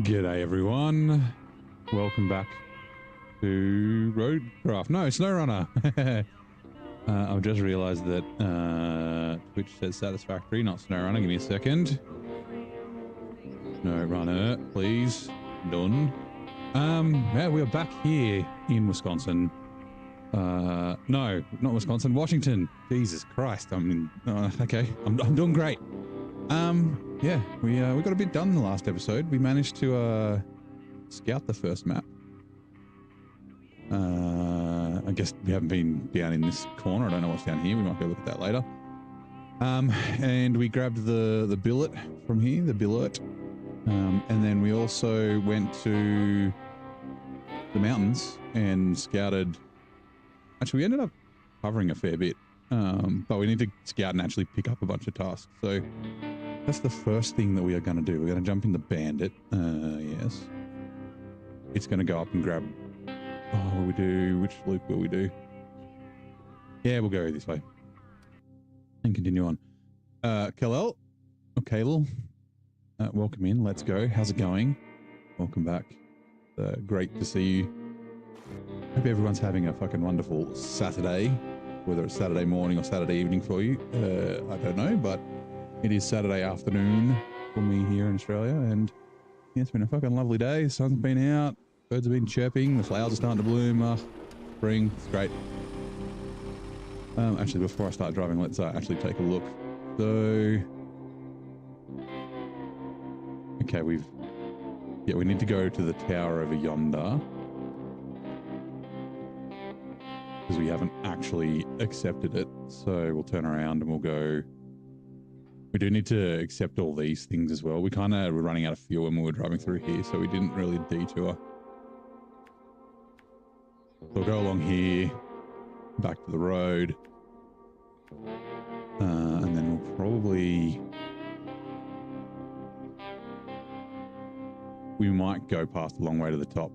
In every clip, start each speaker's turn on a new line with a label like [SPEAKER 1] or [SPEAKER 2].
[SPEAKER 1] G'day everyone, welcome back to Roadcraft. No, SnowRunner. I've just realised that Twitch says satisfactory, not SnowRunner. Give me a second. SnowRunner, please. Done. Yeah, we're back here in Wisconsin. No, not Wisconsin, Washington. Jesus Christ. I mean, okay, I'm doing great. Yeah, we got a bit done in the last episode. We managed to scout the first map. I guess we haven't been down in this corner. I don't know what's down here. We might be able to look at that later. And we grabbed the billet from here, the Billert. And then we also went to the mountains and scouted. Actually, we ended up covering a fair bit. But we need to scout and actually pick up a bunch of tasks. So that's the first thing that we are going to do. We're going to jump in the Bandit. Yes. It's going to go up and grab... Oh, what will we do? Which loop will we do? Yeah, we'll go this way. And continue on. Kalel? Or Kalel? Welcome in. Let's go. How's it going? Welcome back. Great to see you. Hope everyone's having a fucking wonderful Saturday. Whether it's Saturday morning or Saturday evening for you. I don't know, but... It is Saturday afternoon for me here in Australia, and yeah, it's been a fucking lovely day. The sun's been out, birds have been chirping, the flowers are starting to bloom. Spring, it's great. Actually, before I start driving, let's actually take a look. So, okay, we need to go to the tower over yonder because we haven't actually accepted it. So we'll turn around and we'll go. We do need to accept all these things as well. We kind of were running out of fuel when we were driving through here, so we didn't really detour. So we'll go along here, back to the road, and then we'll probably... We might go past a long way to the top.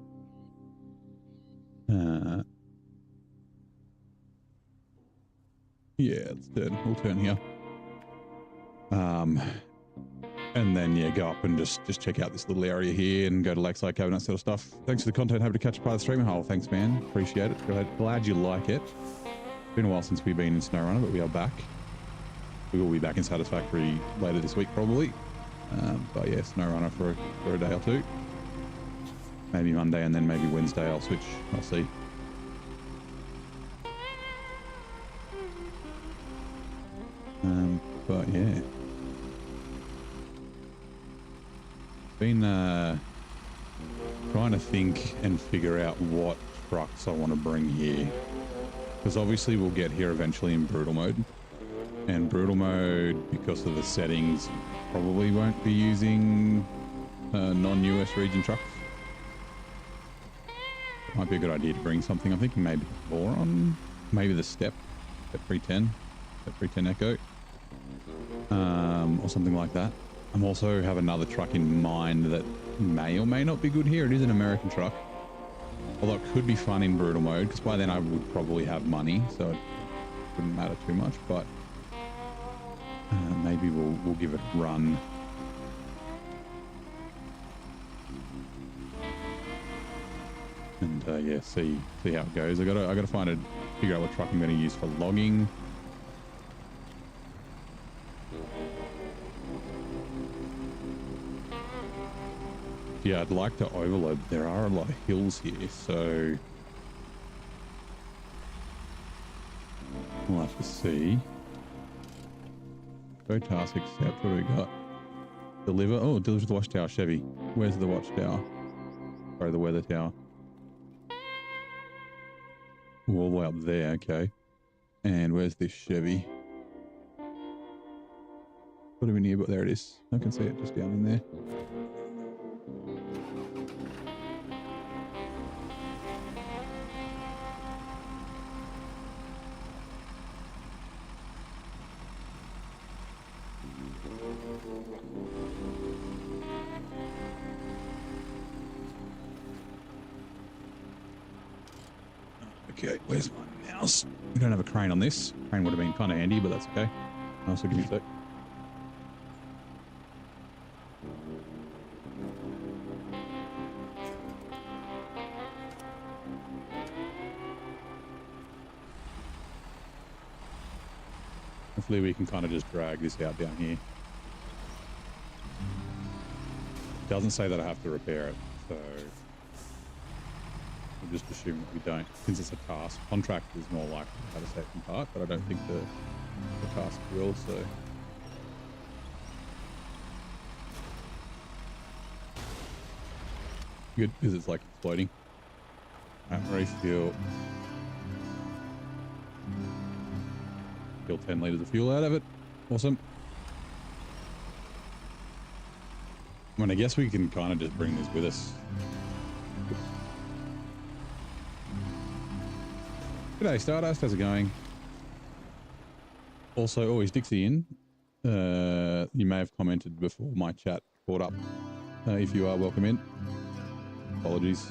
[SPEAKER 1] Yeah, we'll turn here. And then yeah, go up and just check out this little area here and go to Lakeside Cove and that sort of stuff. Thanks for the content. Happy to catch up by the stream. Oh, thanks, man. Appreciate it. Glad you like it. Been a while since we've been in SnowRunner, but we are back. We will be back in Satisfactory later this week, probably. But yeah, SnowRunner for a day or two. Maybe Monday and then maybe Wednesday I'll switch. I'll see. But yeah. Been trying to think and figure out what trucks I want to bring here. because obviously we'll get here eventually in brutal mode. And brutal mode, because of the settings, probably won't be using non-US region trucks. It might be a good idea to bring something. I'm thinking maybe the Boron, maybe the Step 310 Echo, or something like that. I'm also have another truck in mind that may or may not be good here. It is an American truck, although it could be fun in brutal mode, because by then I would probably have money, so it wouldn't matter too much. But maybe we'll give it a run. And yeah, see how it goes. I gotta figure out what truck I'm going to use for logging. Yeah, I'd like to overload. There are a lot of hills here, so we'll have to see. Go task accept. What do we got? Deliver. Oh, deliver to the watchtower, Chevy. Where's the watchtower? Sorry, the weather tower. Oh, all the way up there. Okay. And where's this Chevy? What do we need? But there it is. I can see it just down in there. Okay, where's my mouse? We don't have a crane on this. Crane would have been kind of handy, but that's okay. Also, give me a sec. Hopefully we can kind of just drag this out down here. It doesn't say that I have to repair it, so we'll just assume that we don't, since it's a task. Contract is more likely to have a second part, but I don't think the task will, so. Good, because it's like exploding. Refuel. Fill 10 liters of fuel out of it. Awesome. I mean, I guess we can kind of just bring this with us. G'day, Stardust. How's it going? Also, always Dixie in. You may have commented before my chat caught up. If you are, welcome in. Apologies.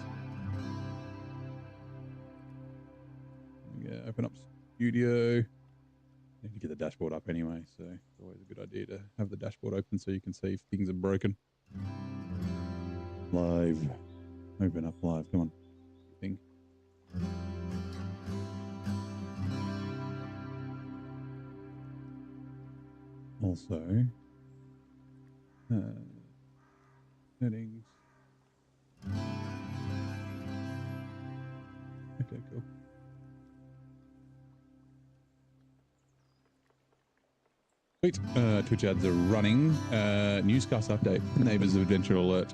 [SPEAKER 1] Yeah, open up studio. Need to get the dashboard up anyway, so it's always a good idea to have the dashboard open so you can see if things are broken. Live. Open up live. Come on. Thing. Also, settings. Okay, cool. Sweet. Twitch ads are running. Newscast update. Neighbors Adventure Alert.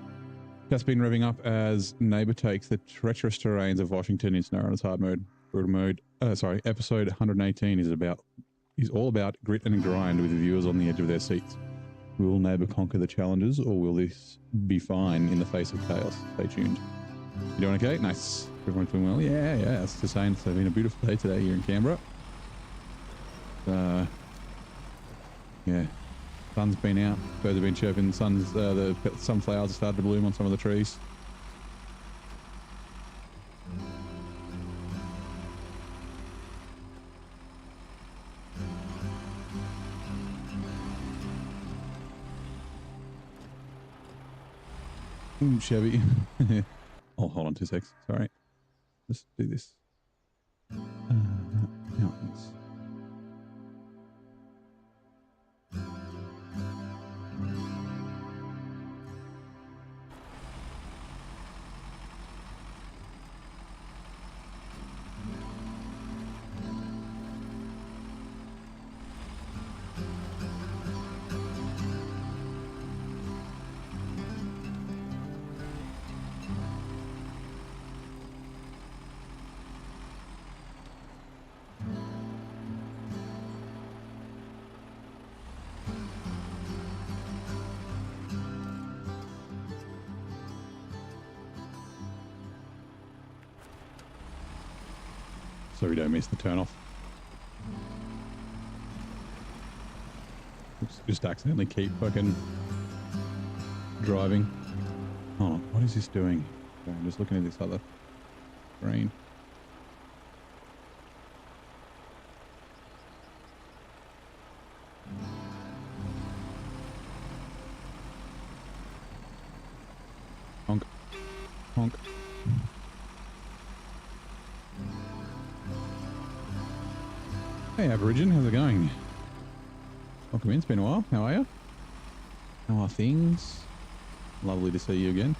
[SPEAKER 1] Just been revving up as neighbor takes the treacherous terrains of Washington in SnowRunner's hard mode. Brutal mode. Episode 118 is all about grit and grind with viewers on the edge of their seats. Will neighbor conquer the challenges, or will this be fine in the face of chaos? Stay tuned. You doing okay? Nice. Everyone's doing well? Yeah. It's just saying it's been a beautiful day today here in Canberra. Yeah. Sun's been out. Birds have been chirping. The sunflowers have started to bloom on some of the trees. Ooh, Chevy. Oh, hold on 2 seconds. Sorry. Let's do this. Mountains. so we don't miss the turn off. Just accidentally keep fucking driving. Oh, what is this doing? Okay, I'm just looking at this other screen. Honk. Honk. Hey, Aborigine, how's it going? Welcome in, it's been a while. How are you? How are things? Lovely to see you again.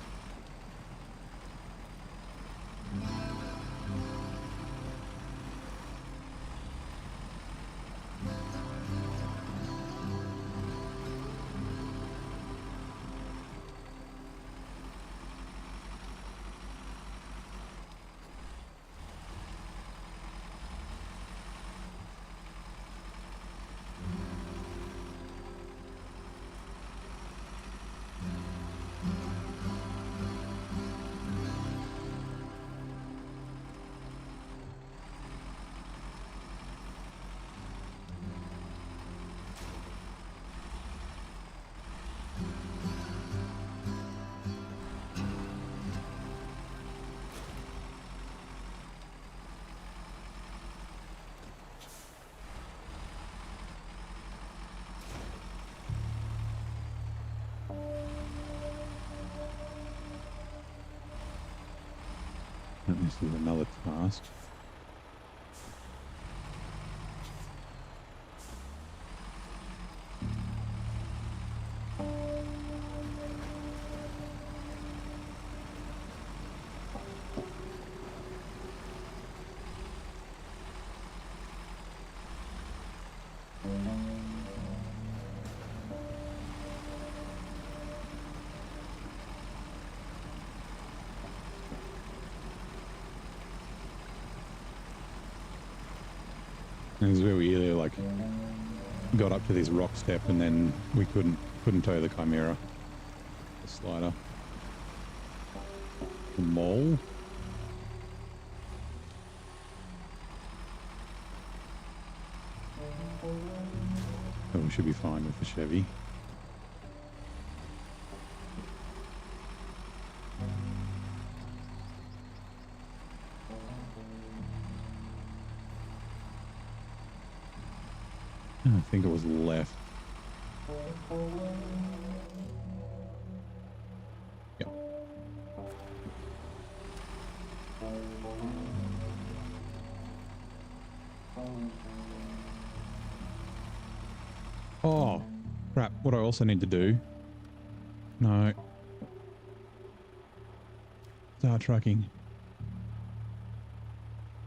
[SPEAKER 1] This is another task. And it's where we either like got up to this rock step and then we couldn't tow the Chimera, the slider, the mole. So we should be fine with the Chevy. I think it was left. Yep. Oh, crap. What I also need to do... No. Start trucking.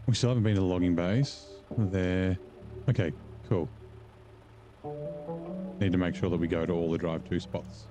[SPEAKER 1] We still haven't been to the logging base. There. Okay, cool. Need to make sure that we go to all the drive-to spots.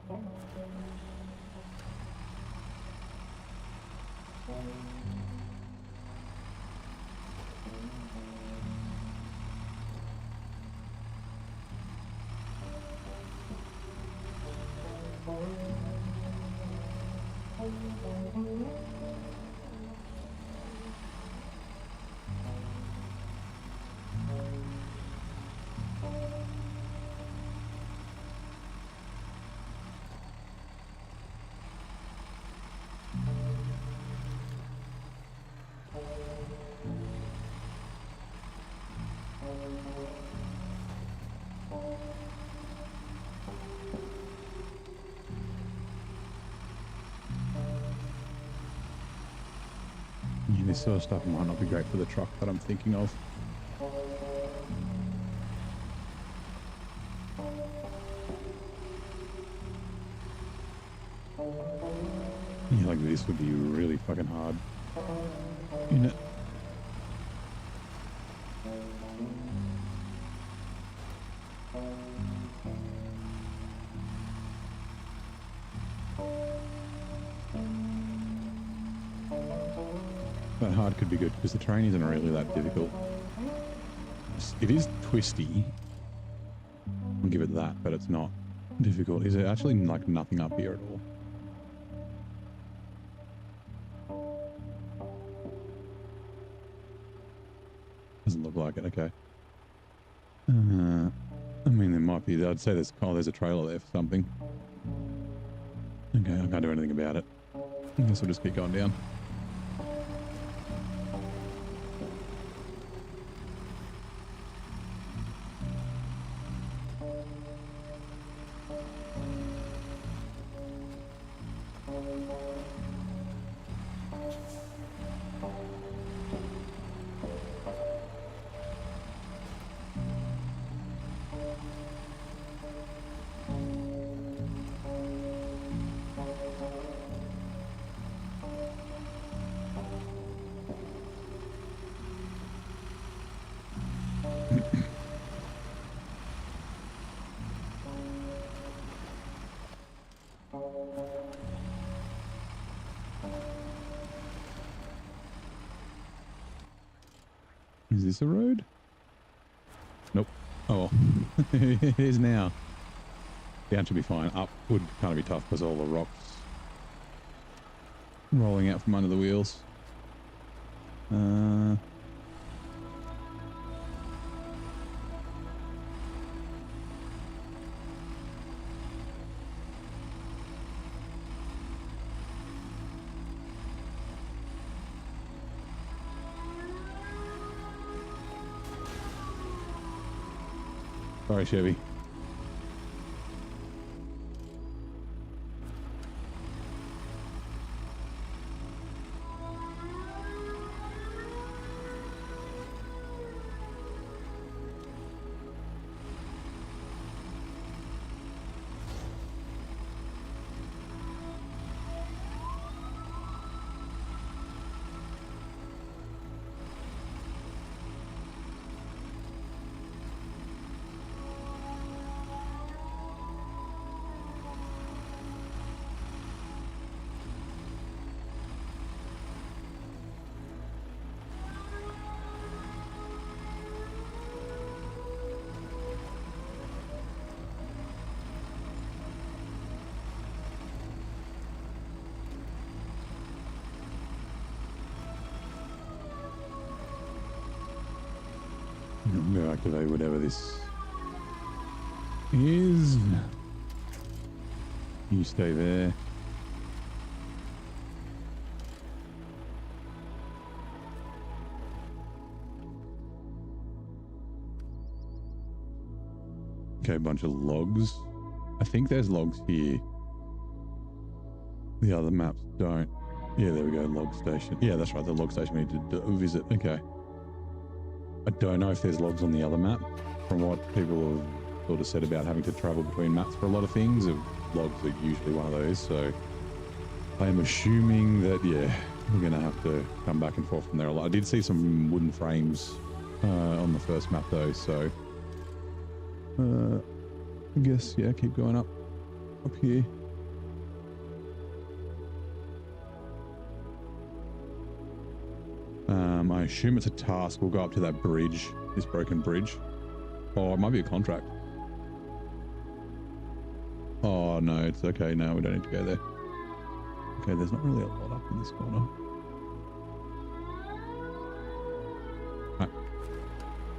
[SPEAKER 1] This sort of stuff might not be great for the truck that I'm thinking of. Yeah, like this would be really fucking hard. You know. But hard could be good because the terrain isn't really that difficult. It is twisty. I'll give it that, but it's not difficult. Is it actually like nothing up here at all? Doesn't look like it. Okay. I mean, there might be. I'd say there's a trailer there for something. Okay, I can't do anything about it. I guess we'll just keep going down. Is this a road? Nope. Oh, it is now. Down should be fine. Up would kind of be tough because all the rocks rolling out from under the wheels. Sorry, Chevy. I'm going to activate whatever this is. You stay there. Okay, a bunch of logs. I think there's logs here. The other maps don't. Yeah, there we go, log station. Yeah, that's right, the log station we need to visit. Okay. I don't know if there's logs on the other map. From what people have sort of said about having to travel between maps for a lot of things, logs are usually one of those. So I am assuming that, yeah, we're going to have to come back and forth from there a lot. I did see some wooden frames on the first map though, so I guess, yeah, keep going up here. I assume it's a task. We'll go up to that bridge, this broken bridge. Oh, it might be a contract. Oh, no, it's okay. No, we don't need to go there. Okay, there's not really a lot up in this corner. Right.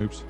[SPEAKER 1] Oops.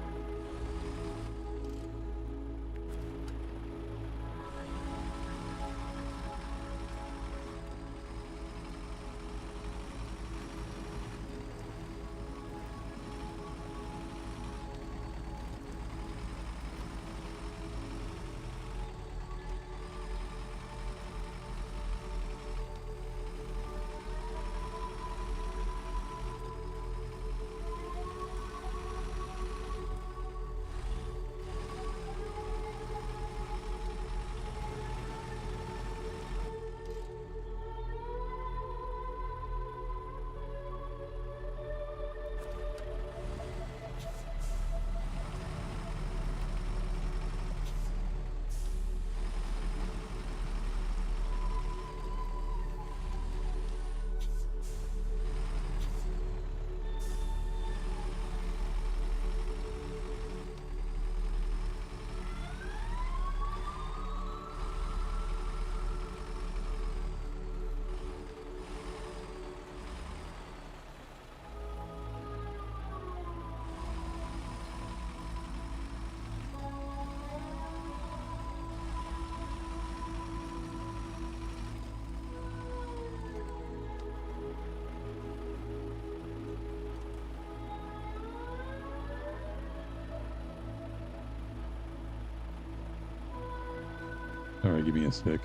[SPEAKER 1] Sorry, give me a sec.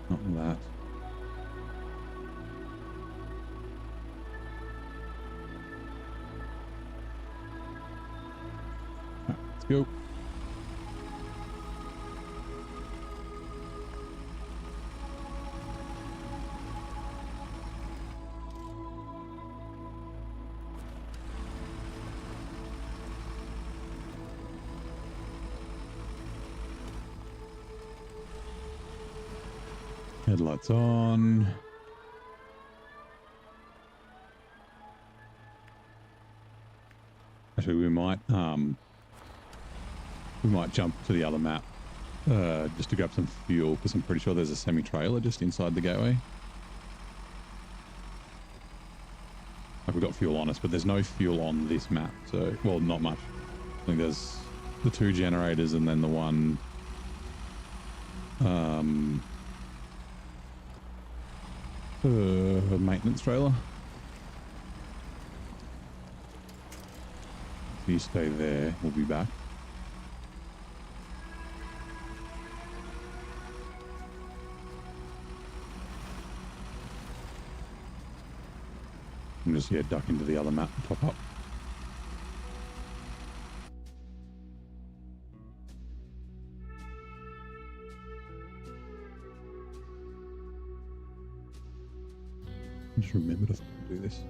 [SPEAKER 1] Not that. Right, let's go. Headlights on. Actually, we might jump to the other map just to grab some fuel, because I'm pretty sure there's a semi-trailer just inside the gateway. Like, we've got fuel on us, but there's no fuel on this map. So, well, not much. I think there's the 2 generators and then the one maintenance trailer. If you stay there, we'll be back. I'm just here, duck into the other map and top up. Just remember to do this.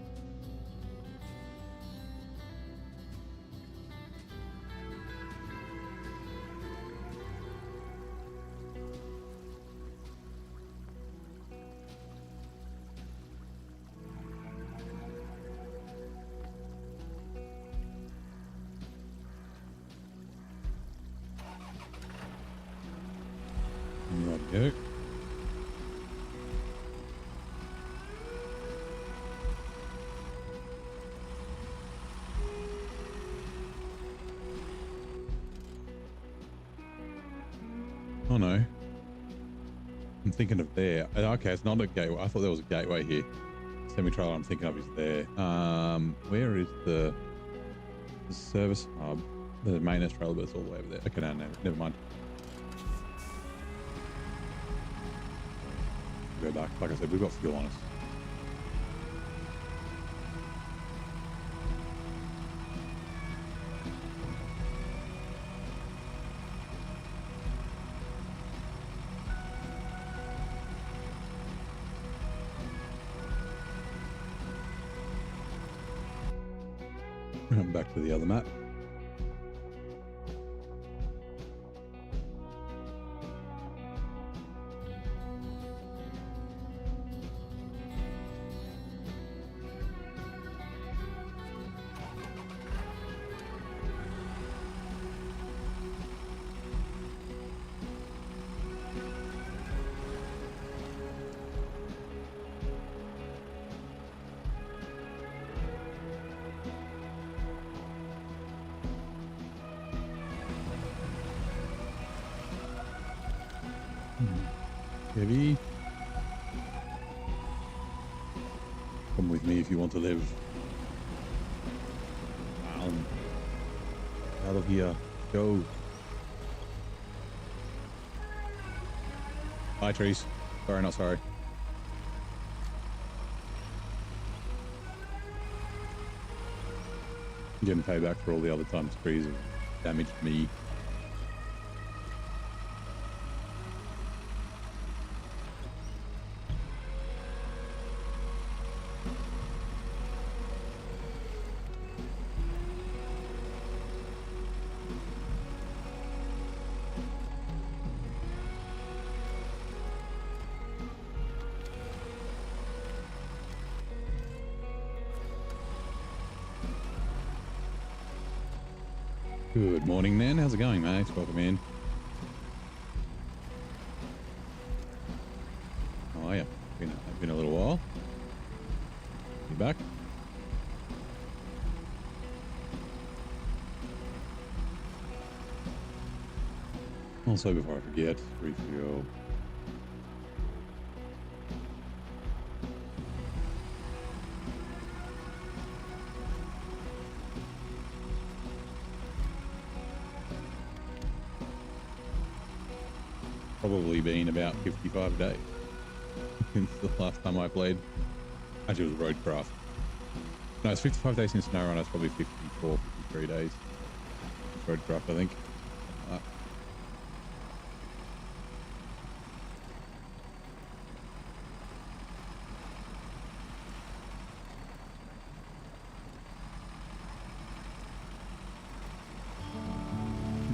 [SPEAKER 1] Right, go. Oh no. I'm thinking of there. Okay, it's not a gateway. I thought there was a gateway here. Semi-trailer I'm thinking of is there. Where is the service hub? The maintenance trailer, but it's all the way over there. Okay, no, never mind. Go back. Like I said, we've got fuel on us. Back to the other map. Heavy. Come with me if you want to live. Out of here. Go. Bye, trees. Sorry, not sorry. Getting payback for all the other times trees have damaged me. Good morning, man. How's it going, mate? Welcome in. Oh, yeah. Been a little while. You back? Also, before I forget, refuel. probably been about 55 days since the last time I played. Actually, it was Roadcraft. No, it's 55 days since SnowRunner. It's probably 54, 53 days. It's Roadcraft, I think.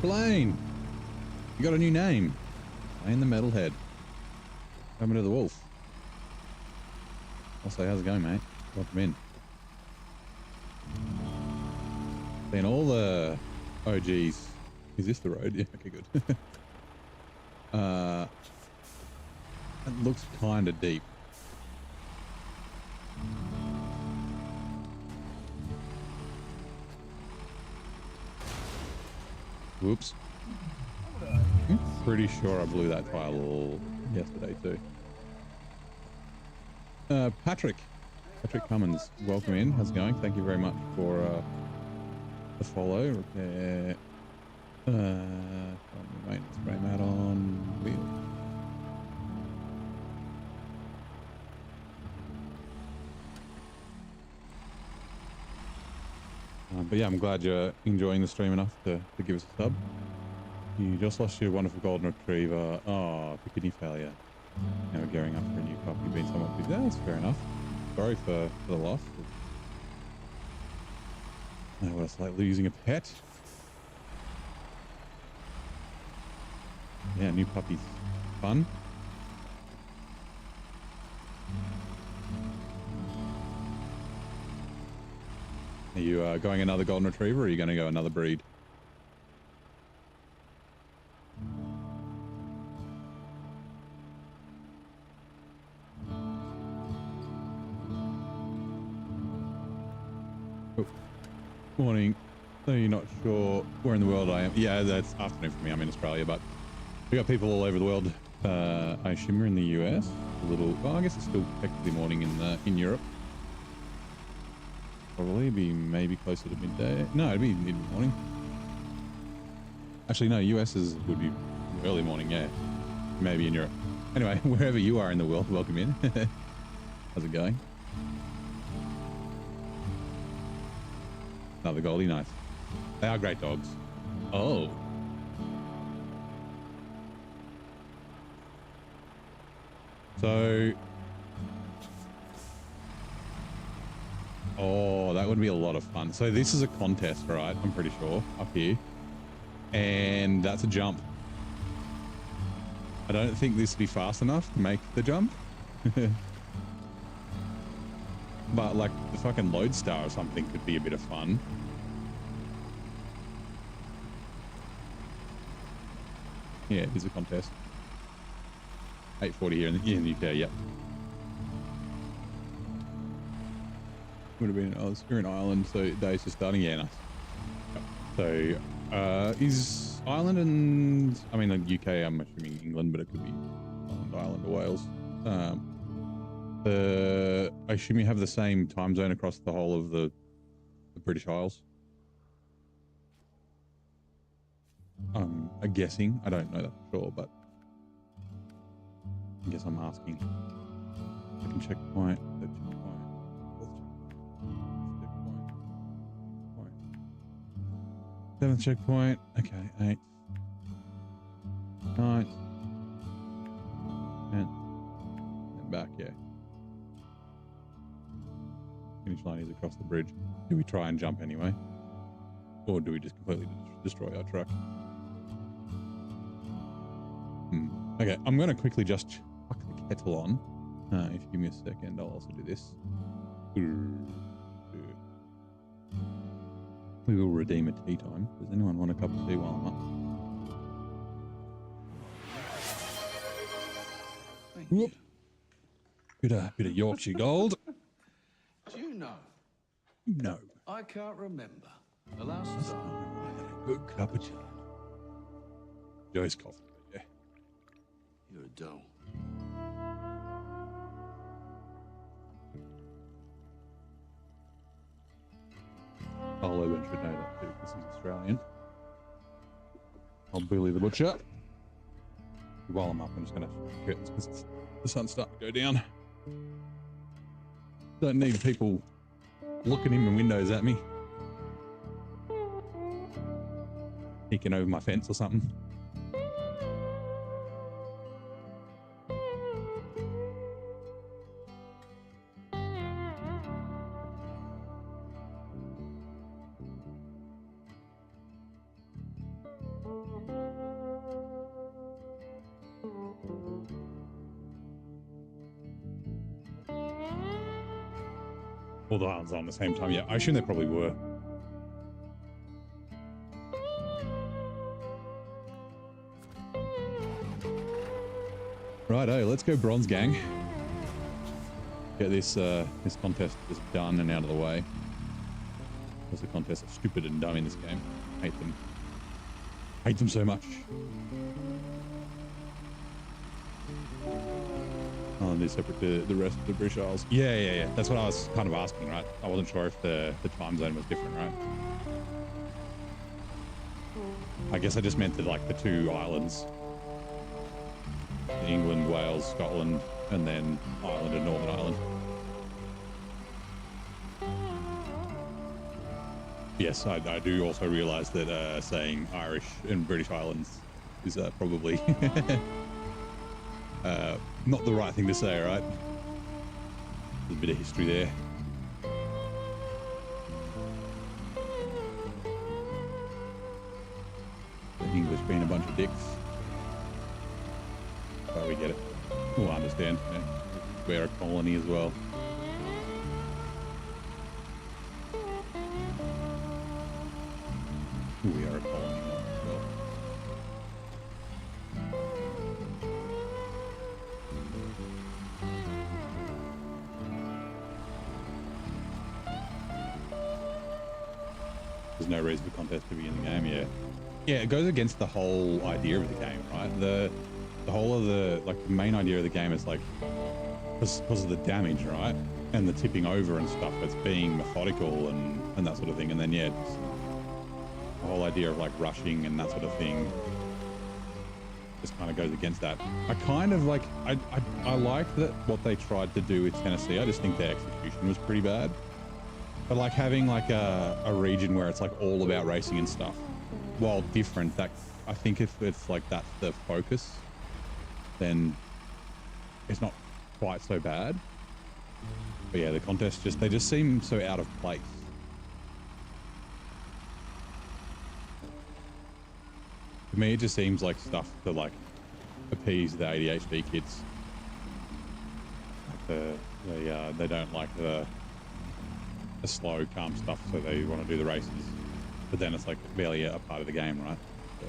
[SPEAKER 1] Blaine, you got a new name. Blaine the Metalhead. Coming to the Wolf. I'll say, how's it going, mate? Welcome in. Seeing all the OGs. Is this the road? Yeah, okay, good. It looks kind of deep. Whoops. I'm pretty sure I blew that tile yesterday too. Patrick Cummins, welcome in. How's it going? Thank you very much for the follow. Repair. Maintenance spray mat on wheel. But yeah, I'm glad you're enjoying the stream enough to give us a sub. You just lost your wonderful golden retriever. Oh, the kidney failure. Now we're gearing up for a new puppy. You've been somewhat busy. That's fair enough. Sorry for the loss. I know what it's like losing a pet. Yeah, new puppy's fun. Are you going another golden retriever, or are you going to go another breed? Oh. Morning. So you're not sure where in the world I am? Yeah, that's afternoon for me. I'm in Australia, but we got people all over the world. I assume you're in the US. A little. Well, I guess it's still technically morning in Europe. Probably be maybe closer to midday. No, it'd be mid morning. Actually, no. would be early morning. Yeah, maybe in Europe. Anyway, wherever you are in the world, welcome in. How's it going? Another Goldie, nice. They are great dogs. Oh. So. Oh, that would be a lot of fun. So this is a contest, right? I'm pretty sure up here. And that's a jump. I don't think this would be fast enough to make the jump. But like the fucking Lodestar or something could be a bit of fun. Yeah, it is a contest. 8:40 here in the UK, yep. Would have been, you're in Ireland, so day's just starting. Yeah, nice. Yep. So, is Ireland and, I mean, the UK, I'm assuming England, but it could be Ireland or Wales. I assume you have the same time zone across the whole of the British Isles. I'm guessing. I don't know that for sure, but I guess I'm asking. Second checkpoint. Third checkpoint. Fourth checkpoint. Seventh checkpoint. Okay, 8th. 9th. 10th. And back, yeah. Finish line is across the bridge. Do we try and jump anyway? Or do we just completely destroy our truck? Okay, I'm going to quickly just chuck the kettle on. If you give me a second, I'll also do this. We will redeem a tea time. Does anyone want a cup of tea while I'm up? Whoop. Bit of Yorkshire Gold.
[SPEAKER 2] Do you know?
[SPEAKER 1] No.
[SPEAKER 2] I can't remember the last time I had a
[SPEAKER 1] Good cup of tea. Joe's coffee, yeah.
[SPEAKER 2] You're a doll.
[SPEAKER 1] Oliver should know that too, because he's Australian. I'll bully the butcher. While I'm up, I'm just going to shut the curtains because the sun's starting to go down. Don't need people looking in the windows at me. Peeking over my fence or something. All the islands are on the same time. Yeah, I assume they probably were. Righto, let's go bronze gang. Get this this contest just done and out of the way. Because the contests are stupid and dumb in this game. Hate them. Hate them so much. Oh, and they're separate to the rest of the British Isles. Yeah. That's what I was kind of asking, right? I wasn't sure if the time zone was different, right? I guess I just meant that like the two islands. England, Wales, Scotland, and then Ireland and Northern Ireland. Yes, I do also realise that saying Irish and British Islands is probably not the right thing to say, right? There's a bit of history there. The English being a bunch of dicks. Oh, we get it. We'll understand. Yeah. We're a colony as well. We are a colony as well. There's no reason for contest to be in the game, yeah. Yeah, it goes against the whole idea of the game, right? The whole of the main idea of the game is like because of the damage, right, and the tipping over and stuff. It's being methodical and that sort of thing. And then yeah, the whole idea of like rushing and that sort of thing just kind of goes against that. I kind of like I like that what they tried to do with Tennessee. I just think their execution was pretty bad. But like having like a region where it's like all about racing and stuff, while different, that I think if it's like that's the focus, then it's not quite so bad. But yeah, the contests they just seem so out of place. To me, it just seems like stuff to like appease the ADHD kids. Like they don't like the slow, calm stuff, so they want to do the races. But then it's like barely a part of the game, right? So.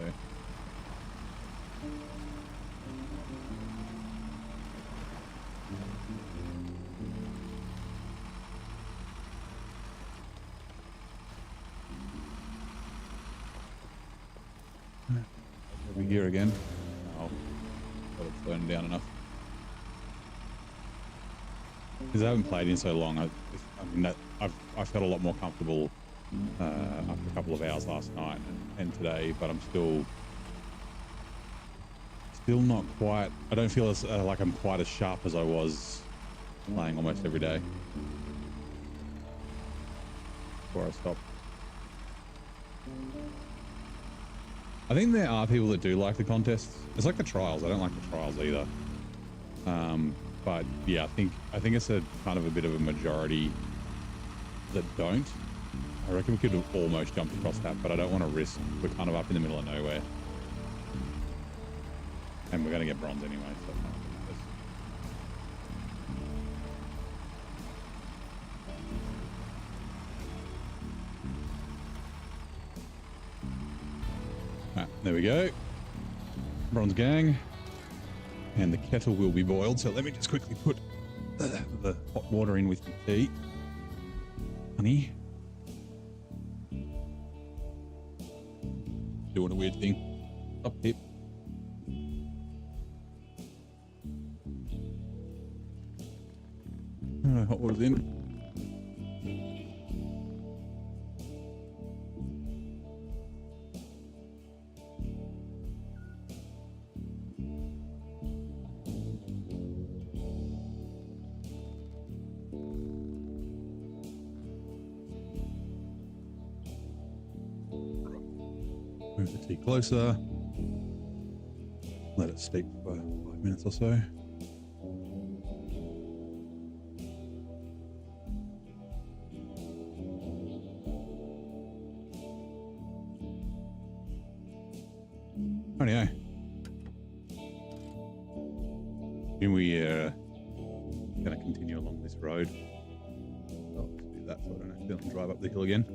[SPEAKER 1] Over here again. Oh, got it slowing down enough. Because I haven't played in so long, I felt a lot more comfortable after a couple of hours last night and today, but I'm still not quite. I don't feel as like I'm quite as sharp as I was playing almost every day before I stopped. I think there are people that do like the contests. It's like the trials. I don't like the trials either. But yeah, I think it's a kind of a bit of a majority that don't. I reckon we could have almost jumped across that, but I don't want to risk. We're kind of up in the middle of nowhere, and we're going to get bronze anyway. So there we go. Bronze gang. And the kettle will be boiled. So let me just quickly put the hot water in with the tea. Honey. Doing a weird thing. Up hip. Hot water's in. Move the tea closer. Let it steep for 5 minutes or so. Rightio. And we're going to continue along this road. I'll do that so I don't accidentally drive up the hill again.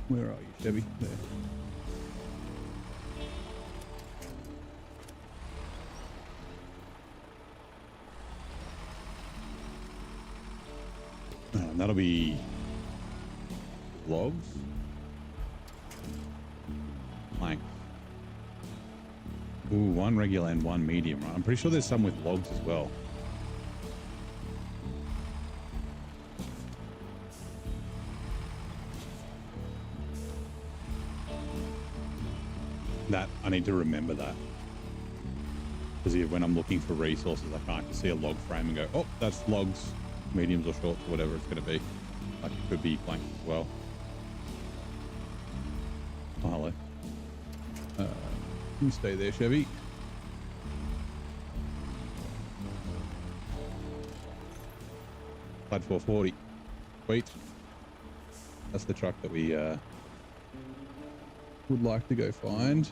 [SPEAKER 1] Where are you, Chevy? There. And that'll be logs. Planks. Ooh, one regular and one medium, right? I'm pretty sure there's some with logs as well. That, I need to remember that. Because when I'm looking for resources, I can't just see a log frame and go, oh, that's logs, mediums or shorts or whatever it's going to be. Like, it could be planks as well. Oh, hello. You stay there, Chevy. Plaid 440. Sweet. That's the truck that we would like to go find.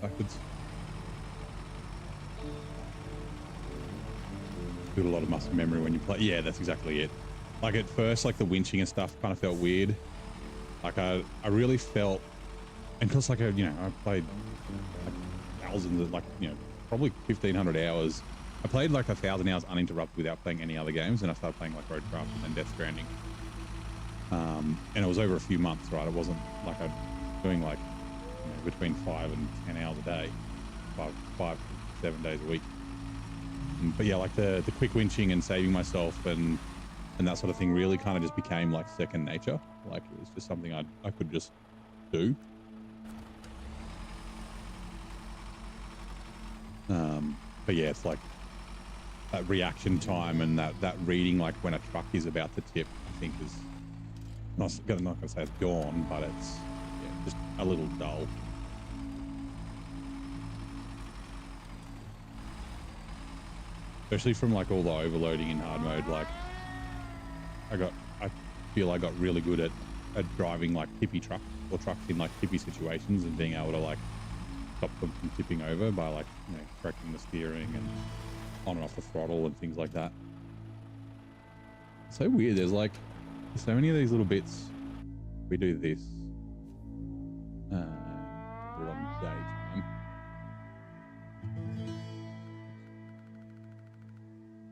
[SPEAKER 1] Backwards. Got a lot of muscle memory when you play. Yeah, that's exactly it. Like at first, like the winching and stuff kind of felt weird. Like I really felt, and because like I played like thousands of, like, probably 1,500 hours. I played like 1,000 hours uninterrupted without playing any other games, and I started playing like Roadcraft and then Death Stranding. And it was over a few months, right? It wasn't like I'm doing like between 5 and 10 hours a day, 5 7 days a week. But yeah, like the quick winching and saving myself and that sort of thing really kind of just became like second nature. Like it was just something I could just do. But yeah, it's like that reaction time and that reading, like when a truck is about to tip, I think is not gonna say it's gone, but it's just a little dull. Especially from like all the overloading in hard mode. Like I feel I got really good at driving like tippy trucks or trucks in like tippy situations and being able to like stop them from tipping over by like correcting the steering and on and off the throttle and things like that. It's so weird. There's so many of these little bits. We do this. We're on daytime.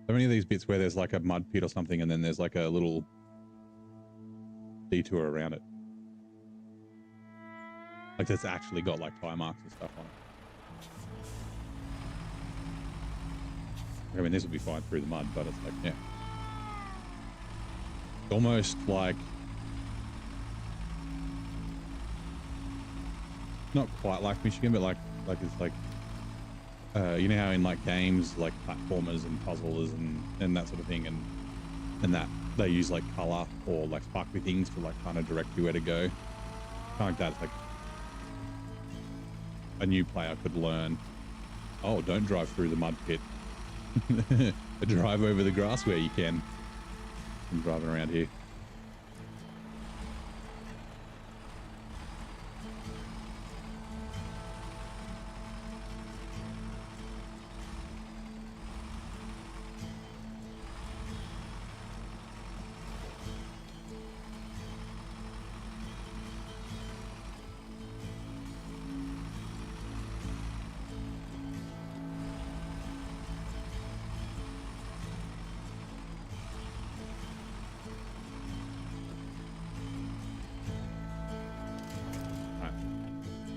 [SPEAKER 1] So many of these bits where there's like a mud pit or something, and then there's like a little detour around it. Like it's actually got like tire marks and stuff on it. I mean, this would be fine through the mud, but it's like, yeah. Almost like, not quite like Michigan, but like it's like, you know how in like games, like platformers and puzzlers and that sort of thing, and that they use like color or like sparkly things to like kind of direct you where to go. Kind of like that. It's like a new player could learn, oh, don't drive through the mud pit. Drive over the grass where you can. I'm driving around here.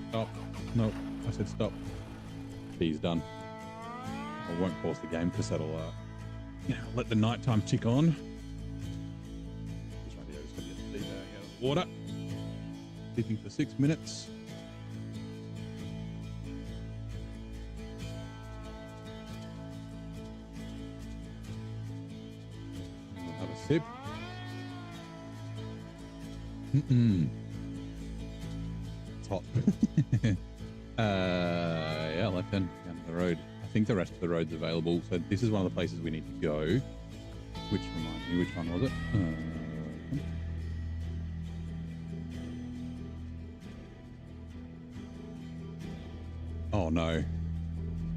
[SPEAKER 1] Stop. No, I said stop. He's done. I won't pause the game because that'll, let the nighttime tick on. Just might be able to get the out. water. Sleeping for 6 minutes. We'll have a sip. It's hot. Yeah, left hand down the road. I think the rest of the road's available. So this is one of the places we need to go. Which reminds me, which one was it? Oh no,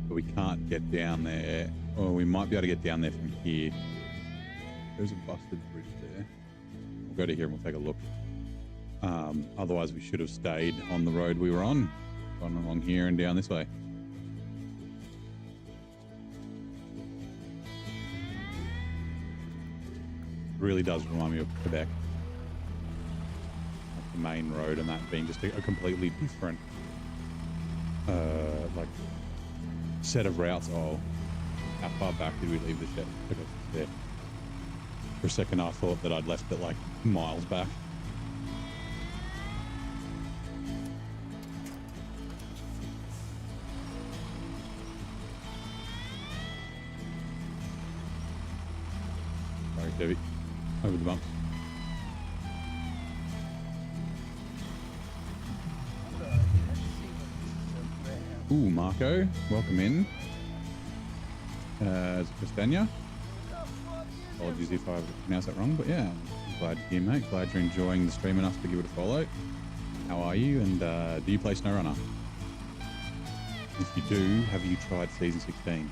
[SPEAKER 1] but we can't get down there. Or we might be able to get down there from here. There's a busted bridge there. We'll go to here and we'll take a look. Otherwise we should have stayed on the road we were on. Gone along here and down this way. It really does remind me of Quebec. Like the main road and that being just a completely different like set of routes. Oh, how far back did we leave the shed? Okay, there. For a second I thought that I'd left it like miles back. Sorry, Debbie. Over the bumps. Ooh, Marco, welcome in. Is it Castagna? Apologies if I've pronounced that wrong, but yeah, I'm glad you're here, mate. Glad you're enjoying the stream enough to give it a follow. How are you? And do you play SnowRunner? If you do, have you tried Season 16?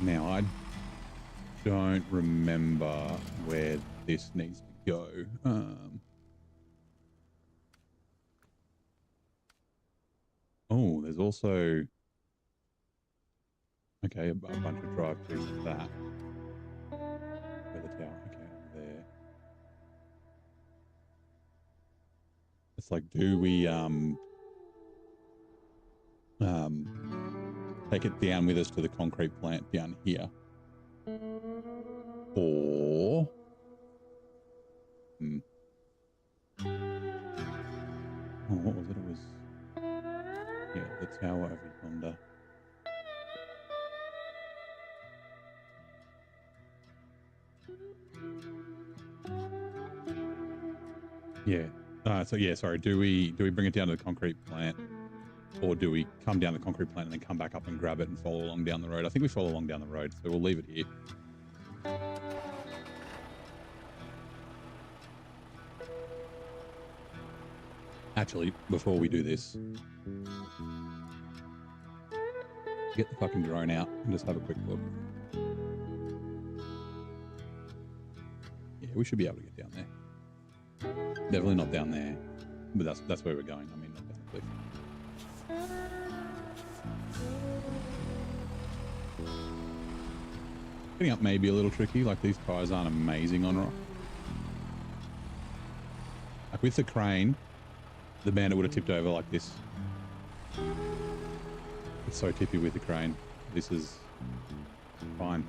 [SPEAKER 1] Now, I don't remember where this needs to go. Oh, there's also... Okay, a bunch of drive-throughs for that. Where the tower? Okay, there. It's like, do we take it down with us to the concrete plant down here, or oh, what was it? It was the tower over yonder. So yeah, sorry. Do we bring it down to the concrete plant? Or do we come down the concrete plant and then come back up and grab it and follow along down the road? I think we follow along down the road, so we'll leave it here. Actually, before we do this, get the fucking drone out and just have a quick look. Yeah, we should be able to get down there. Definitely not down there, but that's where we're going. I mean, not technically. Getting up may be a little tricky, like these tires aren't amazing on rock. Like with the crane, the Bandit would have tipped over like this. It's so tippy with the crane. This is fine.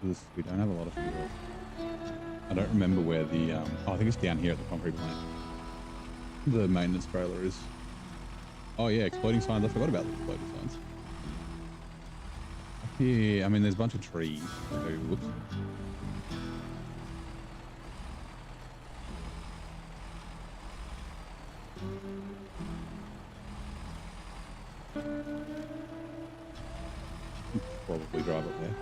[SPEAKER 1] We don't have a lot of fuel. I don't remember where the, I think it's down here at the concrete plant. The maintenance trailer is. Oh yeah, exploding signs. I forgot about the exploding signs. Up here, I mean, there's a bunch of trees. So, whoops. Probably drive up there.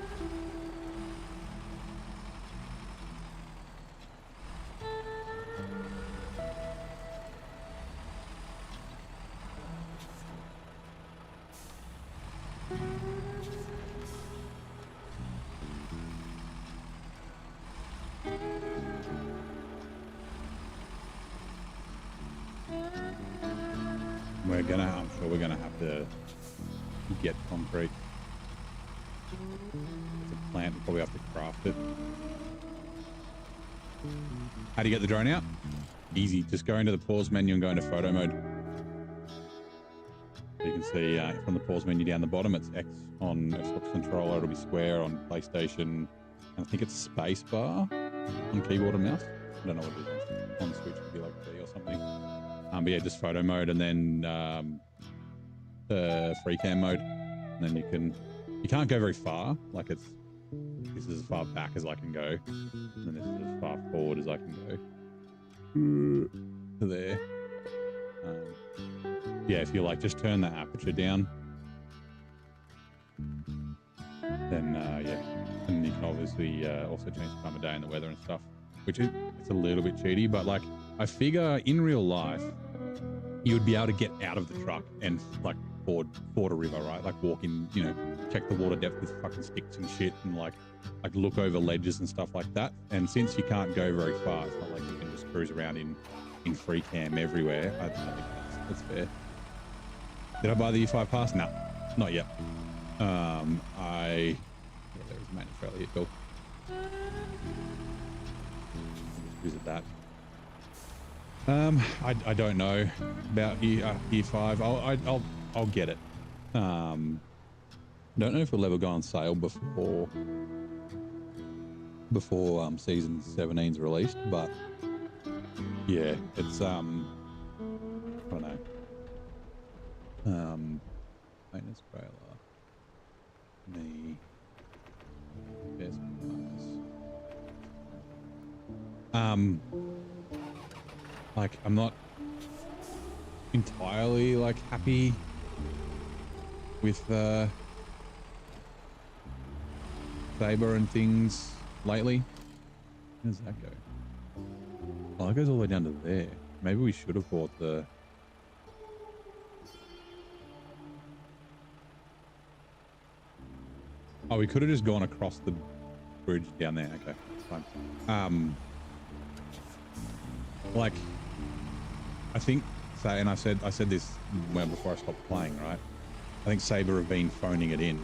[SPEAKER 1] I'm sure we're gonna have to get concrete. It's a plant. We'll probably have to craft it. How do you get the drone out? Easy. Just go into the pause menu and go into photo mode. So you can see from the pause menu down the bottom, it's X on Xbox controller. It'll be square on PlayStation. And I think it's space bar on keyboard and mouse. I don't know what it is on Switch. It'd be like B or something. But yeah, just photo mode and then free cam mode. And then you can't go very far. Like this is as far back as I can go. And then this is as far forward as I can go. To there. Yeah, if you like, just turn the aperture down. Then yeah, and you can obviously also change the time of day and the weather and stuff, which it's a little bit cheaty, but like I figure in real life you would be able to get out of the truck and like ford a river, right? Like walk in, you know, check the water depth with fucking sticks and shit, and like look over ledges and stuff like that. And since you can't go very far, it's not like you can just cruise around in free cam everywhere. I think that's fair. Did I buy the U5 pass? No, not yet. Yeah, there was a maintenance trailer here. Cool. Just visit that. I don't know about year 5. I'll get it. Don't know if it'll ever go on sale before season 17's released, but yeah, it's I don't know. Maintenance trailer. Me. There's like I'm not entirely like happy with Saber and things lately. Where does that go? Oh, it goes all the way down to there. Maybe we should have bought the oh, we could have just gone across the bridge down there. Okay, fine. Like, I think, and I said this well before I stopped playing, right? I think Saber have been phoning it in.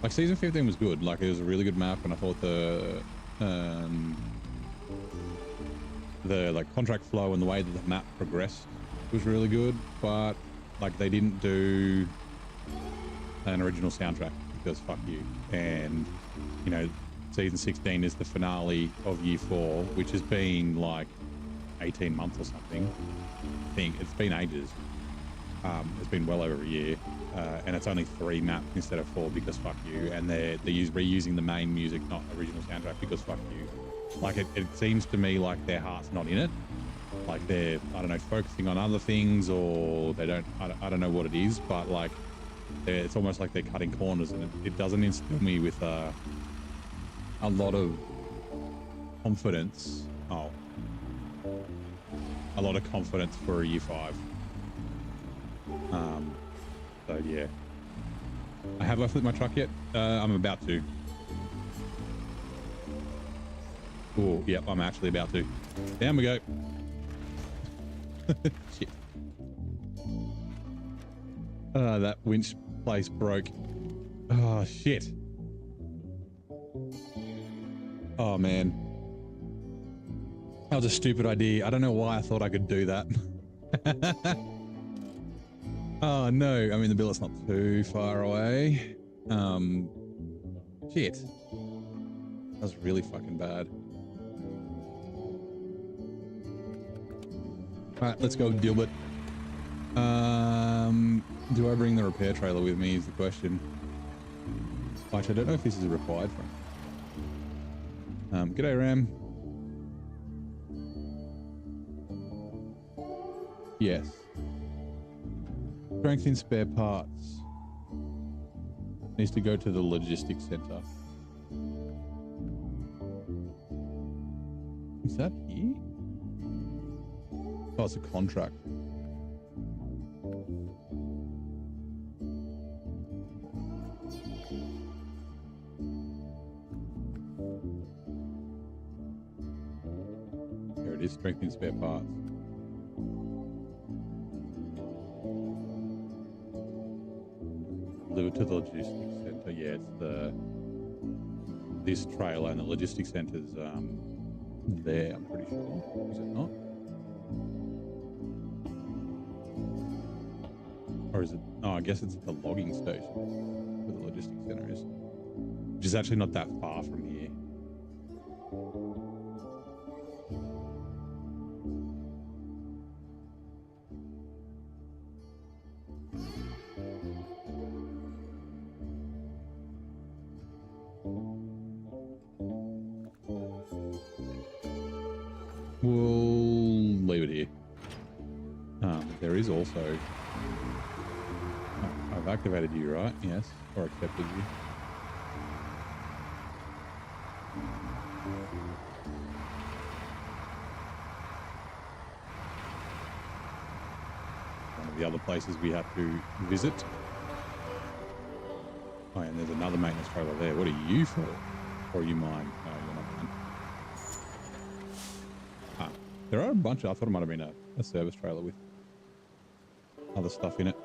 [SPEAKER 1] Like season 15 was good. Like it was a really good map, and I thought the like contract flow and the way that the map progressed was really good. But like they didn't do an original soundtrack because fuck you. And you know, season 16 is the finale of year 4, which has been like 18 months or something. I think it's been ages. It's been well over a year, and it's only 3 maps instead of 4 because fuck you. And they're reusing the main music, not original soundtrack, because fuck you. Like it seems to me like their heart's not in it. Like they're, I don't know, focusing on other things, or they don't. I don't know what it is, but like it's almost like they're cutting corners, and it doesn't instill me with a lot of confidence. Oh, a lot of confidence for a year 5. So yeah. Have I flipped my truck yet? I'm about to. Oh, yep, I'm actually about to. Down we go. Shit. That winch place broke. Oh, shit. Oh, man. That was a stupid idea. I don't know why I thought I could do that. Oh, no. I mean, the billet's not too far away. Shit. That was really fucking bad. All right, let's go, Gilbert. Do I bring the repair trailer with me is the question. Actually, I don't know if this is required for him. G'day, Ram. Yes. Strength in spare parts. Needs to go to the logistics center. Is that here? Oh, it's a contract. There it is, strength in spare parts. delivered to the logistics center. Yeah, it's this trailer and the logistics center's there, I'm pretty sure. Is it not? Or is it? Oh, I guess it's the logging station where the logistics center is, which is actually not that far from here. We'll leave it here. There is also... Oh, I've activated you, right? Yes. Or accepted you. One of the other places we have to visit. Oh, and there's another maintenance trailer there. What are you for? Or are you mine? No, you're not mine. Ah, there are a bunch of... I thought it might have been a service trailer with other stuff in it.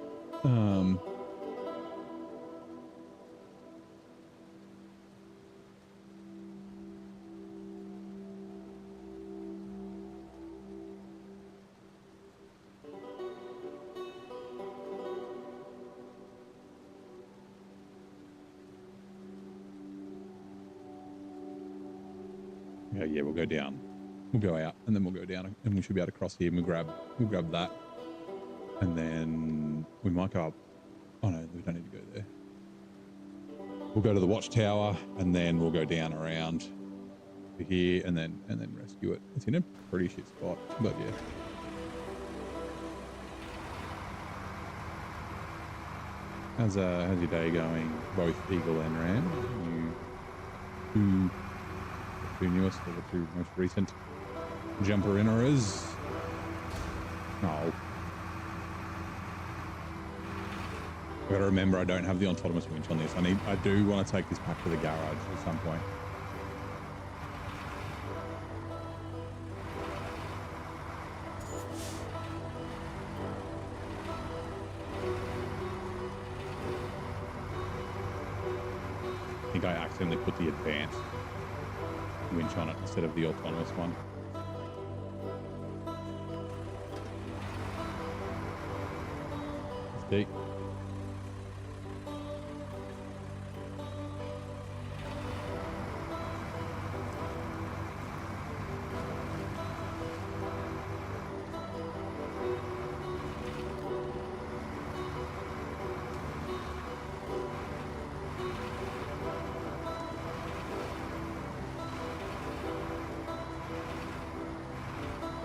[SPEAKER 1] Yeah, we'll go down. We'll go out, and then we'll go down, and we should be able to cross here. And we'll grab that, and then we might go up. Oh no, we don't need to go there. We'll go to the watchtower, and then we'll go down around to here, and then rescue it. It's in a pretty shit spot, but yeah. How's your day going? Both Eagle and Ram. You two newest or the two most recent jumper inners. Oh. I've got to remember I don't have the autonomous winch on this. I do want to take this back to the garage at some point. I think I accidentally put the advanced winch on it instead of the autonomous one. It's deep.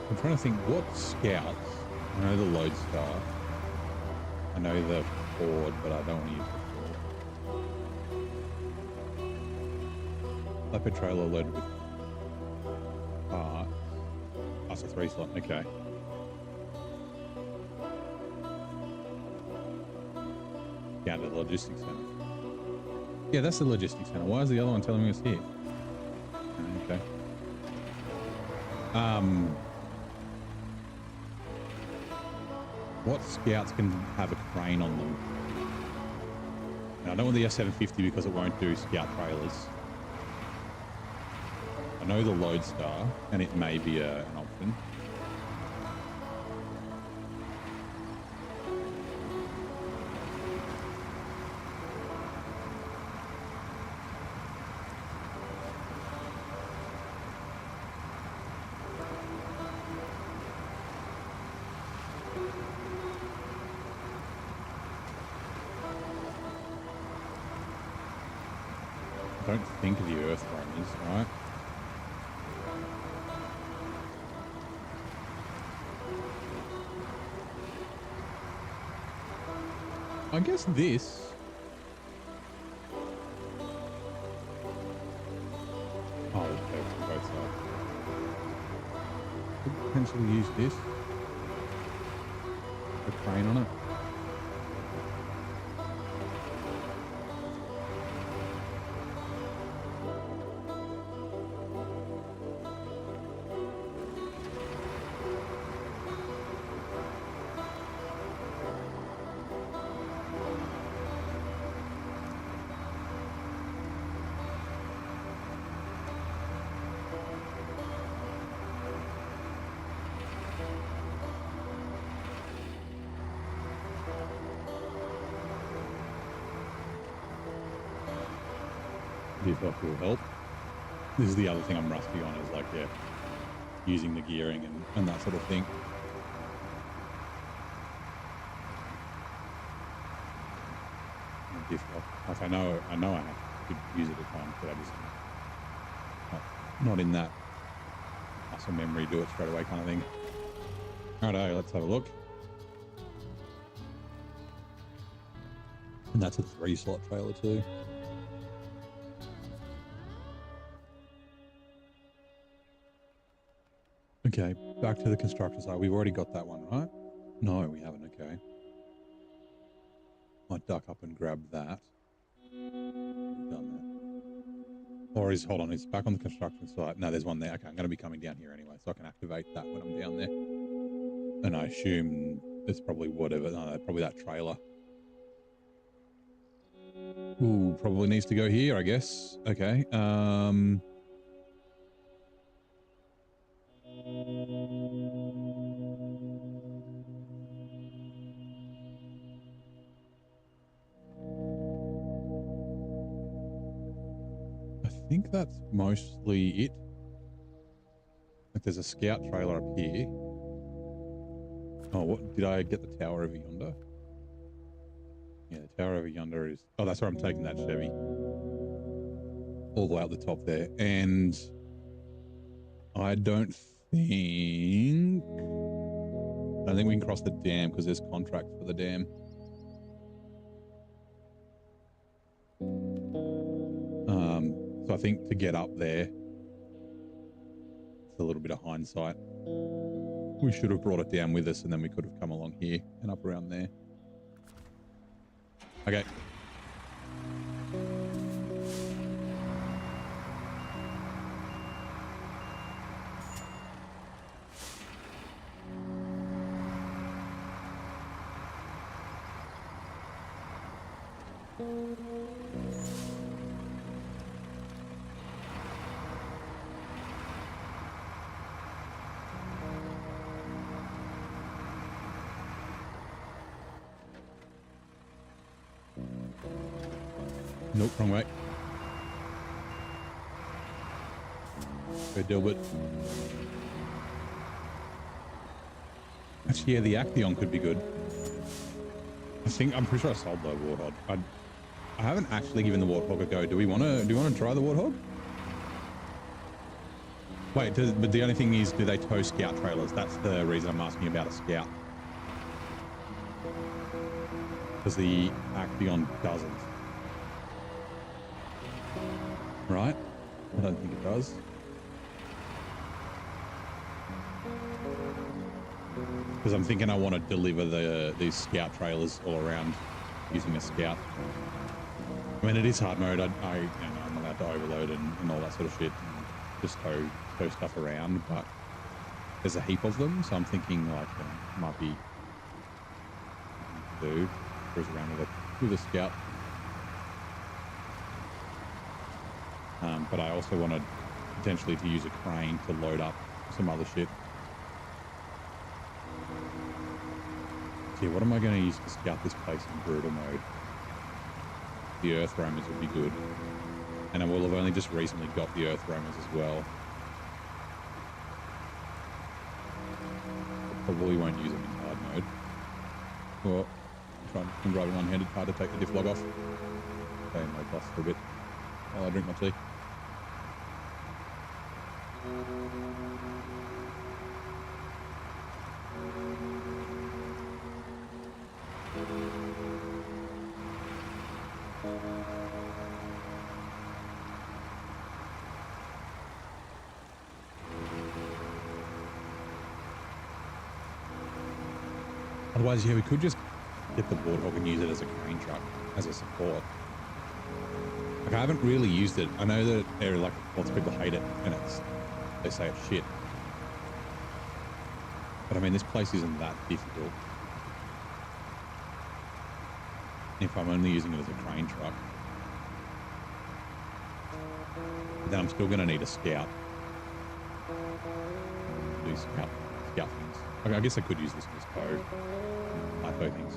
[SPEAKER 1] I'm trying to think what scouts. I know the Lodestar. I know the Ford, but I don't want to use the Ford. Leopard trailer loaded with parts. That's a 3-slot, okay. Down to the logistics center. Yeah, that's the logistics center. Why is the other one telling me it's here? Okay. What scouts can have a crane on them? Now, I don't want the S750 because it won't do scout trailers. I know the Lodestar, and it may be an option. Don't think of the earth runners, right? I guess this. Oh, okay, from both sides. Could potentially use this. A crane on it. if that will help. This is the other thing I'm rusty on, is like, yeah, using the gearing and that sort of thing. Like I know I have to use it at times, but I just not in that muscle memory, do it straight away kind of thing. Alright, let's have a look. And that's a 3-slot trailer too. Okay, back to the construction site. We've already got that one, right? No, we haven't. Okay. Might duck up and grab that. We've done that. Or hold on, it's back on the construction site. No, there's one there. Okay, I'm going to be coming down here anyway, so I can activate that when I'm down there. And I assume it's probably whatever. No, probably that trailer. Ooh, probably needs to go here, I guess. Okay. I think that's mostly it. Like there's a scout trailer up here. Oh, what did I get? The tower over yonder? Yeah, the tower over yonder is... Oh, that's where I'm taking that Chevy. All the way up the top there. And I don't think we can cross the dam because there's contracts for the dam. So I think to get up there, it's a little bit of hindsight. We should have brought it down with us and then we could have come along here and up around there. Okay. Nope, wrong way. Go Dilbert. Actually, yeah, the Action could be good. I'm pretty sure I sold the Warthog. I haven't actually given the Warthog a go. Do you want to try the Warthog? Wait, but the only thing is, do they tow scout trailers? That's the reason I'm asking about a scout. Because the Action doesn't. Right? I don't think it does. Because I'm thinking I want to deliver these scout trailers all around using a scout. I mean, it is hard mode. I'm allowed to overload and all that sort of shit. And just tow stuff around, but there's a heap of them, so I'm thinking like might be do cruise around with a scout. But I also wanted potentially to use a crane to load up some other shit. See, what am I going to use to scout this place in brutal mode? The earth roamers would be good. And I will have only just recently got the earth roamers as well. I probably won't use them in hard mode. Well, I'm driving one-handed, hard to take the diff log off. Stay in mode plus for a bit while I drink my tea. Otherwise, yeah, we could just get the Warthog and use it as a crane truck, as a support. Like, I haven't really used it. I know that there are like lots of people hate it, and they say it's shit. But I mean, this place isn't that difficult. If I'm only using it as a crane truck, then I'm still going to need a scout. Do scout things. I guess I could use this as tow. Tow things.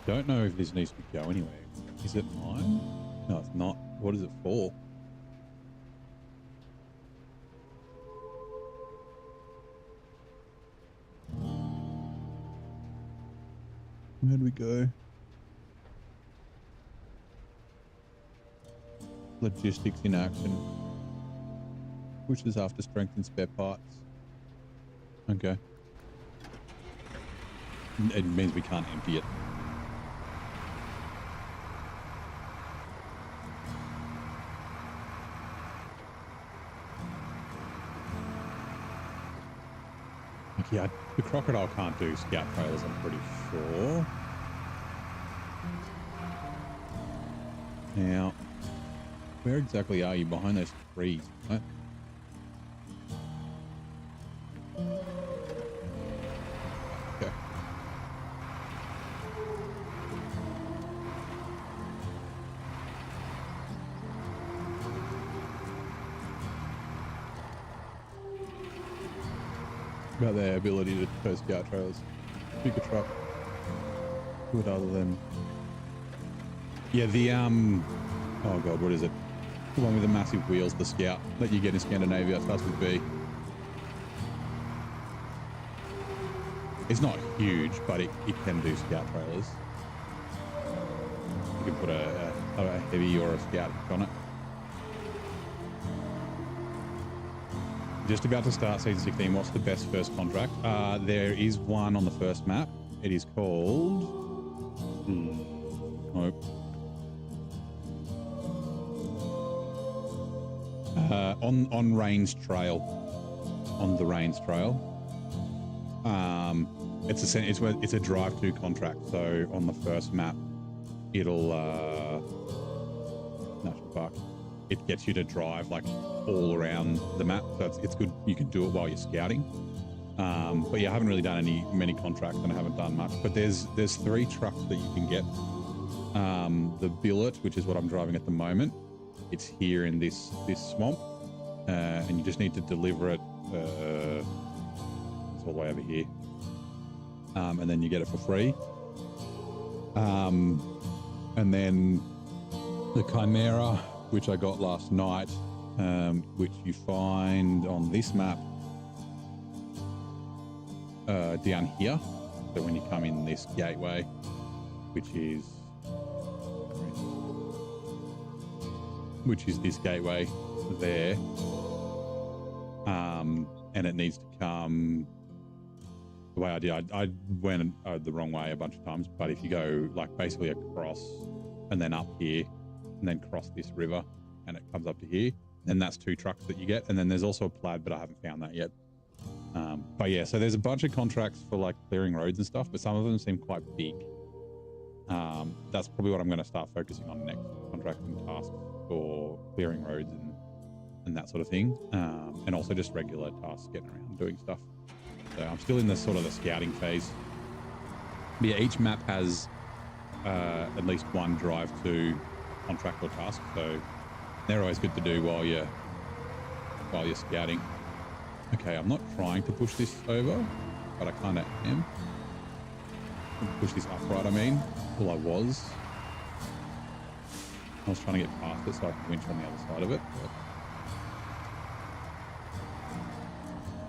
[SPEAKER 1] don't know if this needs to go anywhere. Is it mine? No, it's not. What is it for? Where'd we go? Logistics in action. Which is after strength and spare parts. Okay. It means we can't empty it. Yeah, the crocodile can't do scout trails, I'm pretty sure. Now, where exactly are you? Behind those trees, right? Okay. About their ability to tow scout trails. Pick a truck. What other than... Yeah, the, oh god, what is it? The one with the massive wheels, the Scout that you get in Scandinavia. It starts with B. It's not huge, but it can do Scout trailers. You can put a heavy or a Scout on it. Just about to start season 16. What's the best first contract? There is one on the first map. It is called... Nope. On Rains Trail. On the Rains Trail. It's a drive-to contract. So on the first map, it'll National Park. It gets you to drive like all around the map, so it's good. You can do it while you're scouting. But yeah, I haven't really done many contracts, and I haven't done much. But there's 3 trucks that you can get. The Billert, which is what I'm driving at the moment, it's here in this swamp, and you just need to deliver it. It's all the way over here, and then you get it for free. And then the Chimera, which I got last night, which you find on this map down here. So when you come in this gateway, which is this gateway there, and it needs to come the way I did. I went the wrong way a bunch of times, but if you go like basically across and then up here and then cross this river and it comes up to here, then that's 2 trucks that you get. And then there's also a plaid, but I haven't found that yet. But yeah, so there's a bunch of contracts for like clearing roads and stuff, but some of them seem quite big. That's probably what I'm going to start focusing on next, contracting tasks for clearing roads and that sort of thing. And also just regular tasks, getting around doing stuff. So I'm still in the sort of the scouting phase. But yeah, each map has at least one drive to contract or task, so they're always good to do while you're scouting. Okay, I'm not trying to push this over, but I kind of am. Push this upright, I mean. Well, I was trying to get past it so I can winch on the other side of it. But...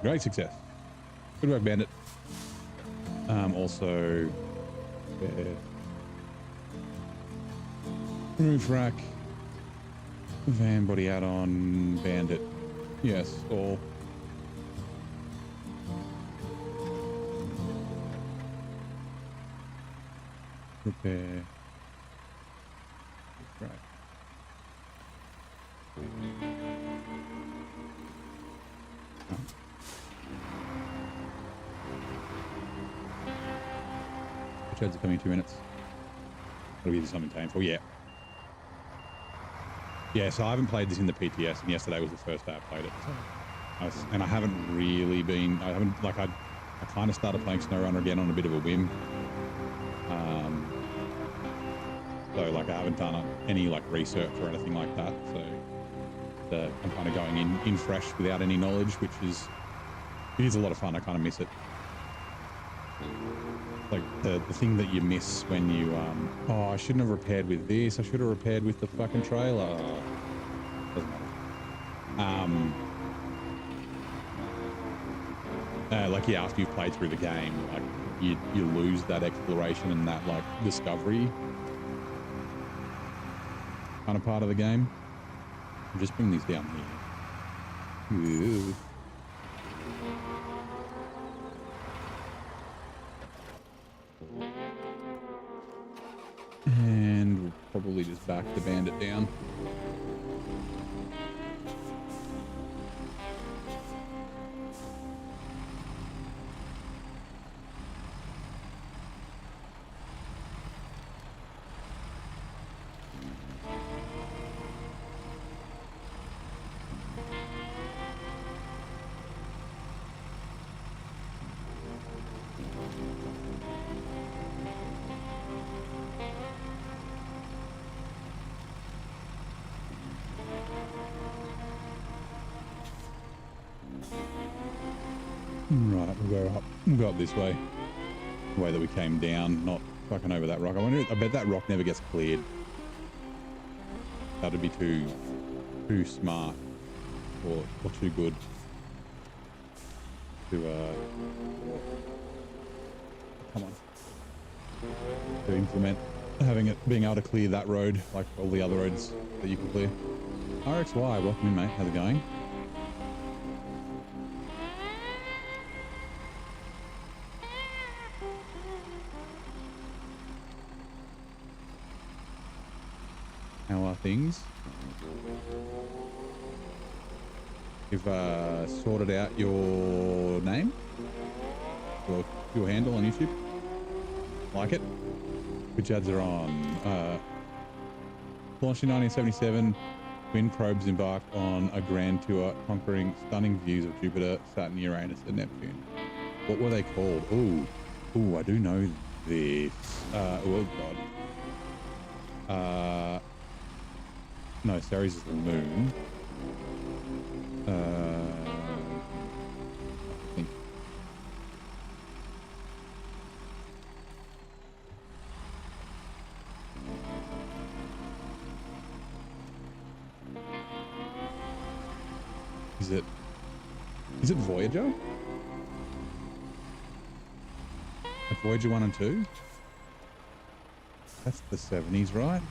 [SPEAKER 1] Great success. Good work, Bandit. Also, roof rack, van body add-on, Bandit. Yes, all. Repair. Right. Oh. Which ads are coming in 2 minutes? That'll be something painful. Yeah. Yeah, so I haven't played this in the PTS, and yesterday was the first day I played it. So and I haven't really been, I kind of started playing SnowRunner again on a bit of a whim. So like I haven't done any like research or anything like that. So I'm kind of going in fresh without any knowledge, it is a lot of fun. I kind of miss it. like the thing that you miss when you oh, I shouldn't have repaired with this. I should have repaired with the fucking trailer. Doesn't matter. Like yeah, after you've played through the game, like you lose that exploration and that like discovery kind of part of the game. I'll just bring these down here. Ooh. And we'll probably just back the bandit down. Right, we'll go up this way. The way that we came down, not fucking over that rock. I bet that rock never gets cleared. That'd be too smart or too good to come on, to implement being able to clear that road like all the other roads that you can clear. RXY, welcome in, mate. How's it going? How are things? You've sorted out your name, your handle on YouTube. Like it? Which ads are on? Launched in 1977, twin probes embarked on a grand tour, conquering stunning views of Jupiter, Saturn, Uranus, and Neptune. What were they called? Ooh, I do know this. Oh god. No, Ceres is the moon. I think. Is it Voyager? Like Voyager 1 and 2? That's the 70s, right?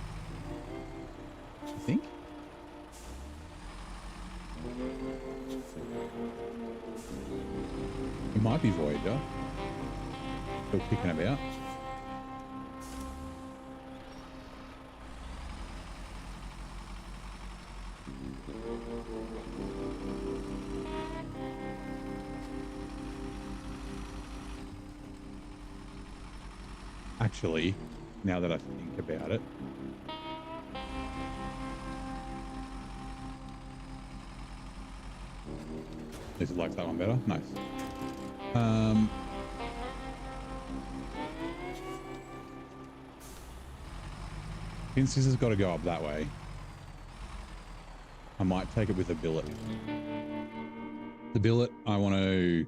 [SPEAKER 1] I think. It might be Voyager. Still kicking about. Actually, now that I think about it, Lisa likes that one better. Nice. Since this has got to go up that way, I might take it with a billet. The billet I want to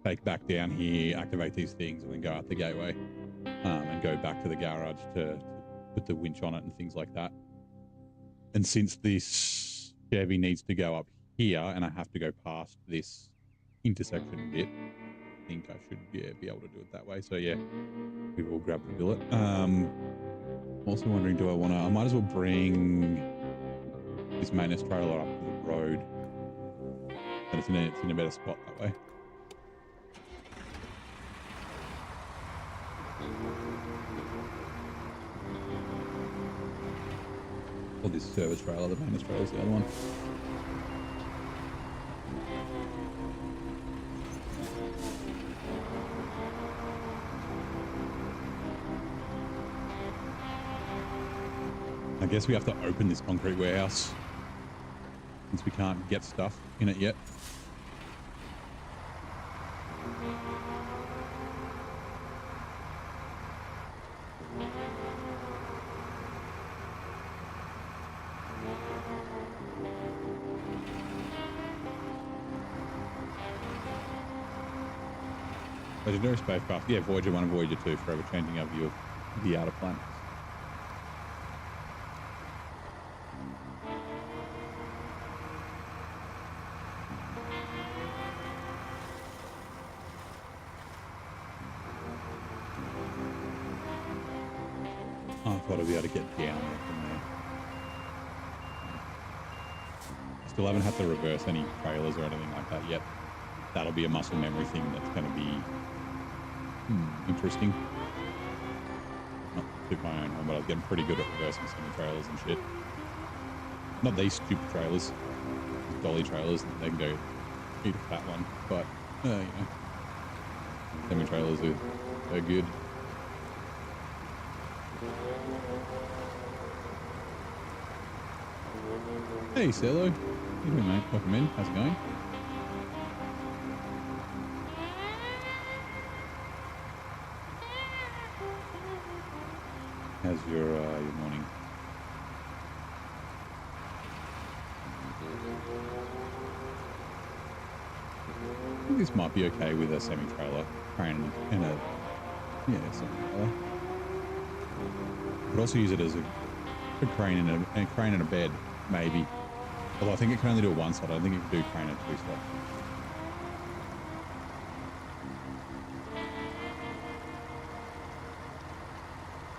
[SPEAKER 1] take back down here, activate these things, and then go out the gateway, and go back to the garage to put the winch on it and things like that. And since this Chevy needs to go up here and I have to go past this intersection bit, I think I should be able to do it that way. So yeah, we will grab the billet. Also wondering, I might as well bring this maintenance trailer up to the road, and it's in a better spot that way. Or this service trailer, the maintenance trailer is the other one. I guess we have to open this concrete warehouse since we can't get stuff in it yet. Legendary spacecraft. Yeah, Voyager 1 and Voyager 2, forever changing our view of the outer planets. Oh, I thought I'd be able to get down there from there. I still haven't had to reverse any trailers or anything like that yet. That'll be a muscle memory thing that's going to be interesting. Not to my own home, but I was getting pretty good at reversing semi-trailers and shit. Not these stupid trailers. These dolly trailers. They can go eat a fat one. But, you know, semi-trailers are good. Hey, Cello. How you doing, mate? Welcome in. How's it going? How's your morning? I think this might be okay with a semi-trailer crane and a semi-trailer. Could also use it as a crane and a crane and a bed, maybe. Although I think it can only do a one slot. I don't think it can do crane and two slot.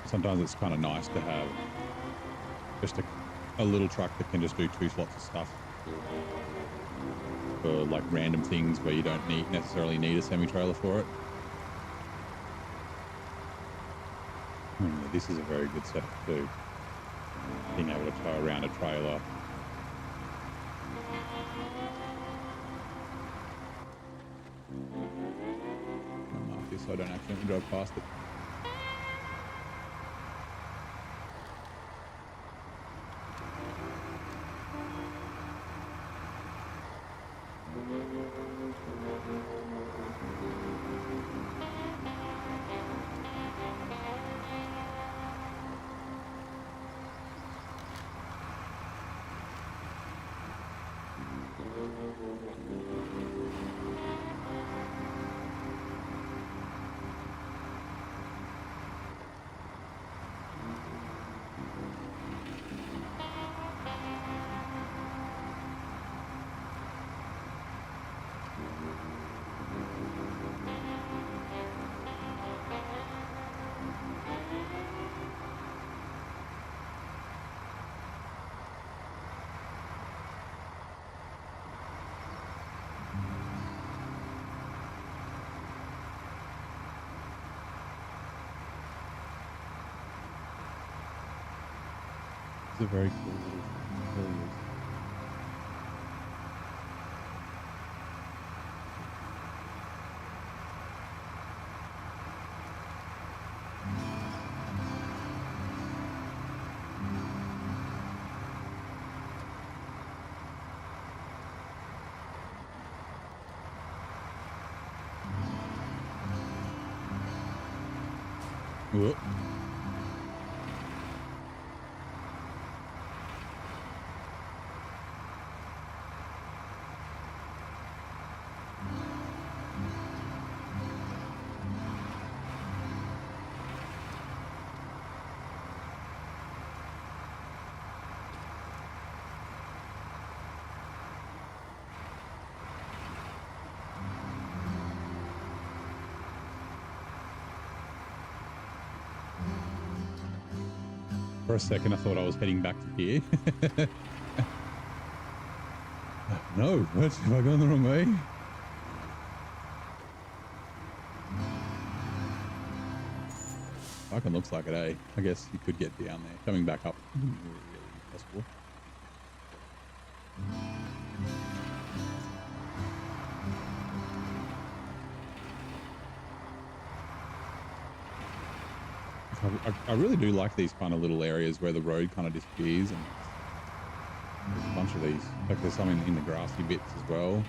[SPEAKER 1] Sometimes it's kind of nice to have just a little truck that can just do two slots of stuff for like random things where you don't necessarily need a semi-trailer for it. This is a very good setup too. Being able to tow around a trailer. I'll mark this so I don't accidentally drive past it. It's a very cool little thing. It really is. Whoop. For a second, I thought I was heading back to here. No, what? Have I gone the wrong way? Fucking looks like it, eh? I guess you could get down there. Coming back up wouldn't really be possible. I really do like these kind of little areas where the road kind of disappears, and there's a bunch of these. Like there's some in the grassy bits as well.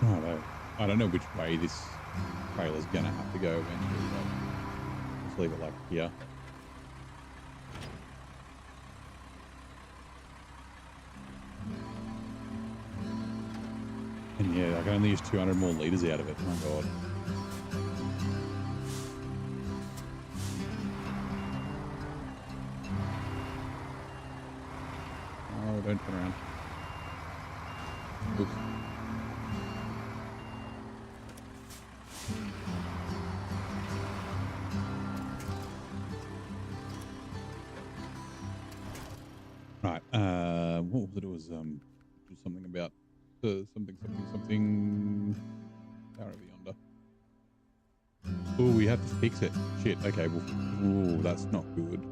[SPEAKER 1] Righto. I don't know which way this trailer's gonna have to go eventually, but let's leave it like here. And yeah, I can only use 200 more liters out of it. Oh my god. Oh, don't turn around. Oops. Right. What was it? It was something about something down over yonder. Oh, we have to fix it. Shit. Okay. Well, ooh, that's not good.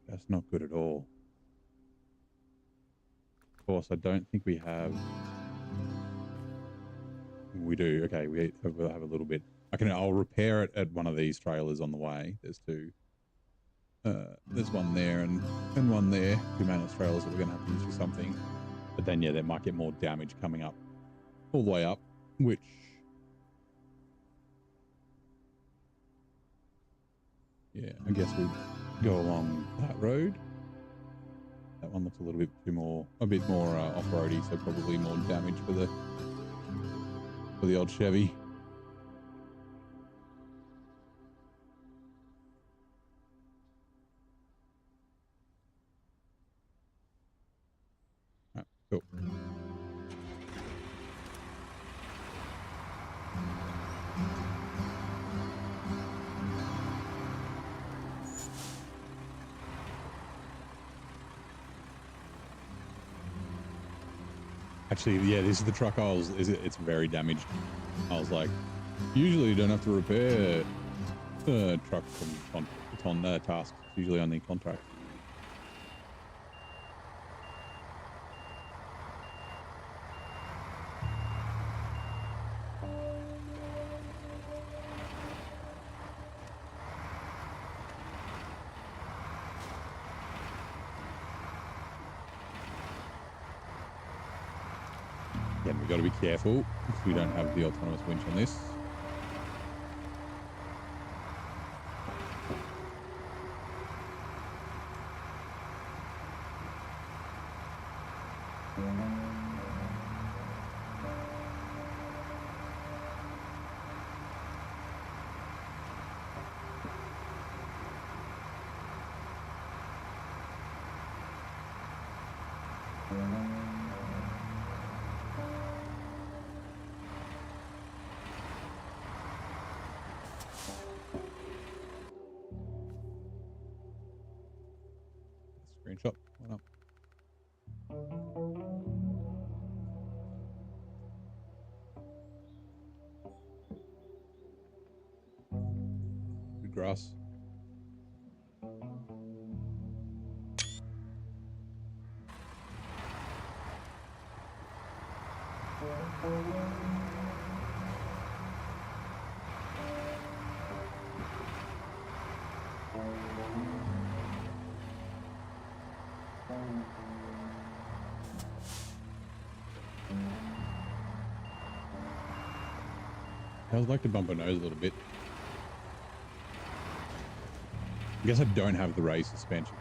[SPEAKER 1] That's not good at all. Of course, I don't think we have. We do. Okay, we'll have a little bit. I'll repair it at one of these trailers on the way. There's two. There's one there and one there. Two maintenance trailers that we're going to have to use for something. But then, yeah, there might get more damage coming up all the way up, which... Yeah, I guess we'll go along that road. That one looks a little bit more off-roady, so probably more damage for the old Chevy. All right, cool. Actually, yeah, this is the truck it's very damaged. I was like, usually you don't have to repair trucks it's on tasks. It's usually on the contract. Again, we've got to be careful because we don't have the autonomous winch on this. Screenshot. Why not? Good grass. I would like to bump her nose a little bit. I guess I don't have the race suspension.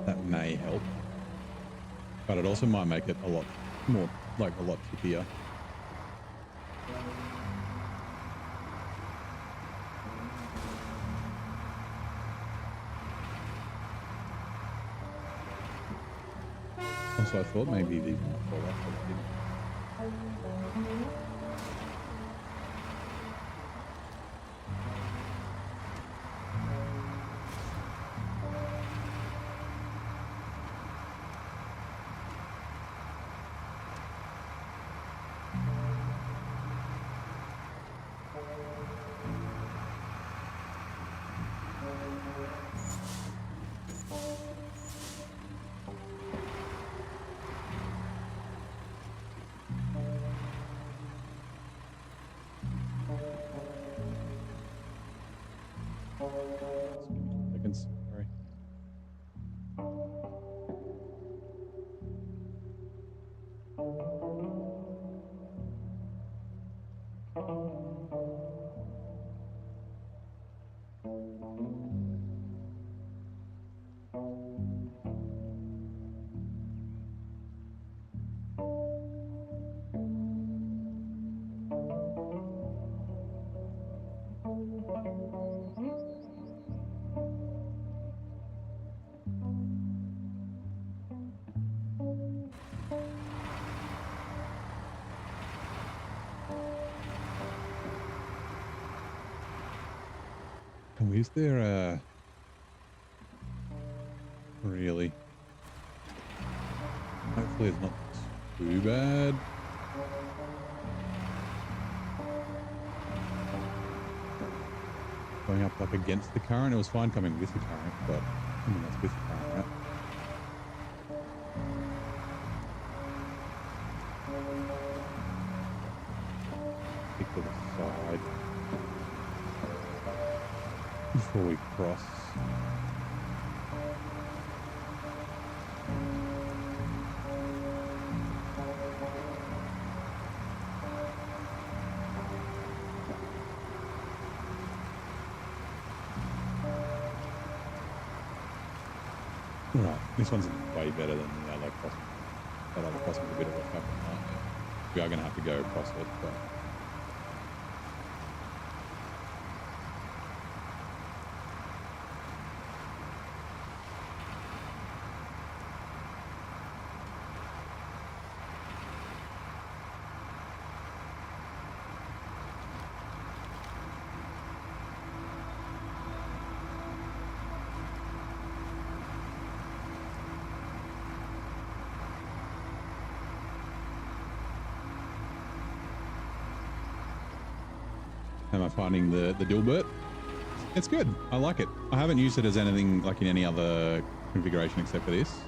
[SPEAKER 1] That may help. But it also might make it a lot more, like a lot trickier. Also, I thought maybe these might fall off, but it didn't. Seconds, sorry. Oh, is there a... Really? Hopefully it's not too bad. Going up like against the current. It was fine coming with the current, but I mean that's with the current, right? Stick to the side before we cross. Right, this one's way better than the other crossing. That other crossing's a bit of a fucking nightmare. We are going to have to go across it, but... Am I finding the Dilbert? It's good. I like it. I haven't used it as anything like in any other configuration except for this.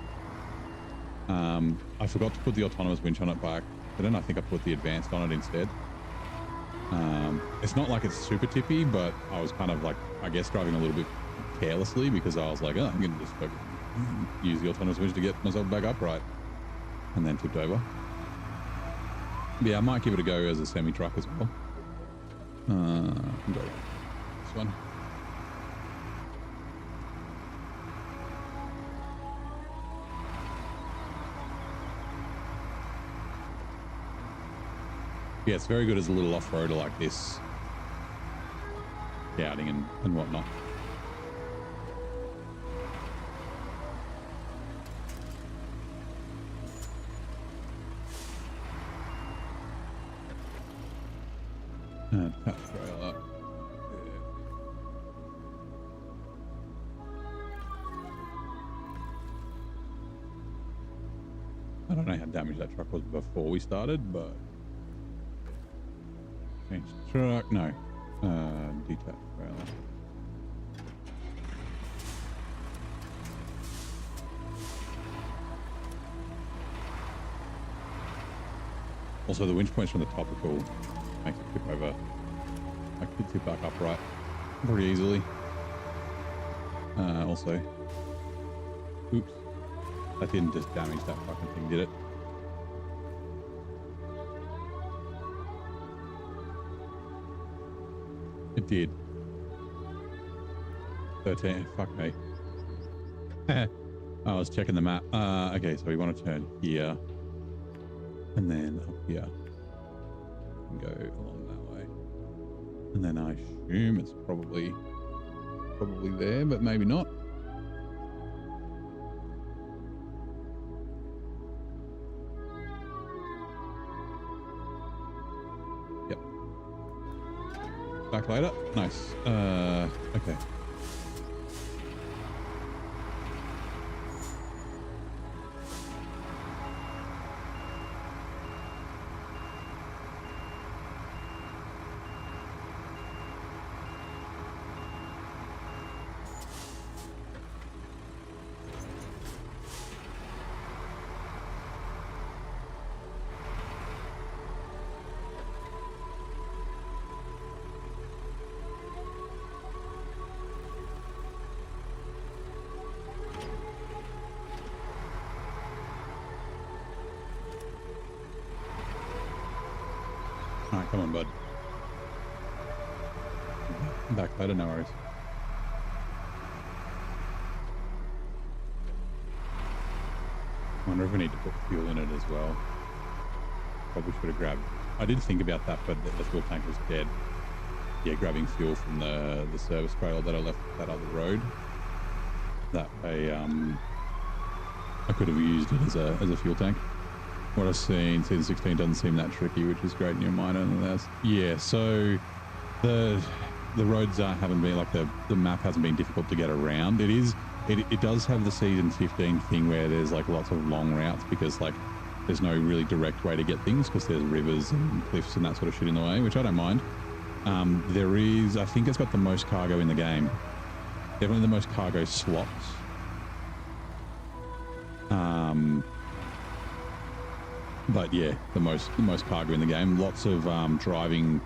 [SPEAKER 1] I forgot to put the autonomous winch on it by accident. I think I put the advanced on it instead. It's not like it's super tippy, but I was kind of like, I guess, driving a little bit carelessly because I was like, oh, I'm going to just use the autonomous winch to get myself back upright, and then tipped over. Yeah, I might give it a go as a semi-truck as well. Go this one. Yeah, it's very good as a little off-roader like this. Scouting and whatnot. And tap trailer. I don't know how damaged that truck was before we started, but change truck. No, detach trailer. Also, the winch points from the top are cool. Makes it tip over. I could tip back upright pretty easily. Also, oops, that didn't just damage that fucking thing, did it? It did. 13. Fuck me. I was checking the map. Okay, so we want to turn here, and then up here. Go along that way, and then I assume it's probably there, but maybe not. Yep. Back later. Nice. Okay. All right, come on, bud. I'm back later, no worries. I wonder if we need to put fuel in it as well. Probably should have grabbed. I did think about that, but the fuel tank was dead. Yeah, grabbing fuel from the service trailer that I left at that other road. That way, I could have used it as a fuel tank. What I've seen, season 16 doesn't seem that tricky, which is great in your mind. And yeah, so the roads haven't been like the map hasn't been difficult to get around. It does have the season 15 thing where there's like lots of long routes because like there's no really direct way to get things because there's rivers and cliffs and that sort of shit in the way, which I don't mind. There is, I think it's got the most cargo in the game. Definitely the most cargo slots. But yeah, the most cargo in the game. Lots of driving.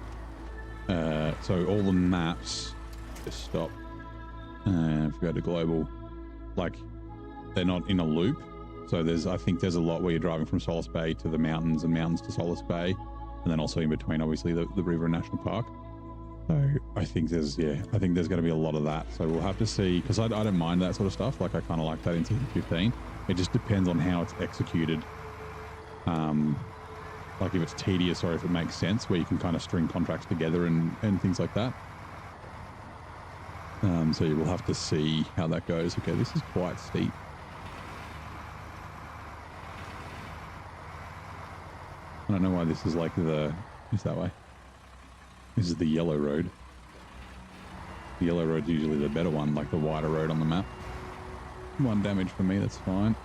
[SPEAKER 1] So all the maps. Just stop. If we go to global, like they're not in a loop. So I think there's a lot where you're driving from Solace Bay to the mountains and mountains to Solace Bay, and then also in between, obviously the River National Park. So I think there's going to be a lot of that. So we'll have to see, because I don't mind that sort of stuff. Like I kind of like that in season 15. It just depends on how it's executed. Like if it's tedious or if it makes sense, where you can kind of string contracts together and things like that. So you will have to see how that goes. Okay, this is quite steep. I don't know why this is like it's that way. This is the yellow road. The yellow road's usually the better one, like the wider road on the map. 1 damage for me, that's fine.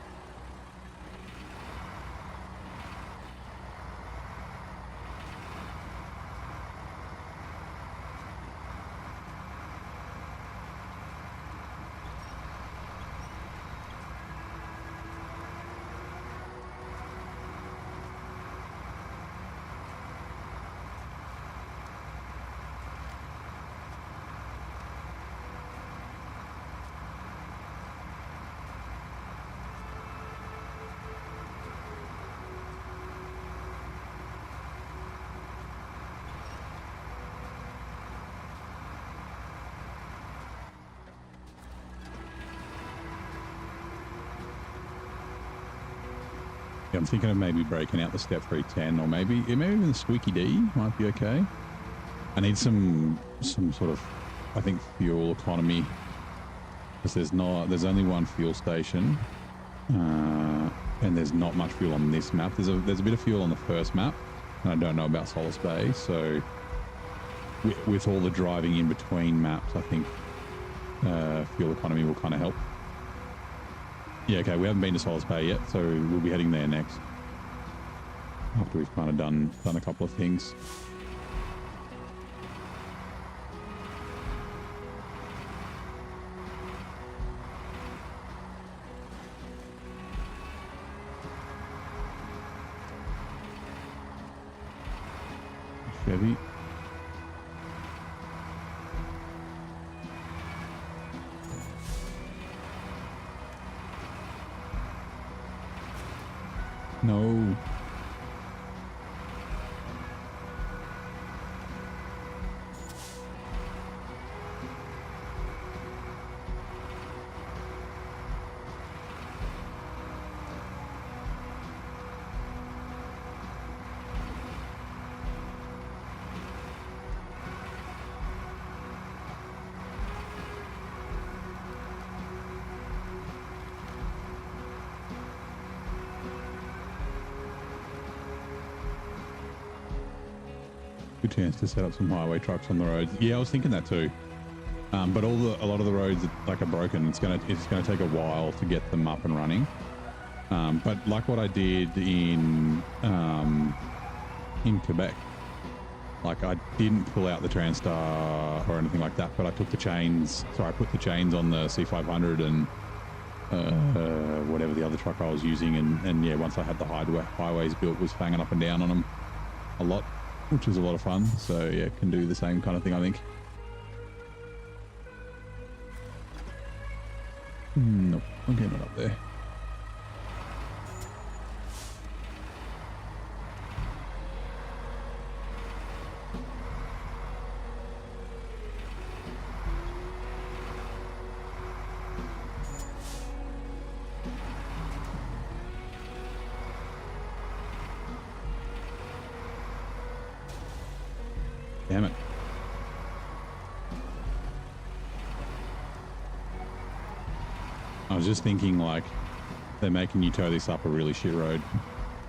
[SPEAKER 1] I'm thinking of maybe breaking out the Step 310 or maybe even the Squeaky D might be okay. I need some sort of, I think, fuel economy because there's only one fuel station and there's not much fuel on this map. There's a bit of fuel on the first map and I don't know about Solace Bay. So with all the driving in between maps, I think fuel economy will kind of help. Yeah, okay, we haven't been to Solace Bay yet, so we'll be heading there next. After we've kind of done a couple of things. Chevy. No. Good chance to set up some highway trucks on the roads. Yeah, I was thinking that too. But a lot of the roads are broken. It's gonna take a while to get them up and running. But like what I did in Quebec, like I didn't pull out the Transtar or anything like that, but I took the chains. So I put the chains on the C500 and whatever the other truck I was using, and yeah, once I had the highways built, was fanging up and down on them a lot, which was a lot of fun. So yeah, can do the same kind of thing, I think. Nope, okay, not up there. Damn it. I was just thinking, like, they're making you tow this up a really shit road.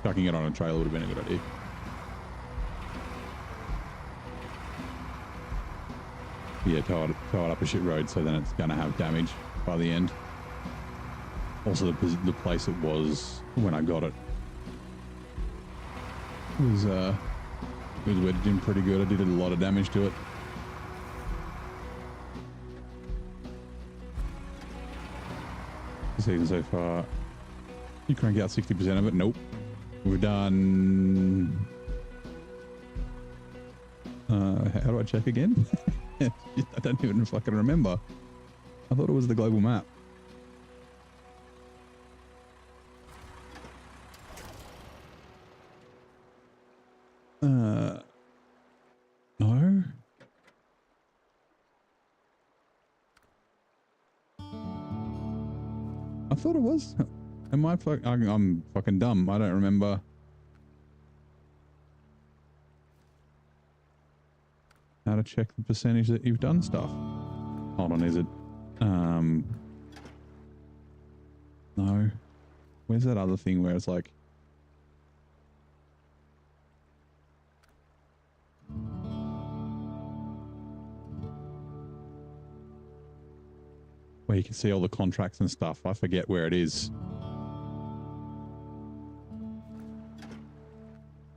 [SPEAKER 1] Chucking it on a trailer would have been a good idea. Yeah, tow it up a shit road, so then it's going to have damage by the end. Also, the place it was when I got it was wedged in pretty good. I did a lot of damage to it. Season so far, you crank out 60% of it. Nope, we've done. How do I check again? I don't even fucking remember. I thought it was the global map. No. I thought it was. Am I I'm fucking dumb. I don't remember. How to check the percentage that you've done stuff. Hold on, is it? No. Where's that other thing where it's like... where you can see all the contracts and stuff. I forget where it is.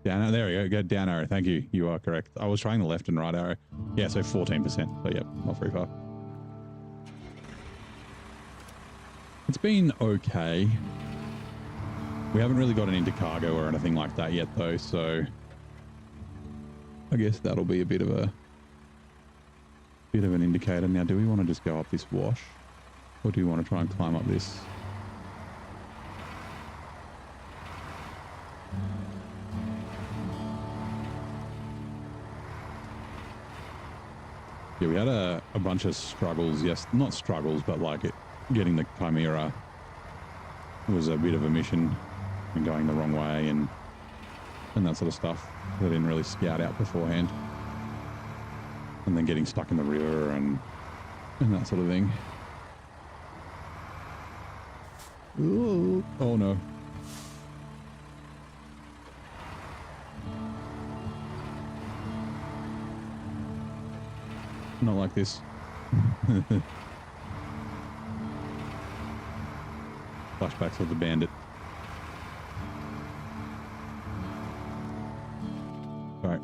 [SPEAKER 1] Down, there we go. Go down arrow. Thank you. You are correct. I was trying the left and right arrow. Yeah, so 14%. So yeah, not very far. It's been okay. We haven't really gotten into cargo or anything like that yet though, so I guess that'll be a bit of an indicator. Now, do we want to just go up this wash? Or do you want to try and climb up this? Yeah, we had a bunch of struggles. Yes, not struggles, but like getting the Chimera was a bit of a mission and going the wrong way and that sort of stuff. They didn't really scout out beforehand. And then getting stuck in the river and that sort of thing. Ooh. Oh no. Not like this. Flashbacks of the bandit. Alright.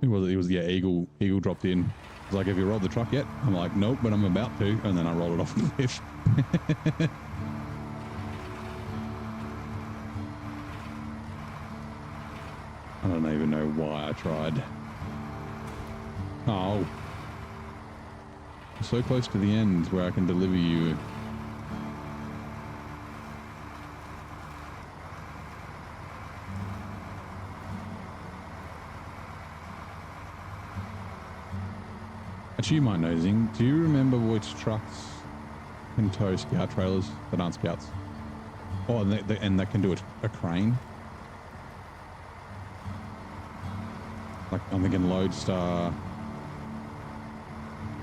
[SPEAKER 1] Who was it? It was, yeah, Eagle. Eagle dropped in. It's like, have you rolled the truck yet? I'm like, nope, but I'm about to. And then I rolled it off the cliff. I don't even know why I tried. Oh. So close to the end where I can deliver you. Actually, you might know, Zing. Do you remember which trucks can tow scout trailers that aren't scouts? Oh, and that can do a crane? Like, I'm thinking Lodestar,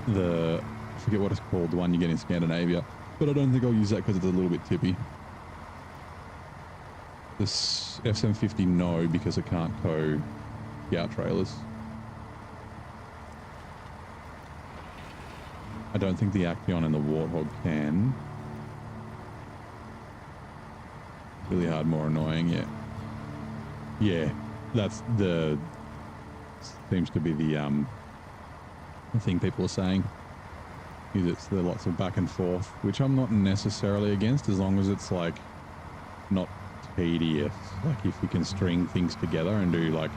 [SPEAKER 1] I forget what it's called, the one you get in Scandinavia, but I don't think I'll use that because it's a little bit tippy. This F-750, no, because it can't tow scout trailers. I don't think the Action and the Warthog can. Really hard, more annoying, yeah. Yeah, that's the... seems to be the thing people are saying. Is it's the lots of back and forth, which I'm not necessarily against as long as it's like not tedious. Like if you can string things together and do like,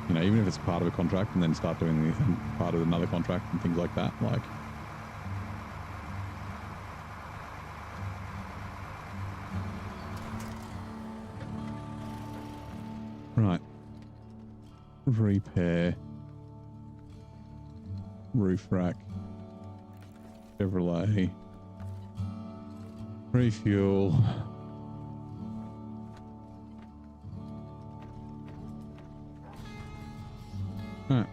[SPEAKER 1] you know, even if it's part of a contract and then start doing the part of another contract and things like that, like. Right. Repair. Roof rack. Chevrolet. Refuel. Alright.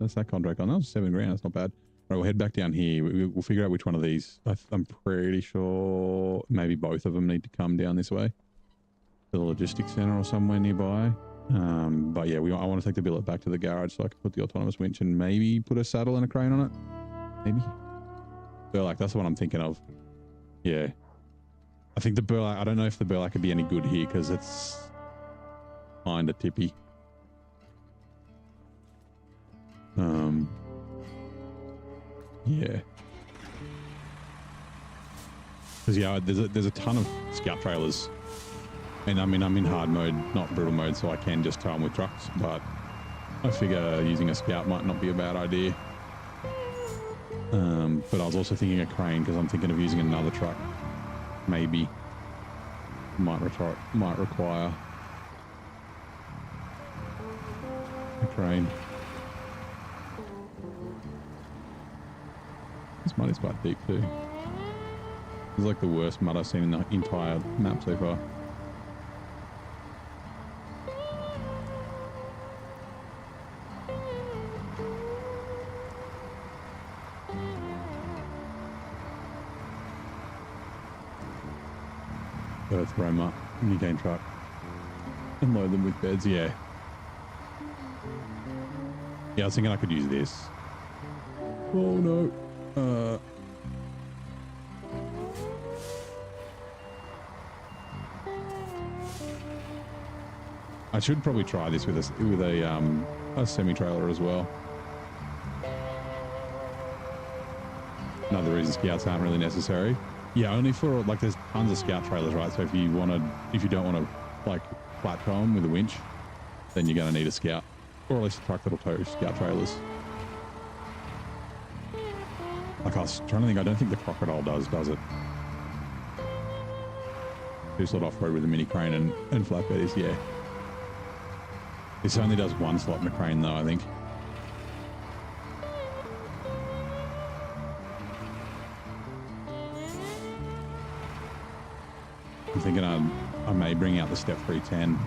[SPEAKER 1] That's that contract on. That was $7,000. That's not bad. All right, we'll head back down here. We'll figure out which one of these. I'm pretty sure maybe both of them need to come down this way. The logistics center or somewhere nearby. But yeah, I want to take the billet back to the garage so I can put the autonomous winch and maybe put a saddle and a crane on it. Maybe. Burlak, that's what I'm thinking of. Yeah. I think the Burlak, I don't know if the Burlak could be any good here because it's kind of tippy. Yeah. Because yeah, there's a ton of scout trailers. And I mean, I'm in hard mode, not brutal mode, so I can just tow them with trucks, but I figure using a scout might not be a bad idea. But I was also thinking a crane because I'm thinking of using another truck. Maybe. Might require a crane. This mud is quite deep too. This is like the worst mud I've seen in the entire map so far. Gotta throw them up in your game truck and load them with beds. Yeah. Yeah, I was thinking I could use this. Oh no. I should probably try this with a semi-trailer as well. Another reason scouts aren't really necessary. Yeah, only for like there's tons of scout trailers, right? So if you don't want to like plateau them with a winch, then you're gonna need a scout, or at least a truck that'll tow scout trailers. Like I was trying to think, I don't think the Crocodile does it? Two-slot off-road with a mini crane and flatbed is, yeah. This only does one slot in a crane though, I think. I'm thinking I may bring out the Step 310.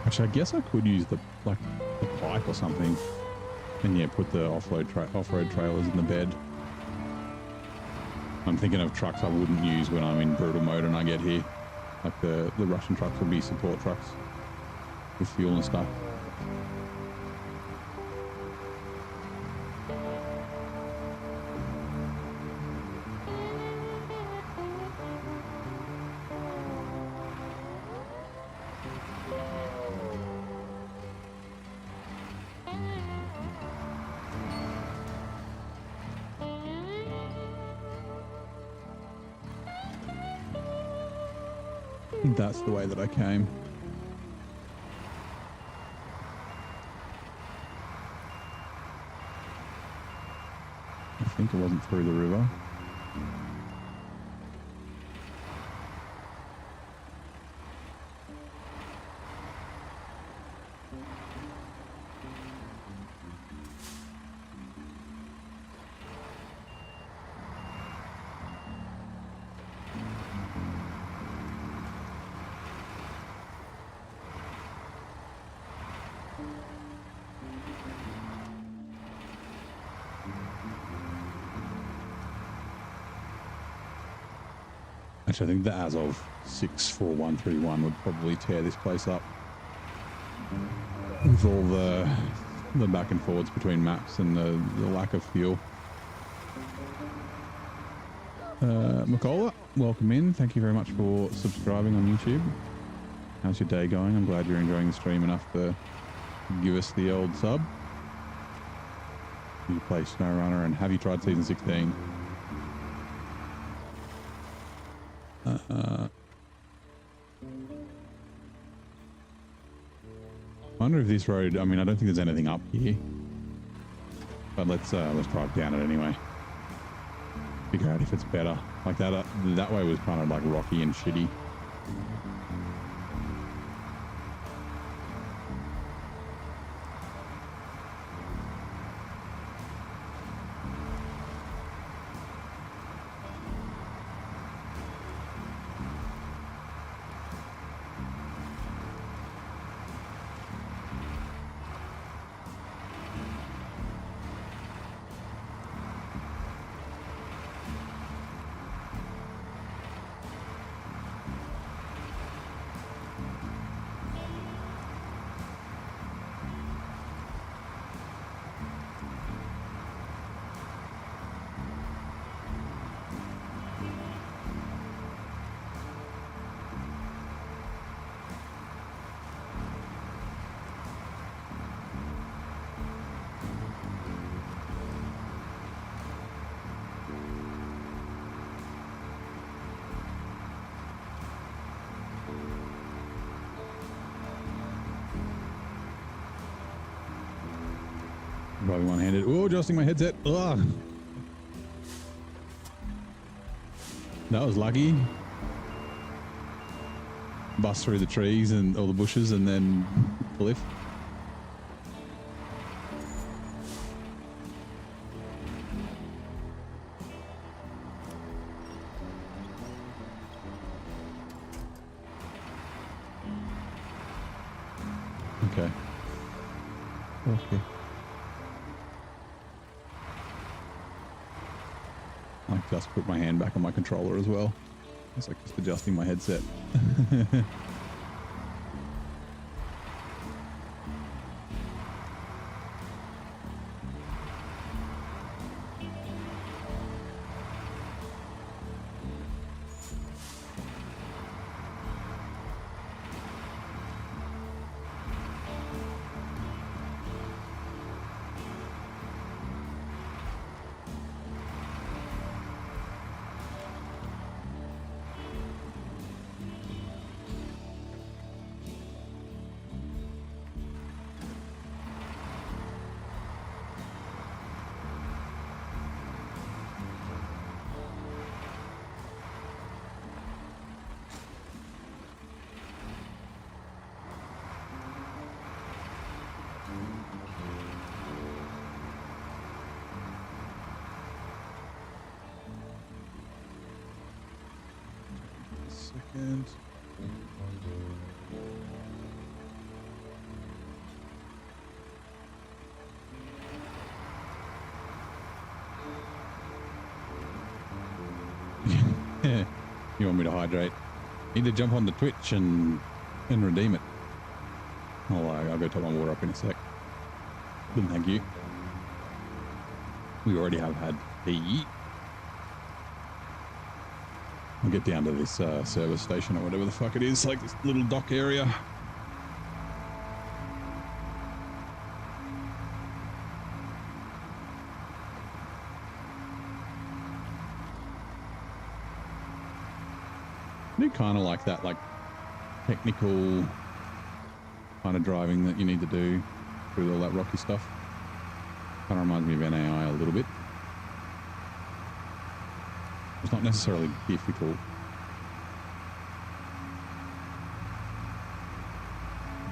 [SPEAKER 1] Actually, I guess I could use the pike or something. And yeah, put the off-road trailers in the bed. I'm thinking of trucks I wouldn't use when I'm in brutal mode and I get here. Like the Russian trucks would be support trucks with fuel and stuff. That's the way that I came. I think it wasn't through the river. Actually, I think the Azov 64131 would probably tear this place up with all the back and forwards between maps and the lack of fuel. Makola, welcome in. Thank you very much for subscribing on YouTube. How's your day going? I'm glad you're enjoying the stream enough to give us the old sub. You play SnowRunner, and have you tried Season 16? I wonder if this road, I mean, I don't think there's anything up here, but let's drive down it anyway. Figure out if it's better. Like that way was kind of like rocky and shitty. Driving one-handed. Oh, adjusting my headset. Ugh. That was lucky. Bust through the trees and all the bushes and then cliff. Okay. Okay. I just put my hand back on my controller as well. It's like just adjusting my headset. Second. You want me to hydrate? Need to jump on the Twitch and redeem it. I'll go top my water up in a sec. Good, thank you. We already have had tea. I'll get down to this service station or whatever the fuck it is, like this little dock area. I do kind of like that, like technical kind of driving that you need to do through all that rocky stuff. Kind of reminds me of NAI a little bit. It's not necessarily difficult.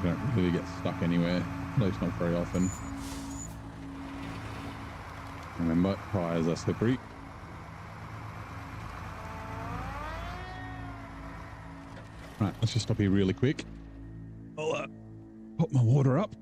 [SPEAKER 1] You don't really get stuck anywhere, at least not very often. Remember, tires are slippery. Right, let's just stop here really quick. I'll pop my water up.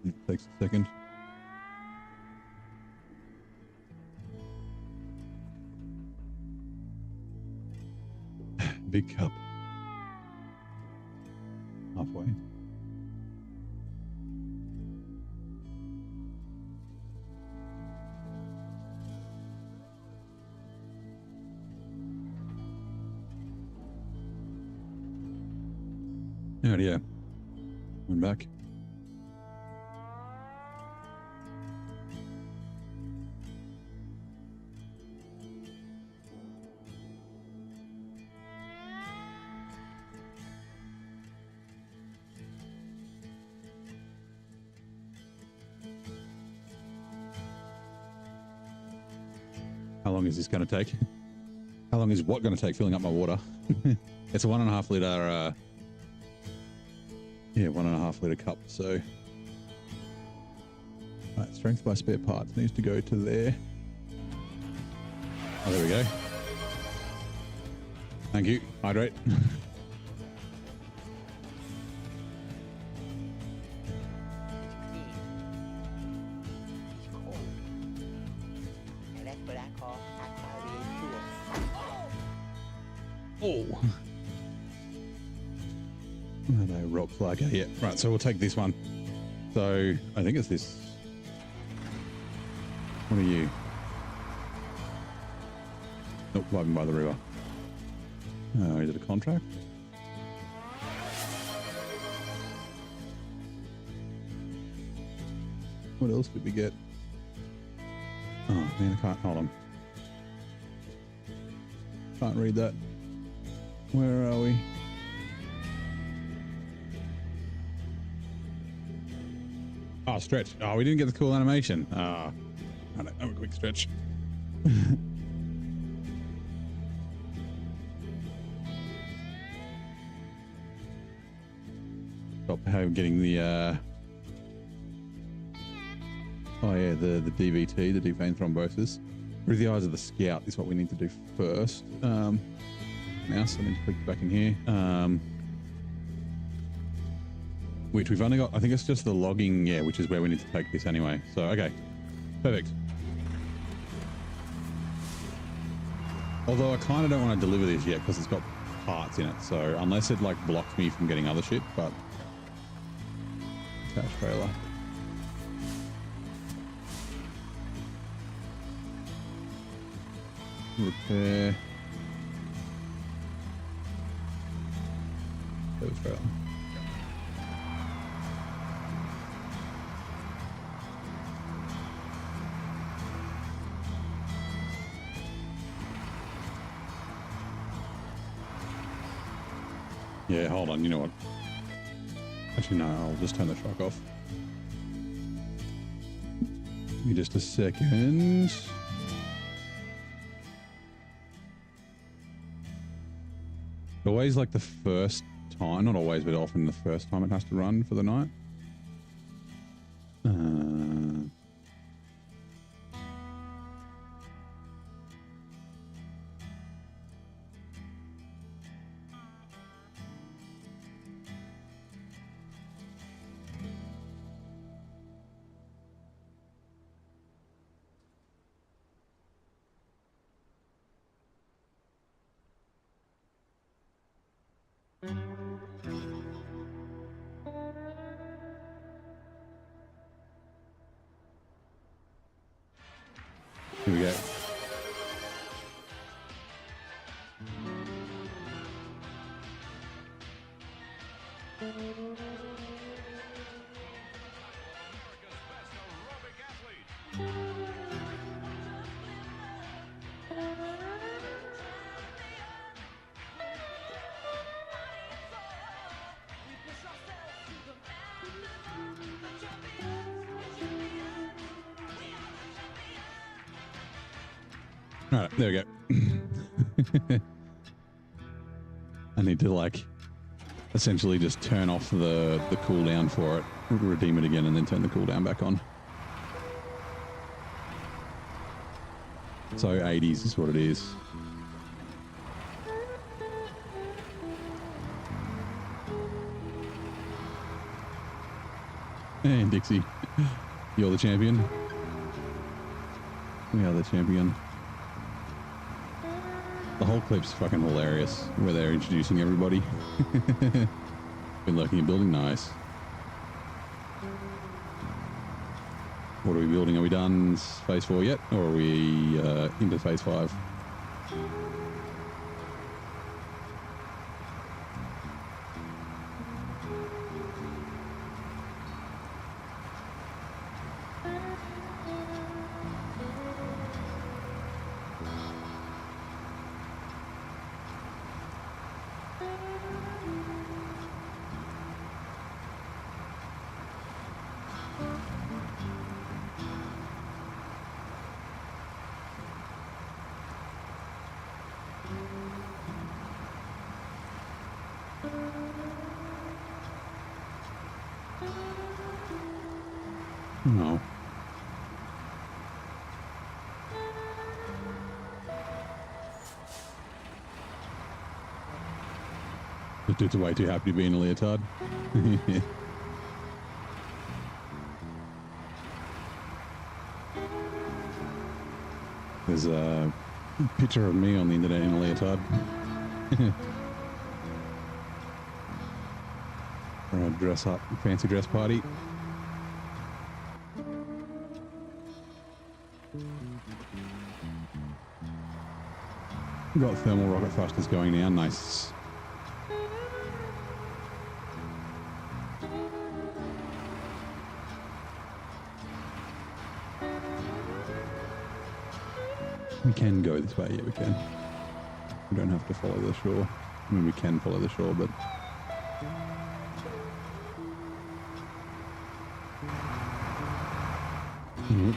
[SPEAKER 1] It takes a second. Big cup. Halfway. Yeah. I'm back. How long is this going to take? How long is what going to take filling up my water? It's a 1.5 litre, 1.5 litre cup. So, right, strength by spare parts needs to go to there. Oh, there we go. Thank you. Hydrate. Oh. No rock flagger. Yeah. Right. So we'll take this one. So I think it's this. What are you? Nope, vibing by the river. Is it a contract? What else did we get? Oh man, I can't, hold on. Can't read that. Where are we? Oh, stretch. Oh, we didn't get the cool animation. I don't have a quick stretch. Stop getting the oh yeah, the DVT, the deep vein thrombosis. Through the eyes of the scout is what we need to do first. Now, so I need to click back in here. Which we've only got, I think it's just the logging, yeah, which is where we need to take this anyway. So, okay, perfect. Although I kind of don't want to deliver this yet because it's got parts in it. So unless it like blocks me from getting other shit, but attach trailer. Repair. Service trailer. Yeah, hold on, you know what? Actually, no, I'll just turn the truck off. Give me just a second. Always like the first time, not always, but often the first time it has to run for the night. Here we go. All right, there we go. I need to like essentially just turn off the cooldown for it, redeem it again, and then turn the cooldown back on. So 80s is what it is. And Dixie, you're the champion. We are the champion. The whole clip's fucking hilarious, where they're introducing everybody. Been lurking in building, nice. What are we building? Are we done phase 4 yet? Or are we into phase 5? No. The dude's way too happy to be in a leotard. There's a picture of me on the internet in a leotard. For a dress up, fancy dress party. got thermal rocket thrusters going now. Nice. We can go this way. Yeah, we can. We don't have to follow the shore. I mean, we can follow the shore, but... Mm-hmm.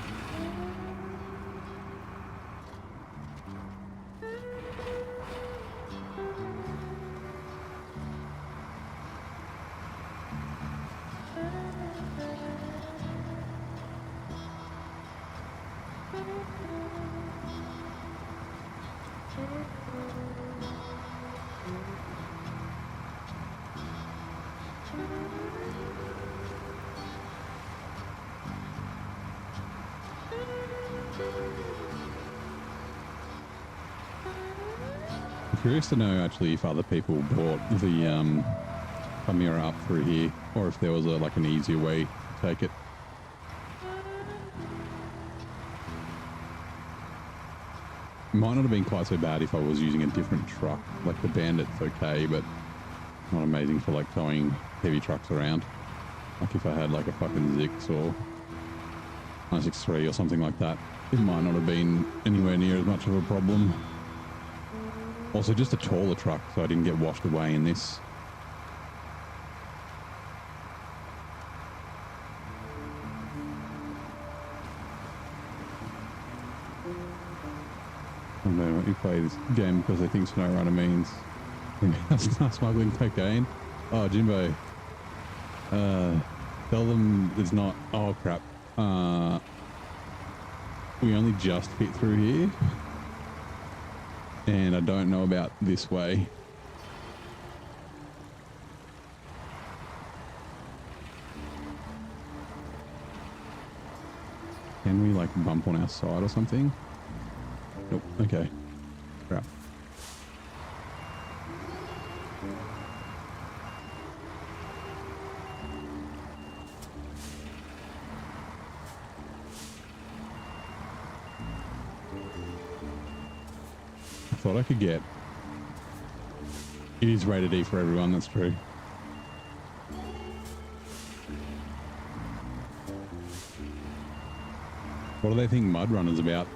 [SPEAKER 1] Curious to know actually if other people bought the Chimera up through here, or if there was like an easier way to take it. It might not have been quite so bad if I was using a different truck. Like the Bandit's okay, but not amazing for like towing heavy trucks around. Like if I had like a fucking Zix or 963 or something like that, it might not have been anywhere near as much of a problem. Also, just a taller truck, so I didn't get washed away in this. I don't know, you play this game because I think SnowRunner means smuggling cocaine. Oh, Jimbo. Tell them it's not. Oh, crap. We only just fit through here. And I don't know about this way. Can we like bump on our side or something? Nope. Okay. Crap. Thought I could get. It is rated E for everyone, that's true. What do they think Mud Runner's about?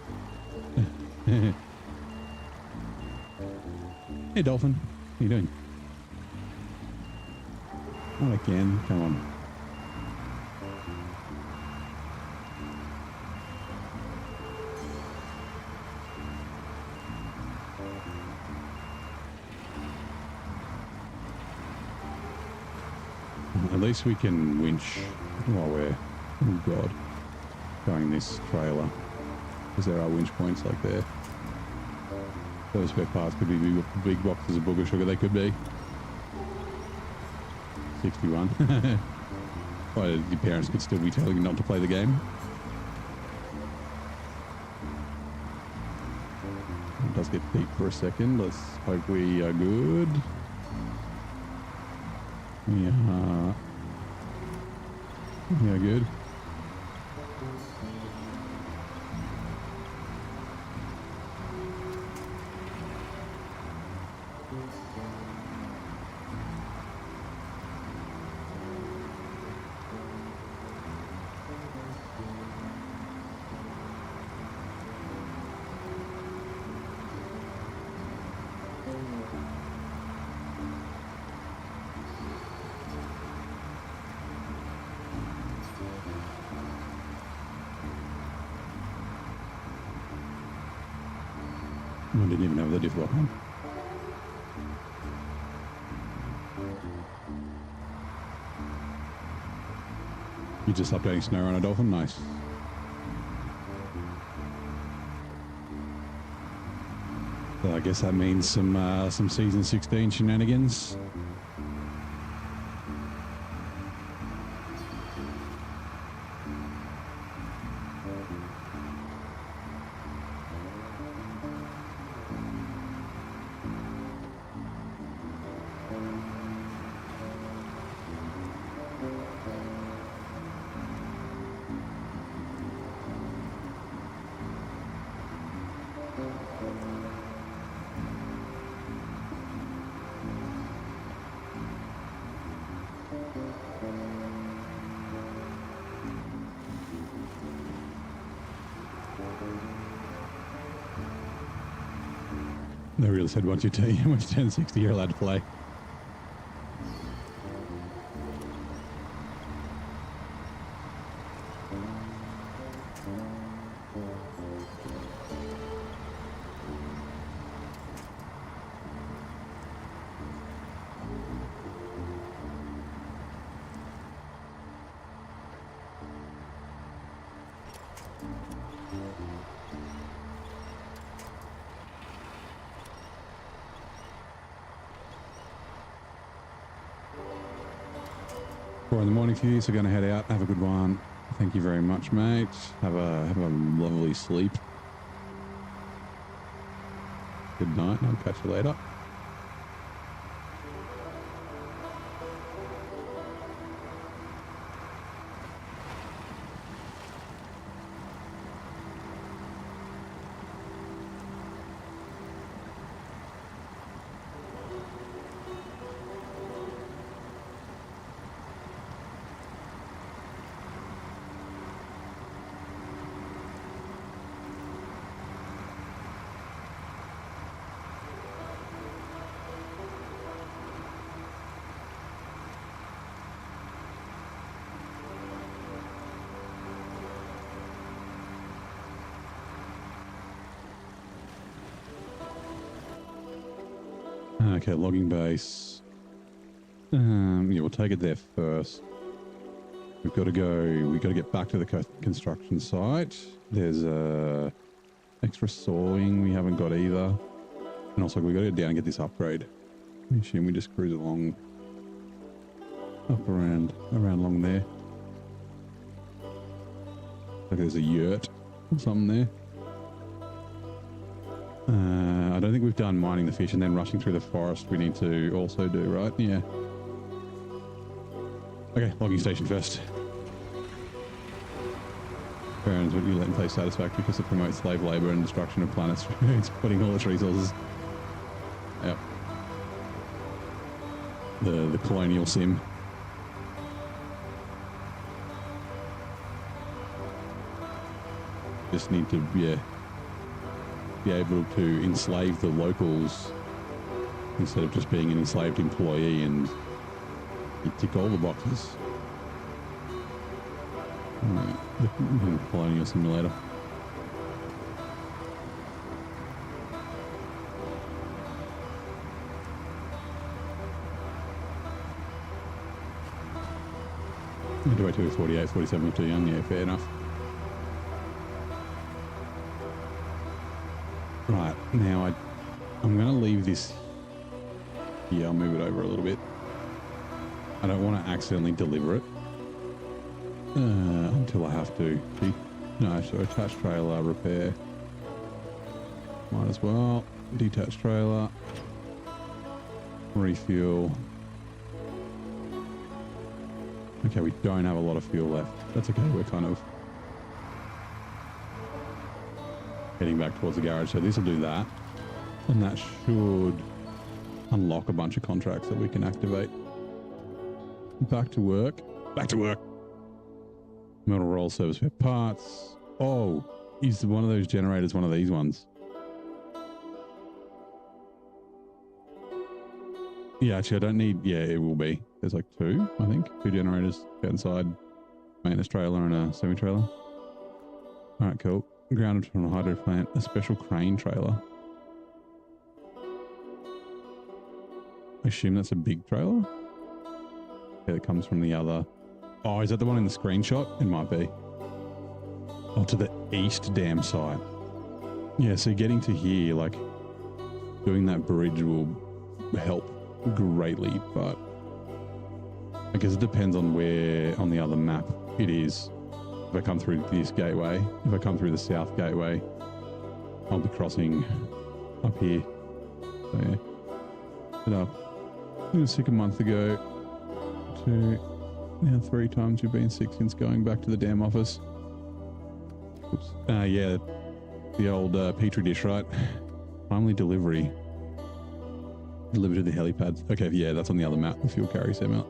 [SPEAKER 1] Hey Dolphin, how you doing? Not again, come on. At least we can winch while we're, oh god, going this trailer. Because there are winch points like there. Those spare parts could be big boxes of booger sugar, they could be. 61. Well, your parents could still be telling you not to play the game. It does get deep for a second, let's hope we are good. Yeah. Yeah, good. I didn't even have the diff lock on. You're just updating SnowRunner Dolphin? Nice. So I guess that means some season 16 shenanigans. They really said once you turn 60, you're allowed to play. In the morning for you, so going to head out. Have a good one. Thank you very much, mate. Have a lovely sleep. Good night. I'll catch you later. Okay, logging base. Yeah, we'll take it there first. We've got to get back to the construction site. There's extra sawing we haven't got either. And also we've got to go down and get this upgrade. I assume we just cruise along up around along there. Like there's a yurt or something there. I don't think we've done mining the fish and then rushing through the forest we need to also do, right? Yeah. Okay, logging station first. Barons, would you let in place satisfactory because it promotes slave labor and destruction of planets, exploiting all its resources. Yep. The colonial sim. Just need to, yeah, be able to enslave the locals instead of just being an enslaved employee, and you tick all the boxes. The colonial simulator. Do I do 48, 47 too young? Yeah, fair enough. Right, now I'm going to leave this here. I'll move it over a little bit. I don't want to accidentally deliver it until I have to. No, so attached trailer, repair. Might as well. Detached trailer. Refuel. Okay, we don't have a lot of fuel left. That's okay, we're kind of heading back towards the garage, so this will do that, and that should unlock a bunch of contracts that we can activate. Back to work. Back to work. Metal roll service for parts. Oh, is one of those generators one of these ones? Yeah, actually I don't need, yeah, it will be. There's like two, I think. Two generators inside maintenance trailer and a semi-trailer. All right, cool. Grounded from a hydro plant, a special crane trailer. I assume that's a big trailer. Yeah, that comes from the other. Oh, is that the one in the screenshot? It might be. Oh, to the east dam site. Yeah, so getting to here, like, doing that bridge will help greatly, but I guess it depends on where on the other map it is. If I come through this gateway, if I come through the south gateway, I'll be crossing up here. So yeah, set up. I was sick a month ago. 2, now 3 times we've been sick since going back to the damn office. Oops. Yeah, the old petri dish, right? Timely delivery. Delivered to the helipads. Okay, yeah, that's on the other map. The fuel carrier semi.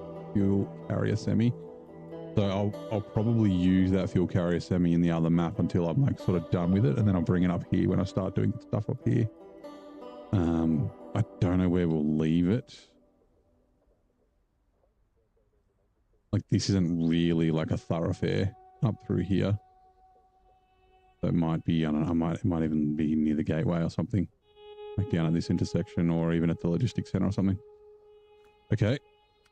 [SPEAKER 1] So I'll probably use that fuel carrier semi in the other map until I'm like sort of done with it, and then I'll bring it up here when I start doing stuff up here. I don't know where we'll leave it. Like, this isn't really like a thoroughfare up through here. So it might be, I don't know, it might even be near the gateway or something. Like down at this intersection or even at the logistics center or something. Okay.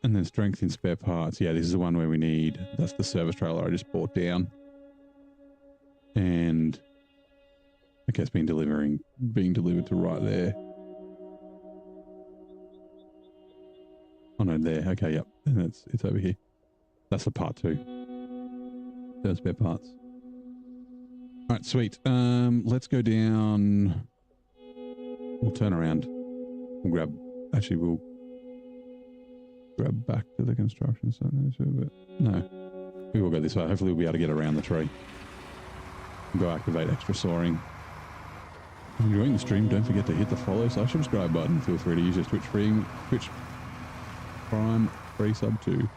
[SPEAKER 1] And then strength in spare parts. Yeah, this is the one where we need, that's the service trailer I just brought down. And okay, it's being delivered to right there. Oh no, there. Okay, yep. And it's over here. That's the part 2. Those spare parts. All right, sweet. Let's go down. We'll turn around. We'll grab back to the construction site. No, we will go this way. Hopefully we'll be able to get around the tree. Go activate extra soaring. If you're enjoying the stream, don't forget to hit the follow / subscribe button. Feel free to use your Twitch Prime free sub to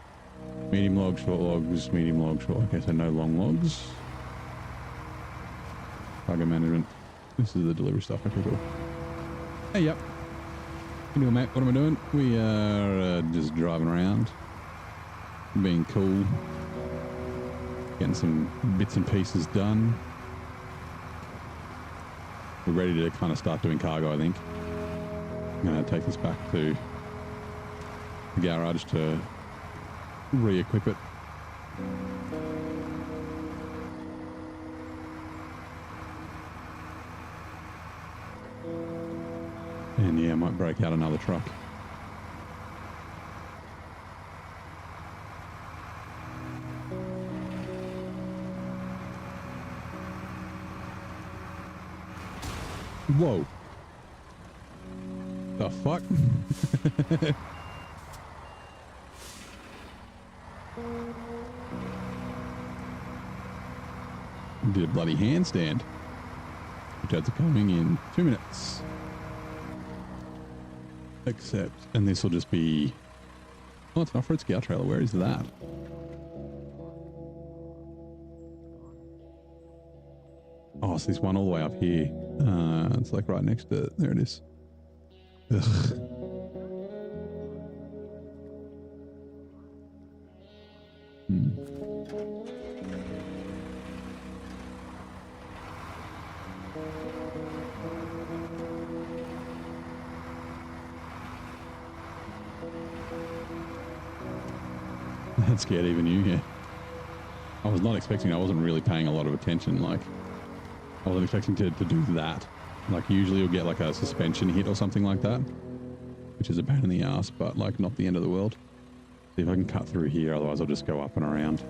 [SPEAKER 1] medium log, short logs, medium log, short. Okay, so no long logs. Cargo management. This is the delivery stuff. Okay, cool. Hey, yep. How you doing, mate? What am I doing? We are just driving around, being cool, getting some bits and pieces done. We're ready to kind of start doing cargo, I think. I'm going to take this back to the garage to re-equip it. And yeah, I might break out another truck. Whoa. The fuck? Did a bloody handstand. Jets are coming in 2 minutes. Except, and this will just be, oh, it's an off-road scout trailer. Where is that? Oh, it's this one all the way up here. It's like right next to it. There it is. Ugh. That scared even you, yeah. I was not expecting, I wasn't really paying a lot of attention. Like, I wasn't expecting to do that. Like, usually you'll get like a suspension hit or something like that, which is a pain in the ass, but like not the end of the world. See if I can cut through here, otherwise I'll just go up and around.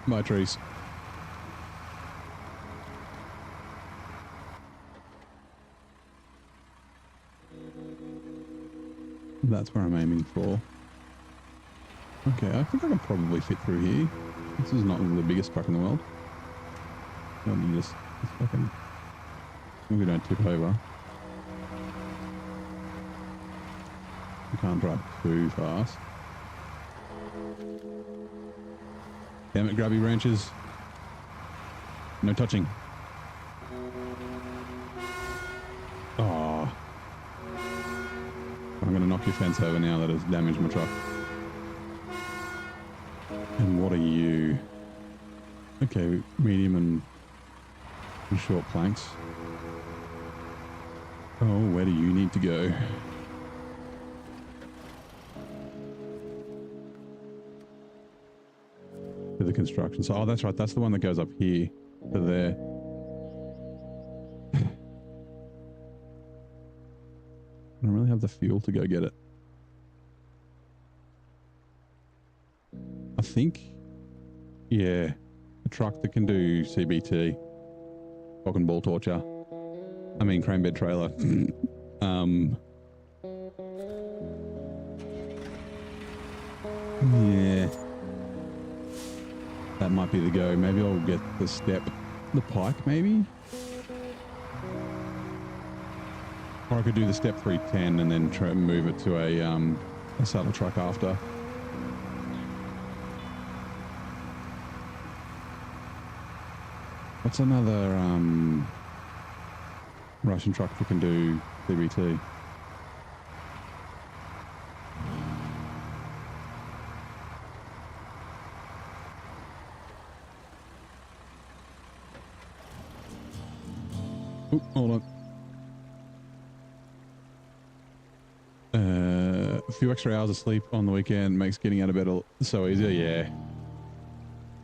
[SPEAKER 1] Bye, trees. That's where I'm aiming for. Okay, I think I can probably fit through here. This is not the biggest truck in the world. Let me just fucking... We don't tip over. We can't drive too fast. Damn it, grabby branches. No touching. Oh. I'm going to knock your fence over now that has damaged my truck. And what are you? Okay, medium and short planks. Oh, where do you need to go? To the construction. So, oh, that's right. That's the one that goes up here to there. I don't really have the fuel to go get it. I think, yeah, a truck that can do CBT, cock and ball torture. I mean, crane bed trailer. Yeah. That might be the go. Maybe I'll get the pike, maybe? Or I could do the step 310 and then try and move it to a saddle truck after. What's another Russian truck that can do CBT? Oop, hold on. A few extra hours of sleep on the weekend makes getting out of bed so easier.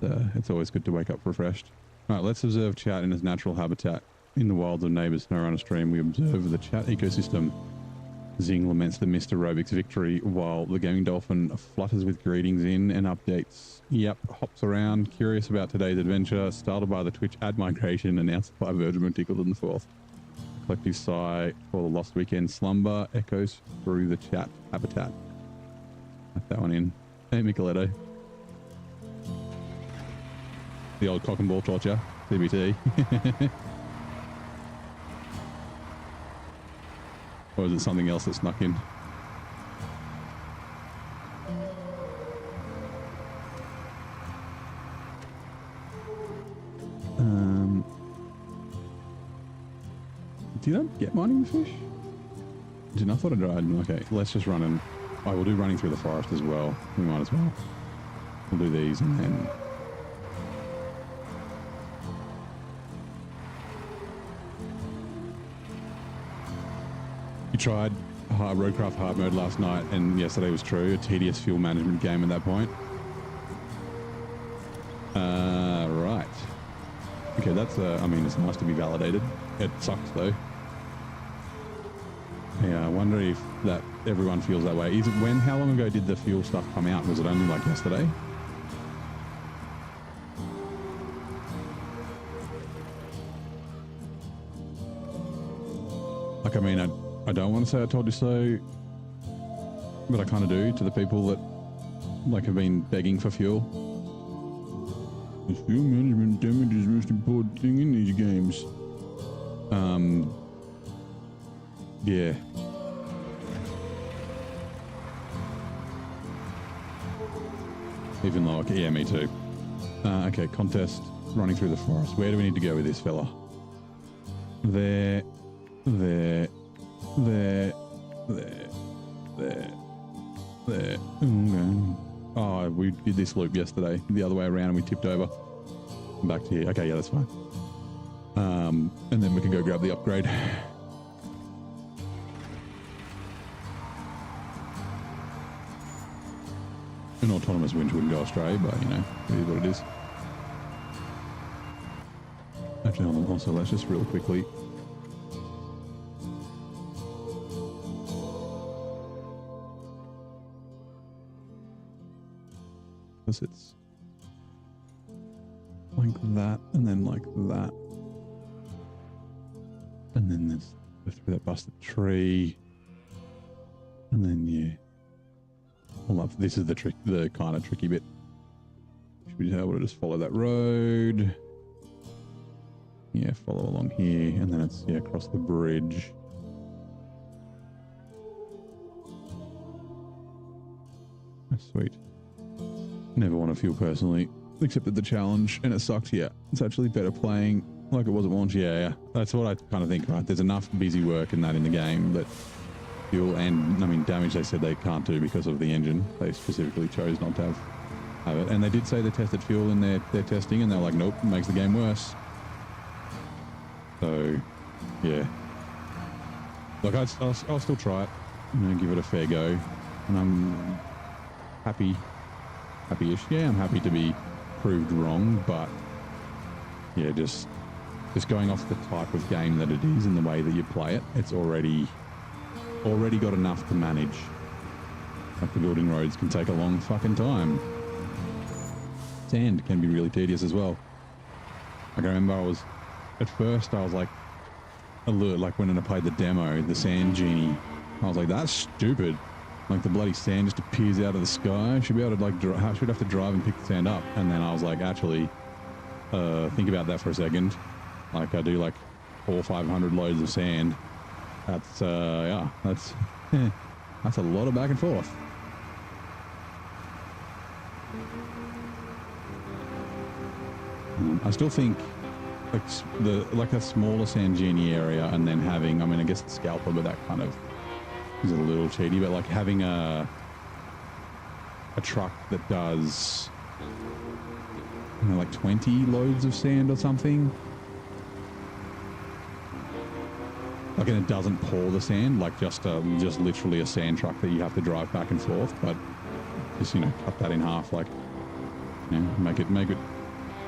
[SPEAKER 1] Yeah. It's always good to wake up refreshed. All right, let's observe chat in its natural habitat. In the wilds of neighbours SnowRunner stream, we observe the chat ecosystem. Zing laments the Mr. Robic's victory while the gaming dolphin flutters with greetings in and updates. Yep, hops around, curious about today's adventure, startled by the Twitch ad migration announced by Virgin Monticle in the 4th. Collective sigh for the lost weekend slumber echoes through the chat habitat. Put that one in. Hey, Micheletto. The old cock and ball torture, CBT. Or is it something else that snuck in? Did I get mining the fish? I thought I tried. Okay, let's just run and I will do running through the forest as well. We might as well. We'll do these and then you tried Roadcraft hard mode last night, and yesterday was true. A tedious fuel management game at that point. Right. Okay, that's I mean, it's nice to be validated. It sucks though. Yeah, I wonder if that everyone feels that way. Is it how long ago did the fuel stuff come out? Was it only like yesterday? Like, I mean, I don't want to say I told you so, but I kind of do to the people that like have been begging for fuel. The fuel management damage is the most important thing in these games. Yeah. Even though, okay, yeah, me too. Okay, contest running through the forest. Where do we need to go with this fella? There. Okay. Oh, we did this loop yesterday, the other way around, and we tipped over. Back to here. Okay, yeah, that's fine. And then we can go grab the upgrade. An autonomous winch wouldn't go astray, but you know, it is what it is. Actually, also, let's just real quickly. Because it's like that, and then like that. And then there's through that busted tree. And then, yeah. This is the kind of tricky bit. Should be able to just follow that road. Yeah, follow along here, and then it's, yeah, across the bridge. That's sweet. Never won a fuel personally. Accepted the challenge, and it sucked. Yeah, it's actually better playing like it was at launch. Yeah. That's what I kind of think, right? There's enough busy work in that in the game that fuel and, I mean, damage they said they can't do because of the engine. They specifically chose not to have it. And they did say they tested fuel in their testing, and they're like, nope, it makes the game worse. So, yeah. Look, I'll still try it, you know, give it a fair go. And I'm happy-ish. Yeah, I'm happy to be proved wrong, but yeah, just going off the type of game that it is and the way that you play it, it's already got enough to manage. Like, the building roads can take a long fucking time. Sand can be really tedious as well. Like, I remember I was like alert, like when I played the demo, the sand genie. I was like, that's stupid. Like, the bloody sand just appears out of the sky. I should be able to, like, should have to drive and pick the sand up. And then I was like, actually, think about that for a second. Like, I do like 400 or 500 loads of sand That's yeah, that's that's a lot of back and forth. I still think like a smaller Sangini area, and then having, I mean, I guess the scalper, but that kind of is a little cheaty. But like having a truck that does, you know, like 20 loads of sand or something, like, and it doesn't pour the sand, like just literally a sand truck that you have to drive back and forth, but just, you know, cut that in half, like, you know, make it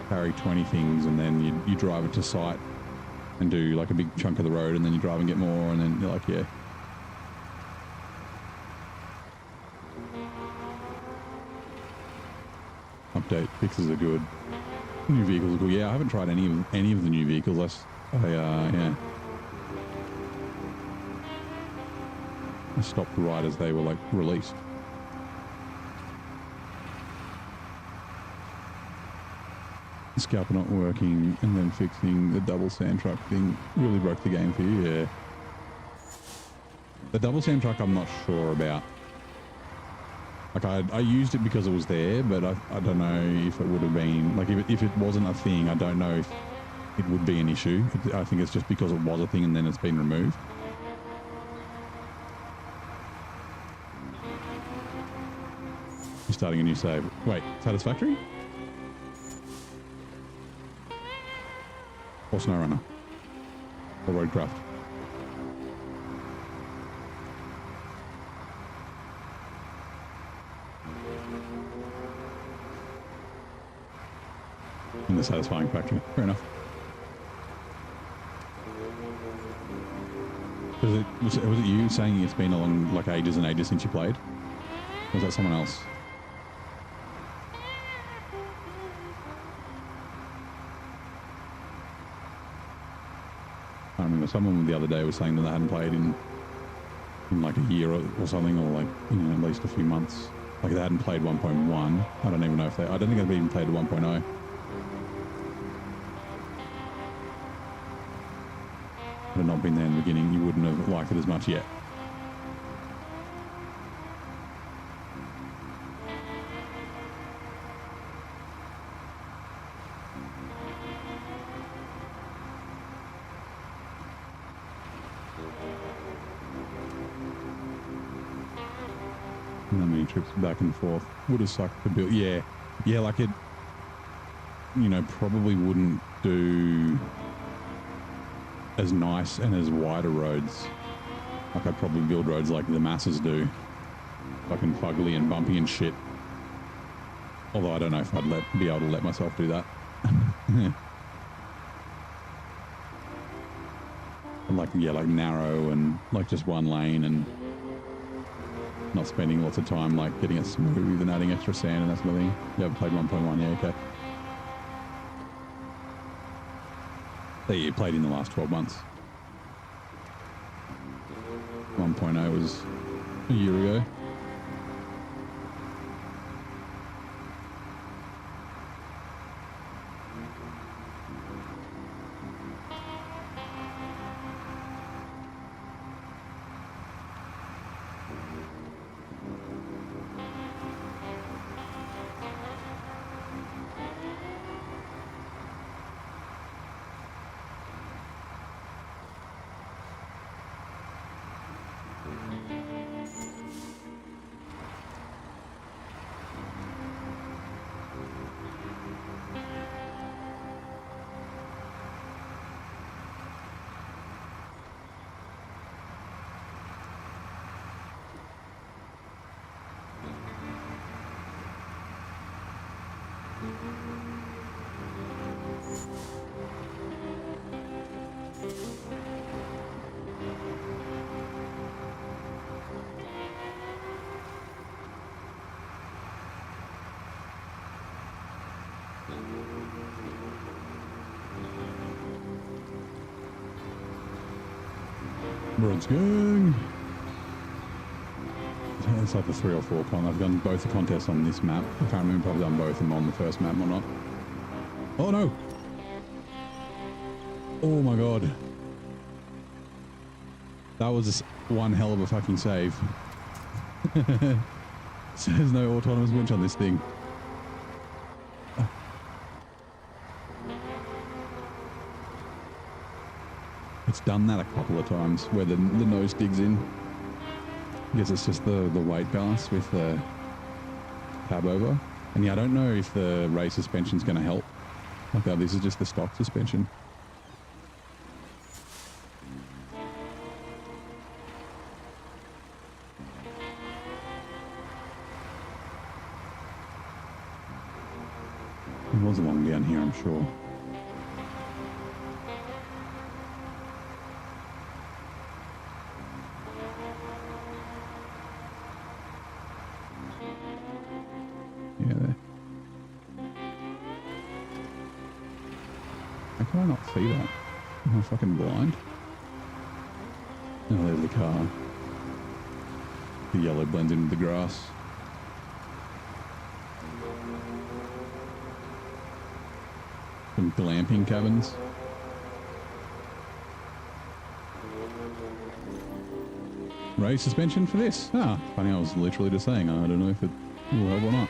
[SPEAKER 1] carry 20 things, and then you drive it to site and do like a big chunk of the road, and then you drive and get more, and then you're like, yeah. Update fixes are good. New vehicles are good. Yeah, I haven't tried any of the new vehicles. Yeah. I stopped right as they were like released. Scalper not working and then fixing the double sand truck thing really broke the game for you. Yeah. The double sand truck I'm not sure about. Like I used it because it was there, but I don't know if it would have been, like, if it wasn't a thing, I don't know if it would be an issue. I think it's just because it was a thing and then it's been removed. You're starting a new save. Wait, Satisfactory? Or SnowRunner? Or Roadcraft? In the satisfying factory. Fair enough. Was it you saying it's been along like ages and ages since you played? Or was that someone else? I remember someone the other day was saying that they hadn't played in like a year or something, or like, you know, at least a few months. Like they hadn't played 1.1. I don't even know if I don't think they've even played 1.0. Had not been there in the beginning, you wouldn't have liked it as much yet. And that many trips back and forth would have sucked to build. Yeah, like it, you know, probably wouldn't do as nice and as wider roads. Like I'd probably build roads like the masses do, fucking fugly and bumpy and shit. Although I don't know if I'd be able to let myself do that. And like, yeah, like narrow and like just one lane and not spending lots of time like getting it smooth and adding extra sand and that sort of thing. You haven't played 1.1, yeah, okay. So you played in the last 12 months. 1.0 was a year ago. Roads gang. It's like the 3 or 4 con. I've done both the contests on this map. I can't remember if I've done both of them on the first map or not. Oh no! Oh my god. That was just one hell of a fucking save. So there's no autonomous winch on this thing. It's done that a couple of times where the nose digs in. I guess it's just the weight balance with the tab over. And yeah, I don't know if the race suspension's going to help. Like that, this is just the stock suspension. There was along down here, I'm sure. Yeah, there. How can I not see that? Am I fucking blind? Oh, there's the car. The yellow blends into the grass. Some glamping cabins. Race suspension for this? Ah, funny, I was literally just saying, I don't know if it will help or not.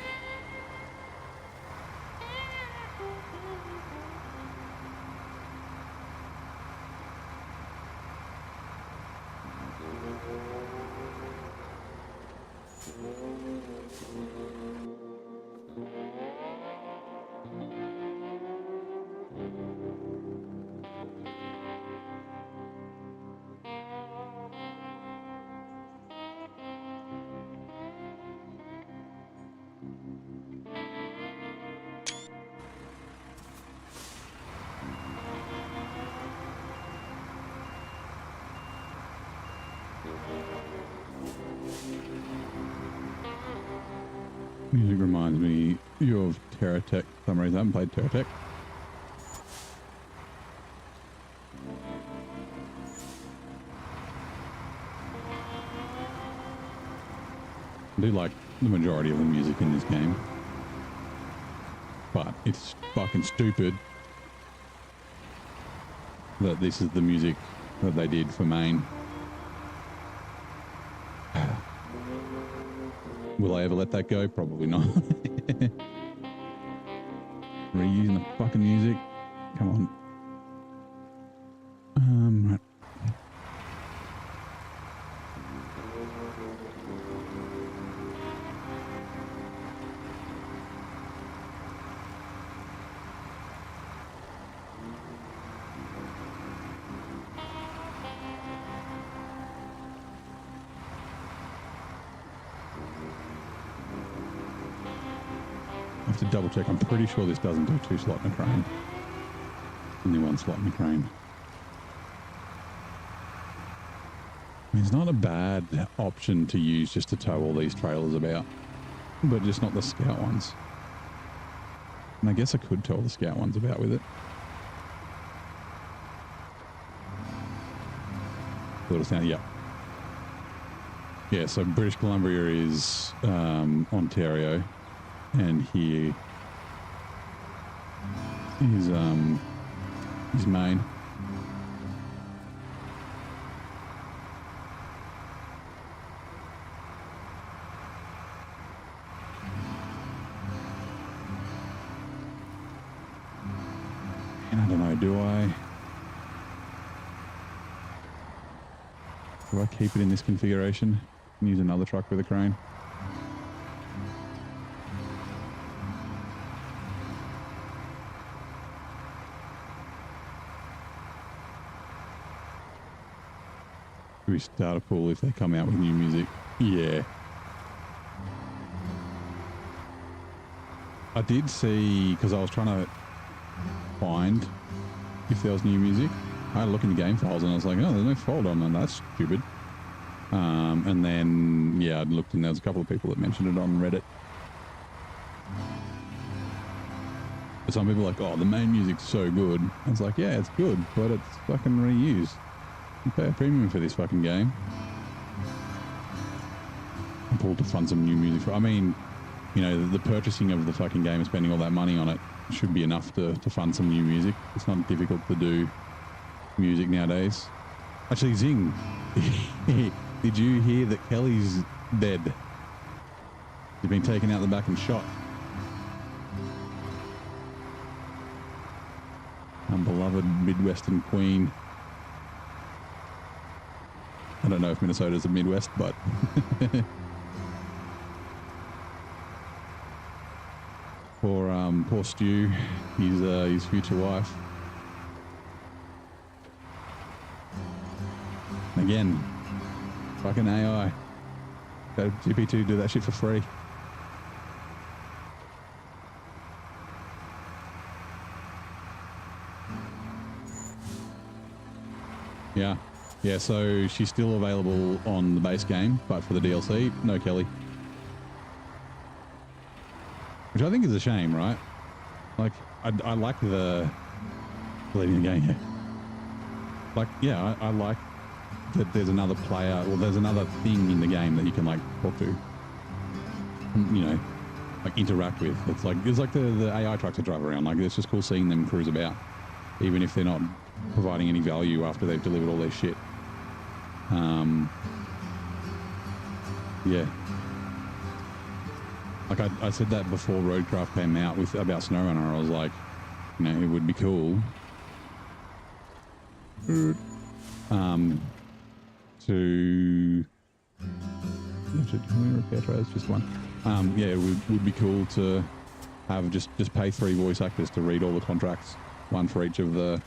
[SPEAKER 1] Music reminds me of Terra Tech for some reason. I haven't played Terra Tech. I do like the majority of the music in this game, but it's fucking stupid that this is the music that they did for main. Will I ever let that go? Probably not. Reusing the fucking music. Come on. Right. I have to double check. I'm pretty sure this doesn't do 2 slot in a crane. Only 1 slot in a crane. I mean, it's not a bad option to use just to tow all these trailers about, but just not the Scout ones. And I guess I could tow all the Scout ones about with it. Little sound, yeah. Yeah, so British Columbia is Ontario. And here is Maine. And I don't know, do I keep it in this configuration and use another truck with a crane? Should we start a pool if they come out with new music? Yeah. I did see, because I was trying to find if there was new music. I had a look in the game files and I was like, oh, there's no folder on that. That's stupid. And then, yeah, I looked and there was a couple of people that mentioned it on Reddit. But some people are like, oh, the main music's so good. I was like, yeah, it's good, but it's fucking reused. You pay a premium for this fucking game. I'm pulled to fund some new music for. I mean, you know, the purchasing of the fucking game and spending all that money on it should be enough to fund some new music. It's not difficult to do music nowadays. Actually, Zing, did you hear that Kelly's dead? He's been taken out the back and shot. Our beloved Midwestern queen. I don't know if Minnesota's a Midwest, but poor Stu, his future wife. Again, fucking AI. Go GPT do that shit for free. Yeah. Yeah, so she's still available on the base game, but for the DLC, no Kelly. Which I think is a shame, right? Like, I like the leading the game here. Like, yeah, I like that there's another player, or there's another thing in the game that you can, like, talk to. You know, like, interact with. It's like the AI trucks that drive around. Like, it's just cool seeing them cruise about, even if they're not providing any value after they've delivered all their shit. Yeah. Like I said that before Roadcraft came out about SnowRunner. I was like, you know, it would be cool to repair trailers, just one. Yeah, it would be cool to have just pay 3 voice actors to read all the contracts, one for each of the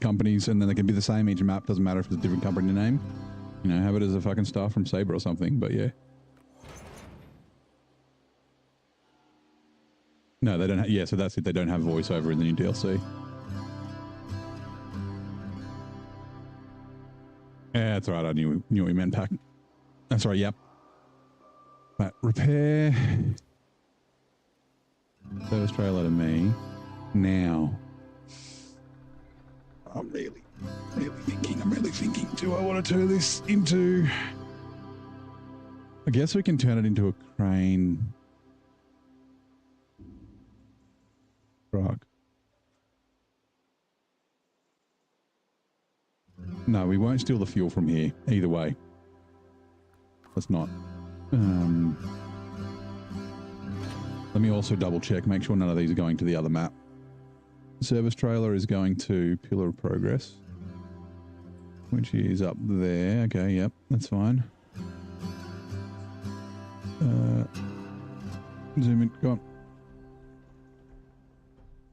[SPEAKER 1] companies, and then they can be the same each map. Doesn't matter if it's a different company name. You know, have it as a fucking star from Sabre or something. But yeah. No, they don't. Yeah, so that's it. They don't have voiceover in the new DLC. Yeah, that's all right. I knew what you meant, Pack. That's right. Yep. But repair service trailer to me now. I'm really thinking. Do I want to turn this into? I guess we can turn it into a crane truck. No, we won't steal the fuel from here. Either way. Let's not. Let me also double check, make sure none of these are going to the other map. The service trailer is going to Pillar of Progress, which is up there. Okay, yep, that's fine. Zoom in, go on.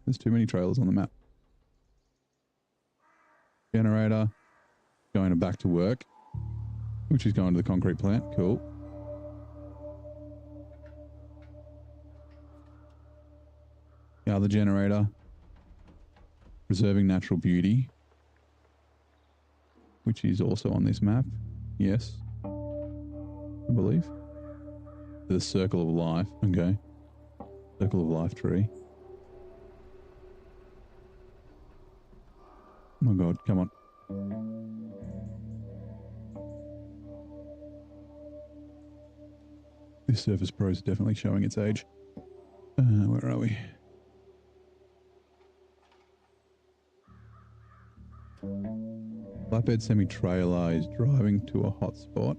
[SPEAKER 1] There's too many trailers on the map. Generator, going to back to work, which is going to the concrete plant. Cool. The other generator, preserving natural beauty, which is also on this map. Yes, I believe. The circle of life. Okay. Circle of life tree. Oh my god, come on. This Surface Pro is definitely showing its age. Where are we? Flatbed semi-trailer is driving to a hot spot.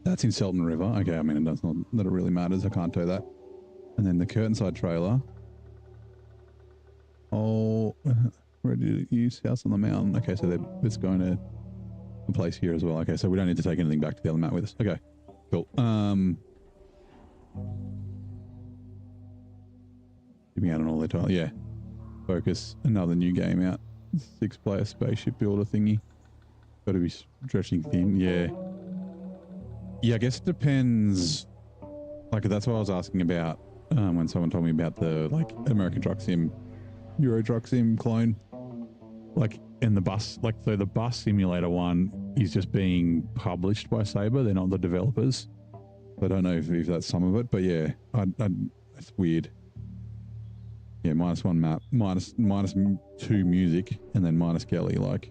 [SPEAKER 1] That's in Selten River. Okay, I mean, that's not that it really matters. I can't tow that. And then the curtainside trailer. Oh, ready to use house on the mountain. Okay, so it's going to a place here as well. Okay, so we don't need to take anything back to the other map with us. Okay, cool. Giving out on all the time. Yeah. Focus. Another new game out. 6-player spaceship builder thingy. Got to be stretching thin. Yeah. Yeah, I guess it depends. Like, that's what I was asking about when someone told me about the, like, American Truck Sim, Euro Truck Sim clone. Like, in the bus, like, so the bus simulator one is just being published by Sabre. They're not the developers. I don't know if that's some of it, but yeah, it's weird. Yeah, -1 map, minus 2 music, and then minus Kelly. Like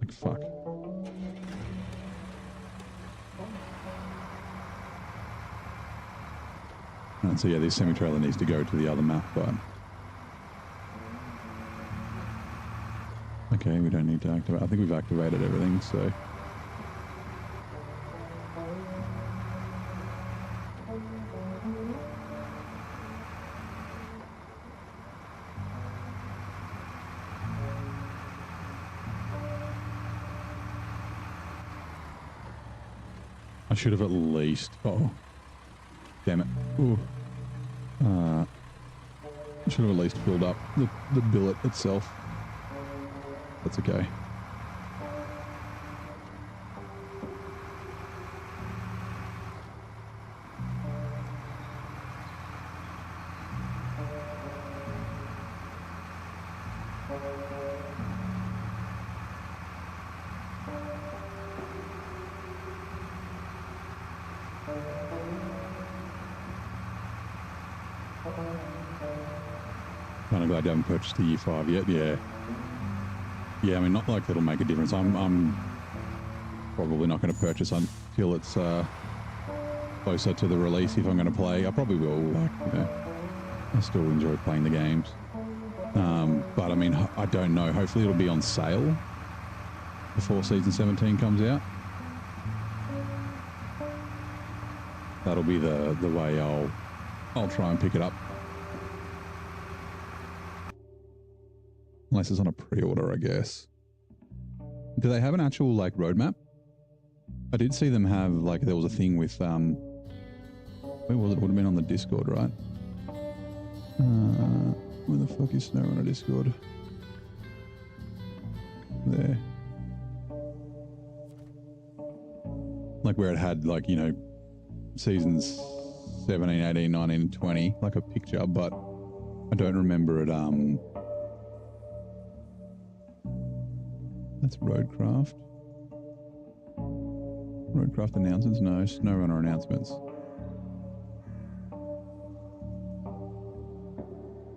[SPEAKER 1] fuck. And so yeah, this semi-trailer needs to go to the other map, but Okay, we don't need to activate. I think we've activated everything, so. I should have at least. Oh, damn it! Ooh. I should have at least filled up the billet itself. That's okay. Kind of glad I haven't purchased the year 5 yet. Yeah. Yeah, I mean, not like that'll make a difference. I'm probably not going to purchase until it's closer to the release if I'm going to play. I probably will. Like, you know, I still enjoy playing the games. But I mean, I don't know. Hopefully it'll be on sale before Season 17 comes out. That'll be the way I'll try and pick it up. Unless it's on a pre-order, I guess. Do they have an actual, like, roadmap? I did see them have, like, there was a thing with, where was it? It would have been on the Discord, right? Where the fuck is SnowRunner Discord? There. Like, where it had, like, you know, seasons 17, 18, 19, 20, like a picture, but I don't remember it, that's Roadcraft. Roadcraft announcements? No. SnowRunner announcements.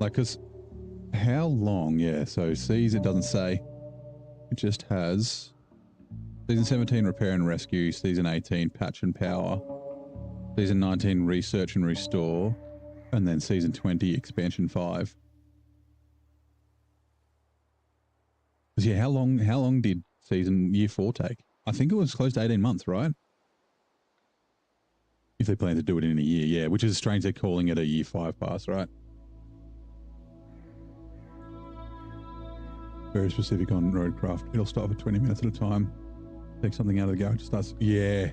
[SPEAKER 1] Like, cause how long? Yeah, so season, it doesn't say. It just has Season 17 Repair and Rescue, Season 18 Patch and Power, Season 19 Research and Restore, and then Season 20 Expansion 5. Yeah, how long did year 4 take? I think it was close to 18 months, right? If they plan to do it in a year, yeah, which is strange they're calling it a year 5 pass, right? Very specific on Roadcraft. It'll start for 20 minutes at a time. Take something out of the garage, it starts. Yeah.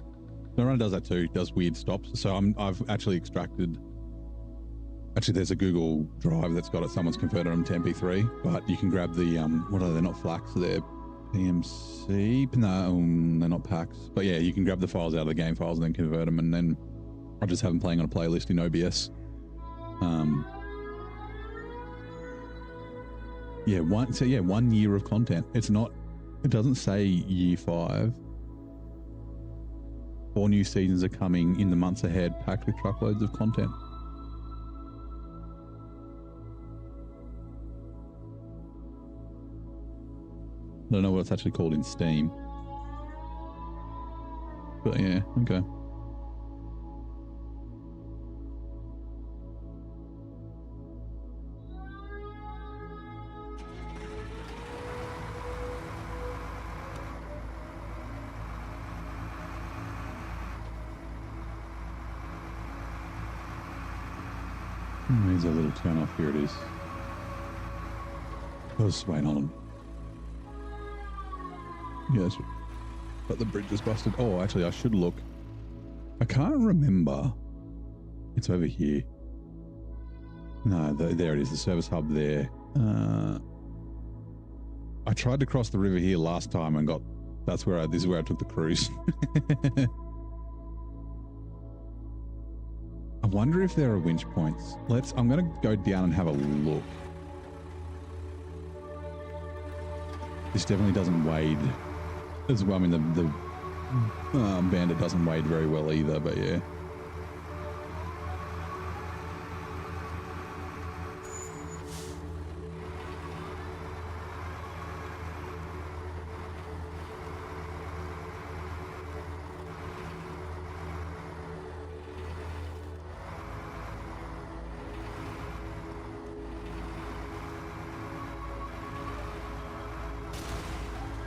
[SPEAKER 1] SnowRunner does that too. It does weird stops. So I've actually extracted. Actually, there's a Google Drive that's got it. Someone's converted them to MP3, but you can grab the, what are they? They're not FLACs, they're PMC. No, they're not packs. But yeah, you can grab the files out of the game files and then convert them, and then I'll just have them playing on a playlist in OBS. Yeah, 1 year of content. It doesn't say year 5. 4 new seasons are coming in the months ahead, packed with truckloads of content. I don't know what it's actually called in Steam. But yeah, okay. Needs a little turn off. Here it is. Oh, wait on. Yes, but the bridge is busted. Oh, actually, I should look. I can't remember. It's over here. No, there it is. The service hub there. I tried to cross the river here last time and got. This is where I took the cruise. I wonder if there are winch points. I'm going to go down and have a look. This definitely doesn't wade as well. I mean, the Bandit doesn't wade very well either, but yeah.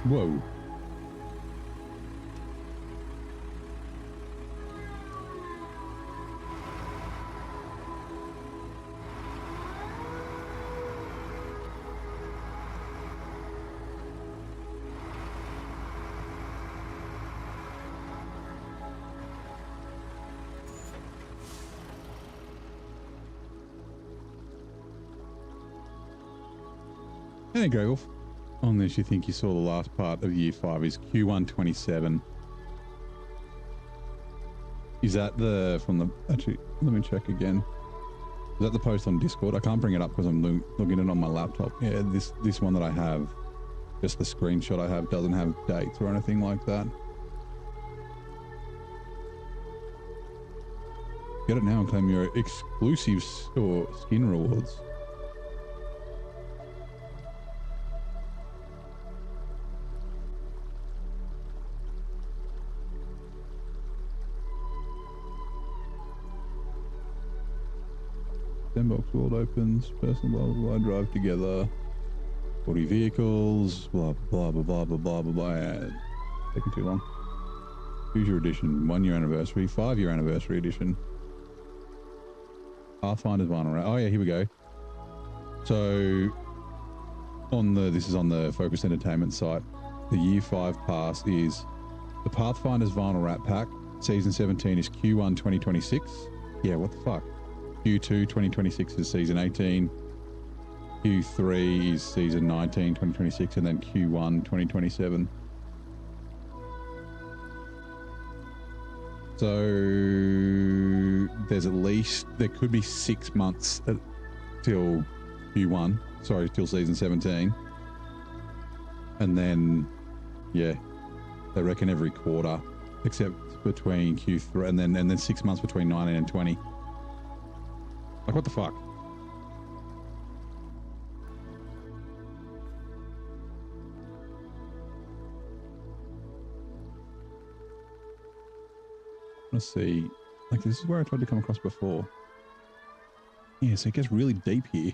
[SPEAKER 1] Whoa. Hey, Grey Wolf. On this, you think you saw the last part of year 5 is Q1 27. Is that the, from the, actually, let me check again. Is that the post on Discord? I can't bring it up because I'm looking at it on my laptop. Yeah, this one that I have, just the screenshot I have, doesn't have dates or anything like that. Get it now and claim your exclusive store skin rewards. Box world opens, personal blah blah blah, drive together, 40 vehicles, blah blah blah blah blah blah blah blah. Yeah, taking too long. Choose your edition, 1 year anniversary, 5 year anniversary edition. Pathfinder's vinyl. Oh yeah, here we go. So on the, this is on the Focus Entertainment site. The year 5 pass is the Pathfinder's vinyl wrap pack. Season 17 is Q1 2026. Yeah, what the fuck? Q2 2026 is season 18, Q3 is season 19 2026, and then Q1 2027. So there's at least, there could be 6 months till Q1, sorry, till season 17. And then, yeah, they reckon every quarter, except between Q3 and then 6 months between 19 and 20. Like, what the fuck? Let's see. Like, this is where I tried to come across before. Yeah, so it gets really deep here.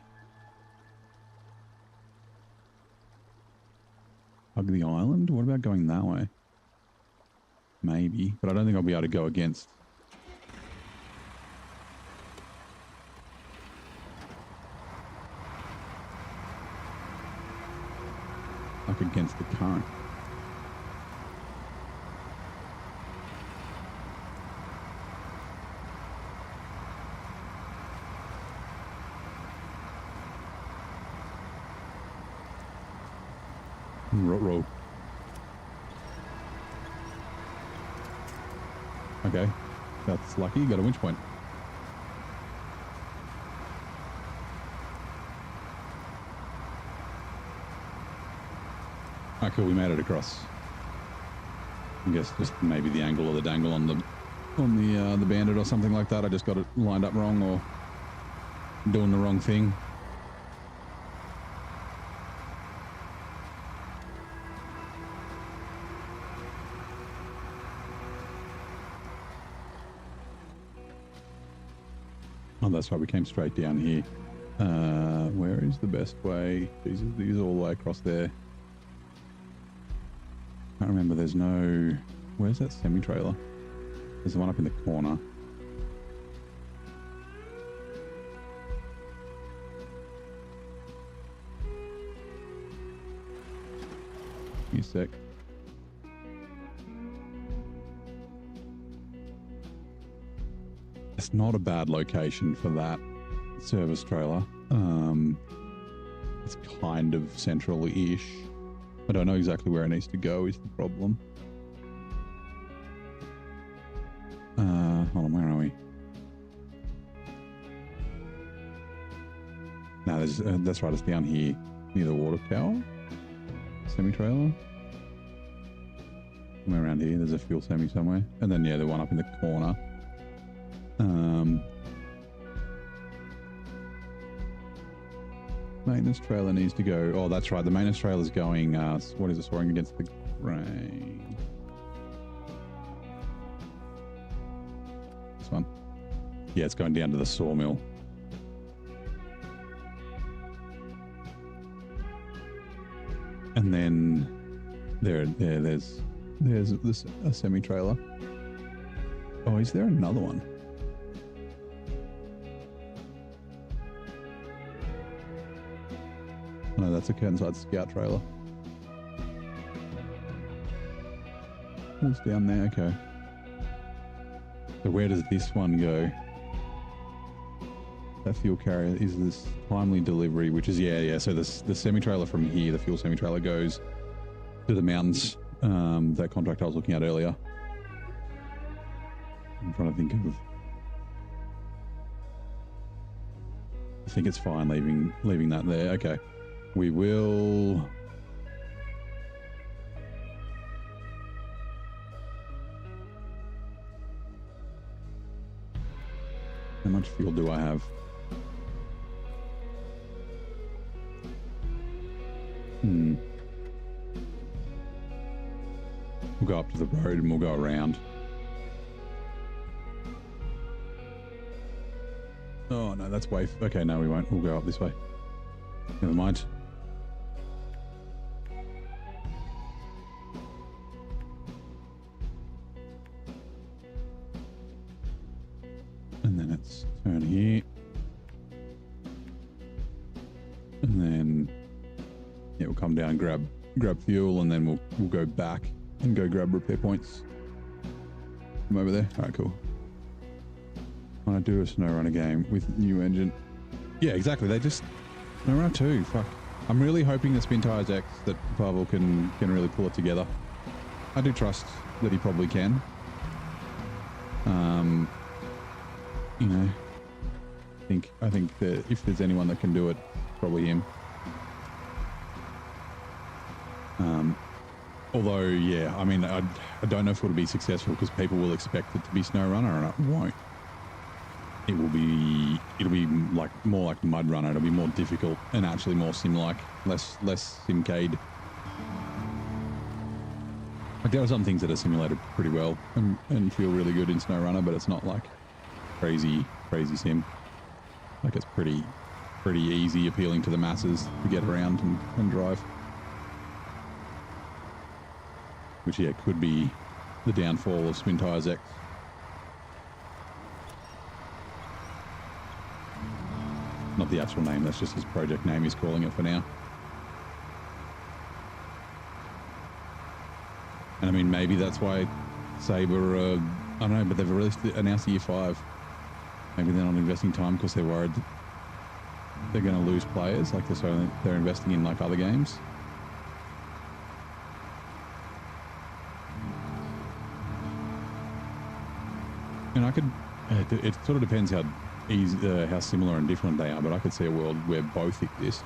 [SPEAKER 1] Hug the island? What about going that way? Maybe, but I don't think I'll be able to go against. Like against the current. Row. Okay, that's lucky. You got a winch point. Ah, cool. We made it across. I guess just maybe the angle or the dangle on the bandit or something like that. I just got it lined up wrong or doing the wrong thing. Oh, that's right. We came straight down here. Where is the best way? Jesus, these are all the way across there. I can't remember. There's no... Where's that semi-trailer? There's the one up in the corner. Give me a sec. It's not a bad location for that service trailer. It's kind of central-ish. I don't know exactly where it needs to go is the problem. Hold on, where are we? No, that's right, it's down here near the water tower. Semi-trailer. Somewhere around here, there's a fuel semi somewhere. And then, yeah, the one up in the corner. Maintenance trailer needs to go. Oh, that's right. The maintenance trailer is going. What is it? Soaring against the grain. This one. Yeah, it's going down to the sawmill. And then There's this a semi trailer. Oh, is there another one? No, that's a Kernside Scout trailer. It's down there. Okay. So where does this one go? That fuel carrier is this timely delivery, which is yeah. So the semi trailer from here, the fuel semi trailer goes to the mountains. That contract I was looking at earlier. I'm trying to think of. I think it's fine leaving that there. Okay, we will. How much fuel do I have? We'll go up to the road and we'll go around. Oh no, that's way. Okay, no, we won't. We'll go up this way. Never mind. And then it's turn here. And then yeah, we'll come down, grab fuel, and then we'll go back and go grab repair points from over there. All right, cool. I do a SnowRunner game with new engine. Yeah, exactly. They just SnowRunner 2. Fuck. I'm really hoping that Spin Tires X that Pavel can really pull it together. I do trust that he probably can. You know, I think that if there's anyone that can do it, probably him. Although, yeah, I mean, I don't know if it'll be successful because people will expect it to be SnowRunner and it won't. It'll be like more like Mud Runner. It'll be more difficult and actually more sim-like, less simcade. Like there are some things that are simulated pretty well and feel really good in SnowRunner, but it's not like crazy sim. Like it's pretty easy, appealing to the masses to get around and drive. Which yeah, could be the downfall of Spin Tires X. Not the actual name, that's just his project name he's calling it for now. And I mean, maybe that's why Sabre, I don't know, but they've announced year 5. Maybe they're not investing time because they're worried that they're going to lose players, like they're investing in like other games. And it sort of depends how similar and different they are, but I could see a world where both exist.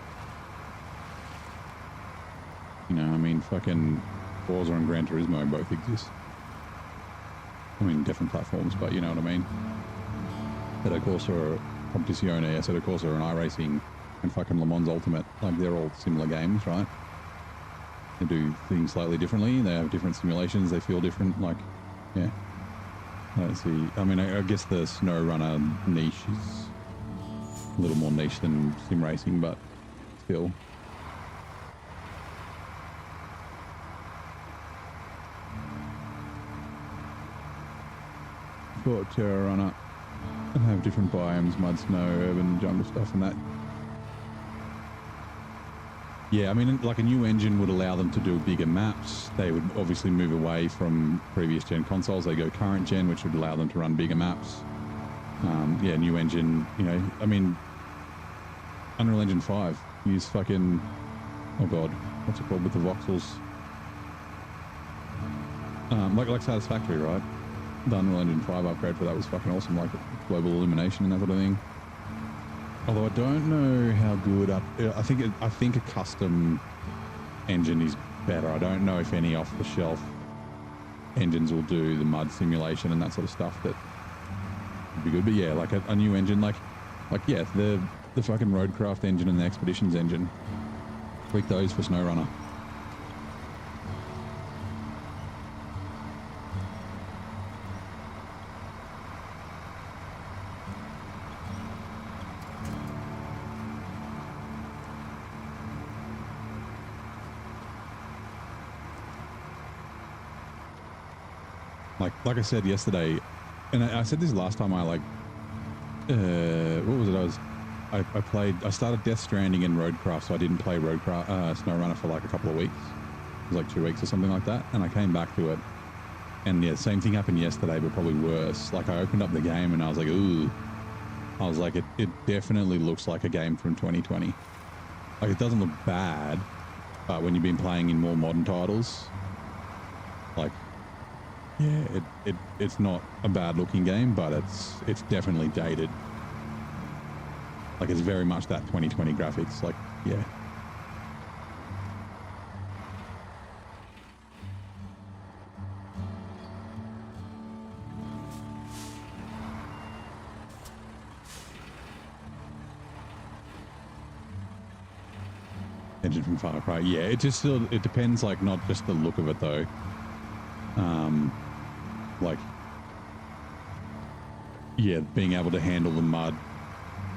[SPEAKER 1] You know, I mean, fucking Forza and Gran Turismo both exist. I mean, different platforms, but you know what I mean. Assetto Corsa, Competizione, Assetto Corsa and iRacing and fucking Le Mans Ultimate, like they're all similar games, right? They do things slightly differently, they have different simulations, they feel different, like, yeah. Let's see. I mean, I guess the SnowRunner niche is a little more niche than sim racing, but still. Thought Terra Runner and have different biomes, mud, snow, urban, jungle stuff, and that. Yeah, I mean, like a new engine would allow them to do bigger maps. They would obviously move away from previous gen consoles. They go current gen, which would allow them to run bigger maps. Yeah, new engine, you know, I mean, Unreal Engine 5, use fucking, oh God, what's it called with the voxels? Like Satisfactory, right? The Unreal Engine 5 upgrade for that was fucking awesome, like global illumination and that sort of thing. Although I don't know how good. I think a custom engine is better. I don't know if any off-the-shelf engines will do the mud simulation and that sort of stuff. That would be good. But yeah, like a new engine, like yeah, the fucking Roadcraft engine and the Expeditions engine. Tweak those for SnowRunner. like I said yesterday, and I said this last time. What was it? I started Death Stranding in Roadcraft, so I didn't play SnowRunner for like a couple of weeks. It was like 2 weeks or something like that, and I came back to it, and yeah, same thing happened yesterday, but probably worse. Like I opened up the game and I was like, ooh. I was like, it definitely looks like a game from 2020. Like it doesn't look bad, but when you've been playing in more modern titles, like, yeah, it's not a bad looking game, but it's definitely dated. Like it's very much that 2020 graphics. Like, yeah. Engine from Far Cry. Yeah, it depends, like not just the look of it though. Like, yeah, being able to handle the mud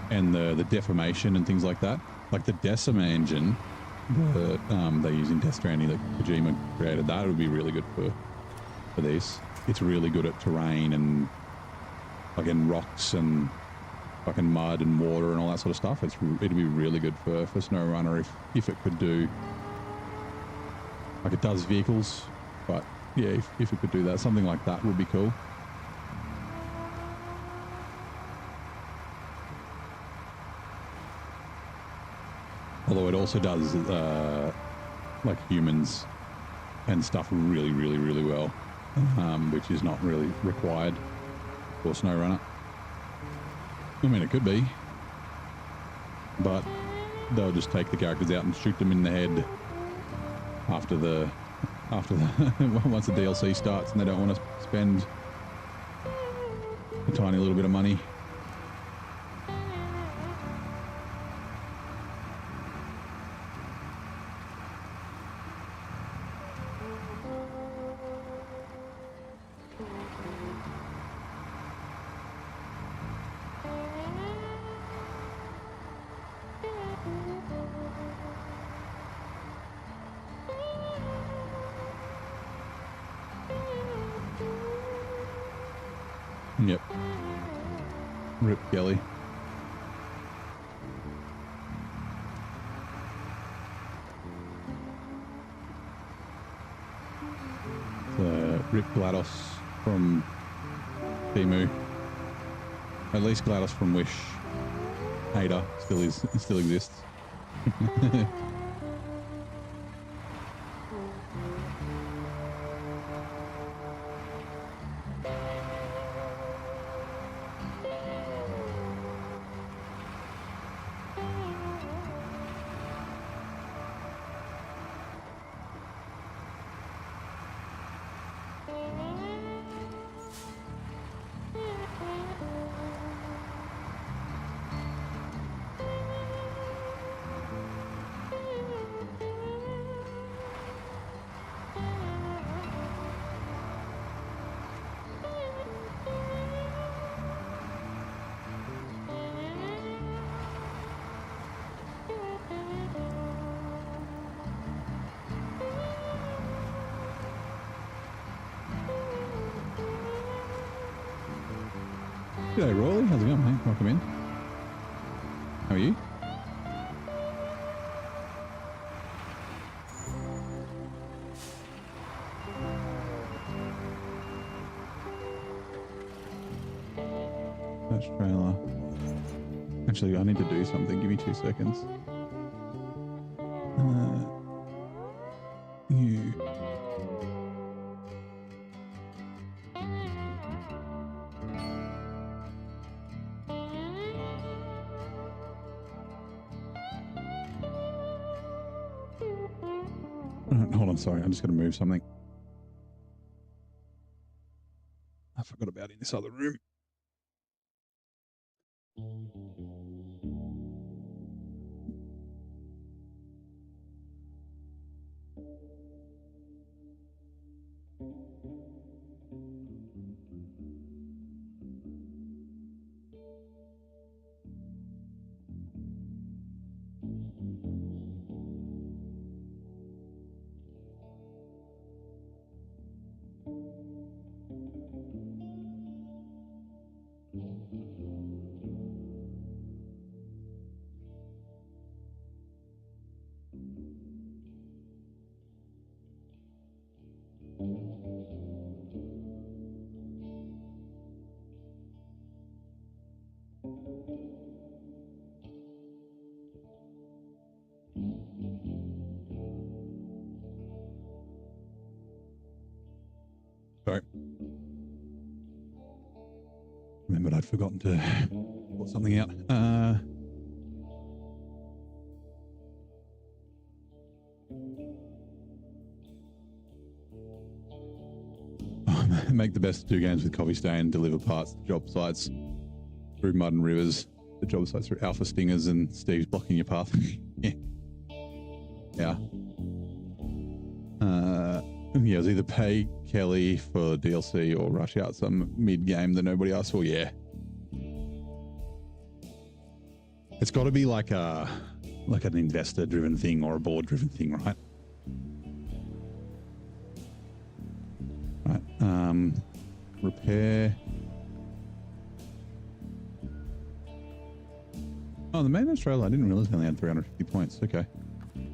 [SPEAKER 1] and the deformation and things like that. Like the Decima engine that they use in Death Stranding that Kojima created, that would be really good for this. It's really good at terrain and like in rocks and fucking mud and water and all that sort of stuff. It'd be really good for SnowRunner if it could do, like it does vehicles, but yeah, if it could do that, something like that would be cool. Although it also does like humans and stuff really, really, really well, which is not really required for SnowRunner. I mean, it could be, but they'll just take the characters out and shoot them in the head after the once the DLC starts, and they don't want to spend a tiny little bit of money. Yep. Rip Kelly. Rip GLaDOS from Timu. At least GLaDOS from Wish. Hater still exists. G'day, Rawley. How's it going, mate? Welcome in. How are you? Search trailer. Actually, I need to do something. Give me 2 seconds. You. Hold on, sorry. I'm just going to move something. I forgot about it in this other room. Remembered I'd forgotten to put something out. Make the best of 2 games with Coffee Stain, deliver parts to job sites through mud and rivers, the job sites through alpha stingers, and Steve's blocking your path. Yeah. Yeah. Yeah, it was either pay Kelly for DLC or rush out some mid-game that nobody asked for. Yeah. It's got to be like an investor-driven thing or a board-driven thing, right? Right. Repair. Oh, the main Australia, I didn't realize they only had 350 points. Okay.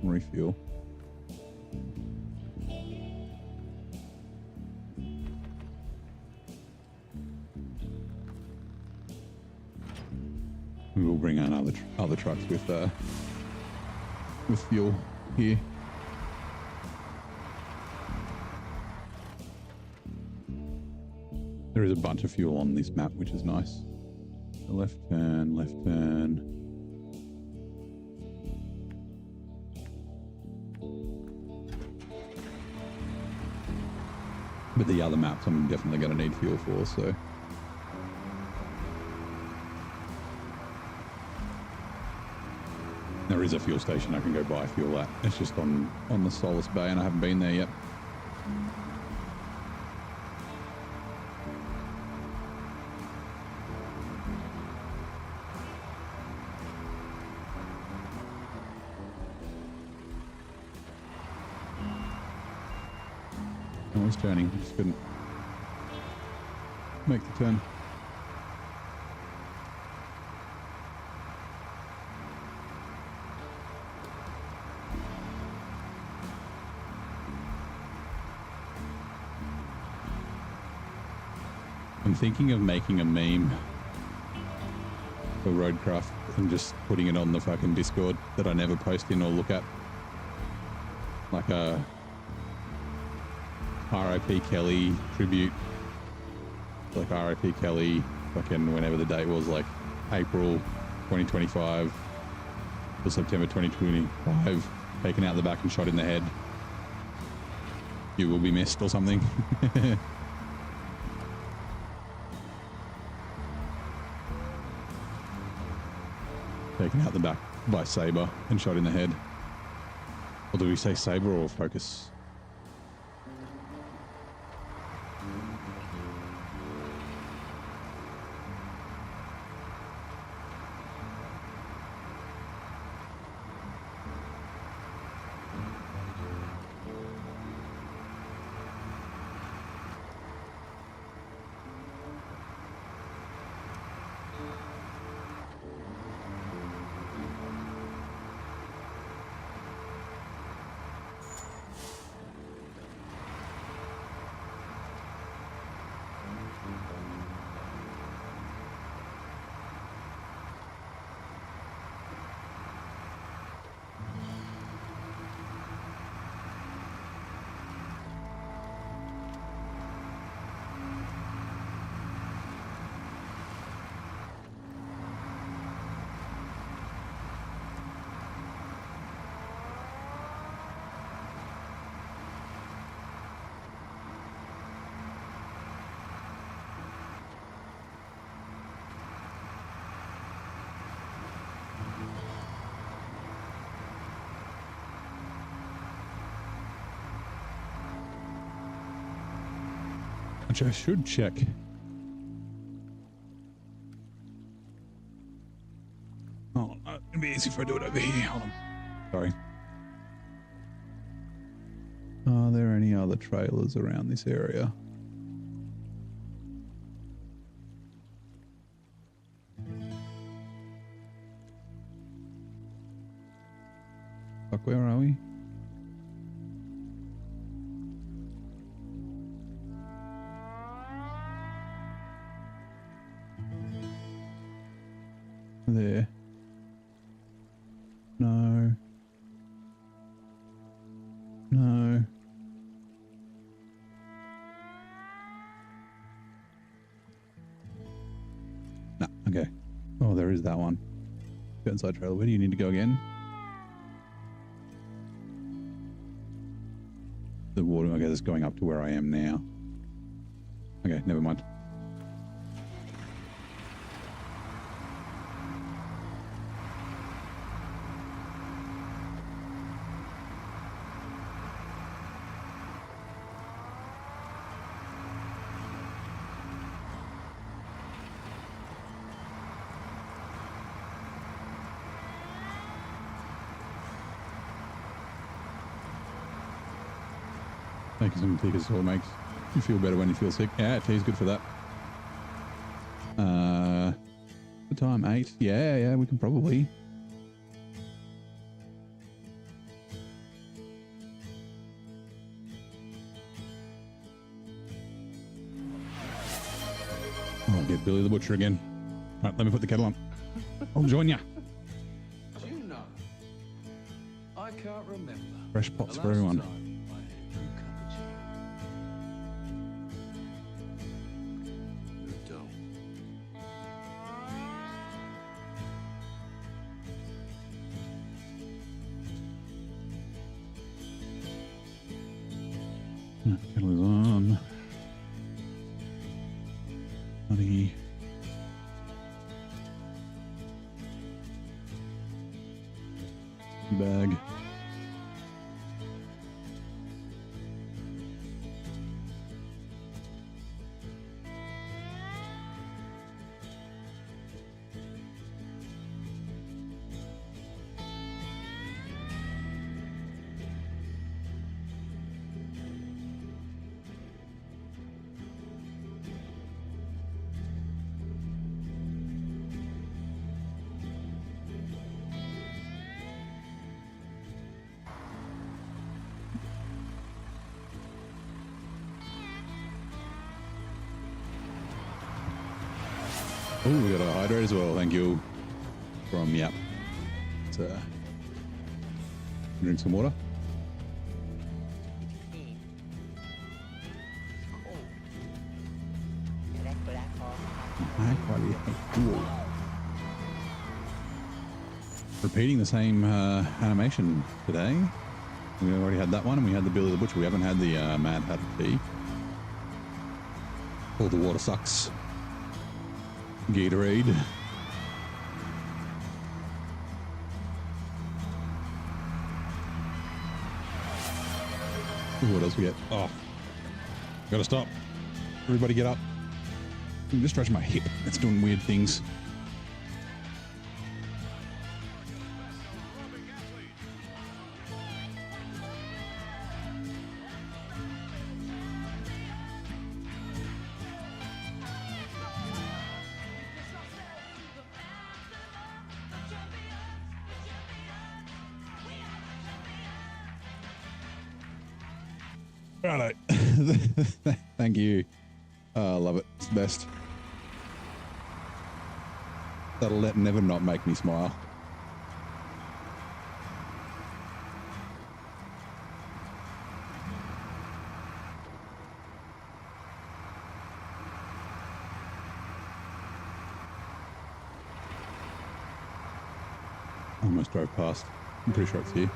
[SPEAKER 1] Refuel. We will bring on other trucks with fuel here. There is a bunch of fuel on this map, which is nice. So left turn, left turn. But the other maps I'm definitely going to need fuel for, so. There is a fuel station I can go buy fuel at. It's just on the Solace Bay and I haven't been there yet. I was turning, just couldn't make the turn. I'm thinking of making a meme for Roadcraft and just putting it on the fucking Discord that I never post in or look at. Like a R.I.P. Kelly tribute. Like R.I.P. Kelly, fucking whenever the date was, like April 2025 or September 2025, taken out the back and shot in the head. You will be missed or something. Taken out the back by Sabre and shot in the head. Or do we say Sabre or Focus? Which I should check. Oh, it'd be easy if I do it over here. Hold on. Sorry. Are there any other trailers around this area? Fuck, where are we? There. No. No. Okay. Oh, there is that one. Go inside trailer. Where do you need to go again? The water. Okay, that's going up to where I am now. Okay, never mind. Making some tea is all makes you feel better when you feel sick. Yeah, tea's good for that. The time 8. Yeah, we can probably. Oh, I'll get Billy the Butcher again. Right, let me put the kettle on. I'll join ya.
[SPEAKER 2] Do you know? I can't remember.
[SPEAKER 1] Fresh pots
[SPEAKER 2] the
[SPEAKER 1] for
[SPEAKER 2] last
[SPEAKER 1] everyone.
[SPEAKER 2] time I had a true cappuccino. You don't.
[SPEAKER 1] Kettle is on. Honey. Bag. Oh, we got a hydrate as well. Thank you. From Yap. Let's drink some water. High quality. Cool. Repeating the same animation today. We already had that one, and we had the Billy the Butcher. We haven't had the Mad Hatter Tea. All the water sucks. Gatorade. Ooh, what else we get? Oh, gotta stop. Everybody get up. I'm just stretching my hip. It's doing weird things. Righto. Thank you. I love it. It's the best. That'll never not make me smile. Almost drove past. I'm pretty sure it's here.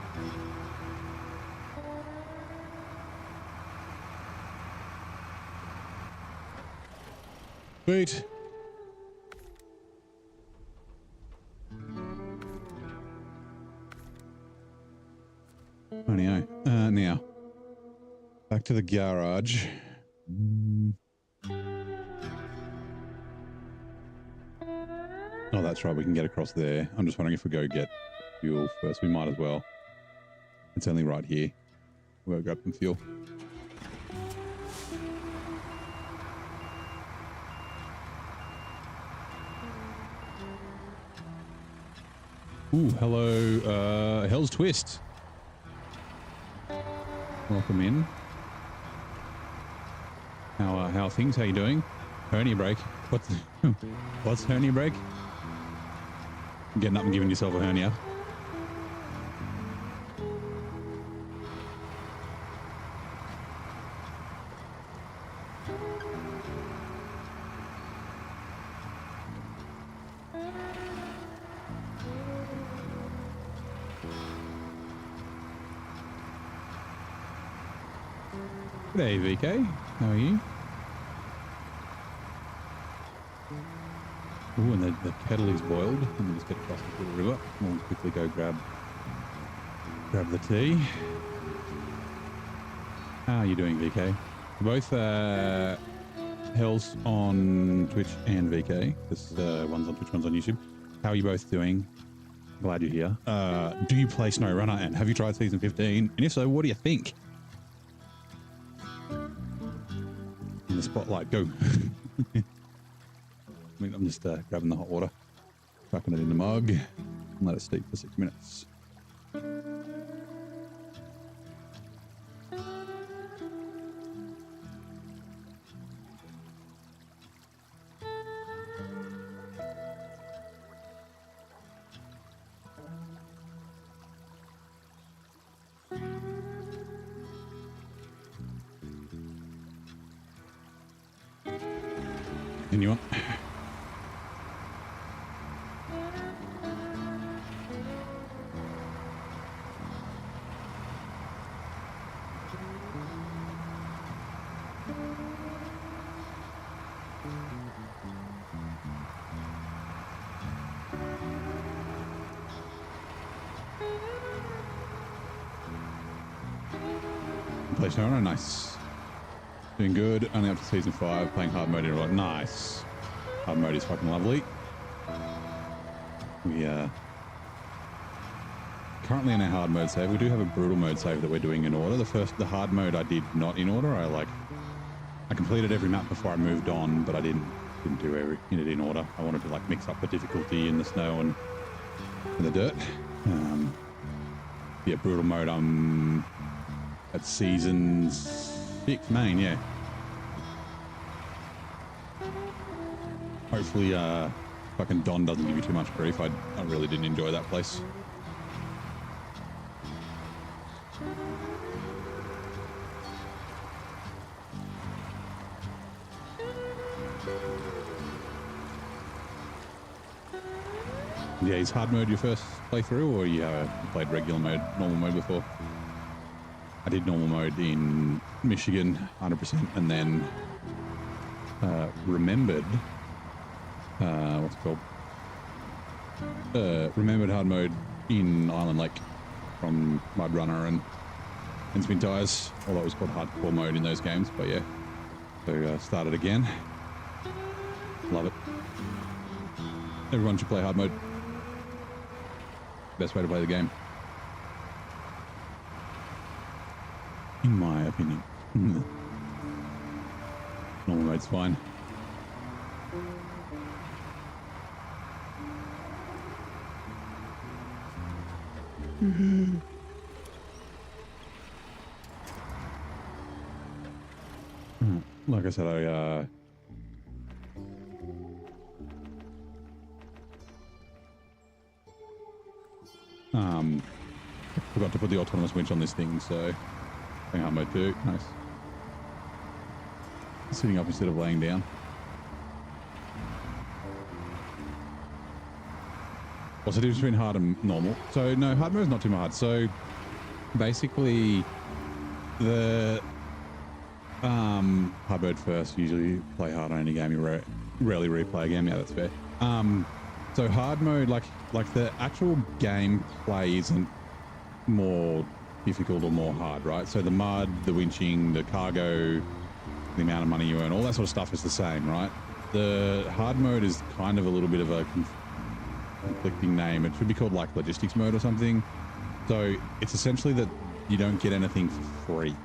[SPEAKER 1] Sweet. Rightio. Now, back to the garage. Oh, that's right. We can get across there. I'm just wondering if we go get fuel first. We might as well. It's only right here. We'll grab some fuel. Ooh, hello, Hell's Twist. Welcome in. How are things? How you doing? Hernia break. What's hernia break? Getting up and giving yourself a hernia. Hey VK, how are you? Oh, and the kettle is boiled. Let me just get across the Selten River. We'll quickly go grab the tea. How are you doing, VK? Both Hells on Twitch and VK. This one's on Twitch, one's on YouTube. How are you both doing? Glad you're here. Do you play SnowRunner, and have you tried season 15? And if so, what do you think? In the spotlight, go. I'm just grabbing the hot water, chucking it in the mug, and let it steep for 6 minutes. Continue on. Play SnowRunner, nice. Doing good, only up to season 5, playing hard mode in a lot. Nice. Hard mode is fucking lovely. We currently in our hard mode save. We do have a brutal mode save that we're doing in order. The hard mode I did not in order. I completed every map before I moved on, but I didn't do it in order. I wanted to like mix up the difficulty in the snow and in the dirt. Yeah, brutal mode. I'm at season 6 main, yeah. Hopefully, fucking Don doesn't give you too much grief. I really didn't enjoy that place. Yeah, is hard mode your first playthrough, or you played regular mode, normal mode before? I did normal mode in Michigan, 100%, and then remembered, what's it called? Remembered hard mode in Island Lake from Mud Runner and Spin Tires, although it was called hardcore mode in those games, but yeah. So started again. Love it. Everyone should play hard mode. Best way to play the game, in my opinion. Normal mode's fine. Like I said, forgot to put the autonomous winch on this thing, so playing hard mode 2, nice. Sitting up instead of laying down. What's the difference between hard and normal? So no, hard mode is not too hard. So basically, the hard mode first. Usually play hard on any game. You rarely replay a game. Yeah, that's fair. So hard mode, like the actual gameplay isn't more difficult or more hard, right? So the mud, the winching, the cargo, the amount of money you earn, all that sort of stuff is the same, right? The hard mode is kind of a little bit of a conflicting name. It should be called like logistics mode or something. So it's essentially that you don't get anything for free.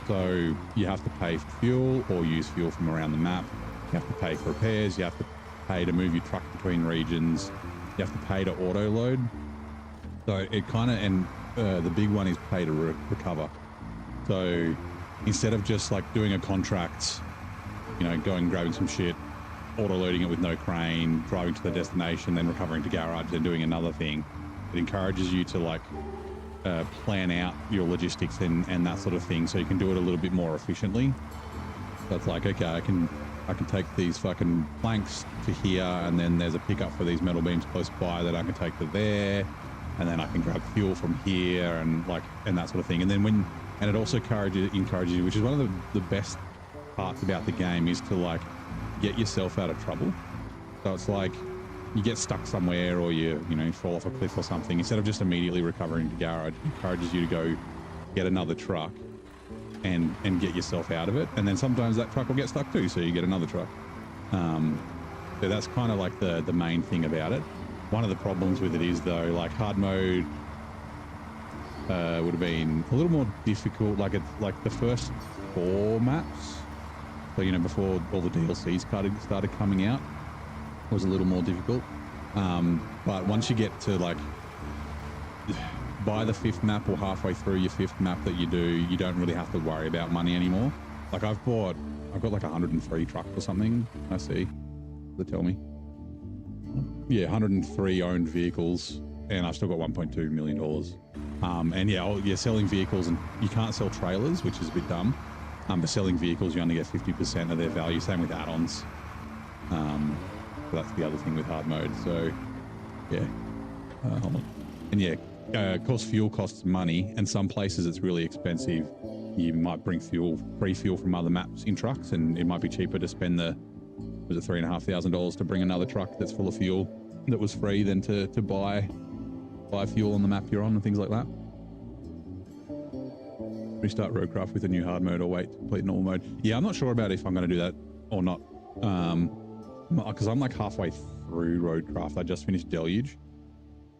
[SPEAKER 1] So you have to pay for fuel or use fuel from around the map. You have to pay for repairs. You have to pay to move your truck between regions. You have to pay to auto load. So it kind of, and the big one is pay to recover. So instead of just like doing a contract, you know, going grabbing some shit, auto loading it with no crane, driving to the destination, then recovering to garage, then doing another thing, it encourages you to like plan out your logistics and that sort of thing, so you can do it a little bit more efficiently. So it's like, okay, I can take these fucking planks to here, and then there's a pickup for these metal beams close by that I can take to there, and then I can grab fuel from here and that sort of thing. And then and it also encourages you, which is one of the best parts about the game, is to like get yourself out of trouble. So it's like you get stuck somewhere, or you fall off a cliff or something. Instead of just immediately recovering to garage, it encourages you to go get another truck and get yourself out of it. And then sometimes that truck will get stuck too, so you get another truck. So that's kind of like the main thing about it. One of the problems with it is, though, like hard mode would have been a little more difficult. Like it's like the first 4 maps, so before all the DLCs started coming out, was a little more difficult. But once you get to like by the 5th map or halfway through your 5th map that you do, you don't really have to worry about money anymore. Like I've got like 103 trucks or something. I see. They tell me. Yeah, 103 owned vehicles, and I've still got $1.2 million. And yeah, selling vehicles, and you can't sell trailers, which is a bit dumb. But selling vehicles, you only get 50% of their value. Same with add-ons. So that's the other thing with hard mode. So yeah, hold on. And yeah, of course, fuel costs money, and some places it's really expensive. You might bring free fuel from other maps in trucks, and it might be cheaper to spend was it $3,500 to bring another truck that's full of fuel that was free than to buy fuel on the map you're on and things like that. Restart Roadcraft with a new hard mode or wait to complete normal mode. Yeah, I'm not sure about if I'm going to do that or not, because I'm like halfway through Roadcraft. I just finished Deluge.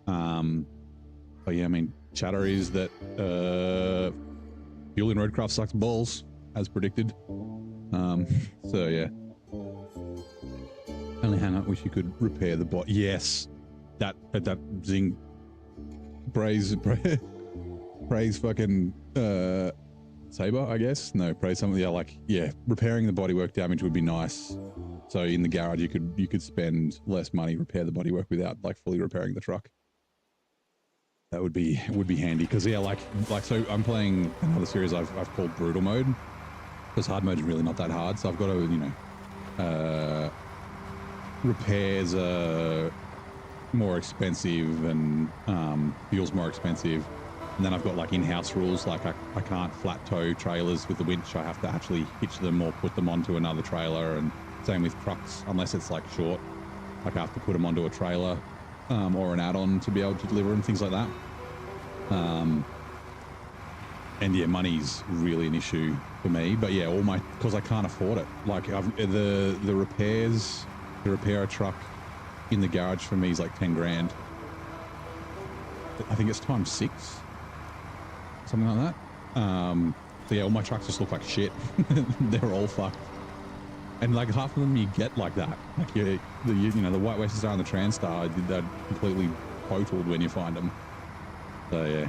[SPEAKER 1] But yeah, I mean, chatter is that fuel in Roadcraft sucks balls, as predicted. So yeah. Only hang up, wish you could repair the bot. Yes, that zing. Praise fucking Saber, I guess. No, praise something. Yeah, repairing the bodywork damage would be nice. So in the garage, you could spend less money, repair the bodywork without like fully repairing the truck. That would be handy, because yeah, like so I'm playing another series I've called Brutal Mode, because hard mode is really not that hard. So I've got to repairs are more expensive, and fuel's more expensive. And then I've got like in-house rules, like I can't flat tow trailers with the winch. I have to actually hitch them or put them onto another trailer. And same with trucks, unless it's like short, like I have to put them onto a trailer or an add-on to be able to deliver and things like that. And yeah, money's really an issue for me. But yeah, because I can't afford it. Like the repairs, to repair a truck in the garage for me is like 10 grand. I think it's times 6, something like that. So yeah, all my trucks just look like shit. They're all fucked. And like half of them you get like that. Like the White Western Star and the Transstar, they're completely totaled when you find them. So yeah.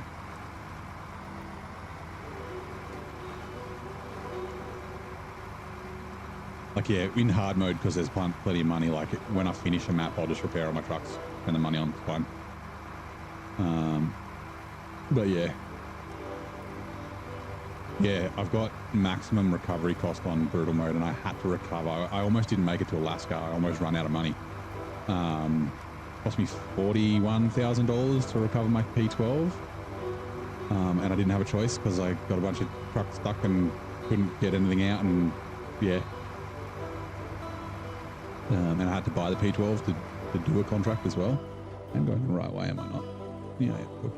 [SPEAKER 1] Like yeah, in hard mode, because there's plenty of money, like when I finish a map, I'll just repair all my trucks, spend the money on, it's fine. But yeah, I've got maximum recovery cost on brutal mode, and I had to recover. I almost didn't make it to Alaska. I almost ran out of money. Cost me $41,000 to recover my P12, and I didn't have a choice because I got a bunch of trucks stuck and couldn't get anything out, and yeah. And I had to buy the P12 to do a contract as well. I'm going the right way, am I not? Yeah, good.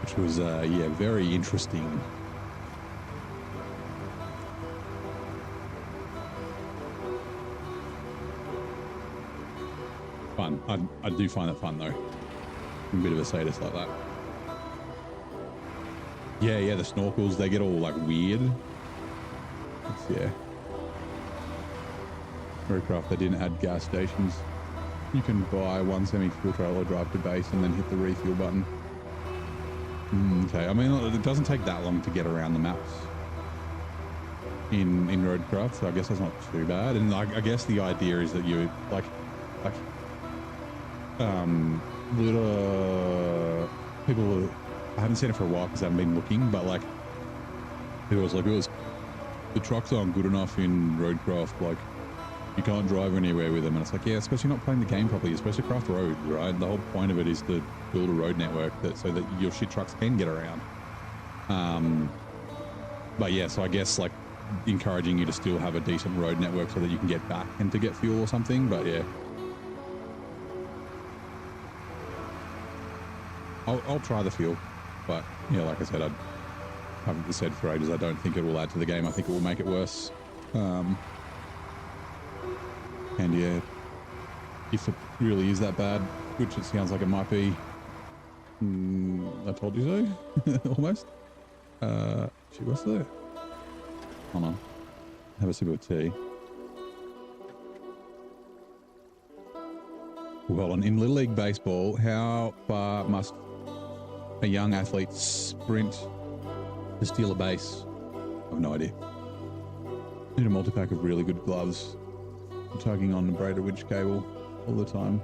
[SPEAKER 1] Which was, yeah, very interesting. Fun. I do find that fun, though. I'm a bit of a sadist like that. Yeah, the snorkels, they get all like weird. Yeah. Aircraft, they didn't add gas stations. You can buy one semi-fuel trailer, drive to base, and then hit the refuel button. Okay, I mean, it doesn't take that long to get around the maps in Roadcraft, so I guess that's not too bad. And I guess the idea is that you little people. I haven't seen it for a while because I haven't been looking, but like it was the trucks aren't good enough in Roadcraft. Like you can't drive anywhere with them. And it's like, yeah, it's because you're not playing the game properly. You're supposed to craft roads, right? The whole point of it is to build a road network so that your shit trucks can get around. But yeah, so I guess like encouraging you to still have a decent road network so that you can get back and to get fuel or something. But yeah, I'll try the fuel. But yeah, like I said, I've said for ages, I don't think it will add to the game. I think it will make it worse. And yeah, if it really is that bad, which it sounds like it might be, I told you so, almost. She was there. Hold on. Have a sip of tea. Well, in Little League Baseball, how far must a young athlete sprint to steal a base? I have no idea. Need a multi-pack of really good gloves. I'm tugging on the braided winch cable all the time.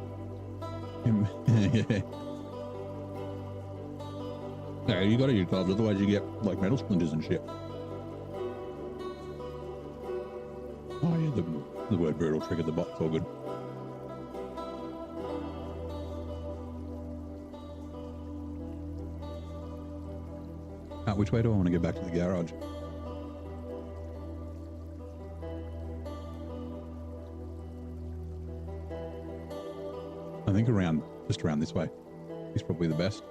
[SPEAKER 1] Yeah. Yeah, you gotta use gloves, otherwise you get like metal splinters and shit. Oh yeah, the word brutal triggered the bot. It's all good. Which way do I want to get back to the garage? I think just around this way is probably the best.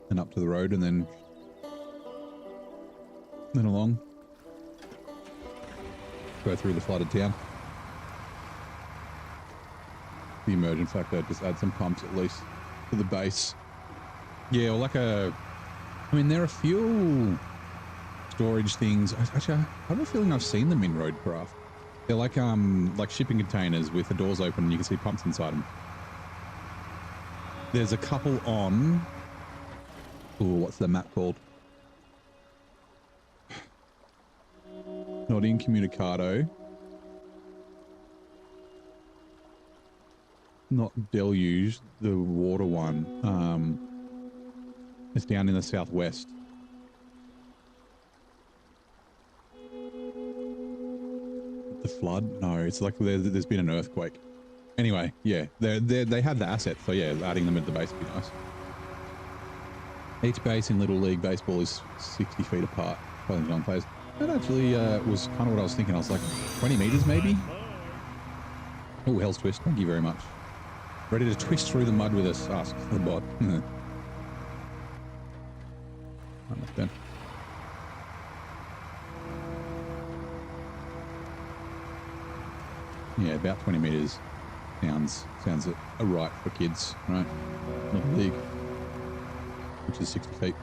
[SPEAKER 1] And up to the road and then along. Go through the flooded town. The immersion factor, just add some pumps at least to the base. Yeah, or like I mean, there are fuel storage things. Actually, I have a feeling I've seen them in Roadcraft. They're like shipping containers with the doors open and you can see pumps inside them. There's a couple on... Oh, what's the map called? Not Incommunicado. Not Deluge, the water one. It's down in the southwest. The flood? No, it's like there's been an earthquake. Anyway, yeah, they have the assets, so yeah, adding them at the base would be nice. Each base in Little League Baseball is 60 feet apart. Young players. That actually was kind of what I was thinking. I was like, 20 meters maybe? Oh, Hell's Twist. Thank you very much. Ready to twist through the mud with us? Ask the bot. Understand. Yeah, about 20 meters sounds a right for kids, right? Not big, which is 60 feet.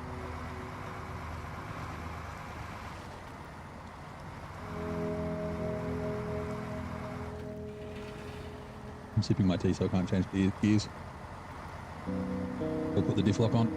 [SPEAKER 1] I'm sipping my tea so I can't change gears. I'll put the diff lock on.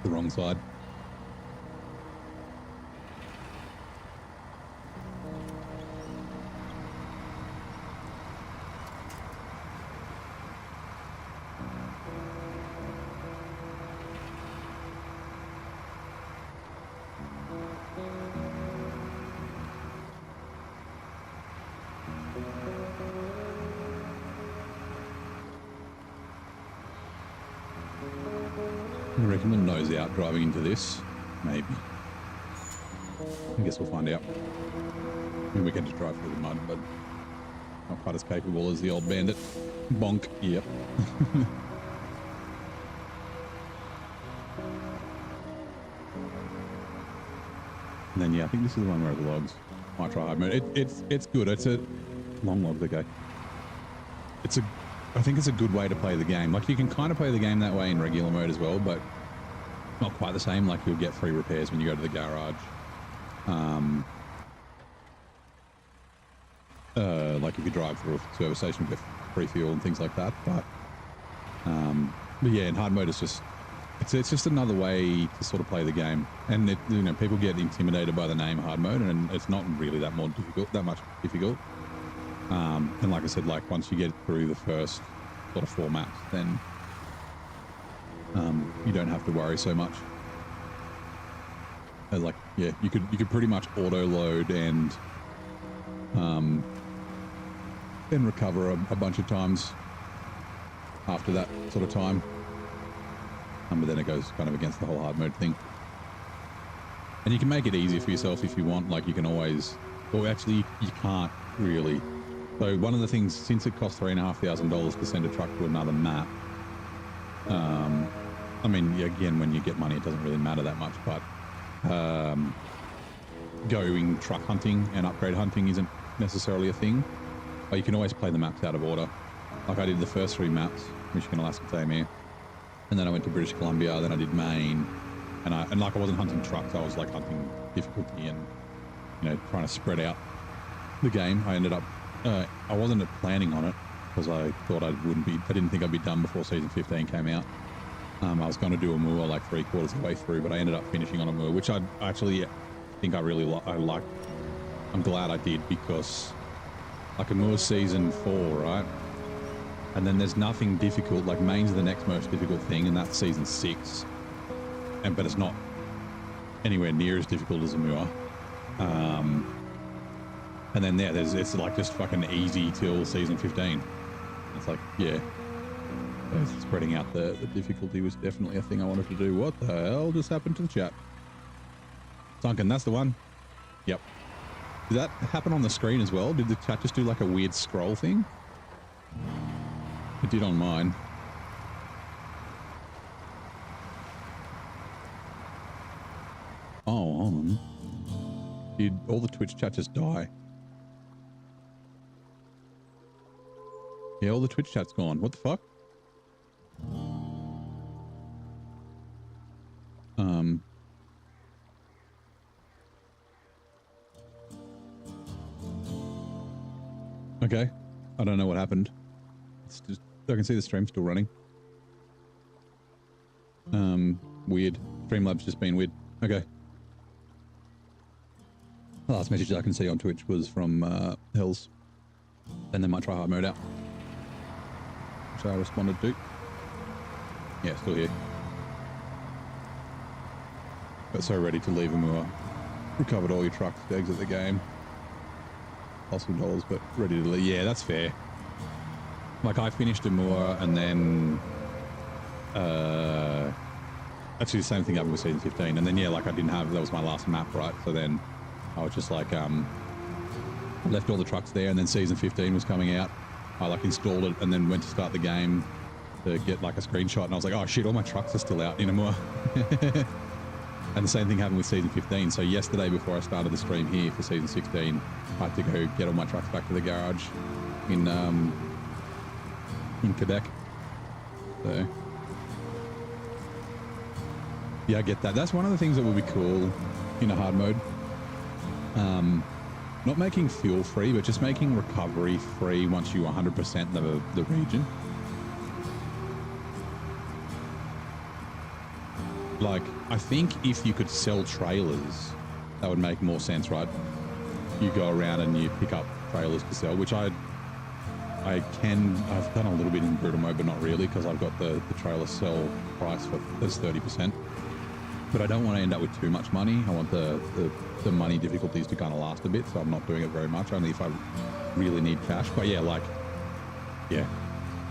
[SPEAKER 1] The wrong side. I reckon we'll nose out driving into this. Maybe. I guess we'll find out. I mean, we can just drive through the mud, but not quite as capable as the old bandit. Bonk. Yep. And then, yeah, I think this is the one where the logs. Might try hard mode. It's good. It's a long logs, okay. I think it's a good way to play the game. Like, you can kind of play the game that way in regular mode as well, but not quite the same. Like, you'll get free repairs when you go to the garage. like if you drive through a service station, you get free fuel and things like that. But yeah, in hard mode, it's just another way to sort of play the game. And it, you know, people get intimidated by the name hard mode, and it's not really that much difficult. And like I said, like once you get through the first sort of 4 maps, then you don't have to worry so much. Like, yeah, you could pretty much auto load and recover a bunch of times after that sort of time. But then it goes kind of against the whole hard mode thing. And you can make it easier for yourself if you want. Like you can always, or actually you can't really. So one of the things, since it costs $3,500 to send a truck to another map, I mean, again, when you get money, it doesn't really matter that much, but going truck hunting and upgrade hunting isn't necessarily a thing. But you can always play the maps out of order. Like I did the first 3 maps, Michigan, Alaska, Tamir, and then I went to British Columbia, then I did Maine, and like I wasn't hunting trucks, I was like hunting difficulty and, you know, trying to spread out the game. I ended up, I wasn't planning on it because I thought I didn't think I'd be done before season 15 came out. I was going to do a moor like 3/4 of the way through, but I ended up finishing on a moor, which I actually think I really like. I'm glad I did, because like a moor season 4, right? And then there's nothing difficult. Like Maine's the next most difficult thing, and that's season 6. But it's not anywhere near as difficult as a moor. And then it's like just fucking easy till season 15. It's like, yeah. Spreading out the difficulty was definitely a thing I wanted to do. What the hell just happened to the chat? Sunken, that's the one. Yep. Did that happen on the screen as well? Did the chat just do like a weird scroll thing? It did on mine. Oh, hold on. Did all the Twitch chat just die? Yeah, all the Twitch chat's gone. What the fuck? Okay. I don't know what happened. It's just, I can see the stream still running. Weird. Streamlabs just been weird. Okay. The last message I can see on Twitch was from Hills. And they might try hard mode out, which I responded to. Yeah, still here. But so ready to leave a moor. Recovered all your trucks to exit the game. Lost some dollars, but ready to leave. Yeah, that's fair. Like I finished a moor and then actually the same thing happened with season 15. And then yeah, like I didn't have, that was my last map, right? So then I was just like left all the trucks there, and then season 15 was coming out. I like installed it and then went to start the game to get like a screenshot, and I was like, oh shit, all my trucks are still out in a moor. And the same thing happened with season 15. So yesterday, before I started the stream here for season 16, I had to go get all my trucks back to the garage in Quebec. So yeah, I get that. That's one of the things that would be cool in a hard mode. Not making fuel free, but just making recovery free once you 100% the region. Like, I think if you could sell trailers, that would make more sense, right? You go around and you pick up trailers to sell, which I've done a little bit in brutal mode, but not really, because I've got the trailer sell price as 30%. But I don't want to end up with too much money. I want the money difficulties to kind of last a bit, so I'm not doing it very much, only if I really need cash. But yeah, like, yeah,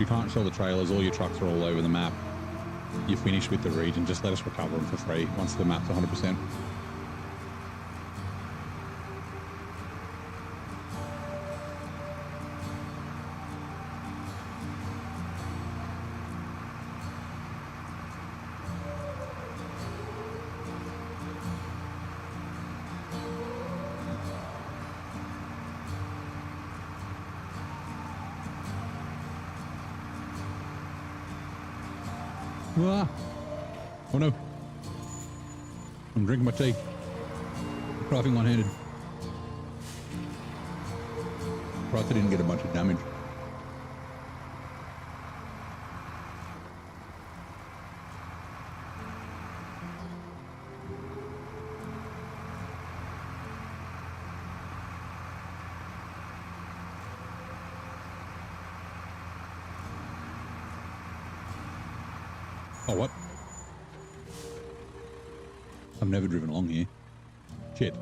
[SPEAKER 1] you can't sell the trailers, all your trucks are all over the map. You finish with the region, just let us recover them for free once the map's 100%. Ah. Oh no. I'm drinking my tea. Driving one-handed. surprised I didn't get a bunch of damage. Oh, what? I've never driven along here. Shit.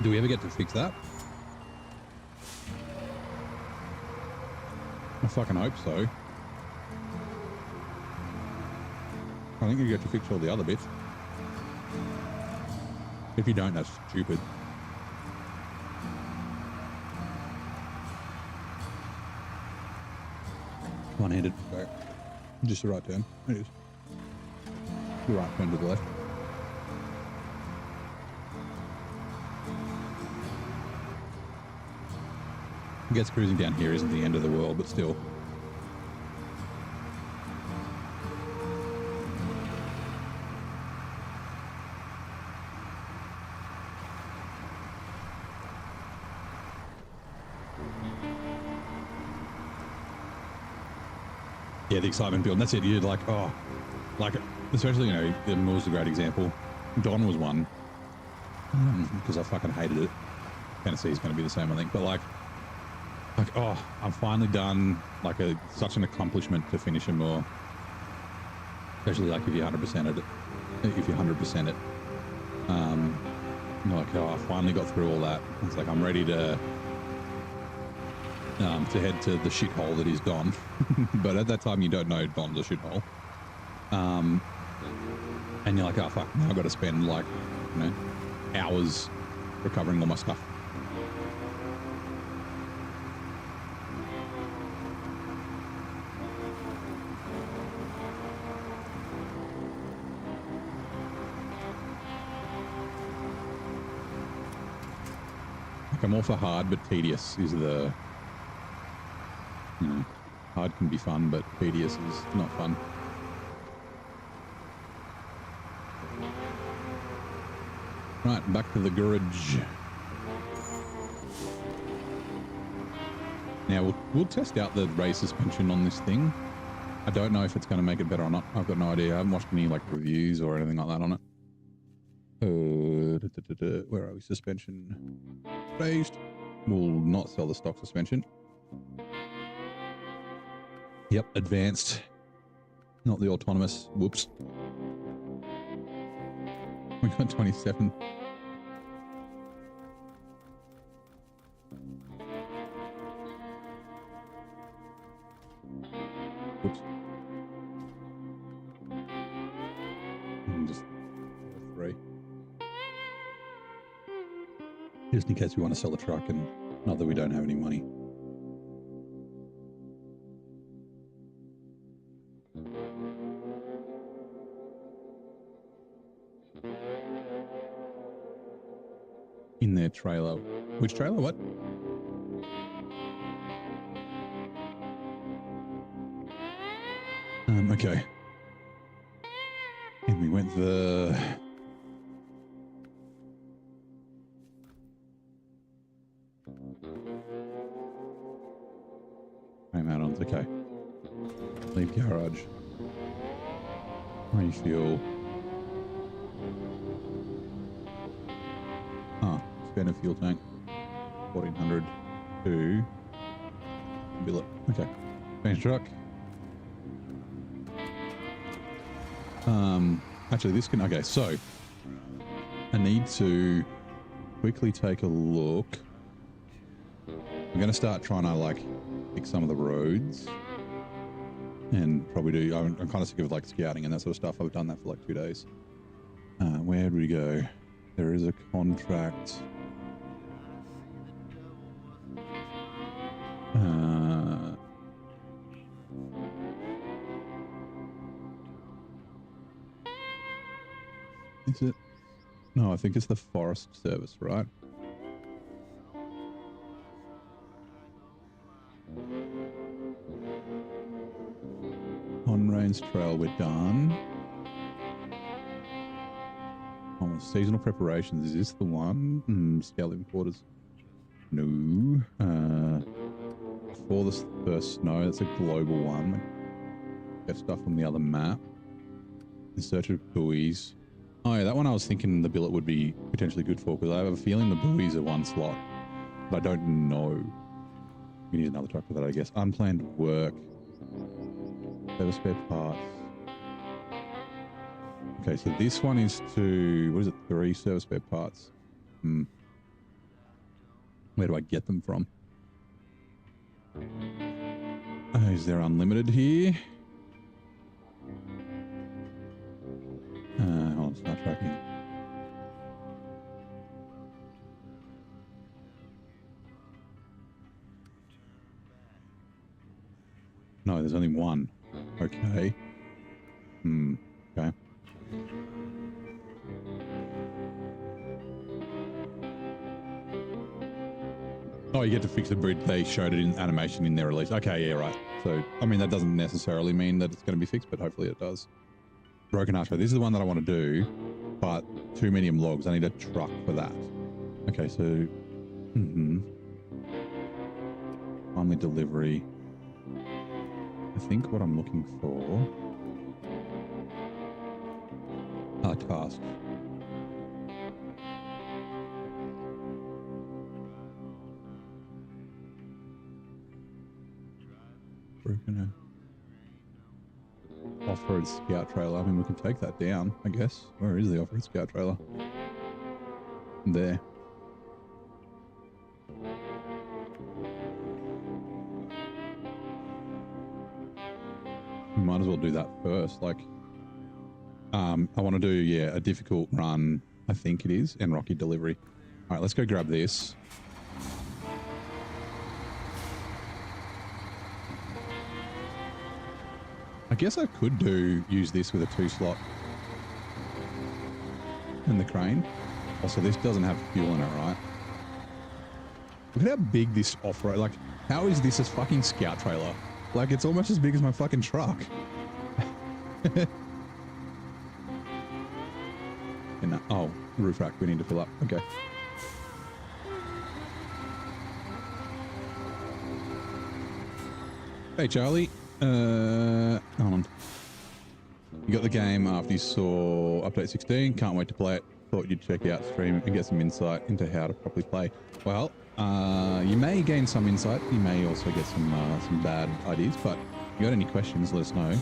[SPEAKER 1] Do we ever get to fix that? I fucking hope so. I think you get to fix all the other bits. If you don't, that's stupid. One-handed. Sorry. Just the right turn. It is. The right turn to the left. I guess cruising down here isn't the end of the world, but still. Yeah, the excitement build. That's it. You're like, oh, like, especially, you know, the Moor's a great example. Don was one because I fucking hated it. Tennessee's going to be the same, I think. But like, oh, I'm finally done. Like, such an accomplishment to finish a Moor. Especially like if you 100% it. If you 100% it. You're like, oh, I finally got through all that. It's like I'm ready to head to the shithole that is Don. But at that time, you don't know Don's a shithole. And you're like, oh, fuck, now I've got to spend, like, you know, hours recovering all my stuff. Like, I'm all for hard, but tedious is the... You know, hard can be fun, but tedious is not fun. Right, back to the garage. Now we'll test out the race suspension on this thing. I don't know if it's going to make it better or not. I've got no idea. I haven't watched any like reviews or anything like that on it. Where are we? Suspension raised. We'll not sell the stock suspension. Yep, advanced, not the autonomous. Whoops. We got 27. Whoops. Just 3. Just in case we want to sell the truck, and not that we don't have any money. In their trailer. Which trailer? What? Okay. And we went the... Frame add-ons, okay. Leave garage. Refuel. Spend a fuel tank. 1400 to Billert. Okay. Change truck. Actually this can, okay, so I need to quickly take a look. I'm going to start trying to like pick some of the roads and probably do, I'm kind of sick of like scouting and that sort of stuff. I've done that for like 2 days. Where do we go? There is a contract. Is it? No, I think it's the Forest Service, right? On Rains Trail, we're done. Oh, seasonal preparations. Is this the one? Scout living quarters. No. Before the first snow, that's a global one. Get stuff on the other map. In search of buoys. Oh yeah, that one I was thinking the billet would be potentially good for, because I have a feeling the buoys are one slot. But I don't know. We need another truck for that, I guess. Unplanned work. Service spare parts. Okay, so this one is to, what is it, 3 service spare parts. Where do I get them from? Is there unlimited here? Hold on, start tracking. No, there's only one. Okay. Okay. Oh, you get to fix the bridge. They showed it in animation in their release. Okay, yeah, right. So, I mean, that doesn't necessarily mean that it's going to be fixed, but hopefully it does. Broken archer. This is the one that I want to do, but 2 medium logs. I need a truck for that. Okay, so... Timely delivery. I think what I'm looking for... task. Broken off-road scout trailer. I mean, we can take that down, I guess. Where is the off-road scout trailer? There. We might as well do that first. Like, I want to do, yeah, a difficult run, I think it is, and rocky delivery. All right, let's go grab this. I guess I could use this with a 2-slot and the crane. Also, this doesn't have fuel in it, right? Look at how big this off-road, like, how is this a fucking scout trailer? Like, it's almost as big as my fucking truck. And, oh, roof rack we need to fill up. Okay. Hey, Charlie. Hold on. You got the game after you saw update 16. Can't wait to play it. Thought you'd check out stream and get some insight into how to properly play. Well, you may gain some insight. You may also get some bad ideas. But if you got any questions, let us know.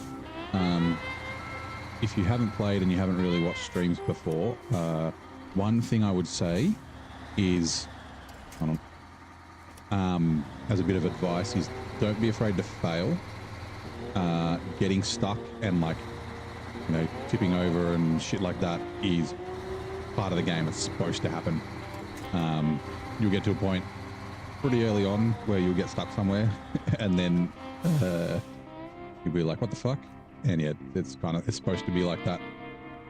[SPEAKER 1] If you haven't played and you haven't really watched streams before, one thing I would say is, hold on, as a bit of advice, is don't be afraid to fail. Getting stuck and, like, you know, tipping over and shit like that is part of the game. It's supposed to happen. You'll get to a point pretty early on where you'll get stuck somewhere and then you'll be like, what the fuck? And yeah, it's supposed to be like that.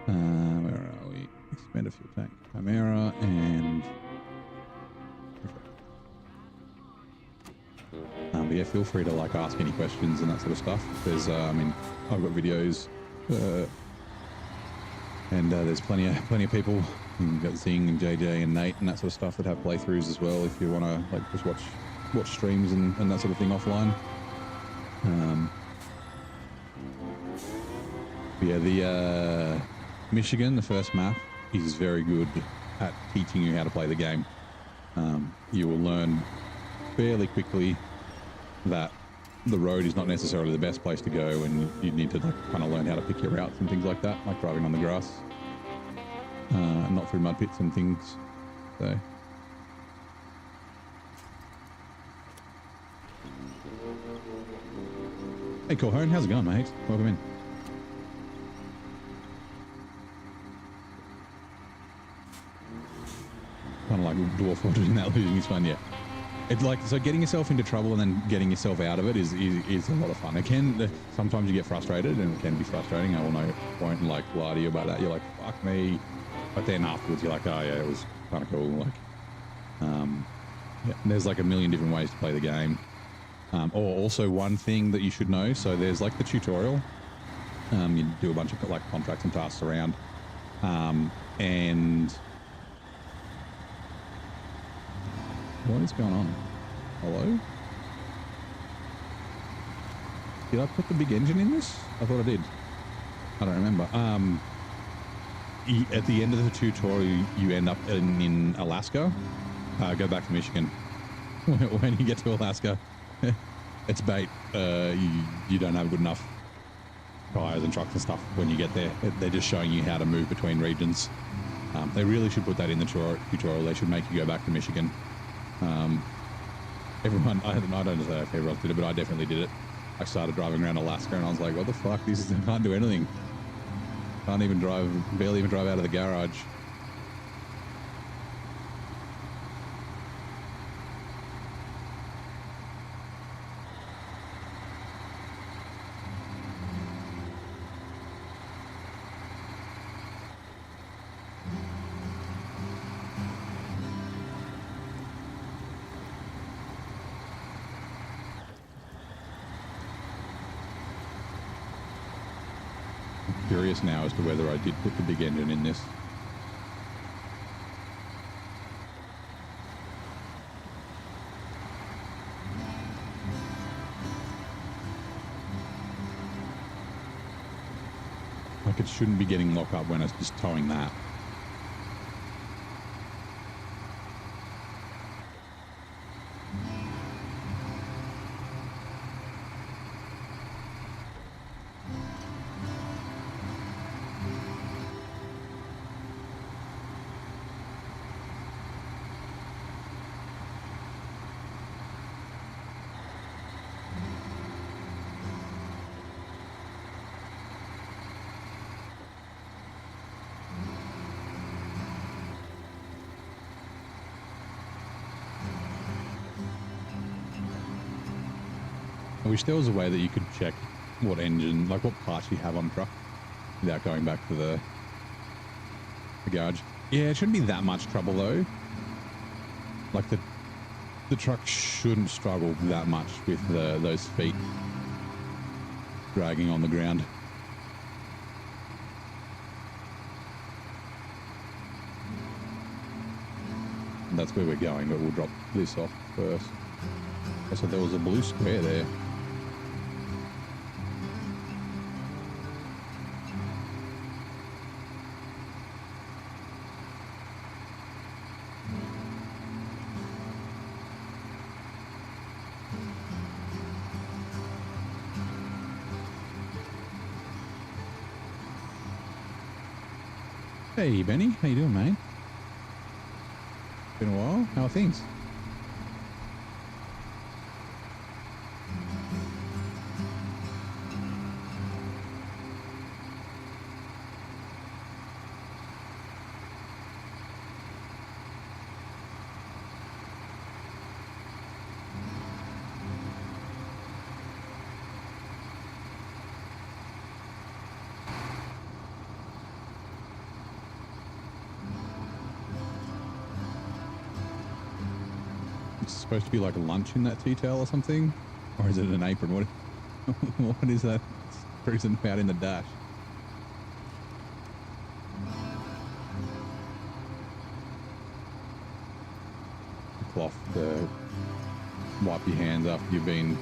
[SPEAKER 1] Where are we? Expand a fuel tank. Chimera and... but yeah, feel free to, like, ask any questions and that sort of stuff. There's, I mean, I've got videos, and there's plenty of people. You've got Zing and JJ and Nate and that sort of stuff that have playthroughs as well. If you want to, like, just watch streams and that sort of thing offline. Yeah, the Michigan, the first map, is very good at teaching you how to play the game. You will learn fairly quickly that the road is not necessarily the best place to go, and you need to, like, kind of learn how to pick your routes and things like that, like driving on the grass, not through mud pits and things. So hey Corhone, how's it going, mate? Welcome in. Kind of like Dwarf Orchard in that losing is fun, yeah. It's like, so getting yourself into trouble and then getting yourself out of it is a lot of fun. It can, sometimes you get frustrated, and it can be frustrating. I won't like lie to you about that. You're like, fuck me. But then afterwards you're like, oh yeah, it was kind of cool. Like, yeah, there's like a million different ways to play the game. Or also one thing that you should know. So there's like the tutorial, You do a bunch of like contracts and tasks around. And what is going on? Hello? Did I put the big engine in this? I thought I did. I don't remember. At the end of the tutorial, you end up in Alaska. Go back to Michigan. When you get to Alaska, it's bait. You don't have good enough tires and trucks and stuff when you get there. They're just showing you how to move between regions. They really should put that in the tutorial. They should make you go back to Michigan. Everyone, I don't know if everyone did it, but I definitely did it. I started driving around Alaska and I was like, what the fuck? I can't do anything. Can't even drive, barely even drive out of the garage. Curious now as to whether I did put the big engine in this. Like it shouldn't be getting locked up when it's just towing that. I wish there was a way that you could check what engine, like what parts you have on the truck without going back to the garage. Yeah, it shouldn't be that much trouble though. Like the truck shouldn't struggle that much with those feet dragging on the ground. And that's where we're going, but we'll drop this off first. So there was a blue square there. Hey Benny, how you doing, mate? Been a while. How are things? It's supposed to be like a lunch in that tea towel or something? Or is it an apron? What is that cruising out in the dash? A cloth to wipe your hands after you've been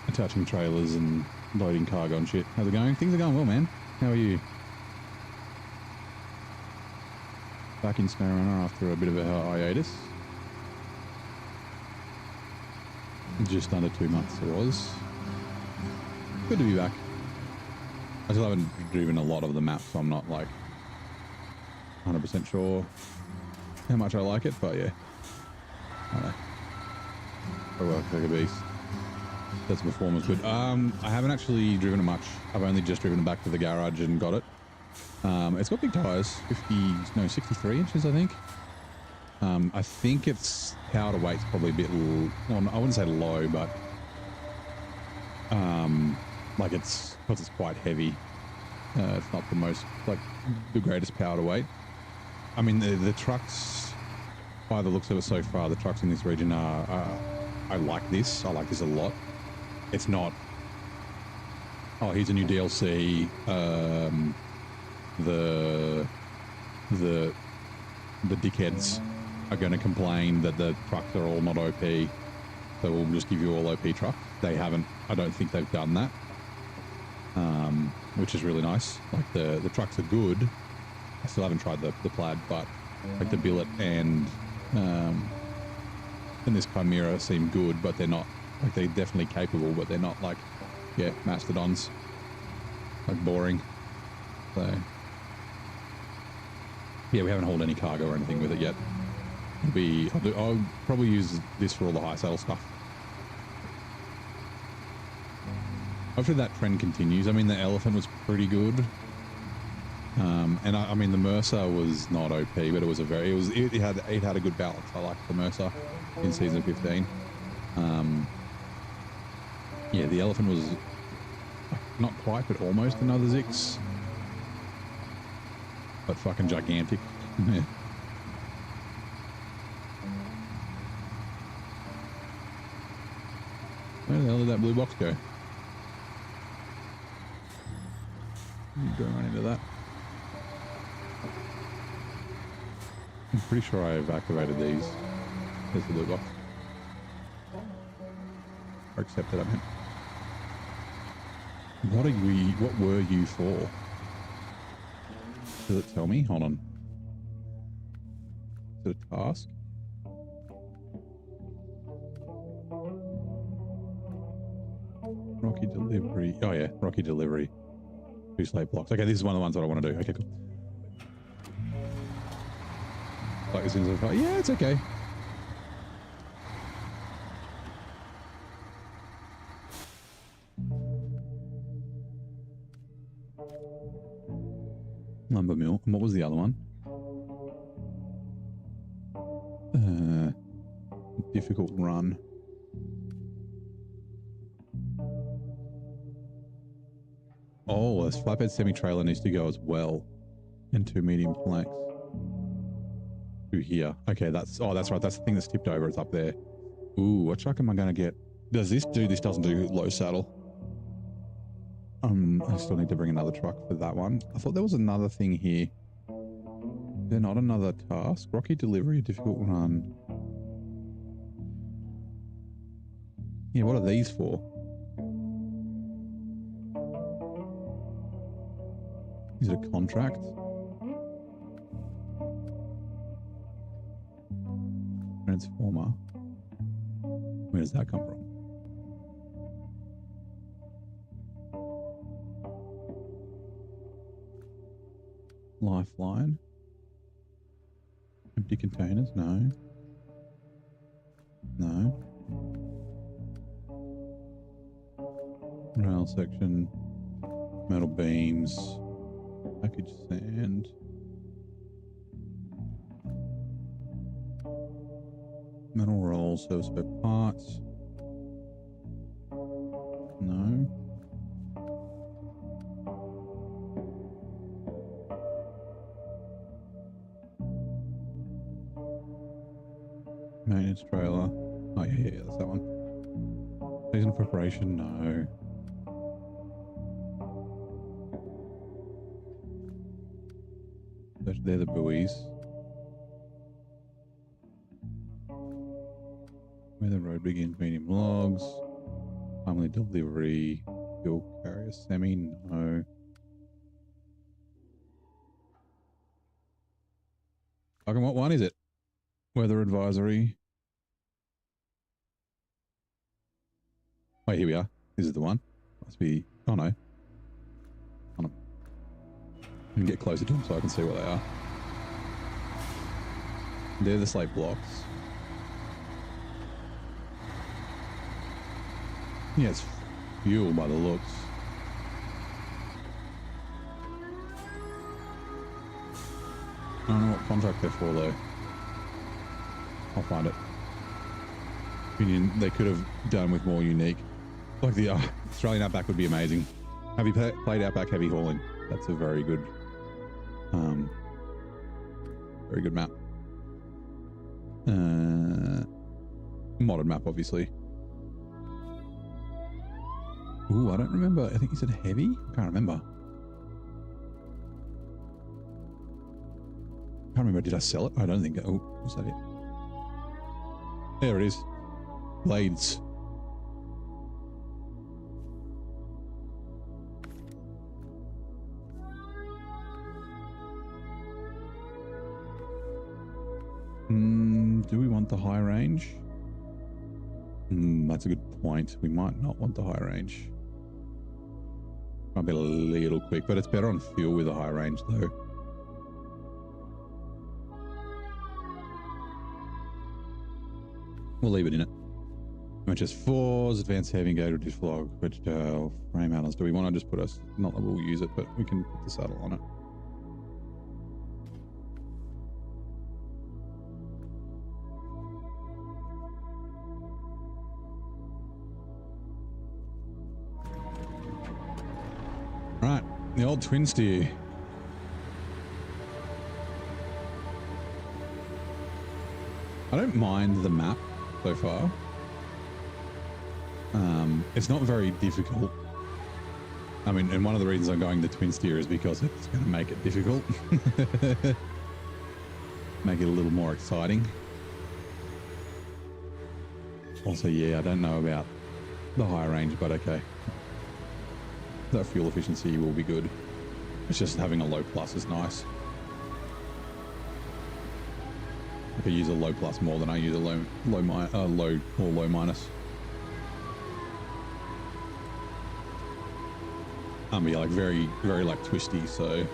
[SPEAKER 1] attaching trailers and loading cargo and shit. How's it going? Things are going well, man. How are you? Back in SnowRunner after a bit of a hiatus. Just under 2 months it was. Good to be back. I still haven't driven a lot of the map, so I'm not like 100% sure how much I like it, but yeah. I don't know. I work like a beast. That's performance good. I haven't actually driven it much. I've only just driven it back to the garage and got it. It's got big tires, 63 inches, I think. I think its power to weight's probably a bit, well, I wouldn't say low, but like because it's quite heavy. It's not the most, like, the greatest power to weight. I mean, the trucks, by the looks of it so far, the trucks in this region are I like this. I like this a lot. it's not, oh, here's a new DLC. The dickheads are going to complain that the trucks are all not OP, so we'll just give you all OP trucks. They haven't, I don't think they've done that, which is really nice. Like the trucks are good. I still haven't tried the plaid, but like the Billert and this Chimera seem good, but they're not, like they're definitely capable, but they're not like, yeah, mastodons, like boring. So yeah, we haven't hauled any cargo or anything with it yet. I'll probably use this for all the high saddle stuff. Hopefully that trend continues. I mean, the elephant was pretty good. And I mean, the Mercer was not OP, but it was it had a good balance. I liked the Mercer in season 15. Yeah, the elephant was not quite, but almost another Zix. But fucking gigantic. Yeah. Where the hell did that blue box go? You go right into that. I'm pretty sure I've activated these. There's the blue box. Or accepted, I meant. What were you for? Does it tell me? Hold on. Is it a task? Rocky delivery. Oh yeah, Rocky delivery. 2 slate blocks. Okay, this is one of the ones that I want to do. Okay, cool. Like as soon as I thought, yeah, it's okay. Lumber mill. And what was the other one? Difficult run. Oh, this flatbed semi-trailer needs to go as well. And 2 medium planks. 2 here. Okay, that's right. That's the thing that's tipped over. It's up there. Ooh, what truck am I going to get? Does this do? This doesn't do low saddle. I still need to bring another truck for that one. I thought there was another thing here. They're not another task. Rocky delivery, difficult run. Yeah, what are these for? Is it a contract? Transformer. Where does that come from? Lifeline. Empty containers? No. No. Rail section. Metal beams. Package sand. Metal rolls, service spare parts. No. Maintenance trailer. Oh yeah, that's that one. Season preparation, no. They're the buoys. Where the road begins, medium logs. Timely delivery. Fuel carrier semi, no. Fucking what one is it? Weather advisory. Wait, here we are. This is the one. Must be. Oh no. Hold on. I can get closer to them so I can see what they are. They're the slate blocks. Yeah, it's fuel by the looks. I don't know what contract they're for though. I'll find it. They could have done with more unique. Like the Australian Outback would be amazing. Have you played Outback Heavy Hauling? That's a very good map. Modded map, obviously. Ooh, I don't remember. I think you said heavy. I can't remember. Can't remember. Did I sell it? I don't think. Oh, was that it? There it is. Blades. Do we want the high range? That's a good point. We might not want the high range. Might be a little quick, but it's better on fuel with a high range though. We'll leave it in it. HS4s, advanced heavy engagement flog, vegetable, frame handles. Do we want to just put us, not that we'll use it, but we can put the saddle on it. Right, the old twin steer. I don't mind the map so far. It's not very difficult. I mean, and one of the reasons I'm going the twin steer is because it's going to make it difficult. Make it a little more exciting. Also, yeah, I don't know about the high range, but okay. That fuel efficiency will be good. It's just having a low plus is nice. I could use a low plus more than I use a low minus. Yeah, like very like twisty, so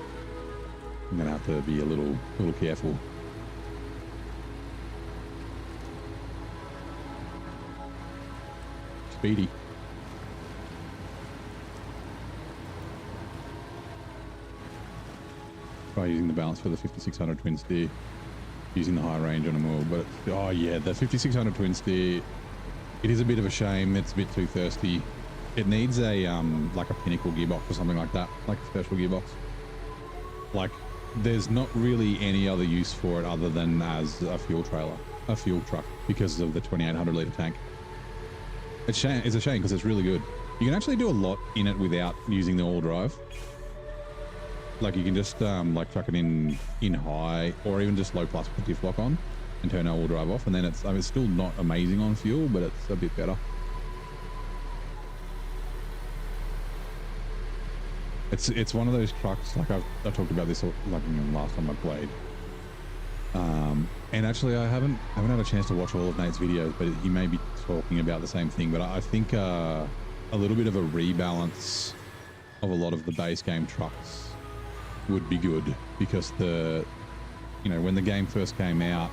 [SPEAKER 1] I'm gonna have to be a little careful. Speedy. Try using the balance for the 5600 twin steer, using the high range on a move, but oh yeah, the 5600 twin steer, it is a bit of a shame. It's a bit too thirsty. It needs a like a pinnacle gearbox or something like that, like a special gearbox. Like there's not really any other use for it other than as a fuel trailer, a fuel truck, because of the 2800 litre tank. It's a shame because it's really good. You can actually do a lot in it without using the all drive. Like you can just like chuck it in high, or even just low plus with diff lock on and turn all drive off, and then it's, I mean, it's still not amazing on fuel, but it's a bit better. It's one of those trucks, like I talked about this like last time I played. And actually I haven't had a chance to watch all of Nate's videos, but he may be talking about the same thing. But I think a little bit of a rebalance of a lot of the base game trucks would be good, because when the game first came out,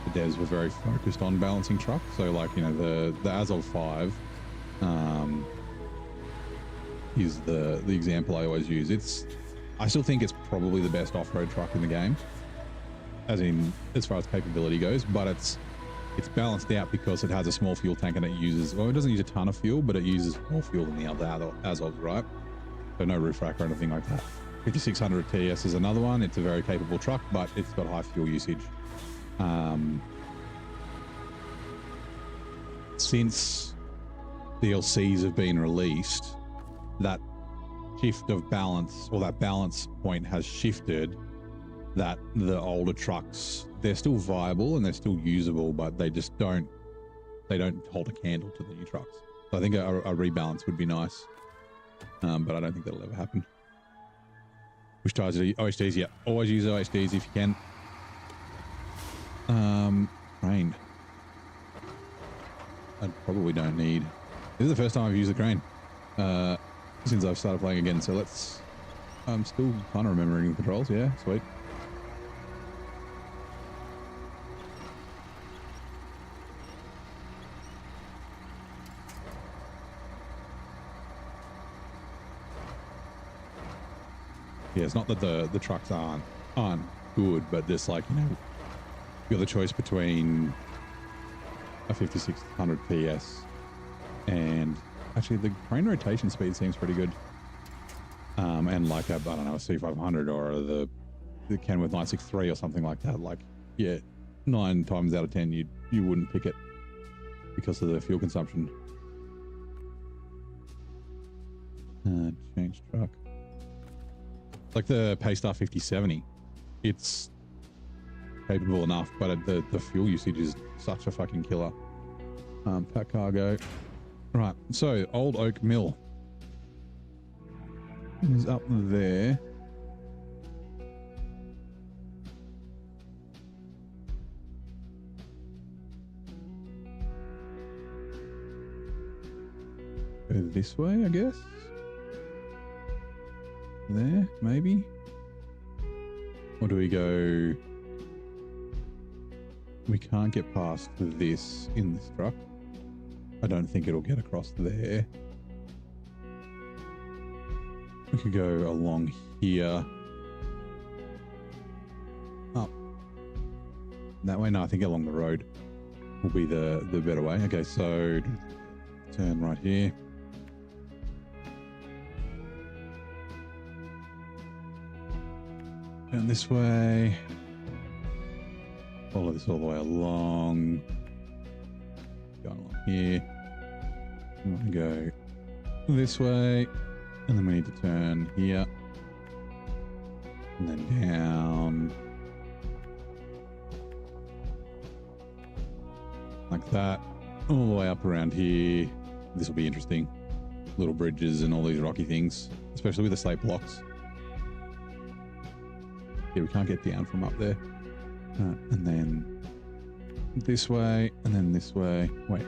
[SPEAKER 1] the devs were very focused on balancing trucks. So like, the Azov 5 is the example I always use. I still think it's probably the best off-road truck in the game, as far as capability goes, but it's balanced out because it has a small fuel tank and it doesn't use a ton of fuel, but it uses more fuel than the other Azovs, right? So no roof rack or anything like that. 5600 TS is another one. It's a very capable truck, but it's got high fuel usage. Since DLCs have been released, that shift of balance, or that balance point has shifted, that the older trucks, they're still viable and they're still usable, but they just don't hold a candle to the new trucks. So I think a rebalance would be nice, but I don't think that'll ever happen. Which tires are OHDs? Yeah, always use OHDs if you can. Crane. I probably don't need. This is the first time I've used the crane since I've started playing again. So I'm still kind of remembering the controls. Yeah, sweet. Yeah, it's not that the trucks aren't good, but just like, you got the choice between a 5600 PS and actually the crane rotation speed seems pretty good. And like I don't know, a C500 or the Kenworth 963 or something like that. Like, yeah, 9 times out of 10 you wouldn't pick it because of the fuel consumption. Change truck. Like the Paystar 5070. It's capable enough, but the fuel usage is such a fucking killer. Pack cargo. Right, so Old Oak Mill is up there. Go this way, I guess. There, maybe. Or do we go... We can't get past this in this truck. I don't think it'll get across there. We could go along here. Up. That way? No, I think along the road will be the better way. Okay, so turn right here. Turn this way. Follow this all the way along. Going along here. We want to go this way. And then we need to turn here. And then down. Like that. All the way up around here. This will be interesting. Little bridges and all these rocky things. Especially with the slate blocks. Yeah, we can't get down from up there. And then this way, and then this way. Wait.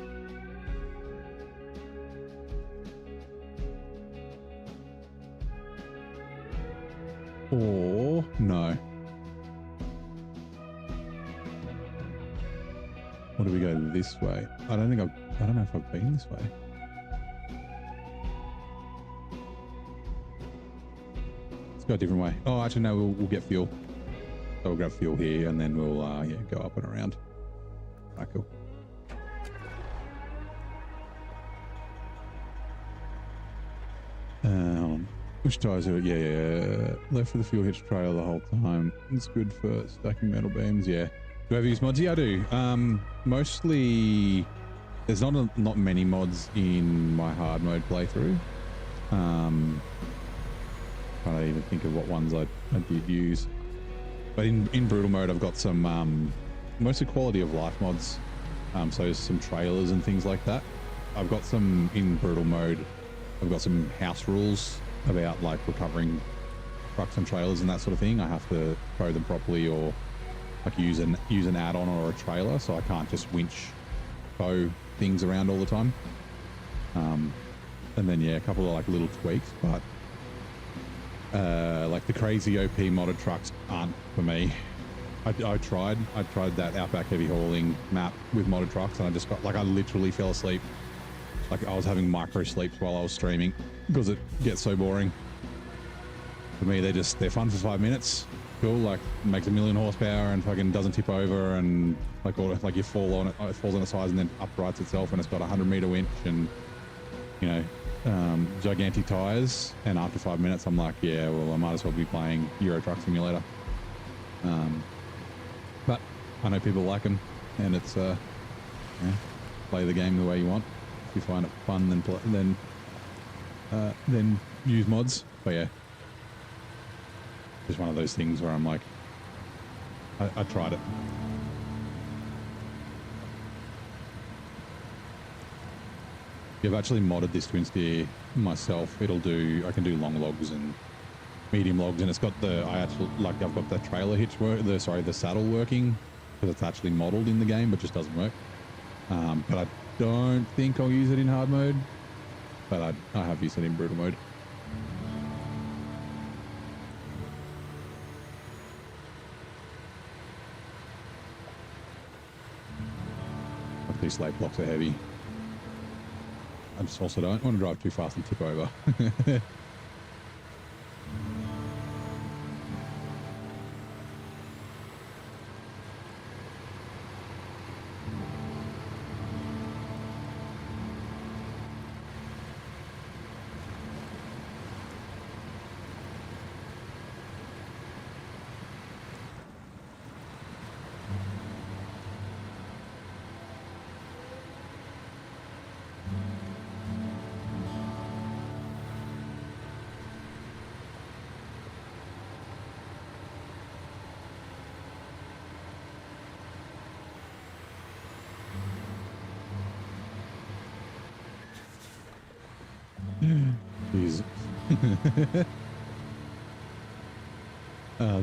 [SPEAKER 1] Or no. Or do we go this way? I don't know if I've been this way. Let's go a different way. Oh, actually no, we'll get fuel. So we'll grab fuel here and then we'll yeah, go up and around. Right, cool. Which tires are it? Yeah. Left for the fuel hitch trail the whole time. It's good for stacking metal beams. Yeah. Do I ever use mods? Yeah, I do. Mostly, there's not many mods in my hard mode playthrough. I don't even think of what ones I did use. But in brutal mode, I've got some mostly quality of life mods. So some trailers and things like that. I've got some in brutal mode. I've got some house rules about like recovering trucks and trailers and that sort of thing. I have to tow them properly or like use an add-on or a trailer, so I can't just winch tow things around all the time. And then yeah, a couple of like little tweaks, but like the crazy OP modded trucks aren't for me. I tried that Outback heavy hauling map with modded trucks and I just got like, I literally fell asleep. Like I was having micro sleeps while I was streaming because it gets so boring. For me, they're fun for 5 minutes. Cool, like makes 1,000,000 horsepower and fucking doesn't tip over and like you fall on it, it falls on its side and then uprights itself and it's got a 100-meter winch and you know, gigantic tires. And after 5 minutes, I'm like, yeah, well, I might as well be playing Euro Truck Simulator. But I know people like them, and it's yeah, play the game the way you want. If you find it fun, then use mods. But yeah, just one of those things where I'm like, I tried it. I've actually modded this twin steer myself. I can do long logs and medium logs, and it's got I've got the trailer hitch the saddle working because it's actually modeled in the game, but just doesn't work. But I don't think I'll use it in hard mode, but I have used it in brutal mode. These slate blocks are heavy. I just also don't want to drive too fast and tip over. Jesus.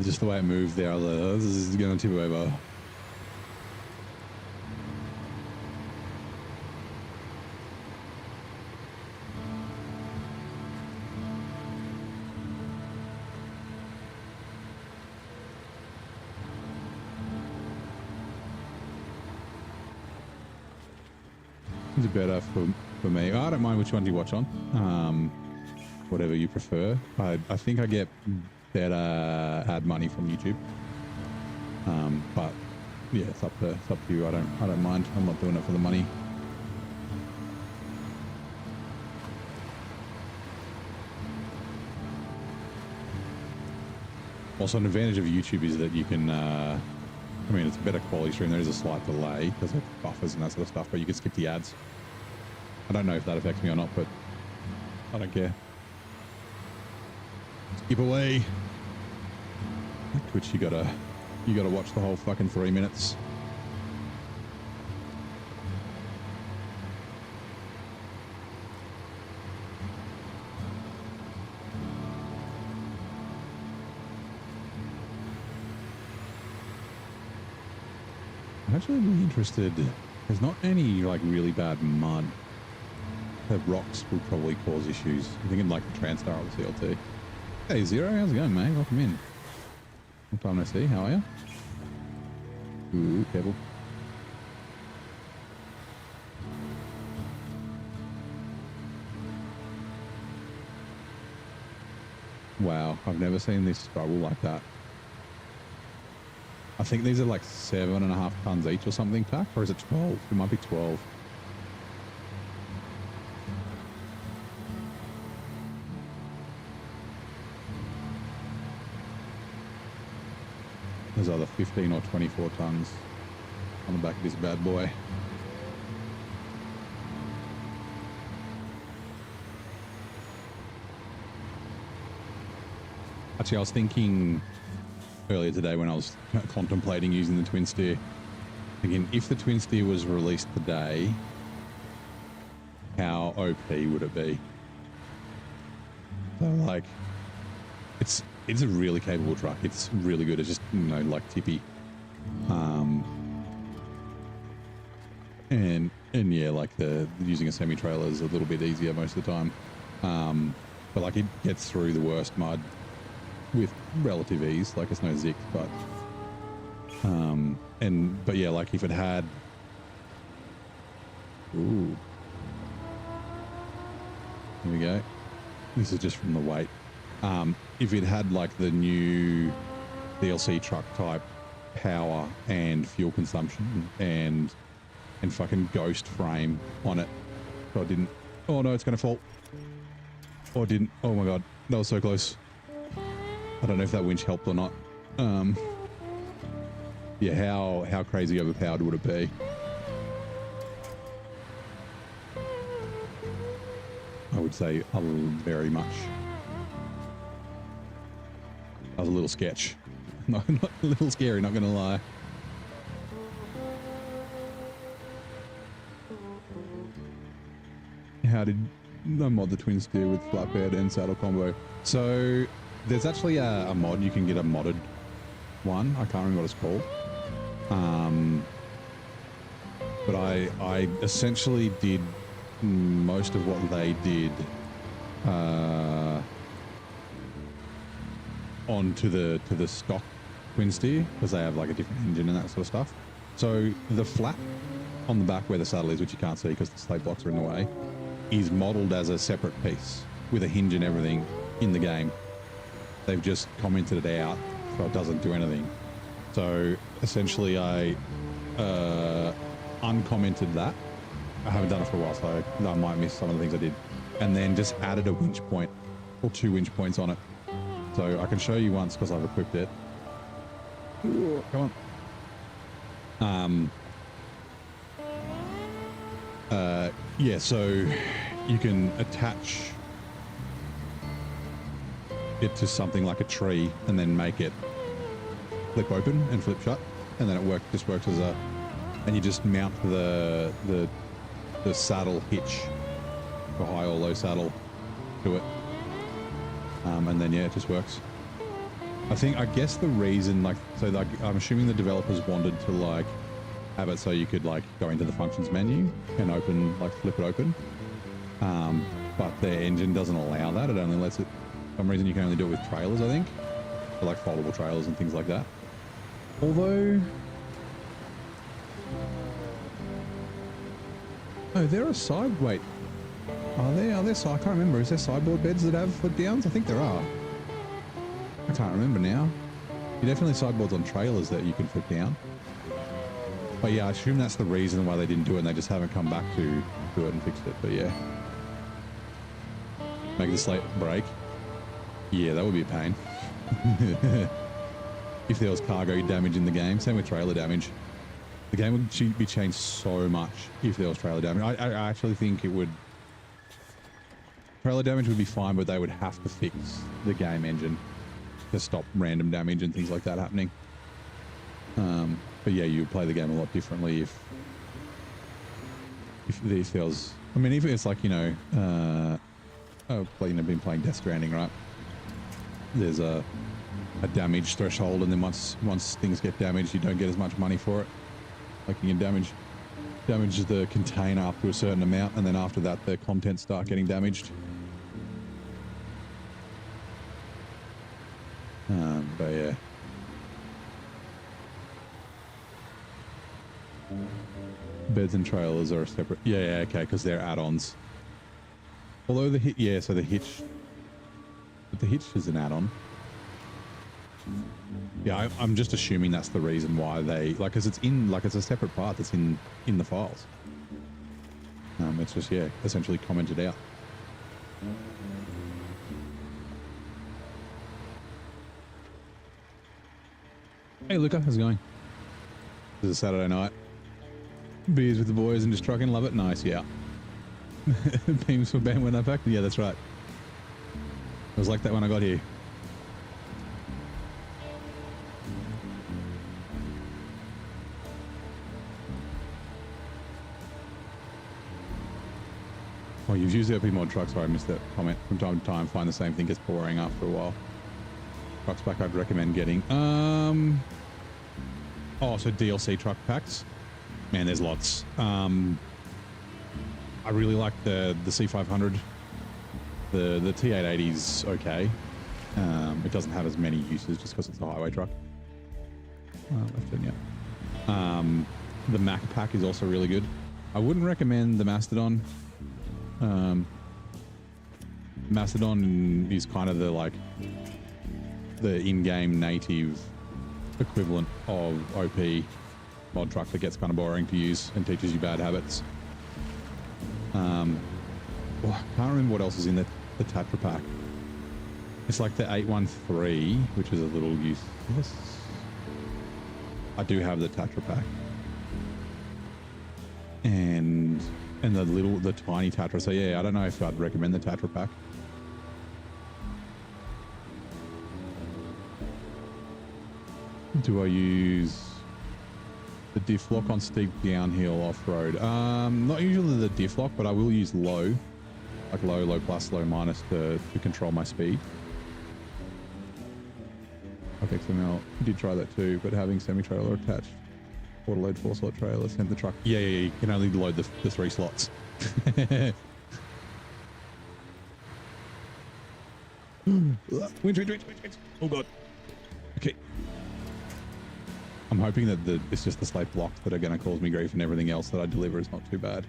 [SPEAKER 1] Just the way it moved there, I was like, oh, this is going to tip over. It's better for me. I don't mind which one do you watch on. Whatever you prefer. I think I get better ad money from YouTube. But yeah, it's up to you. I don't mind. I'm not doing it for the money. Also, an advantage of YouTube is that you can I mean, it's a better quality stream. There is a slight delay because of buffers and that sort of stuff, but you can skip the ads. I don't know if that affects me or not, but I don't care. Skip away. Twitch, you gotta watch the whole fucking 3 minutes. I'm actually really interested. There's not any like really bad mud. The rocks will probably cause issues. I'm thinking like the Transtar or the CLT. Hey Zero, how's it going, mate? Welcome in. Long time no see. How are you? Ooh, careful. Wow, I've never seen this struggle like that. I think these are like 7.5 tons each or something, Tack, or is it 12? It might be 12. There's either 15 or 24 tons on the back of this bad boy. Actually, I was thinking earlier today when I was contemplating using the twin steer, thinking if the twin steer was released today, how OP would it be? So like, it's a really capable truck. It's really good. It's just, you know, like tippy. And yeah, like using a semi trailer is a little bit easier most of the time. But like it gets through the worst mud with relative ease. Like it's no zick, but but yeah, like if it had, ooh, here we go. This is just from the weight. If it had like the new DLC truck type power and fuel consumption and fucking ghost frame on it, so I didn't. Oh no, it's gonna fall. Oh, it didn't. Oh my god, that was so close. I don't know if that winch helped or not. Yeah, how crazy overpowered would it be? I would say very much. That was a little sketch. Not a little scary, not gonna lie. How did I mod the twin steer with flatbed and saddle combo? So there's actually a mod. You can get a modded one. I can't remember what it's called. But I essentially did most of what they did onto the stock twin steer, because they have like a different engine and that sort of stuff. So the flap on the back where the saddle is, which you can't see because the slate blocks are in the way, is modeled as a separate piece with a hinge and everything in the game. They've just commented it out so it doesn't do anything. So essentially I uncommented that. I haven't done it for a while, so I might miss some of the things I did, and then just added a winch point or 2 winch points on it. So I can show you once because I've equipped it. Ooh, come on. Yeah, so you can attach it to something like a tree and then make it flip open and flip shut, and then it just works as a, and you just mount the saddle hitch, the high or low saddle, to it. And then, yeah, it just works. I guess the reason, like, so like, I'm assuming the developers wanted to like have it so you could like go into the functions menu and open, like flip it open. But their engine doesn't allow that. It only lets it, for some reason you can only do it with trailers, I think. For like foldable trailers and things like that. Although, oh, there are side, wait, are there side, I can't remember, is there sideboard beds that have flip downs? I think there are. I can't remember now. You definitely sideboards on trailers that you can flip down. But yeah, I assume that's the reason why they didn't do it and they just haven't come back to do it and fixed it, but yeah. Make the slate break. Yeah, that would be a pain. If there was cargo damage in the game, same with trailer damage. The game would be changed so much if there was trailer damage. I actually think it would... Trailer damage would be fine, but they would have to fix the game engine to stop random damage and things like that happening. But yeah, you would play the game a lot differently if there was... I mean, if it's like, you know, been playing Death Stranding, right? There's a damage threshold, and then once things get damaged, you don't get as much money for it. Like you can damage the container up to a certain amount, and then after that, the contents start getting damaged. But yeah. Beds and trailers are a separate... Yeah, okay, because they're add-ons. Although the hitch... Yeah, so the hitch... But the hitch is an add-on. Yeah, I'm just assuming that's the reason why they... Like, because it's in... Like, it's a separate part that's in the files. It's just, yeah, essentially commented out. Hey, Luca, how's it going? This is a Saturday night. Beers with the boys and just trucking. Love it. Nice, yeah. Beams for band when I packed. Yeah, that's right. It was like that when I got here. Oh, you've used the OP mod truck. Sorry, I missed that comment. From time to time, find the same thing gets boring after a while. Trucks back I'd recommend getting. Oh, so DLC truck packs. Man, there's lots. I really like the C500. The T880's okay. It doesn't have as many uses just because it's a highway truck. Left in, yeah. The Mac pack is also really good. I wouldn't recommend the Mastodon. Mastodon is kind of the in-game native equivalent of OP mod truck that gets kind of boring to use and teaches you bad habits. Well, I can't remember what else is in the Tatra pack. It's like the 813, which is a little useless. I do have the Tatra pack. And the tiny Tatra. So yeah, I don't know if I'd recommend the Tatra pack. Do I use the diff lock on steep downhill off-road? Not usually the diff lock, but I will use low. Like low plus, low minus to control my speed. Okay, XML did try that too, but having semi-trailer attached. Auto-load 4-slot trailer, send the truck. Yeah, you can only load the 3 slots. Winch. Oh god. Okay. I'm hoping that it's just the slate blocks that are going to cause me grief, and everything else that I deliver is not too bad.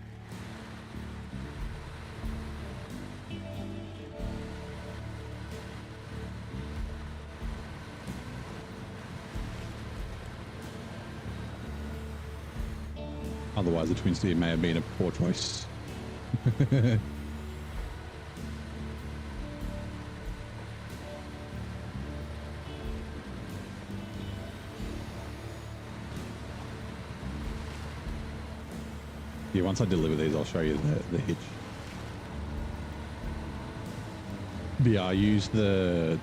[SPEAKER 1] Otherwise, the twin steer may have been a poor choice. Yeah, once I deliver these, I'll show you the hitch. But yeah, I used the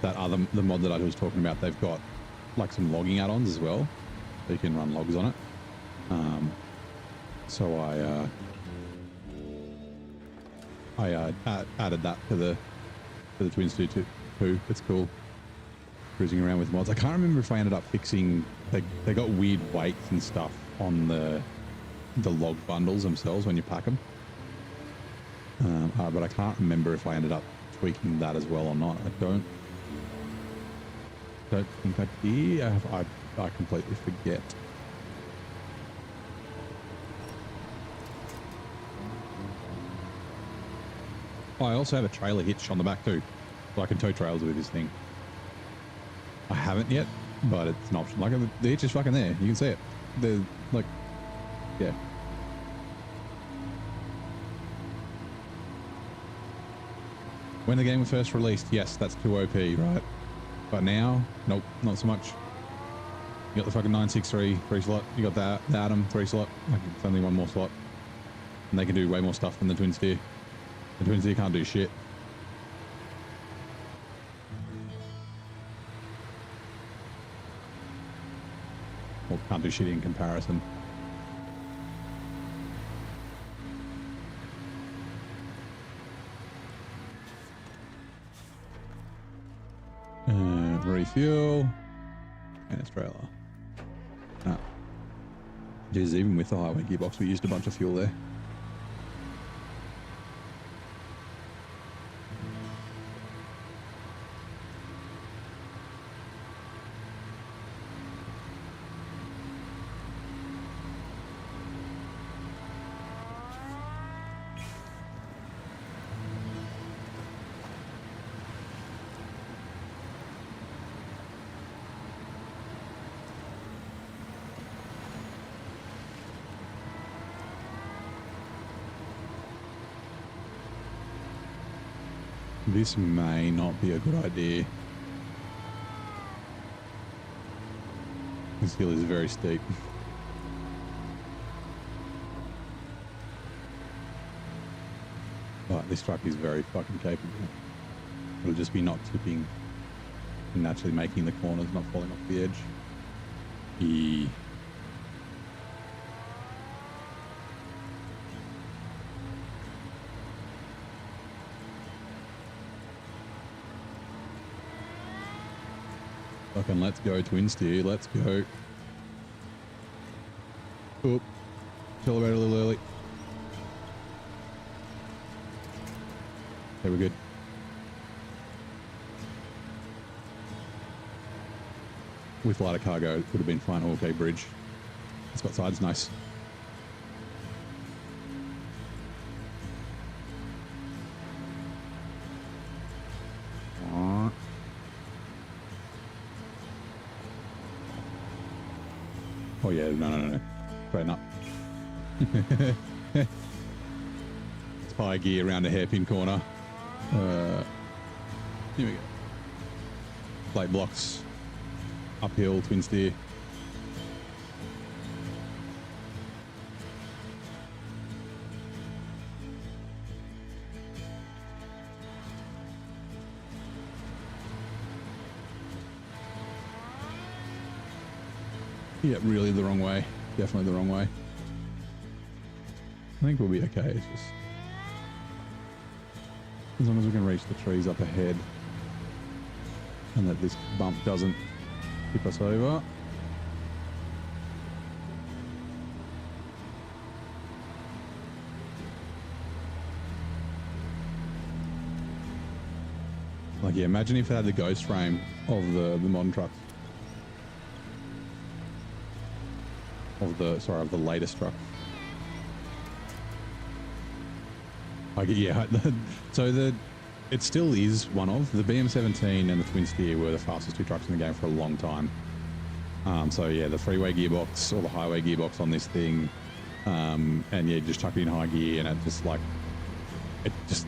[SPEAKER 1] mod that I was talking about. They've got like some logging add-ons as well, so you can run logs on it. So I added that to for the Twin Steer too. It's cool. Cruising around with mods. I can't remember if I ended up fixing. They got weird weights and stuff on the log bundles themselves when you pack them. But I can't remember if I ended up tweaking that as well or not. I don't think I did. I completely forget. Oh, I also have a trailer hitch on the back too, so I can tow trailers with this thing. I haven't yet, but it's an option. Like the hitch is fucking there. You can see it. They're like, yeah. When the game was first released, yes, that's too OP, right? But now, nope, not so much. You got the fucking 963 3 slot. You got the Atom 3 slot. Like it's only one more slot, and they can do way more stuff than the Twin Steer. The Twin Steer can't do shit. Well, can't do shit in comparison. Refuel and its trailer. Ah. Jeez, even with the highway gearbox, we used a bunch of fuel there. This may not be a good idea. This hill is very steep. But this truck is very fucking capable. It'll just be not tipping and actually making the corners, not falling off the edge. Yeah. Fucking let's go, Twin Steer, let's go. Oop. Accelerator a little early. Okay, we're good. With lighter cargo, it would have been fine. Okay, bridge. It's got sides, nice. Oh yeah, no. Straighten up. It's high gear around a hairpin corner. Here we go. Plate blocks. Uphill, Twin Steer. Yeah, really the wrong way. Definitely the wrong way. I think we'll be okay. It's just as long as we can reach the trees up ahead and that this bump doesn't tip us over. Like, yeah, imagine if it had the ghost frame of the modern trucks. Of the latest truck. Like, yeah, so it still is one of the BM17 and the Twin Steer were the fastest two trucks in the game for a long time. So yeah, the freeway gearbox or the highway gearbox on this thing, and yeah, just chuck it in high gear and it just like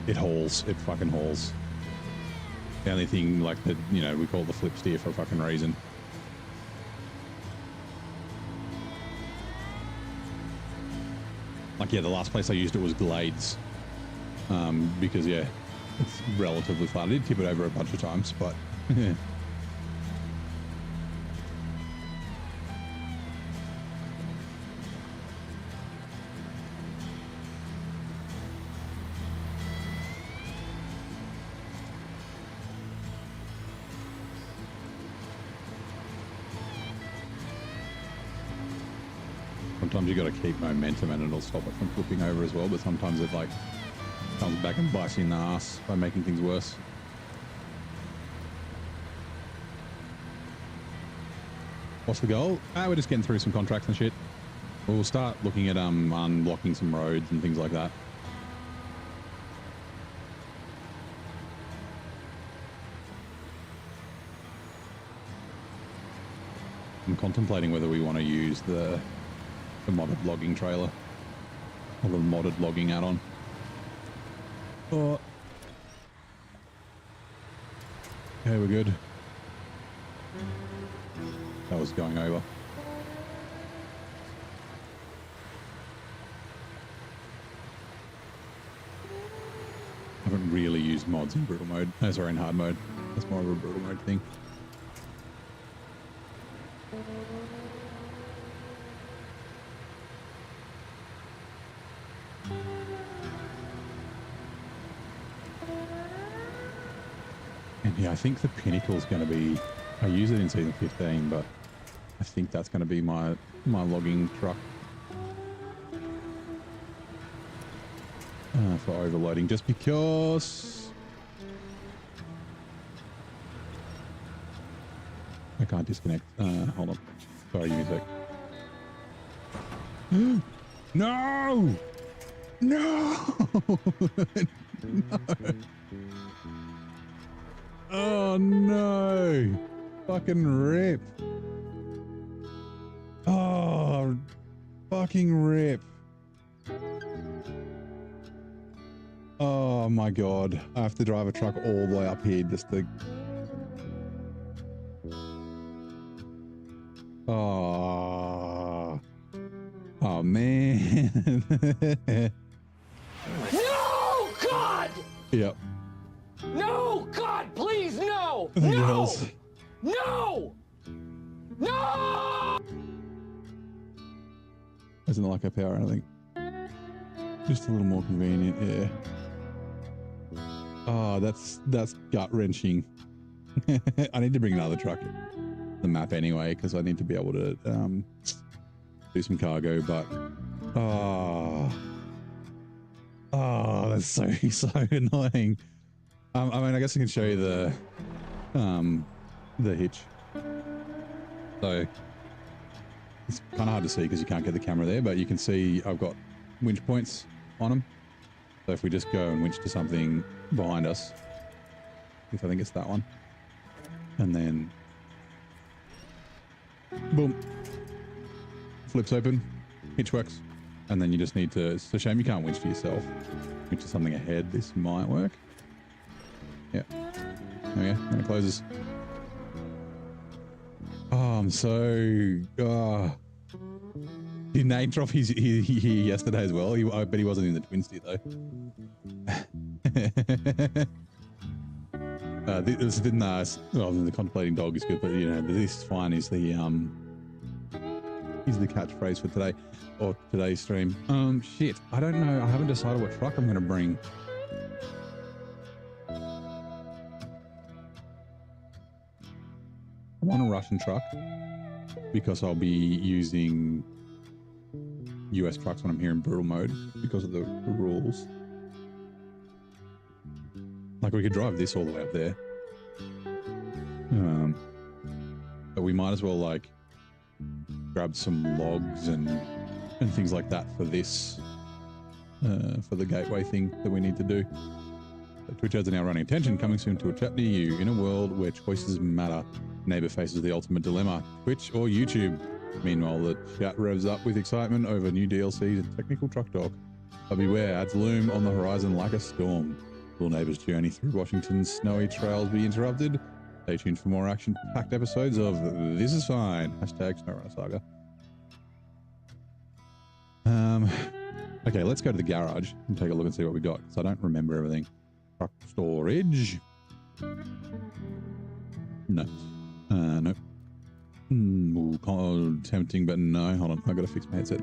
[SPEAKER 1] it hauls. It fucking hauls. The only thing like that, you know, we call it the flip steer for a fucking reason. Like, yeah, the last place I used it was Glades, because, yeah, it's relatively flat. I did tip it over a bunch of times, but, yeah. sometimes you got to keep momentum and it'll stop it from flipping over as well, but sometimes it like comes back and bites you in the ass by making things worse. What's the goal? We're just getting through some contracts and shit. We'll start looking at unblocking some roads and things like that. I'm contemplating whether we want to use the modded logging trailer or the modded logging add-on. Oh. Okay, we're good. That was going over. I haven't really used mods in brutal mode. Sorry, in hard mode. That's more of a brutal mode thing. And yeah, I think the Pinnacle's going to be... I use it in season 15, but I think that's going to be my logging truck for overloading, just because I can't disconnect. Hold on. Sorry, give me a sec. No! No! No! Oh no! Fucking rip! Oh, fucking rip! Oh my god! I have to drive a truck all the way up here just to. Oh, oh man!
[SPEAKER 3] No, God!
[SPEAKER 1] Yep.
[SPEAKER 3] No, God, please, no!
[SPEAKER 1] I think it
[SPEAKER 3] No!
[SPEAKER 1] helps.
[SPEAKER 3] No! No!
[SPEAKER 1] Doesn't like our power, I think. Just a little more convenient, yeah. Oh, that's gut wrenching. I need to bring another truck in the map anyway, because I need to be able to do some cargo, but oh, that's so annoying. I mean, I guess I can show you the hitch. So it's kind of hard to see because you can't get the camera there, but you can see I've got winch points on them. So if we just go and winch to something behind us, if I think it's that one, and then boom, flips open, hitch works, and then you just need to, it's a shame you can't winch to yourself. Winch to something ahead, this might work. Yeah, there we go, and it closes. Oh, I'm so, did Nate drop his here yesterday as well? I bet he wasn't in the twin steer though. This didn't well, the contemplating dog is good, but you know, this is fine. Is the catchphrase for today or today's stream. Shit, I don't know. I haven't decided what truck I'm going to bring. I want a Russian truck because I'll be using US trucks when I'm here in brutal mode because of the rules. Like we could drive this all the way up there, but we might as well like grab some logs and things like that for this, for the gateway thing that we need to do. Twitch ads are now running attention, coming soon to a chat near you. In a world where choices matter, neighbor faces the ultimate dilemma: Twitch or YouTube. Meanwhile, the chat revs up with excitement over new DLCs and technical truck talk. But beware, ads loom on the horizon like a storm. Will neighbors' journey through Washington's snowy trails be interrupted? Stay tuned for more action-packed episodes of This Is Fine. Hashtag SnowRunner Saga. Okay, let's go to the garage and take a look and see what we got, because I don't remember everything. Truck storage. No. Nope. Ooh, tempting, but no. Hold on, I gotta fix my headset.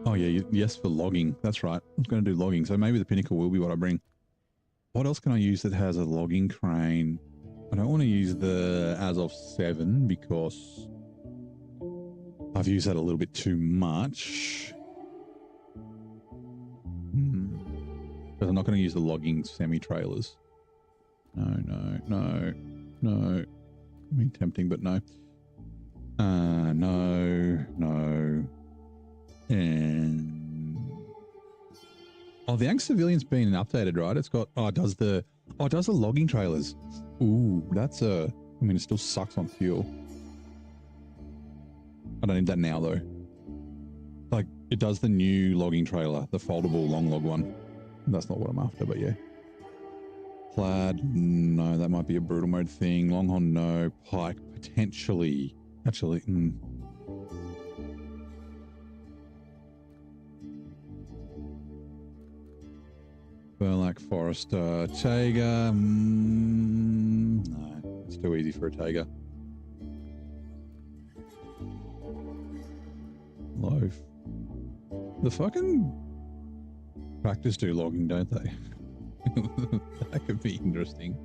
[SPEAKER 1] Oh yeah, yes for logging. That's right. I was going to do logging, so maybe the Pinnacle will be what I bring. What else can I use that has a logging crane? I don't want to use the as of 7 because I've used that a little bit too much. But I'm not going to use the logging semi-trailers. No. I mean, tempting, but no. No. And the Ang Civilion's been updated, right? It's got it does the logging trailers. Ooh, that's I mean, it still sucks on fuel. I don't need that now though. Like, it does the new logging trailer, the foldable long log one. That's not what I'm after, but yeah. Plaid, no, that might be a brutal mode thing. Longhorn, no. Pike, potentially. Actually, Burlak, Forester, Taiga. No, it's too easy for a Taiga. Loaf. The fucking tractors do logging, don't they? That could be interesting.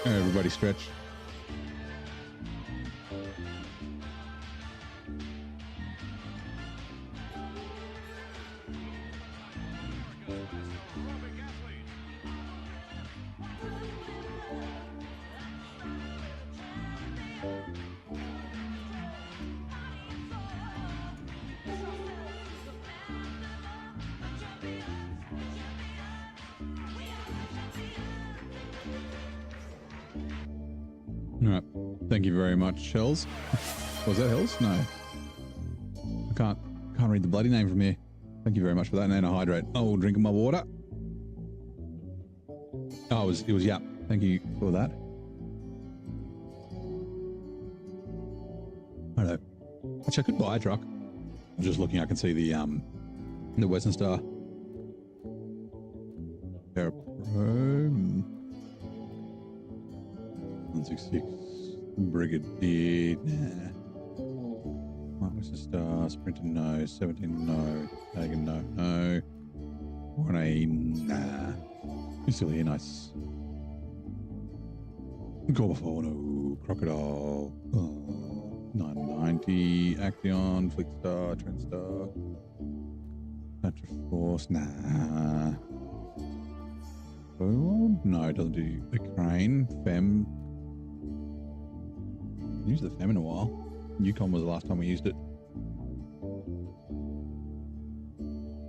[SPEAKER 1] Everybody stretch. Alright, thank you very much, Shells. Was that Hells? No. I can't read the bloody name from here. Thank you very much for that. And a hydrate. Oh, drinking my water. Oh, it was Yap. Thank you for that. I don't know. Actually, I could buy a truck. I'm just looking. I can see the Western Star. Pro 166 Brigadier. Nah. Western Star. Sprinter, no. 17, no. Hagen, no. 1A, nah. You're still here, nice. Go before, no. Crocodile. 990. Action. Flickstar. Trendstar. Force, nah. No, it doesn't do the crane. Fem. I used the Fem in a while. Yukon was the last time we used it.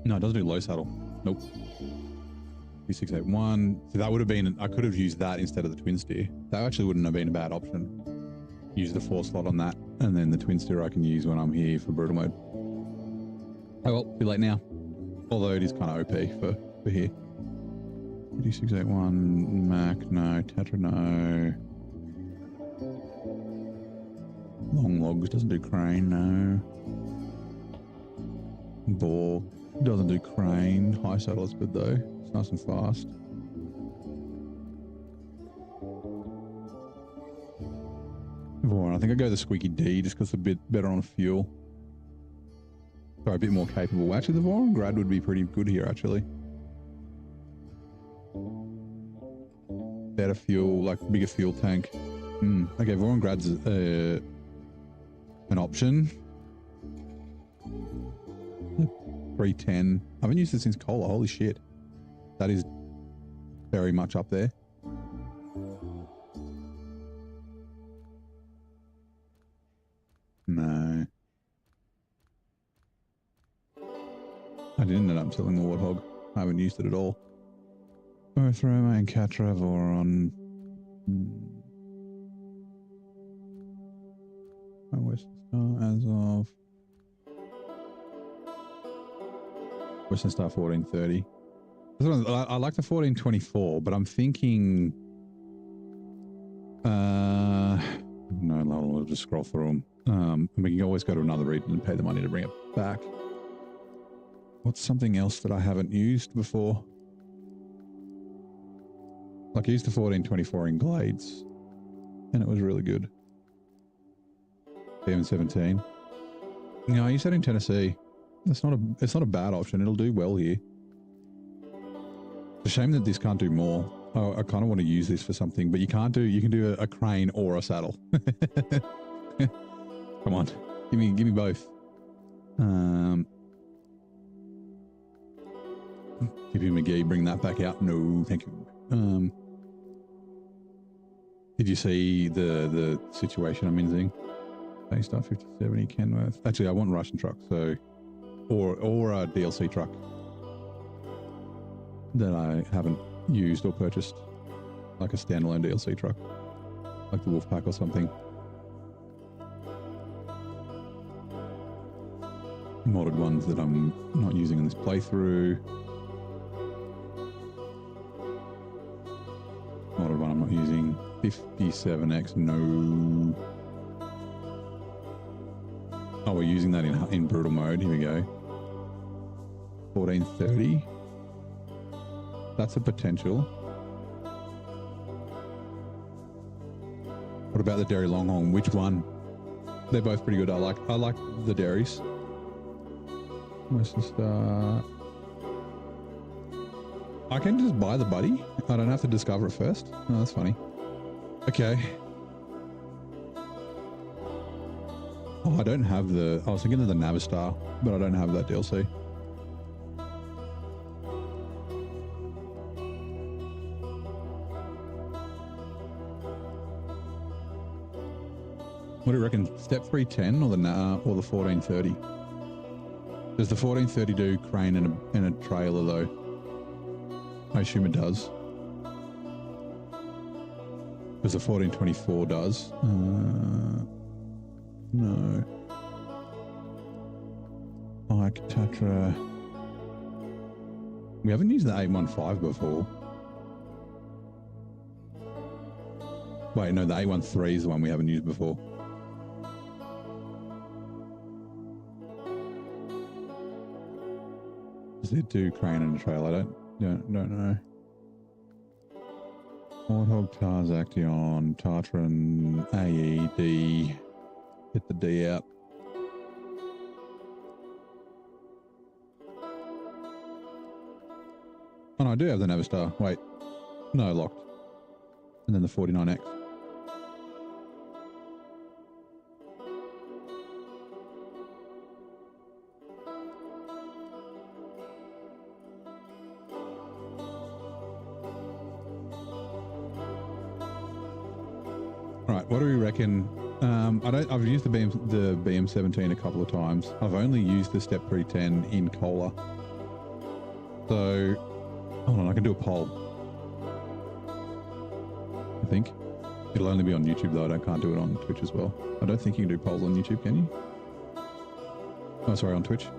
[SPEAKER 1] No, it doesn't do low saddle. Nope. 2681. So that would have been, I could have used that instead of the twin steer. That actually wouldn't have been a bad option. Use the 4 slot on that, and then the twin steer I can use when I'm here for brutal mode. Oh well, too late now. Although it is kind of OP for here. 5681 Mac, no. Tetra, no. Long logs doesn't do crane, no. Bore doesn't do crane. High saddle is good though. It's nice and fast. Vaughan, I think I go the squeaky D just because it's a bit better on fuel. Sorry, a bit more capable. Actually, the Vaughan Grad would be pretty good here, actually. Better fuel, like bigger fuel tank. Okay, Vaughan Grad's an option. 310. I haven't used it since Cola. Holy shit. That is very much up there. No. I didn't end up selling the Warthog. I haven't used it at all. Both Roma and Catra Voron. Western Star as of Western Star 1430. I like the 1424, but I'm thinking no, I'll just scroll through them. We can always go to another region and pay the money to bring it back. What's something else that I haven't used before? Like I used the 1424 in Glades, and it was really good. PM17. No, I used that in Tennessee. It's not a bad option. It'll do well here. It's a shame that this can't do more. I kind of want to use this for something, but you can't do. You can do a crane or a saddle. Come on, give me both. Give him McGee, bring that back out. No, thank you. Did you see the situation I'm in? Zing? Star 5070 Kenworth. Actually, I want Russian truck, so or a DLC truck that I haven't used or purchased, like a standalone DLC truck, like the Wolfpack or something. Modded ones that I'm not using in this playthrough. Modded one I'm not using. 57X, no. Oh, we're using that in brutal mode. Here we go. 1430. That's a potential. What about the Dairy Longhorn? Which one? They're both pretty good. I like the dairies. Western Star. I can just buy the buddy. I don't have to discover it first. Oh, that's funny. Okay. Oh, I don't have the... I was thinking of the Navistar, but I don't have that DLC. What do you reckon? Step 310 or the 1430? Does the 1430 do crane and a trailer though? I assume it does. Because the 1424 does. No. Like Tatra. We haven't used the 815 before. Wait, no, the 813 is the one we haven't used before. Does it do crane and a trail? I don't know. Warthog, Tars, Action, Tartran, AED. Get the D out. Oh no, I do have the Navistar. Wait. No, locked. And then the 49X. Right, what do we reckon? I've used the BM17 a couple of times. I've only used the Step 310 in Cola. So, hold on, I can do a poll. I think. It'll only be on YouTube though. I can't do it on Twitch as well. I don't think you can do polls on YouTube, can you? Oh, sorry, on Twitch.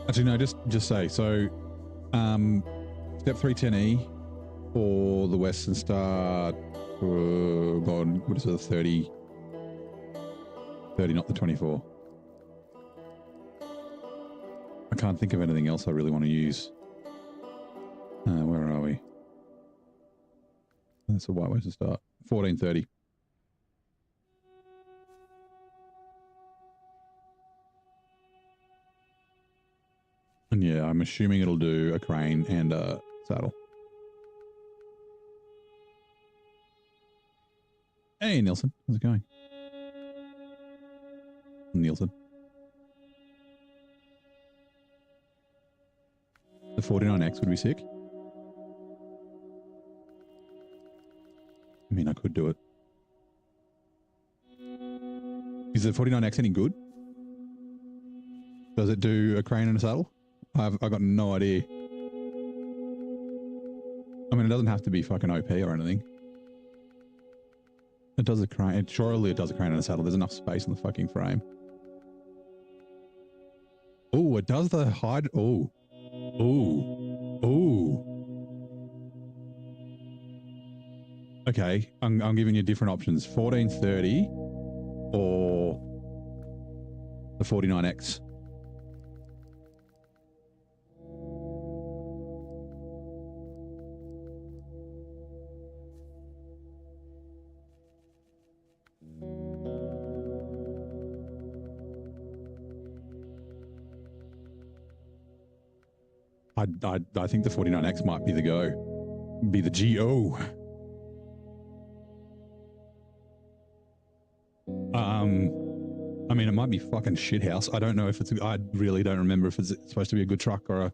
[SPEAKER 1] Actually, no, just say, so, Step 310E or the Western Star, God, what is it, the 30, not the 24. I can't think of anything else I really want to use. Where are we? That's a white Western Star. 1430. And yeah, I'm assuming it'll do a crane and a saddle. Hey, Nielsen. How's it going? Nielsen. The 49X would be sick. I mean, I could do it. Is the 49X any good? Does it do a crane and a saddle? I've got no idea. I mean, it doesn't have to be fucking OP or anything. It does a crane. Surely it does a crane and a saddle. There's enough space in the fucking frame. Oh, it does the hide. Oh. Oh. Oh. Okay, I'm giving you different options. 1430 or the 49X. I think the 49X might be the go. Be the GO. I mean, it might be fucking shithouse. I don't know if it's, I really don't remember if it's supposed to be a good truck or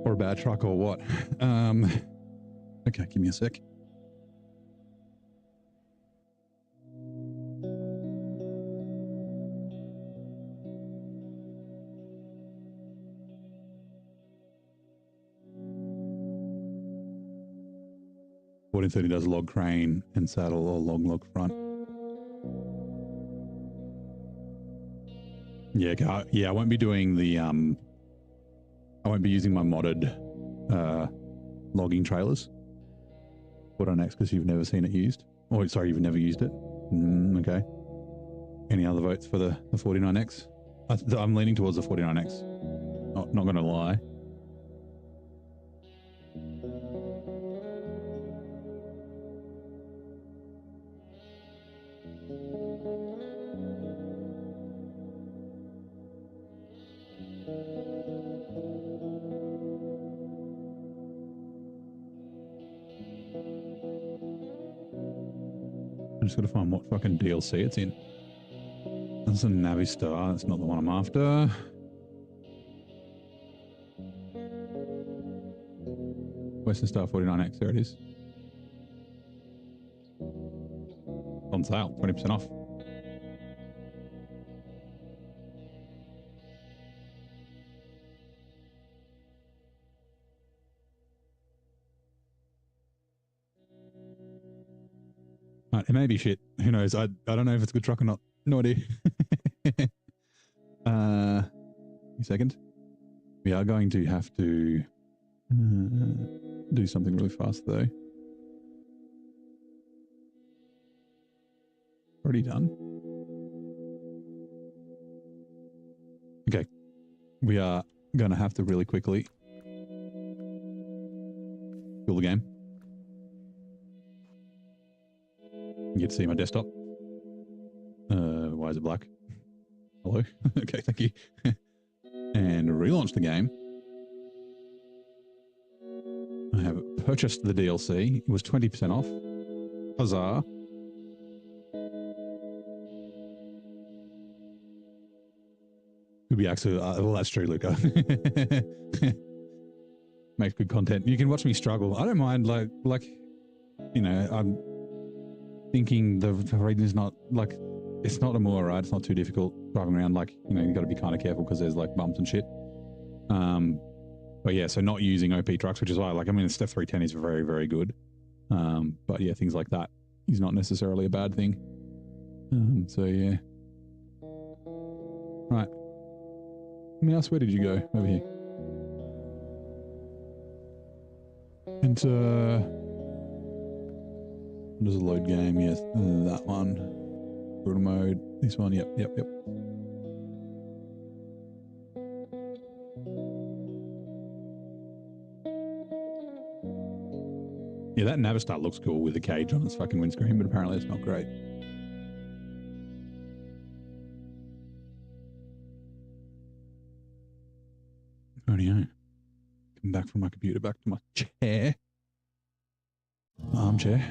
[SPEAKER 1] a bad truck or what. Okay, give me a sec. $1430 does log crane and saddle or long log front. Yeah, yeah, I won't be doing the I won't be using my modded logging trailers. Put on X because you've never seen it used. Oh, sorry, you've never used it. Okay. Any other votes for the 49X? I'm leaning towards the 49X. Not gonna lie. I'm just gotta find what fucking DLC it's in. That's a Navistar. That's not the one I'm after. Western Star 49X. There it is. On sale, 20% off. It may be shit. Who knows? I don't know if it's a good truck or not. No idea. A second. We are going to have to do something really fast though. Already done. Okay. We are going to have to really quickly kill the game. You get to see my desktop. Why is it black? Hello? Okay, thank you. And relaunch the game. I have purchased the DLC. It was 20% off. Huzzah. Could be actually, well, that's true, Luca. Makes good content. You can watch me struggle. I don't mind, like, you know, I'm thinking the reading is not, like, it's not a moor, right? It's not too difficult driving around. Like, you know, you got to be kind of careful because there's like bumps and shit. But yeah, so not using OP trucks, which is why, like, I mean, the Steph 310 is very, very good. But yeah, things like that is not necessarily a bad thing. So yeah. Right. Mouse, where did you go? Over here. Enter. What is a load game? Yes, that one. Brutal mode. This one. Yep. Yeah, that Navistar looks cool with the cage on its fucking windscreen, but apparently it's not great. Rightio. Come back from my computer, back to my chair. Armchair.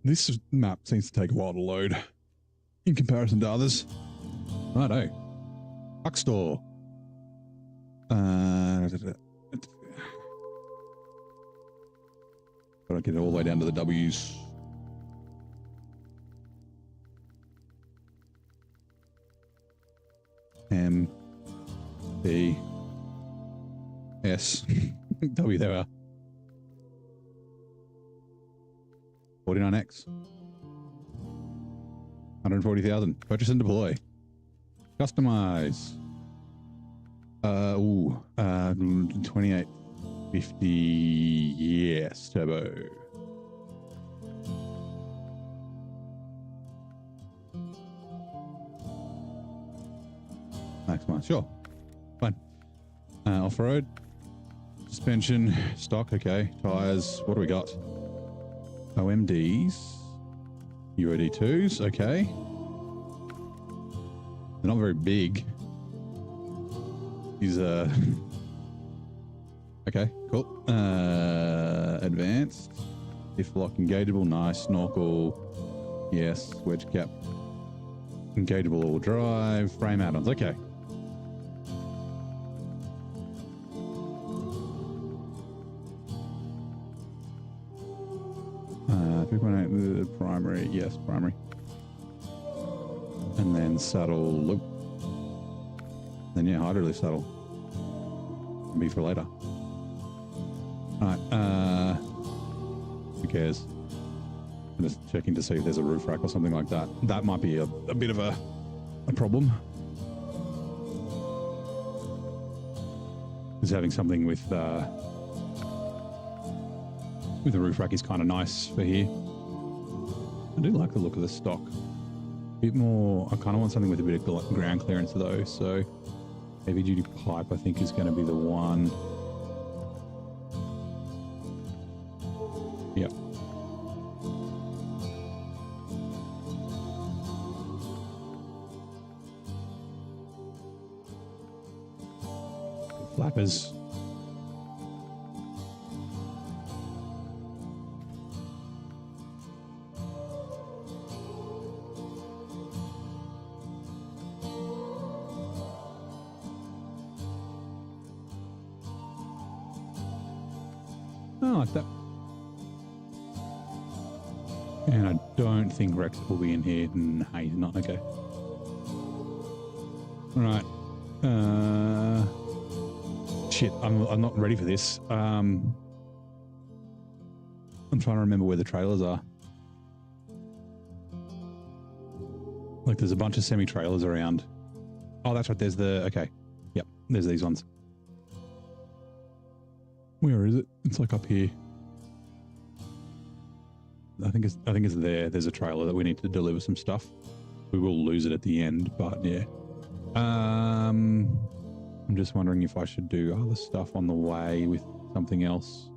[SPEAKER 1] This map seems to take a while to load in comparison to others. Righto. Truck store. Gotta get it all the way down to the W's. M B S W. There we are. 49X. 140,000. Purchase and deploy. Customize. 2850. Yes, turbo. Maximize. Sure. Fine. Off-road. Suspension. Stock. Okay. Tires. What do we got? OMDs. Euro D2s. Okay. They're not very big. He's okay, cool. Advanced. If lock engageable, nice. Snorkel. Yes. Wedge cap. Engageable all drive. Frame add-ons. Okay. 3.8 primary. Yes, primary. And then saddle loop. Then yeah, hydrolift saddle. Be for later. Alright, who cares? I'm just checking to see if there's a roof rack or something like that. That might be a bit of a problem. Because having something with a roof rack is kind of nice for here. I do like the look of the stock. A bit more, I kind of want something with a bit of ground clearance though, so heavy duty pipe I think is going to be the one. Yep. Flappers. I like that. And I don't think Rex will be in here. Nah, he's not. Okay. All right. Shit, I'm not ready for this. I'm trying to remember where the trailers are. Like, there's a bunch of semi-trailers around. Oh, that's right. There's the... Okay. Yep. There's these ones. Where is it? It's like up here. I think it's there. There's a trailer that we need to deliver some stuff. We will lose it at the end, but yeah. I'm just wondering if I should do other stuff on the way with something else.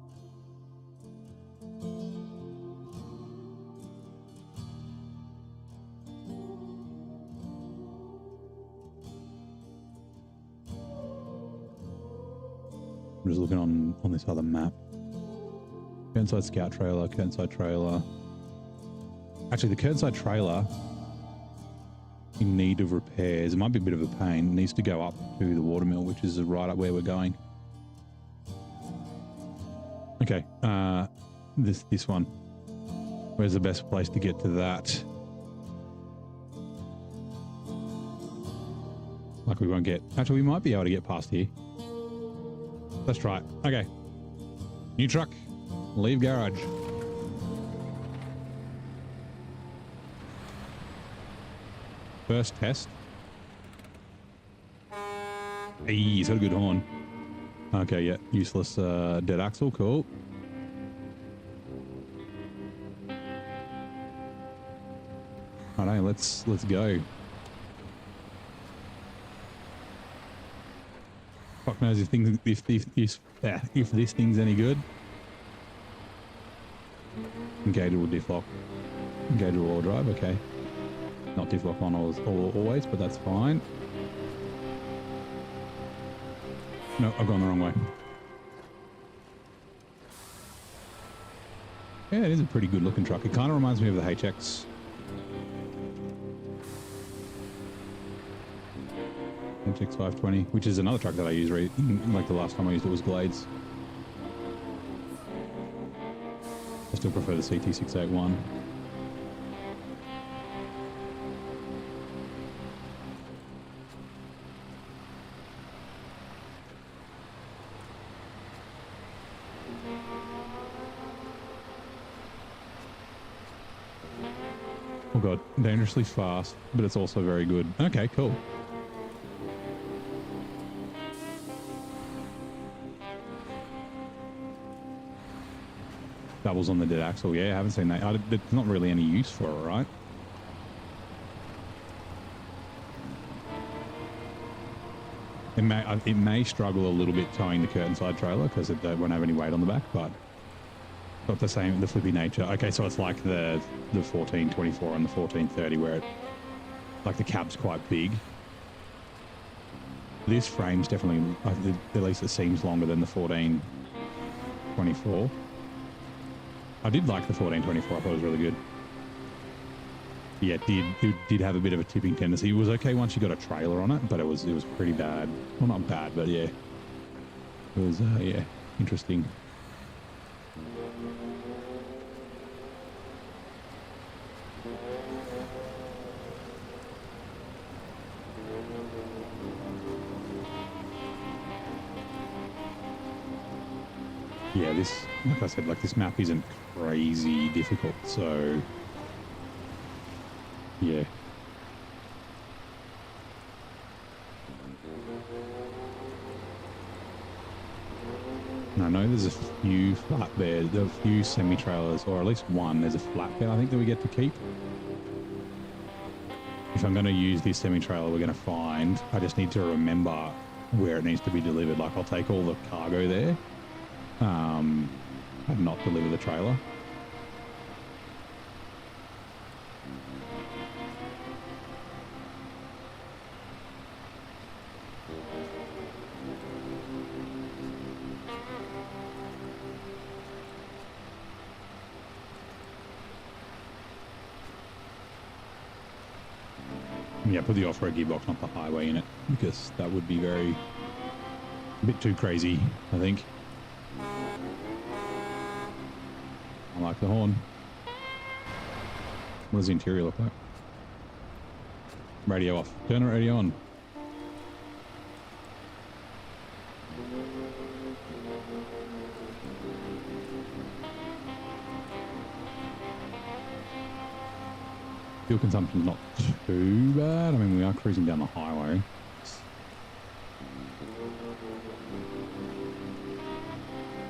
[SPEAKER 1] I'm just looking on this other map. Kernside Scout trailer, Kernside trailer. Actually, the Kernside trailer in need of repairs. It might be a bit of a pain. It needs to go up to the watermill, which is right up where we're going. Okay, this one. Where's the best place to get to that? Like we won't get... Actually, we might be able to get past here. Let's try it. Okay. New truck. Leave garage. First test. Hey, he's got a good horn. Okay, yeah. Useless dead axle. Cool. Alright, let's go. Fuck knows if this thing's any good. Engageable diff lock. Engageable all drive, okay. Not diff lock on always, but that's fine. No, I've gone the wrong way. Yeah, it is a pretty good looking truck. It kind of reminds me of the HX. HX 520, which is another truck that I use, like the last time I used it was Glades. I still prefer the CT681. Oh god, dangerously fast, but it's also very good. Okay, cool. Doubles on the dead axle, yeah, I haven't seen that. There's not really any use for it, right? It may struggle a little bit towing the Kernside trailer because it won't have any weight on the back, but got the same, the flippy nature. Okay, so it's like the 1424 and the 1430 where it, like the cab's quite big. This frame's definitely, at least it seems longer than the 1424. I did like the 1424. I thought it was really good. Yeah, it did have a bit of a tipping tendency. It was okay once you got a trailer on it, but it was pretty bad. Well, not bad, but yeah. It was, yeah, interesting. Yeah, this, like I said, like this map isn't crazy difficult, so yeah. I know there's a few flatbeds, a few semi-trailers, or at least one. There's a flatbed I think that we get to keep. If I'm going to use this semi-trailer we're going to find, I just need to remember where it needs to be delivered. Like I'll take all the cargo there, and not deliver the trailer. Yeah, put the off-road gearbox, not the highway in it, because that would be a bit too crazy, I think. I like the horn. What does the interior look like? Radio off. Turn the radio on. Fuel consumption's not too bad. I mean, we are cruising down the highway.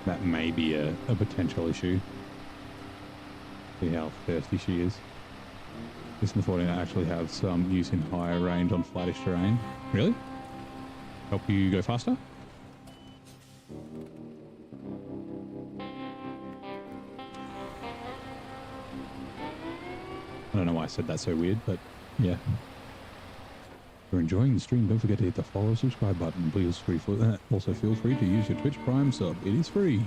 [SPEAKER 1] That may be a potential issue. See how thirsty she is. This and the 14 actually have some use in higher range on flattish terrain. Really? Help you go faster? I don't know why I said that so weird, but yeah. If you're enjoying the stream, don't forget to hit the follow, subscribe button. Please also feel free to use your Twitch Prime sub. It is free.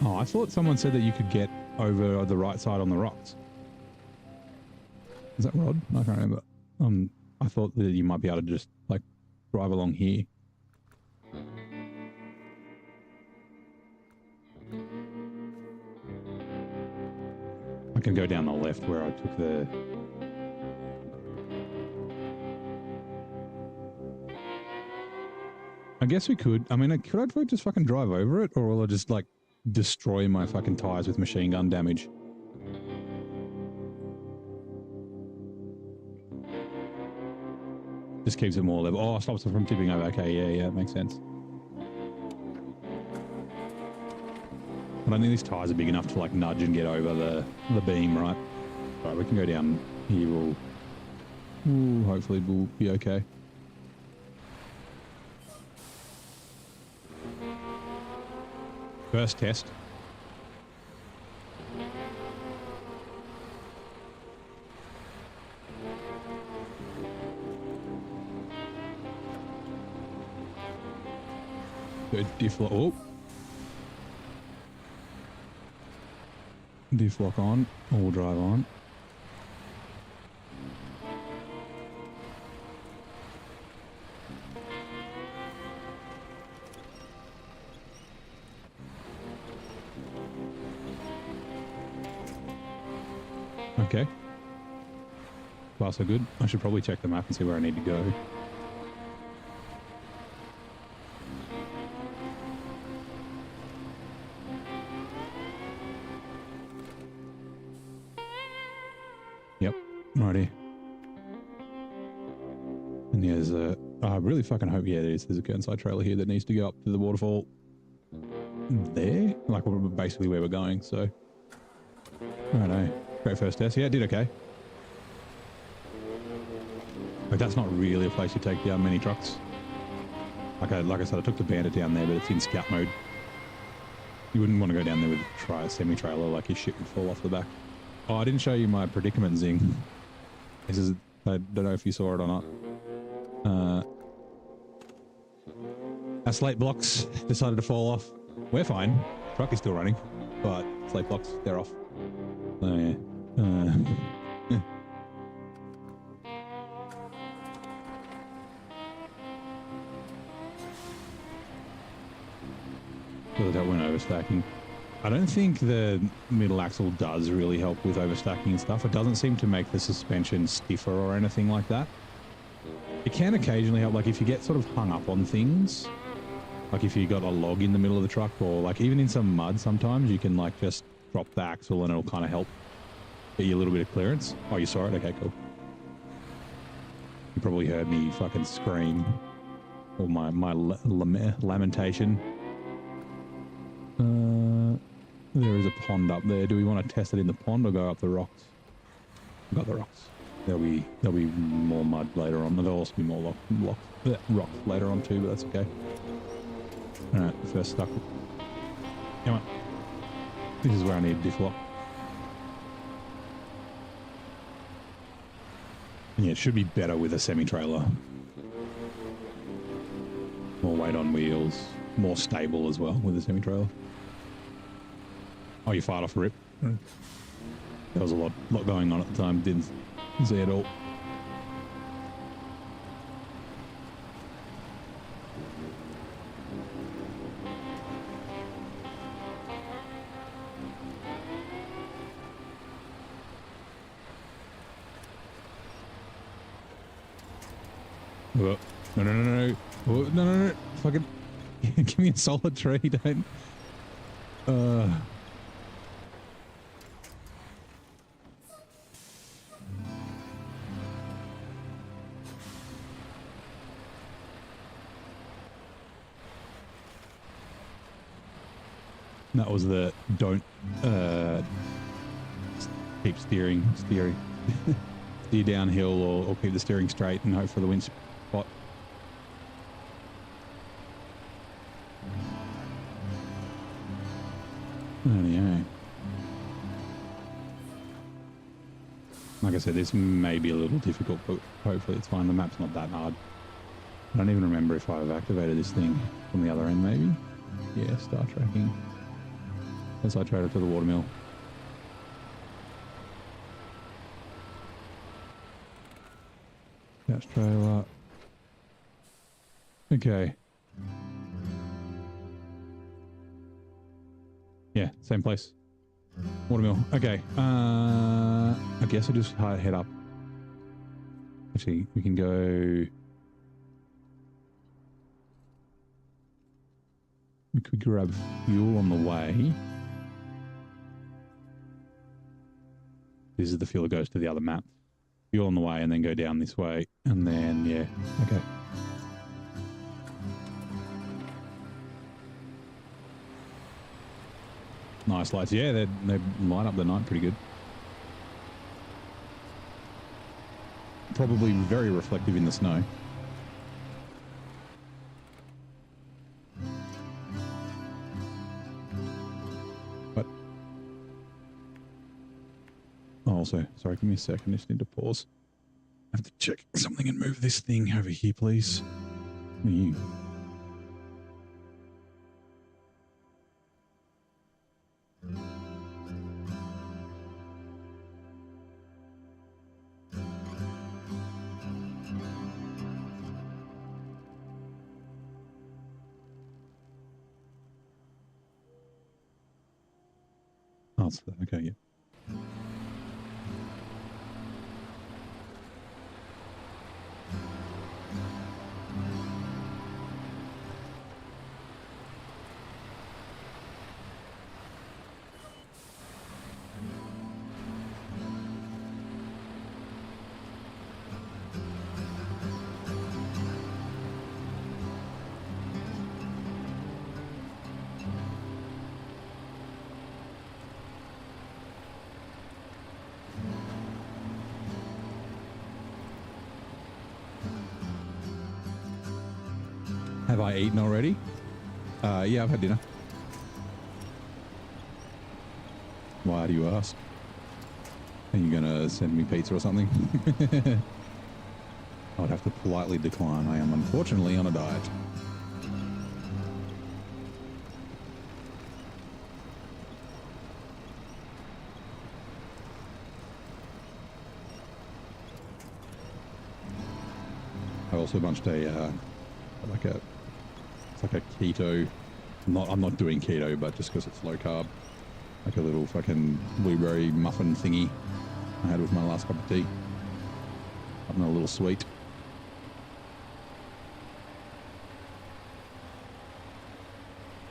[SPEAKER 1] Oh, I thought someone said that you could get over the right side on the rocks. Is that Rod? I can't remember. I thought that you might be able to just like drive along here. I can go down the left where I took the... I guess we could. I mean, could I just fucking drive over it, or will I just like destroy my fucking tires with machine gun damage? Just keeps it more level. Oh, stops it from tipping over. Okay, yeah, it makes sense. I don't think these tires are big enough to like nudge and get over the beam, right? Right, we can go down here. Hopefully we'll be okay. First test. Good diff lock. Oh. Diff lock on. All drive on. Okay. Far so good. I should probably check the map and see where I need to go. Yep, righty. And there's a... I really fucking hope, yeah, there's a Kernside trailer here that needs to go up to the waterfall. There? Like, basically where we're going, so... I don't know. Great first test. Yeah, it did okay. Like, that's not really a place you take down many trucks. Like I said, I took the Bandit down there, but it's in scout mode. You wouldn't want to go down there with a semi-trailer, like your shit would fall off the back. Oh, I didn't show you my predicament zing. This is I don't know if you saw it or not. Our slate blocks decided to fall off. We're fine. Truck is still running, but slate blocks, they're off. So yeah. Whether that went overstacking. I don't think the middle axle does really help with overstacking and stuff. It doesn't seem to make the suspension stiffer or anything like that. It can occasionally help, like if you get sort of hung up on things, like if you got a log in the middle of the truck, or like even in some mud sometimes you can like just drop the axle and it'll kind of help get you a little bit of clearance. Oh, you saw it? Okay, cool. You probably heard me fucking scream, or my lamentation. There is a pond up there. Do we want to test it in the pond or go up the rocks? We've got the rocks. There'll be more mud later on. There'll also be more rocks later on too, but that's okay. Alright, first stuck. Come on. This is where I need a diff lock. And yeah, it should be better with a semi-trailer. More weight on wheels. More stable as well with a semi-trailer. Oh, you fired off a rip. There was a lot going on at the time. Didn't see it all. Oh, no. Oh, no. Fucking give me a solid tree, don't. That was the don't keep steering steer downhill or keep the steering straight and hope for the wind spot. Anyway. Like I said, this may be a little difficult, but hopefully it's fine. The map's not that hard. I don't even remember if I've activated this thing from the other end, maybe. Yeah, start tracking. As I trade it to the watermill. Catch trailer. Okay. Yeah, same place. Watermill. Okay. I guess I'll just head up. Actually, we can go. We could grab fuel on the way. This is the fuel that goes to the other map. Fuel on the way and then go down this way. And then, yeah, okay. Nice lights. Yeah, they light up the night pretty good. Probably very reflective in the snow. But also, sorry, give me a second. I just need to pause. I have to check something and move this thing over here, please. You. Oh, it's okay, yeah. Have I eaten already? Yeah, I've had dinner. Why do you ask? Are you gonna send me pizza or something? I would have to politely decline. I am unfortunately on a diet. I also bunched a it's like a keto. I'm not doing keto, but just because it's low carb, like a little fucking blueberry muffin thingy I had with my last cup of tea. Something a little sweet.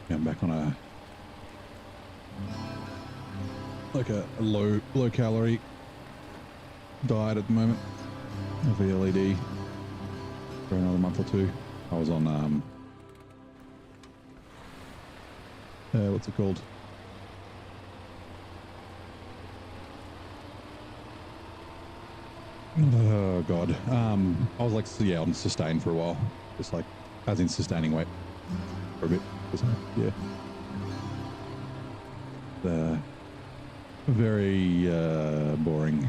[SPEAKER 1] Yeah, I'm back on a low calorie diet at the moment. VLED for another month or two. I was on what's it called? Oh god. I was like, yeah, on sustain for a while, just like as in sustaining weight for a bit. Yeah. Very boring.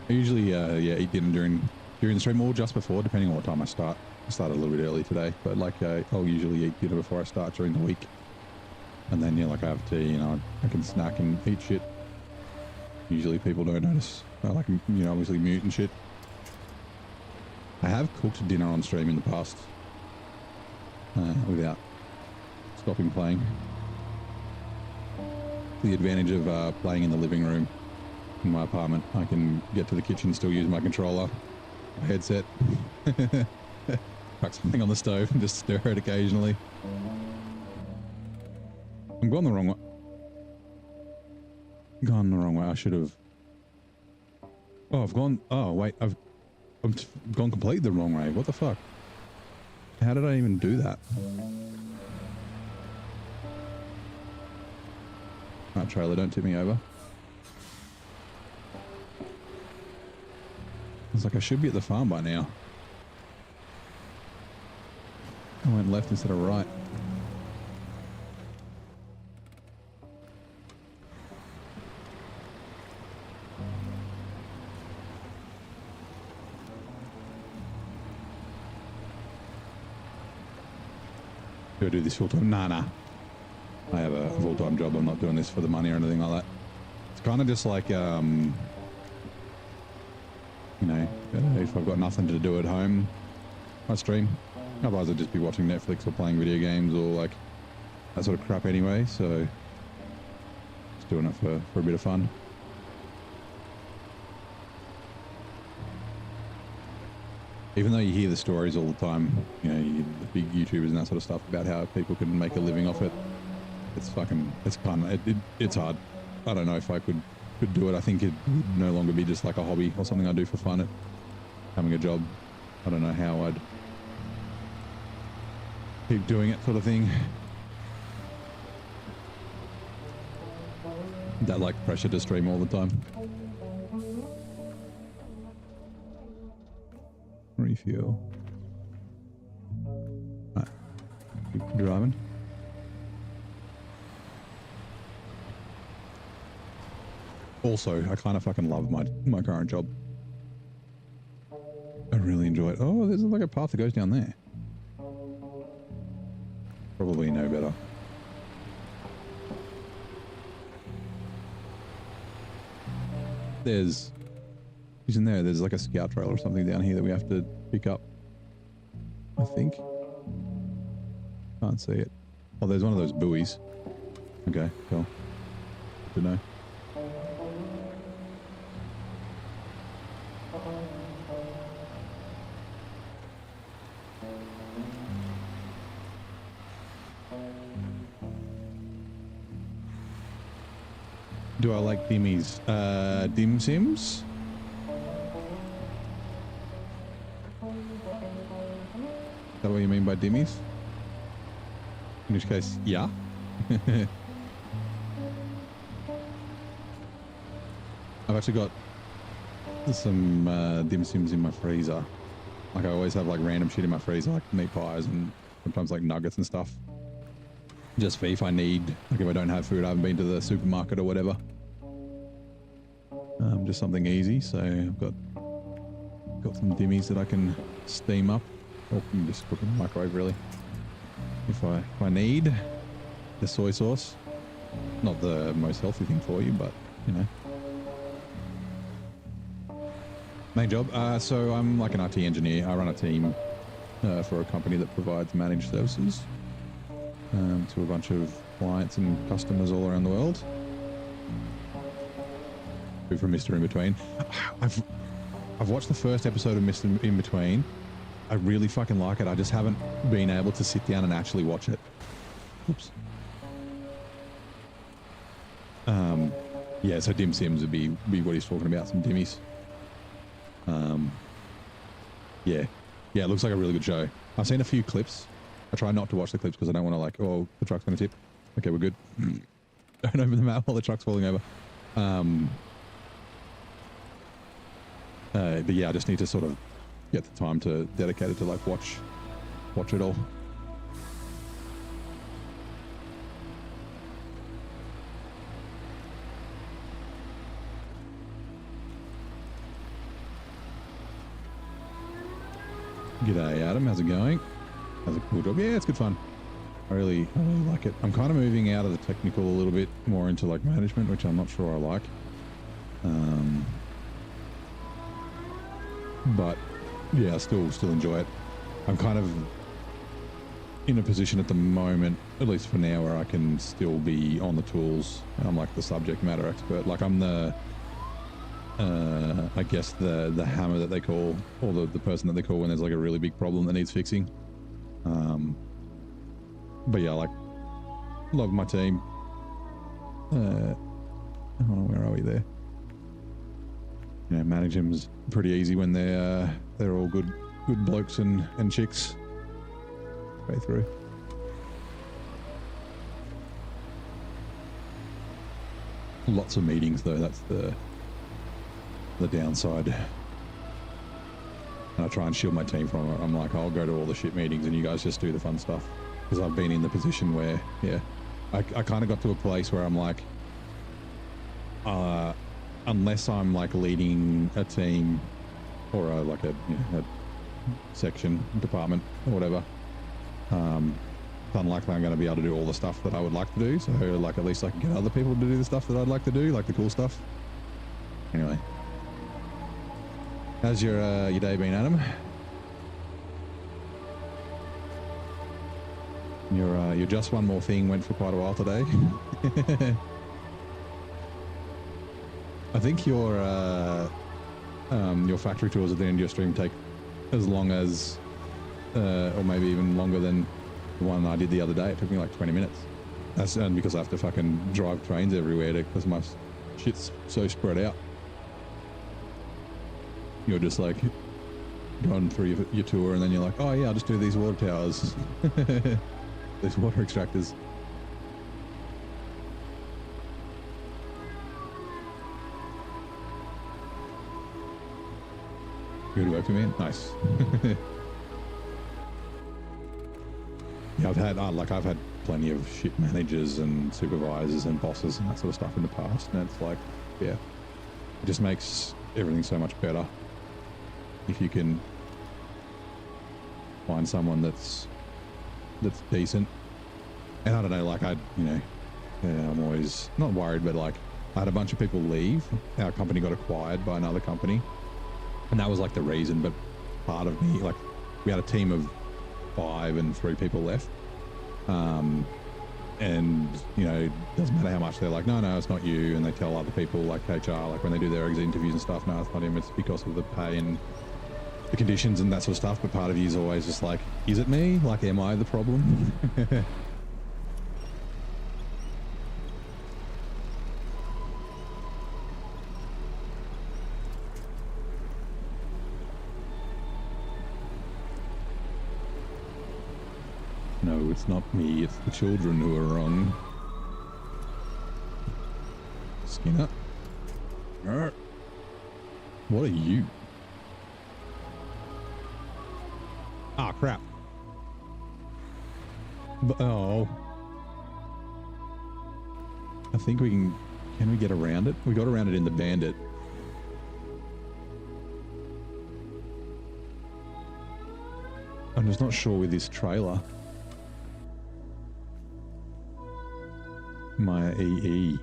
[SPEAKER 1] I usually yeah, eat dinner during the stream or just before, depending on what time I start. I started a little bit early today, but like I'll usually eat dinner before I start during the week, and then yeah, like I have tea, you know, I can snack and eat shit. Usually people don't notice. I like, you know, obviously mute and shit. I have cooked dinner on stream in the past without stopping playing. The advantage of playing in the living room in my apartment, I can get to the kitchen, still use my controller, my headset, crack something on the stove and just stir it occasionally. I'm going the wrong way. Gone the wrong way. I should have. Oh, I've gone. Oh, wait. I've gone completely the wrong way. What the fuck? How did I even do that? Alright, trailer, don't tip me over. It's like I should be at the farm by now. I went left instead of right. Do I do this full time? Nah. I have a full-time job. I'm not doing this for the money or anything like that. It's kind of just like, you know, if I've got nothing to do at home, I stream. Otherwise I'd just be watching Netflix or playing video games or like that sort of crap anyway, so just doing it for a bit of fun. Even though you hear the stories all the time, you know, the big YouTubers and that sort of stuff about how people can make a living off it, it's hard. I don't know if I could do it. I think it would no longer be just like a hobby or something I do for fun at having a job. I don't know how I'd keep doing it, sort of thing. That like pressure to stream all the time. Refuel. Right. Keep driving. Also, I kind of fucking love my current job. I really enjoy it. Oh, there's like a path that goes down there. Probably know better. Isn't there? There's like a scout trail or something down here that we have to pick up. I think. Can't see it. Oh, there's one of those buoys. Okay, cool. Good to know. Do I like dimmies? Dim sims? Is that what you mean by dimmies? In which case, yeah. I've actually got some dim sims in my freezer. Like I always have like random shit in my freezer, like meat pies and sometimes like nuggets and stuff. just for if I need, like if I don't have food, I haven't been to the supermarket or whatever. Just something easy. So I've got some dimmies that I can steam up, or can just cook in the microwave really. If I need the soy sauce, not the most healthy thing for you, but you know. Main job. So I'm like an IT engineer. I run a team for a company that provides managed services to a bunch of clients and customers all around the world. From Mr. In Between. I've watched the first episode of Mr. In Between. I really fucking like it. I just haven't been able to sit down and actually watch it. Oops. Yeah, so dim sims would be what he's talking about, some dimmies. Yeah, it looks like a really good show. I've seen a few clips. I try not to watch the clips because I don't want to like, oh, the truck's going to tip. Okay, we're good. Don't open the map while the truck's falling over. But yeah, I just need to sort of get the time to dedicate it to like watch it all. G'day Adam, how's it going? How's it cool job? Yeah, it's good fun. I really like it. I'm kind of moving out of the technical a little bit more into like management, which I'm not sure I like. But yeah, I still enjoy it. I'm kind of in a position at the moment, at least for now, where I can still be on the tools. I'm like the subject matter expert. Like I'm the, I guess the hammer that they call, or the person that they call when there's like a really big problem that needs fixing. But yeah, like love my team. Hold on, where are we there? You know, manage them's pretty easy when they're all good blokes and chicks. Way through. Lots of meetings though, that's the downside. And I try and shield my team from it. I'm like, I'll go to all the shit meetings and you guys just do the fun stuff. Because I've been in the position where, yeah, I kind of got to a place where I'm like, unless I'm like leading a team or a section, department or whatever, it's unlikely I'm going to be able to do all the stuff that I would like to do. So like at least I can get other people to do the stuff that I'd like to do, like the cool stuff. Anyway, how's your day been, Adam? Your just one more thing went for quite a while today. I think your factory tours at the end of your stream take as long as, or maybe even longer than the one I did the other day. It took me like 20 minutes. That's and because I have to fucking drive trains everywhere because my shit's so spread out. You're just like going through your tour and then you're like, oh yeah, I'll just do these water towers. These water extractors. Good work for me. Nice. Yeah, I've had plenty of shit managers and supervisors and bosses and that sort of stuff in the past, and it's like, yeah, it just makes everything so much better if you can find someone that's decent. And I don't know, like I'm always not worried, but like I had a bunch of people leave. Our company got acquired by another company, and that was like the reason. But part of me, like, we had a team of 5 and 3 people left, and you know, it doesn't matter how much they're like, no, it's not you, and they tell other people like HR, like when they do their exit interviews and stuff, no, it's not him, it's because of the pay and the conditions and that sort of stuff. But part of you is always just like, is it me? Like, am I the problem? No, it's not me, it's the children who are wrong. Skinner. What are you? Ah, crap. Oh. I think we can we get around it? We got around it in the Bandit. I'm just not sure with this trailer. My EE.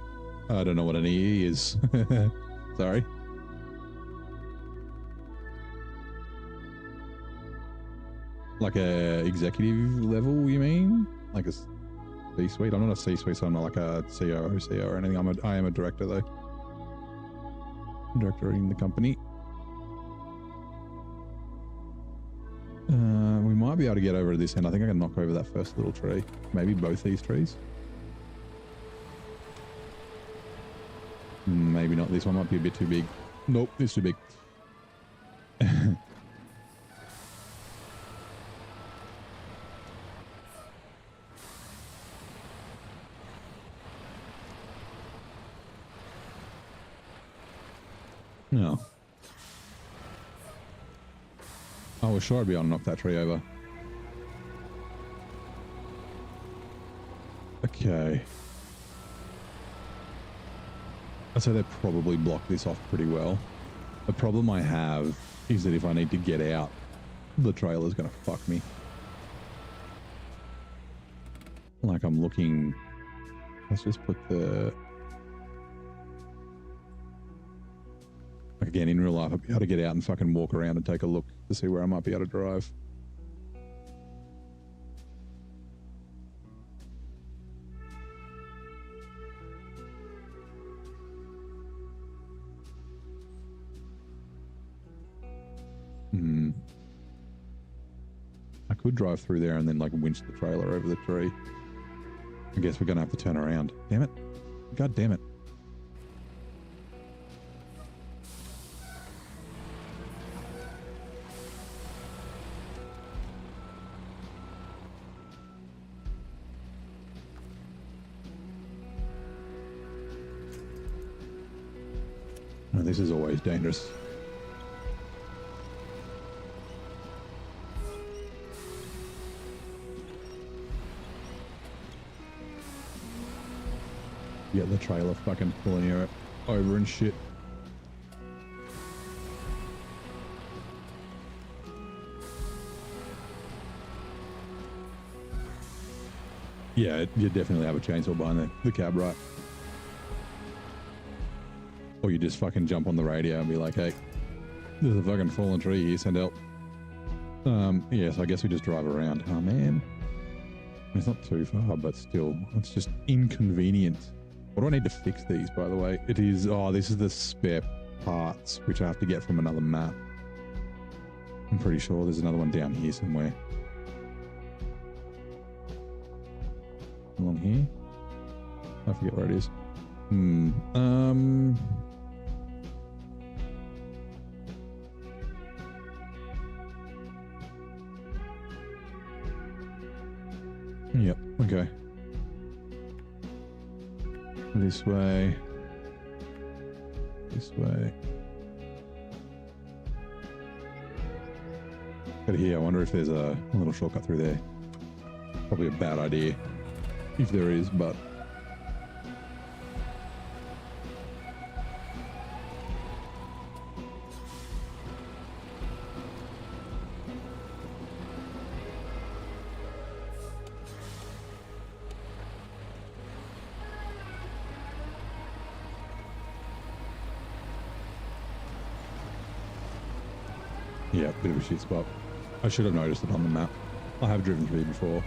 [SPEAKER 1] I don't know what an EE is. Sorry. Like a executive level, you mean? Like a C-suite? I'm not a C-suite, so I'm not like a CEO or CEO or anything. I am a director though. Director in the company. We might be able to get over to this end. I think I can knock over that first little tree. Maybe both these trees. Maybe not. This one might be a bit too big. Nope, it's too big. No. I was sure I'd be able to knock that tree over. Okay. I'd say they probably blocked this off pretty well. The problem I have is that if I need to get out, the trailer's going to fuck me. Like I'm looking... Let's just put the... Again, in real life, I'd be able to get out and fucking walk around and take a look to see where I might be able to drive. I could drive through there and then like winch the trailer over the tree. I guess we're going to have to turn around. Damn it. God damn it. Oh, this is always dangerous. Get the trailer fucking pulling you over and shit. Yeah, you definitely have a chainsaw behind the cab, right? Or you just fucking jump on the radio and be like, hey, there's a fucking fallen tree here, send help. Yeah, so I guess we just drive around. Oh, man. It's not too far, but still, it's just inconvenient. What do I need to fix these, by the way? It is, oh, this is the spare parts, which I have to get from another map. I'm pretty sure there's another one down here somewhere. Along here? I forget where it is. Yep, okay. This way. This way. But here, I wonder if there's a little shortcut through there. Probably a bad idea. If there is, but... Yeah, bit of a shit spot. I should have noticed it on the map. I have driven through before.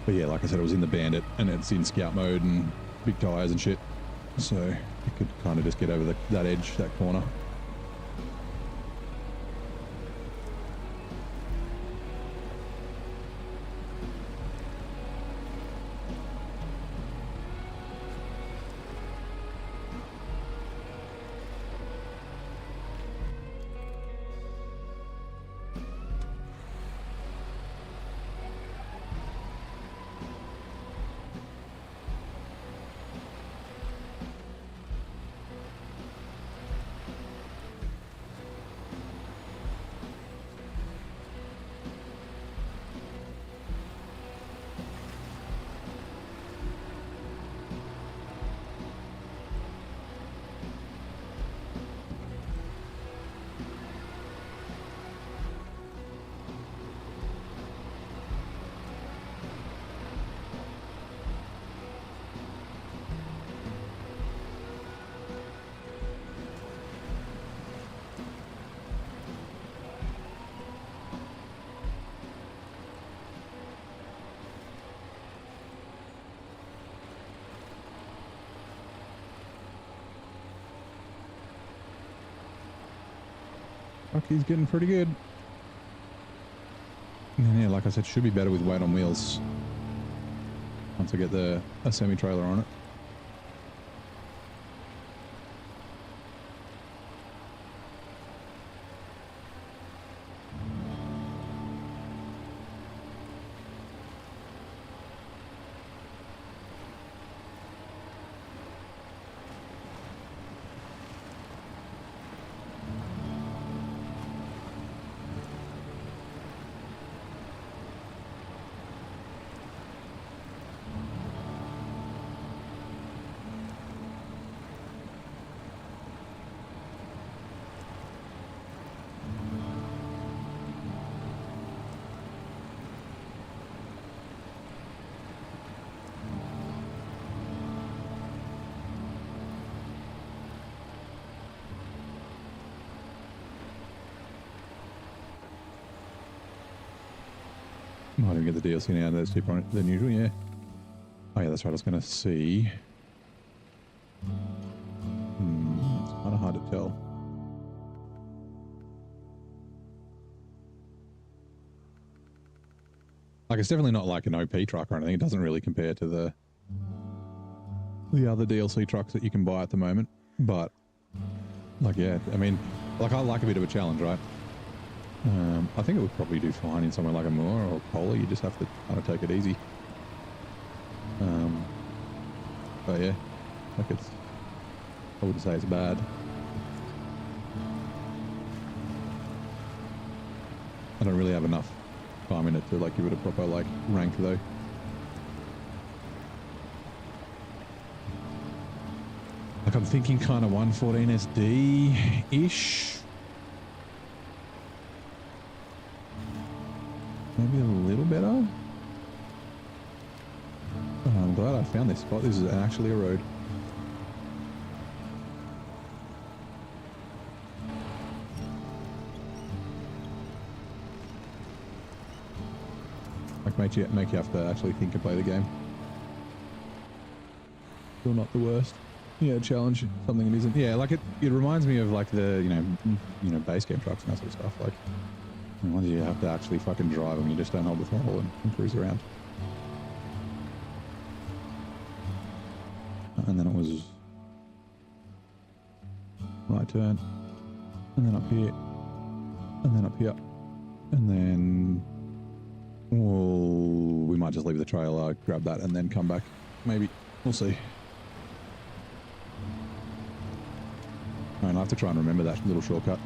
[SPEAKER 1] But yeah, like I said, it was in the Bandit and it's in scout mode and big tires and shit. So you could kind of just get over that edge, that corner. Fuck, he's getting pretty good. And yeah, like I said, should be better with weight on wheels once I get a semi-trailer on it. Might even get the DLC now. That's cheaper than usual, yeah. Oh yeah, that's right. I was going to see. It's kind of hard to tell. Like, it's definitely not like an OP truck or anything. It doesn't really compare to the other DLC trucks that you can buy at the moment. But, like, yeah, I mean, like, I like a bit of a challenge, right? I think it would probably do fine in somewhere like a Moor or a Polar. You just have to kind of take it easy. But yeah, like I wouldn't say it's bad. I don't really have enough time in it to like give it a proper like rank though. Like I'm thinking kind of 114 SD-ish. Maybe a little better. Oh, I'm glad I found this spot. This is actually a road. Like make you have to actually think and play the game. Still not the worst. Yeah, challenge something it isn't. Yeah, like it reminds me of like the you know base game trucks and that sort of stuff. Like ones you have to actually fucking drive them, you just don't hold the throttle and cruise around. And then it was right turn, and then up here, and then up here, and then we might just leave the trailer, grab that, and then come back. Maybe. We'll see. I have to try and remember that little shortcut.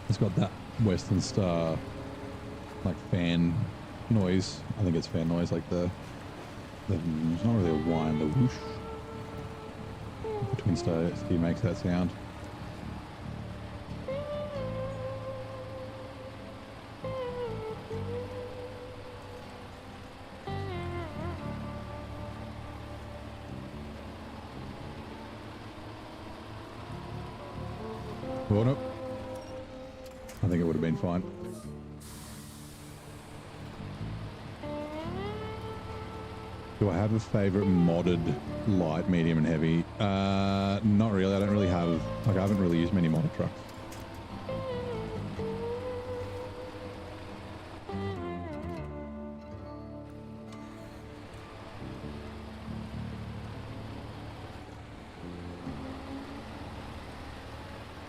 [SPEAKER 1] It's got that Western Star like fan noise. I think it's fan noise, like the it's not really a whine, the whoosh. The twin star SD makes that sound. Oh, nope. I think it would have been fine. Do I have a favorite modded light, medium, and heavy? Not really. I don't really have, like, I haven't really used many modded trucks.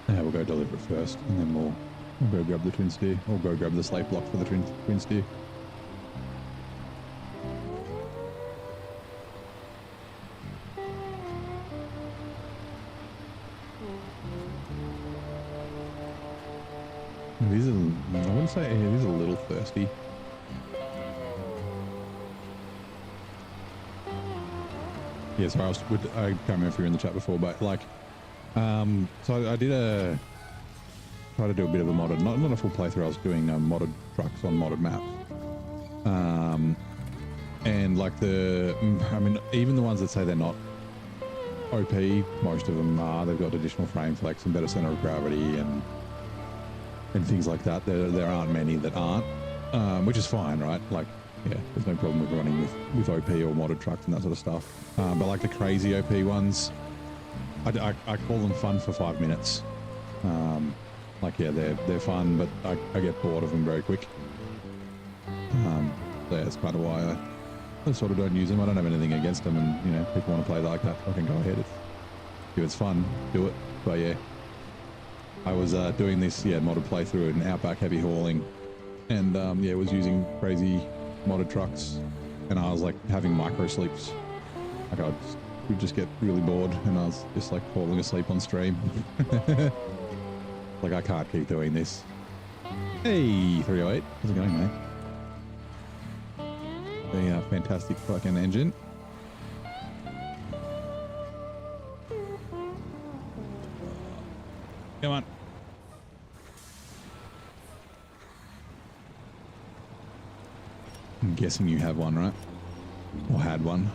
[SPEAKER 1] Yeah, we'll go deliver it first, and then we'll go grab the twin steer, or go grab the slate block for the twin steer. It is I wouldn't say it is a little thirsty. Yeah, sorry, I can't remember if you were in the chat before, but like, so I did try to do a bit of a modded, not a full playthrough. I was doing modded trucks on modded maps, and like I mean, even the ones that say they're not OP, most of them are. They've got additional frame flex and better center of gravity and things like that. There aren't many that aren't, which is fine, right? Like, yeah, there's no problem with running with OP or modded trucks and that sort of stuff. But like the crazy OP ones, I call them fun for 5 minutes. Like, yeah, they're fun, but I get bored of them very quick. So yeah, that's kind of why I sort of don't use them. I don't have anything against them, and you know, people want to play like that, fucking go ahead. If it's fun, do it. But yeah, I was doing this modded playthrough in Outback heavy hauling, and yeah, was using crazy modded trucks, and I was like having micro sleeps. Like I would just get really bored, and I was just like falling asleep on stream. Like, I can't keep doing this. Hey, 308, how's it going, mate? The fantastic fucking engine. Come on. I'm guessing you have one, right? Or had one.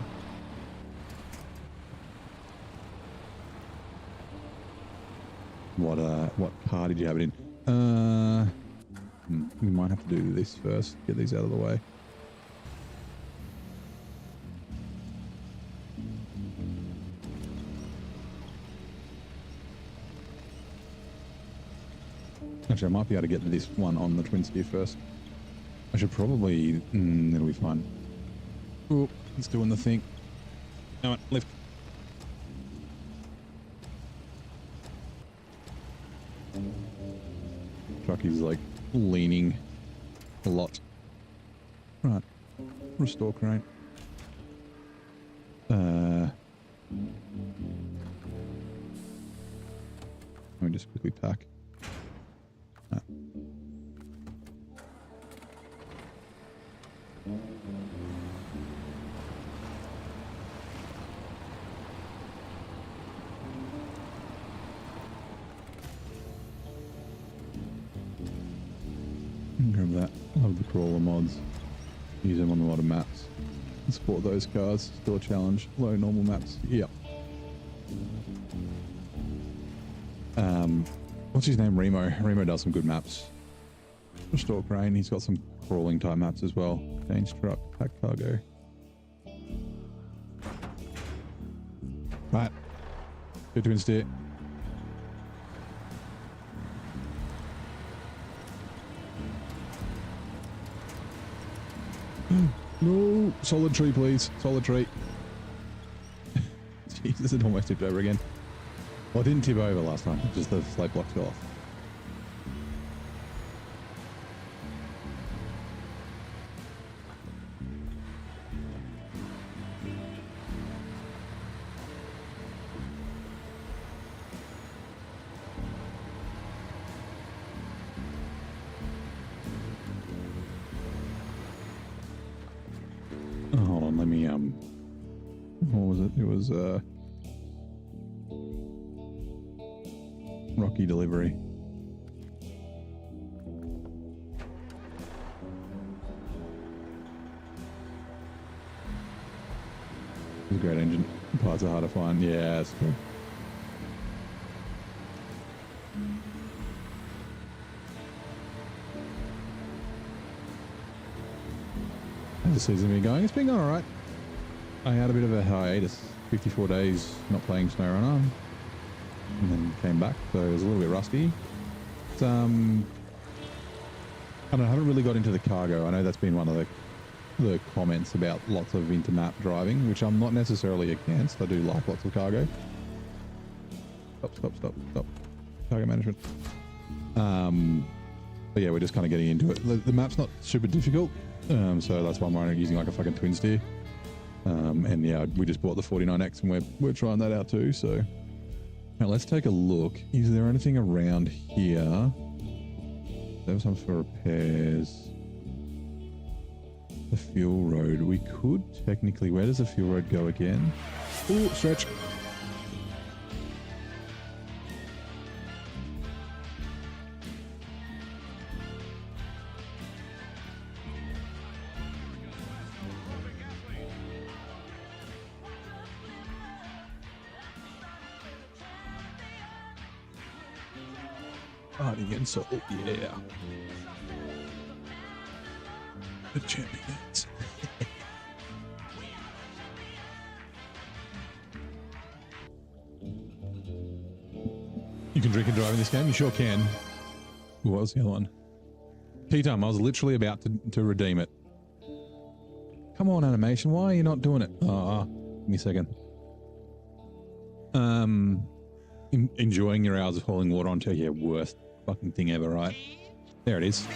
[SPEAKER 1] What car did you have it in? We might have to do this first. Get these out of the way. Actually, I might be able to get this one on the twin steer first. I should probably... it'll be fine. Oh, it's doing the thing. Come on, lift. Truck is like leaning a lot. Right. Restore crane. Let me just quickly pack. Ah. Grab that. Love the crawler mods. Use them on a lot of maps. Support those cars. Still a challenge. Low normal maps. Yep. What's his name? Remo. Remo does some good maps. Restore crane. He's got some crawling type maps as well. Change truck. Pack cargo. Right. Go twin steer. No, solid tree, please. Solid tree. Jesus, it almost tipped over again. Well, it didn't tip over last time. Just the slate blocks fell off. Hold on, let me, what was it? It was, Rocky delivery. It's a great engine. Parts are hard to find. Yeah, that's cool. the season been going? It's been going all right. I had a bit of a hiatus, 54 days not playing SnowRunner, and then came back, so it was a little bit rusty. It's, I don't know, I haven't really got into the cargo. I know that's been one of the comments about lots of intermap driving, which I'm not necessarily against. I do like lots of cargo. Stop. Cargo management. But yeah, we're just kind of getting into it. The map's not super difficult, so that's why I'm using like a fucking twin steer. And yeah, we just bought the 49X and we're trying that out too. So now let's take a look. Is there anything around here? There was something for repairs. The fuel road. We could technically. Where does the fuel road go again? Oh, stretch. So yeah, the champions. You can drink and drive in this game. You sure can. What was the other one? Tea time. I was literally about to redeem it. Come on, animation. Why are you not doing it? Give me a second. Enjoying your hours of hauling water onto your worst fucking thing ever, right? There it is.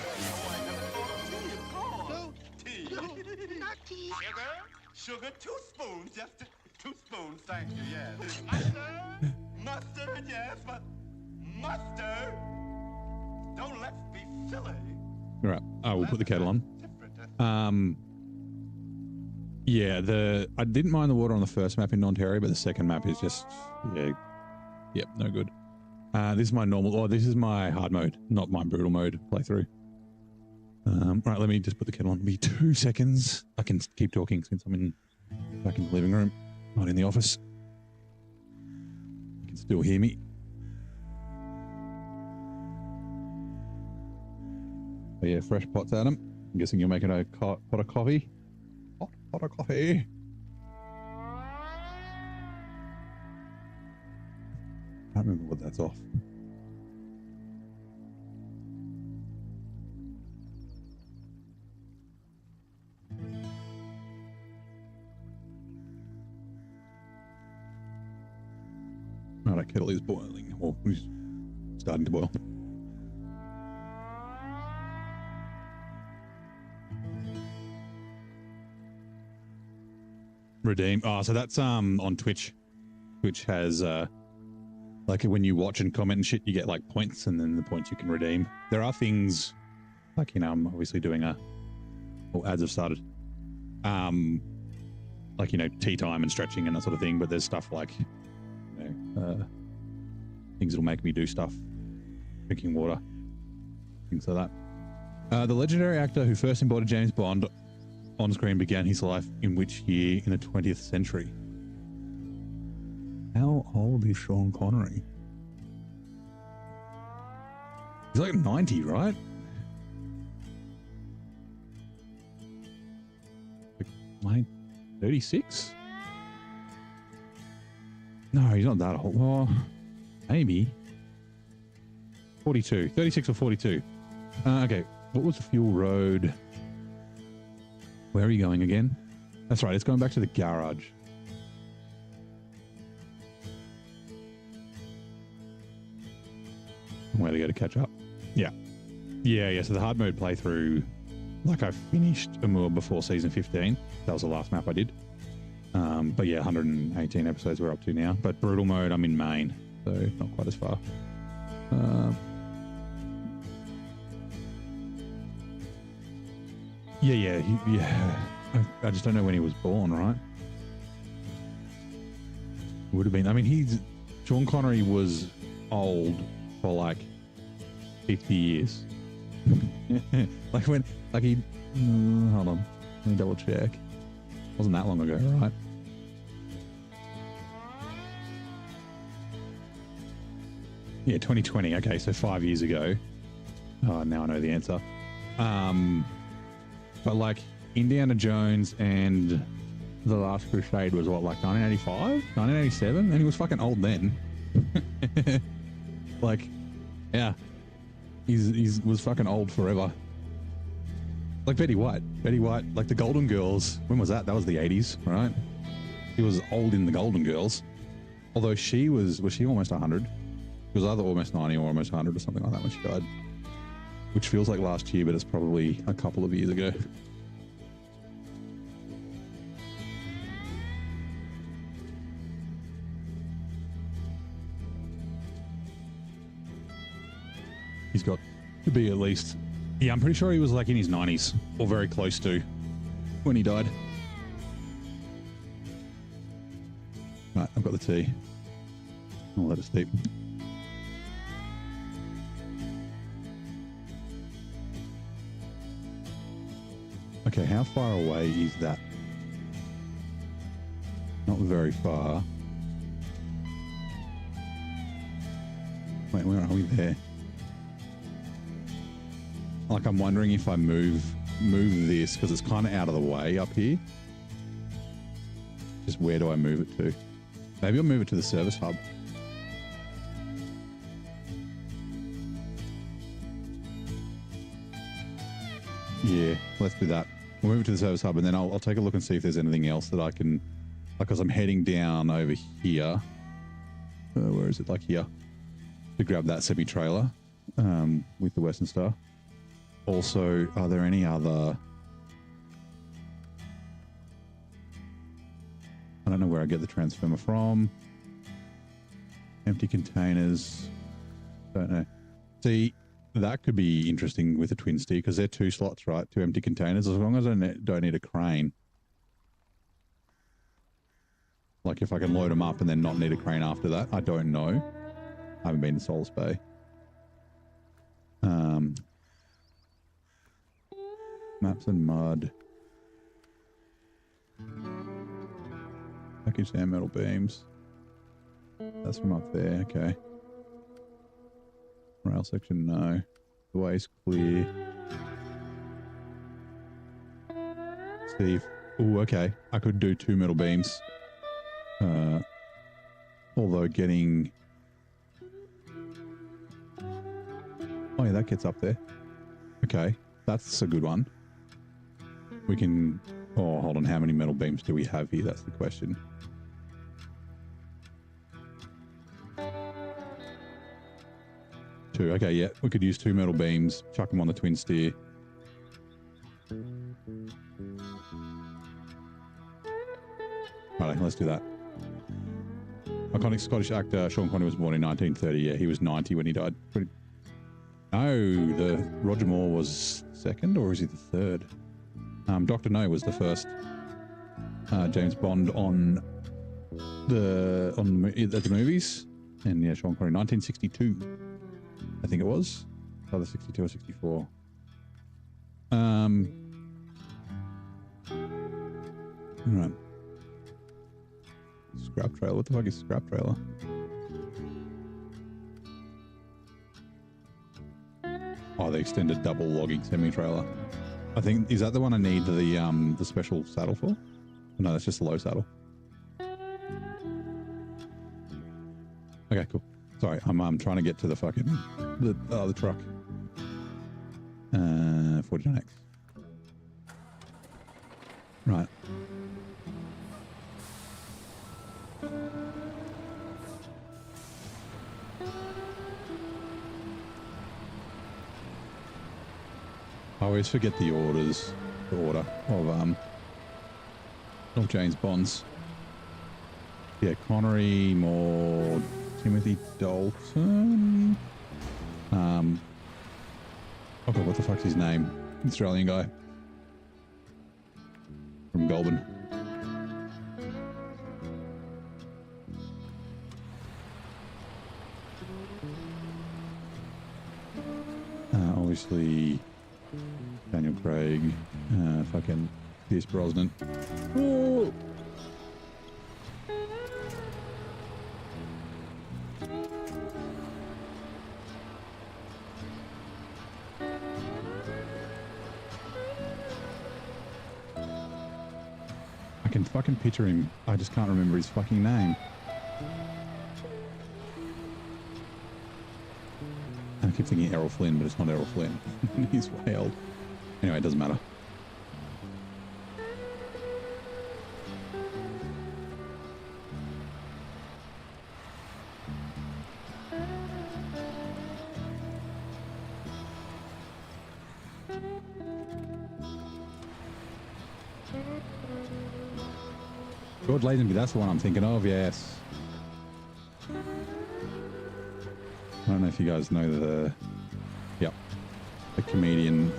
[SPEAKER 4] Sugar, 2 spoons, just 2 spoons, thank you, yes. Mustard, yes, but mustard. Don't let's be silly.
[SPEAKER 1] All right, we'll put the kettle on. Yeah, I didn't mind the water on the first map in Ontario, but the second map is just, yep, no good. This is my normal, this is my hard mode, not my brutal mode playthrough. Right, let me just put the kettle on. Be 2 seconds. I can keep talking since I'm back in the living room, not in the office. You can still hear me. So yeah, fresh pots, Adam. I'm guessing you're making a pot of coffee. Pot of coffee. I can't remember what that's off. Oh, that kettle is boiling, or is starting to boil. Redeem. Oh, so that's on Twitch. Twitch has like when you watch and comment and shit, you get like points, and then the points you can redeem. There are things like, I'm obviously doing ads have started. Like, tea time and stretching and that sort of thing, but there's stuff like, things that'll make me do stuff, drinking water, things like that. The legendary actor who first embodied James Bond on screen began his life in which year in the 20th century? How old is Sean Connery? He's like 90, right? Like 36? No, he's not that old. Well, maybe. 42. 36 or 42. Okay, what was the fuel road? Where are you going again? That's right, it's going back to the garage. Where to go to catch up? Yeah. So the hard mode playthrough, like, I finished Amur before season 15. That was the last map I did. But yeah, 118 episodes we're up to now. But brutal mode, I'm in Maine, so not quite as far. Yeah. I just don't know when he was born, right? Would have been. Sean Connery was old for like 50 years. Hold on, let me double check. Wasn't that long ago, right? Yeah, 2020. Okay, so 5 years ago. Oh, now I know the answer. But like, Indiana Jones and The Last Crusade was what, like 1985, 1987, and he was fucking old then. Like, yeah, he's was fucking old forever. Like Betty White, like the Golden Girls. When was that? That was the 80s, right? He was old in the Golden Girls. Although she was she almost 100? She was either almost 90 or almost 100 or something like that when she died. Which feels like last year, but it's probably a couple of years ago. He's got to be at least... Yeah, I'm pretty sure he was like in his 90s or very close to when he died. Right, I've got the tea. I'll let it steep. Okay, how far away is that? Not very far. Wait, where are we there? Like, I'm wondering if I move this, because it's kind of out of the way up here. Just where do I move it to? Maybe I'll move it to the service hub. Yeah, let's do that. We'll move it to the service hub, and then I'll take a look and see if there's anything else that I can... Because I'm heading down over here. Where is it? Like here. To grab that semi-trailer with the Western Star. Also, are there any other... I don't know where I get the transformer from. Empty containers. Don't know. See, that could be interesting with a twin steer because they're 2 slots, right? 2 empty containers. As long as I don't need a crane. Like if I can load them up and then not need a crane after that. I don't know. I haven't been to Solace Bay. Maps and mud. Package and metal beams. That's from up there, okay. Rail section, no. The way's clear. Steve. Oh, okay. I could do 2 metal beams. Although getting... Oh yeah, that gets up there. Okay, that's a good one. We can... Oh, hold on. How many metal beams do we have here? That's the question. Two. Okay, yeah. We could use 2 metal beams, chuck them on the twin steer. Right, let's do that. Iconic Scottish actor Sean Connery was born in 1930. Yeah, he was 90 when he died. No, Roger Moore was 2nd, or is he the 3rd? Dr. No was the 1st James Bond at the movies, and yeah, Sean Connery, 1962, I think it was, either 62 or 64. Right. Scrap trailer. What the fuck is scrap trailer? Oh, the extended double logging semi-trailer. I think, is that the one I need the special saddle for? No, that's just the low saddle. Okay, cool. Sorry, I'm trying to get to the fucking the truck. 49X. Right. I always forget the order of James Bond's. Yeah, Connery, Moore, Timothy Dalton. Oh god, what the fuck's his name? Australian guy from Goulburn. Obviously Daniel Craig, fucking Pierce Brosnan. Oh. can fucking picture him. I just can't remember his fucking name. I keep thinking Errol Flynn, but it's not Errol Flynn. He's way old. Anyway, it doesn't matter. George Lazenby, that's the one I'm thinking of, yes. I don't know if you guys know the comedian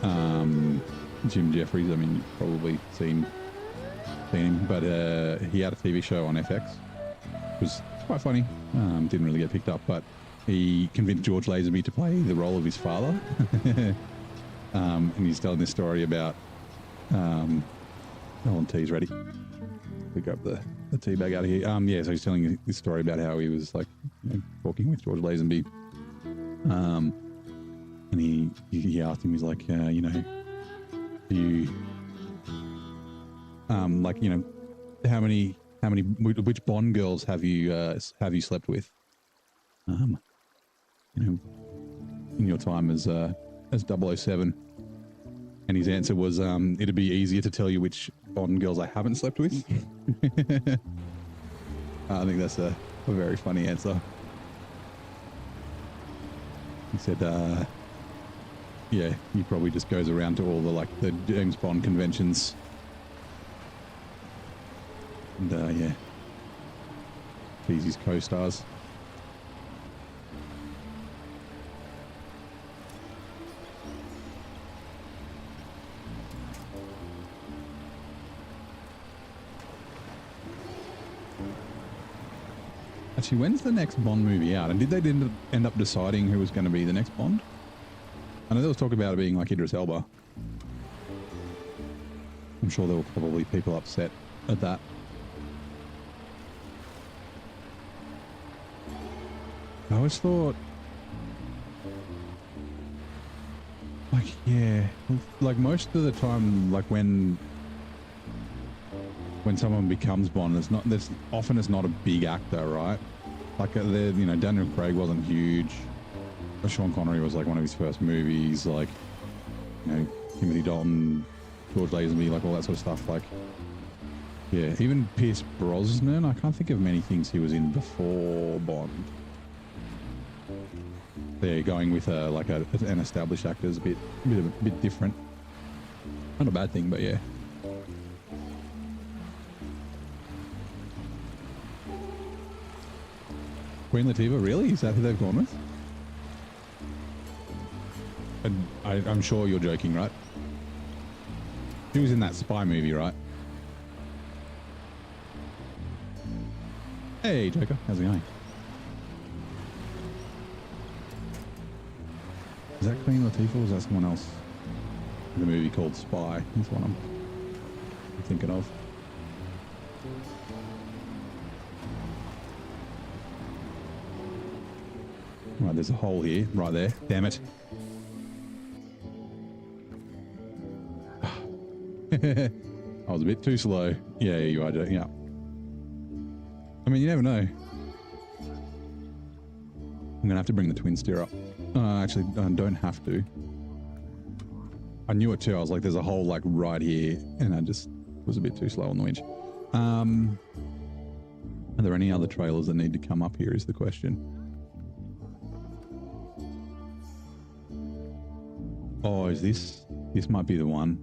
[SPEAKER 1] Jim Jeffries. I mean, you've probably seen him, but he had a TV show on FX. It was quite funny. Didn't really get picked up, but he convinced George Lazenby to play the role of his father. And he's telling this story about hold on, tea's ready. Pick up the tea bag out of here. Yeah, so he's telling this story about how he was like talking with George Lazenby. And he asked him, he's like, do you which Bond girls have you slept with? In your time as 007. And his answer was, it'd be easier to tell you which Bond girls I haven't slept with. I think that's a very funny answer. He said, yeah, he probably just goes around to all the James Bond conventions. And yeah, he's his co-stars. Actually, when's the next Bond movie out? And did they end up deciding who was going to be the next Bond? I know there was talk about it being like Idris Elba. I'm sure there were probably people upset at that. I always thought, most of the time, when someone becomes Bond, there's often it's not a big actor, right? Daniel Craig wasn't huge. Sean Connery was one of his first movies. Timothy Dalton, George Lazenby, all that sort of stuff. Yeah, even Pierce Brosnan. I can't think of many things he was in before Bond. They're going with an established actor is a bit different. Not a bad thing, but yeah. Queen Latifah, really? Is that who they've gone with? And I'm sure you're joking, right? She was in that spy movie, right? Hey, Joker. How's it going? Is that Queen Latifah or is that someone else? The movie called Spy. That's what I'm thinking of. Right, there's a hole here, right there. Damn it. I was a bit too slow. Yeah, you are, yeah. I mean, you never know. I'm going to have to bring the twin steer up. Actually, I don't have to. I knew it too. I was like, there's a hole right here, and I just was a bit too slow on the winch. Are there any other trailers that need to come up here is the question. Oh, is this might be the one.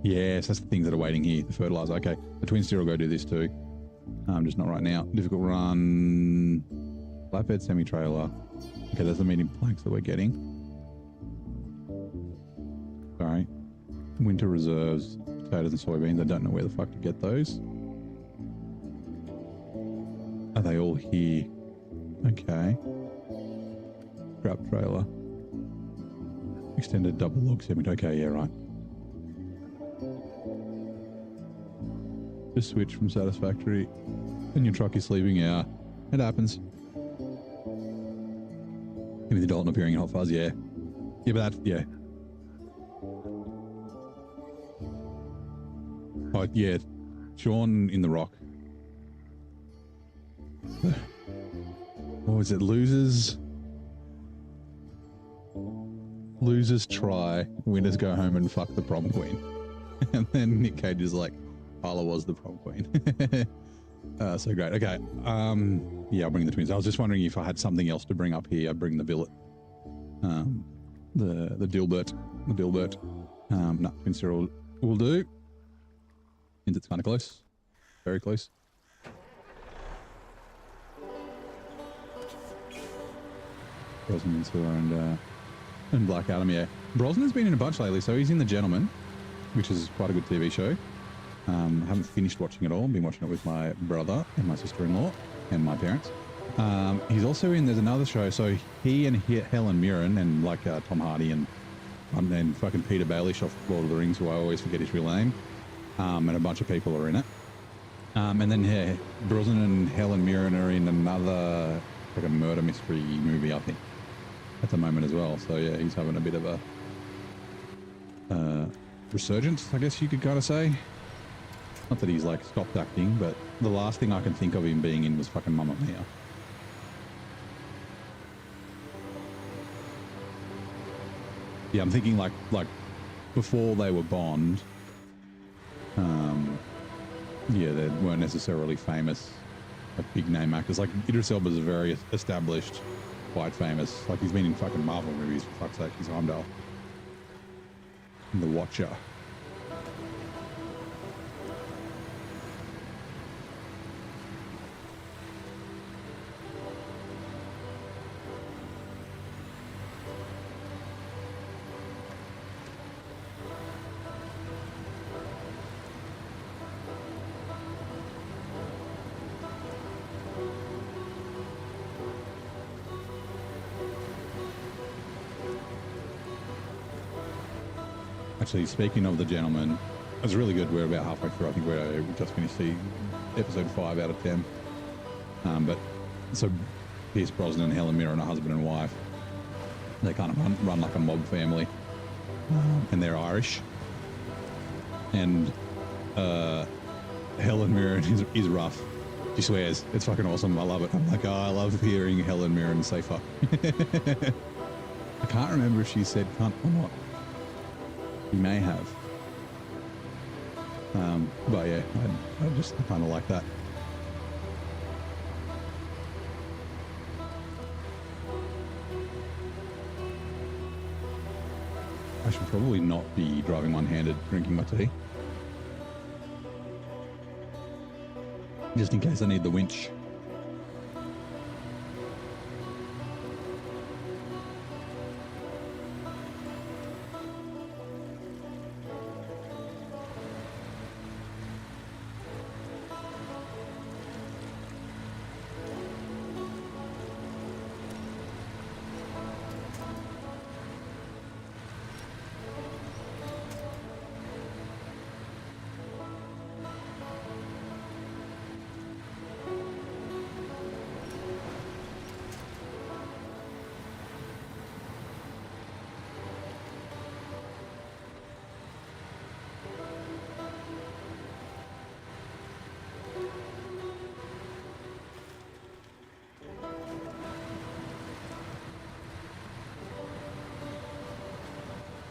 [SPEAKER 1] Yes, that's the things that are waiting here. The fertilizer. Okay, the twin steer will go do this too. Just not right now. Difficult run. Flatbed semi-trailer. Okay, that's the medium planks that we're getting. Sorry. Winter reserves, potatoes and soybeans. I don't know where the fuck to get those. Are they all here? Okay. Grab trailer. Extended double log semi. Okay, yeah, right. Just switch from satisfactory and your truck is sleeping. Yeah, it happens. Timothy Dalton appearing in Hot Fuzz. Yeah, but that's, yeah. Oh yeah, Sean in the Rock. What was it? Losers try, winners go home and fuck the prom queen. And then Nick Cage is like, Paula was the prom queen. So great. Okay. Yeah, I'll bring the twins. I was just wondering if I had something else to bring up here. I'd bring the Billert. The Dilbert. No, Twinster will do. Since it's kind of close. Very close. Brosnan and Black Adam, yeah. Brosnan's been in a bunch lately, so he's in The Gentleman, which is quite a good TV show. I haven't finished watching it all. I've been watching it with my brother and my sister-in-law and my parents. He's also in, there's another show, so he and Helen Mirren and like Tom Hardy and fucking Peter Baelish off Lord of the Rings, who I always forget his real name, and a bunch of people are in it. And then yeah, Brosnan and Helen Mirren are in another, like a murder mystery movie, I think, at the moment as well. So yeah, he's having a bit of a resurgence, I guess you could kind of say. Not that he's like stopped acting, but the last thing I can think of him being in was fucking Mamma Mia. Yeah, I'm thinking like before they were Bond. Yeah, they weren't necessarily famous, like big name actors. Like Idris Elba's a very established, quite famous. Like he's been in fucking Marvel movies, for fuck's sake. He's Heimdall. And The Watcher. Actually, speaking of The Gentleman, it was really good. We're about halfway through. I think we just finished the episode 5 out of 10. But so Pierce Brosnan and Helen Mirren are husband and wife. They kind of run like a mob family, and they're Irish. And Helen Mirren is rough. She swears. It's fucking awesome. I love it. I'm like, oh, I love hearing Helen Mirren say fuck. I can't remember if she said cunt or not. He may have. But yeah, I just kind of like that. I should probably not be driving one-handed drinking my tea. Just in case I need the winch.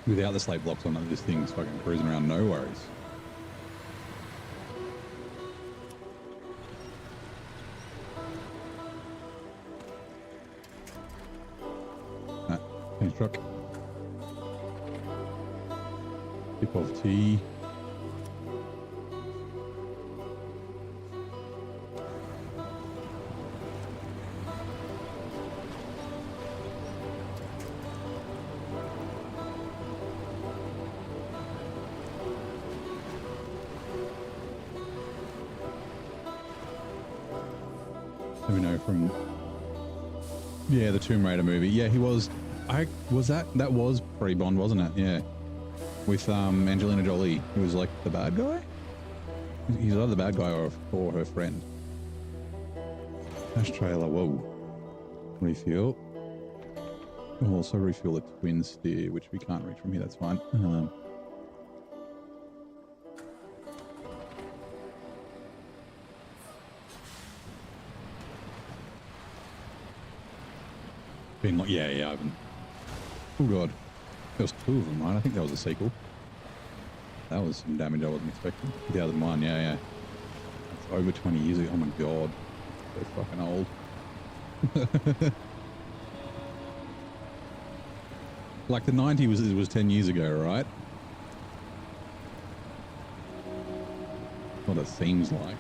[SPEAKER 1] Without the slate blocks on it, this thing's fucking cruising around, no worries. Change truck. Tip of tea. Let me know from, yeah, the Tomb Raider movie. Yeah, he was, that was pre-Bond, wasn't it? Yeah. With Angelina Jolie. He was like the bad guy? He's either the bad guy or her friend. Dash trailer, whoa. Refuel. We'll also refuel the twin steer, which we can't reach from here, that's fine. been like, yeah, I haven't. Oh god, there was 2 of them, right? I think that was a sequel. That was some damage I wasn't expecting. 2001, yeah. That's over 20 years ago. Oh my god, they're fucking old. Like the 90s was 10 years ago, right? What it seems like.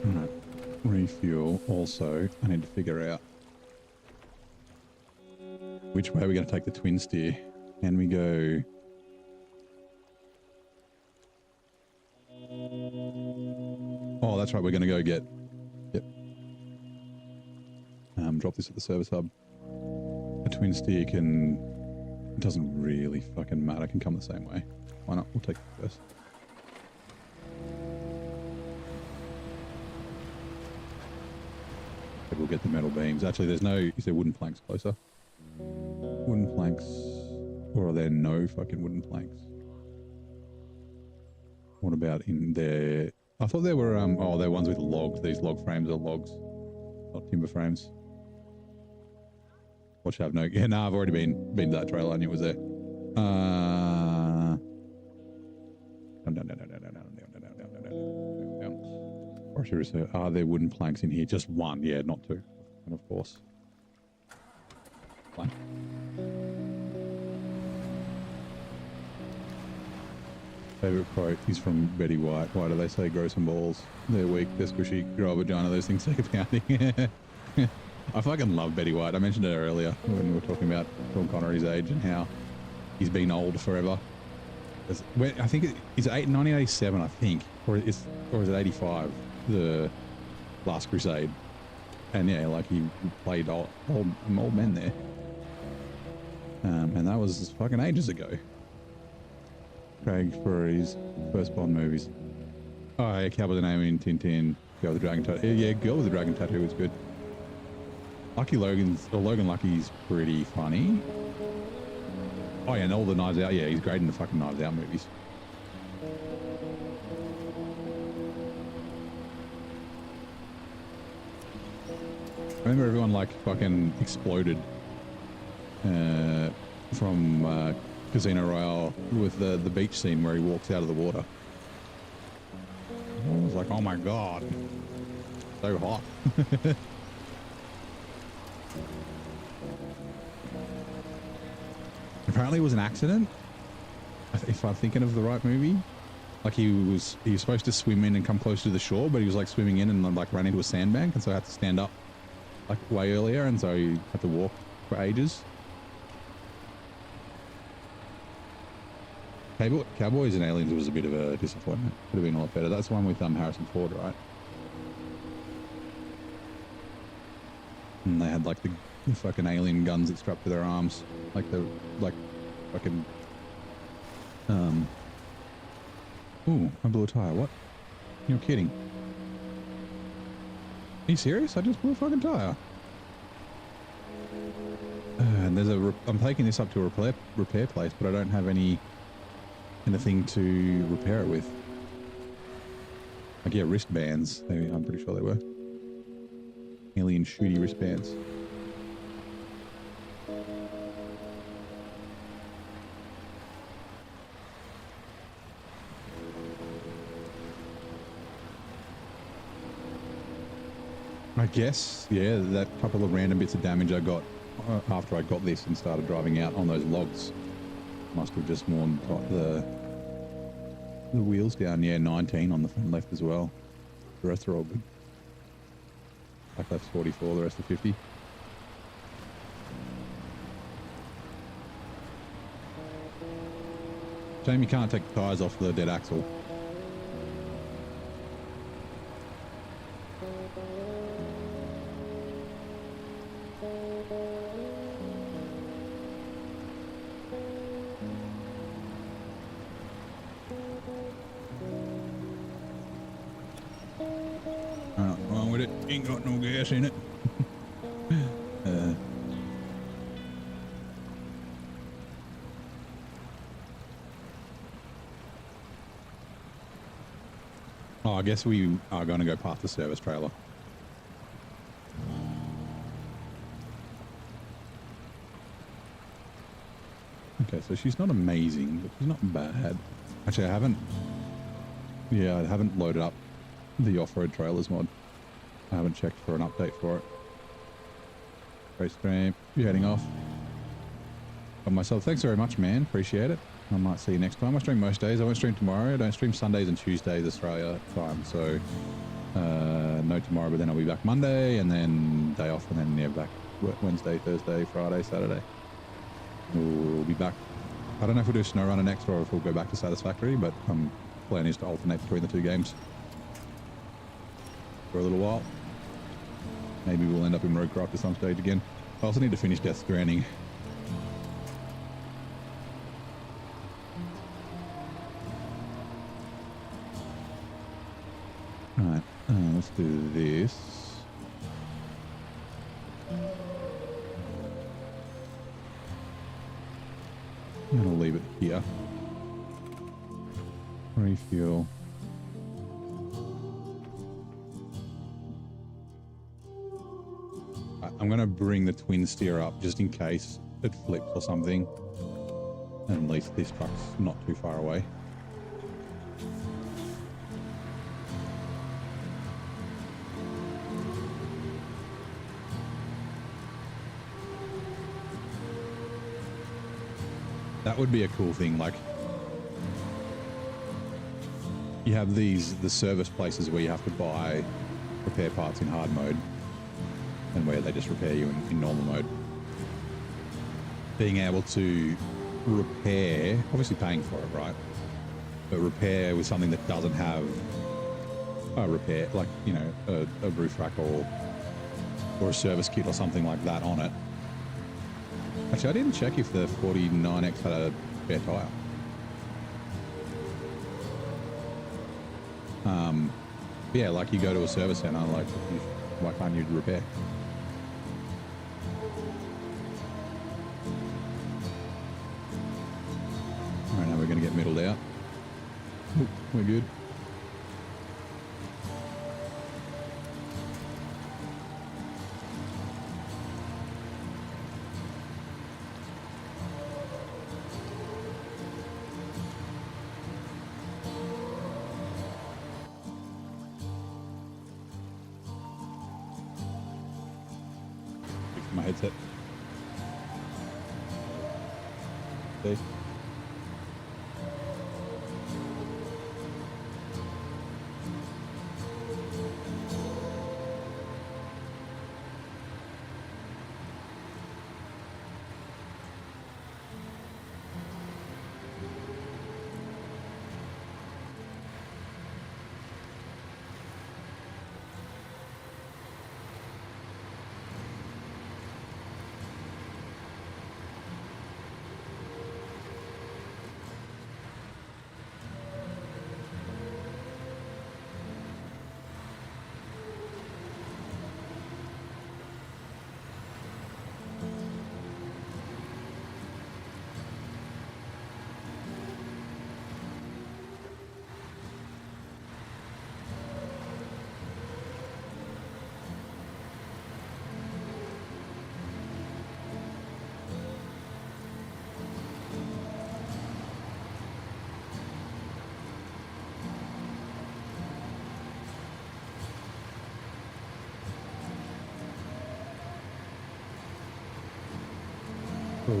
[SPEAKER 1] Alright, refuel. Also, I need to figure out which way we're going to take the twin steer. Can we go? Oh, that's right. We're going to go get. Yep. Drop this at the service hub. A twin steer can. It doesn't really fucking matter. Can come the same way. Why not? We'll take it first. We'll get the metal beams. Actually, there's no. Is there wooden planks closer? Wooden planks. Or are there no fucking wooden planks? What about in there? I thought there were, oh, they're ones with logs. These log frames are logs, not timber frames. Watch out, no. Yeah, no, I've already been to that trailer. I knew it was there. Down. Or should we say, are there wooden planks in here? Just one. Yeah, not 2. And of course. Plank. Favorite quote is from Betty White. Why do they say grow some balls? They're weak, they're squishy, grow a vagina, those things take a pounding. I fucking love Betty White. I mentioned her earlier when we were talking about Sean Connery's age and how he's been old forever. I think it's 1987, I think, or is it 85? The Last Crusade, and yeah, like he played old men there, and that was fucking ages ago. Craig for his first Bond movies. Oh yeah, Cowboy the Name in Tintin, Girl with the Dragon Tattoo. Yeah, Girl with the Dragon Tattoo was good. Logan Lucky's pretty funny. Oh yeah, and all the Knives Out. Yeah, he's great in the fucking Knives Out movies. I remember everyone like fucking exploded from Casino Royale with the beach scene where he walks out of the water. I was like, oh my god, so hot. Apparently it was an accident, if I'm thinking of the right movie. Like he was supposed to swim in and come close to the shore, but he was like swimming in and like ran into a sandbank, and so I had to stand up like way earlier, and so he had to walk for ages. Cowboys and Aliens was a bit of a disappointment. Could have been a lot better. That's the one with Harrison Ford, right? And they had like the fucking alien guns that strapped to their arms, like fucking. Ooh, I blew a tire. What? You're kidding? Are you serious? I just blew a fucking tire. And there's I'm taking this up to a repair place, but I don't have anything to repair it with. Like, yeah, wristbands. I'm pretty sure they were. Alien shooty wristbands. I guess, yeah, that couple of random bits of damage I got after I got this and started driving out on those logs must have just worn the wheels down. Yeah, 19 on the front left as well. The rest are all good. Back left's 44, the rest are 50. Shame you can't take the tyres off the dead axle. Wrong with it, ain't got no gas in it. Oh, I guess we are going to go past the service trailer. Okay, so she's not amazing, but she's not bad. Actually, I haven't loaded up the off-road trailers mod. I haven't checked for an update for it. Great stream. You're heading off. On myself. Thanks very much, man. Appreciate it. I might see you next time. I stream most days. I won't stream tomorrow. I don't stream Sundays and Tuesdays Australia time. So no tomorrow, but then I'll be back Monday and then day off and then back Wednesday, Thursday, Friday, Saturday. We'll be back. I don't know if we'll do SnowRunner next or if we'll go back to Satisfactory, but plan is to alternate between the two games for a little while. Maybe we'll end up in Roadcraft at some stage again. I also need to finish Death Stranding. Alright, let's do this. I'm gonna leave it here. Refuel. I'm gonna bring the twin steer up just in case it flips or something. And at least this truck's not too far away. That would be a cool thing, like you have the service places where you have to buy repair parts in hard mode and where they just repair you in normal mode. Being able to repair, obviously paying for it, right? But repair with something that doesn't have a repair, like, you know, a roof rack or a service kit or something like that on it. Actually, I didn't check if the 49X had a spare tyre. Yeah, like you go to a service centre, like, why can't you repair? All right, now we're going to get middled out. Oop, we're good. My headset. See?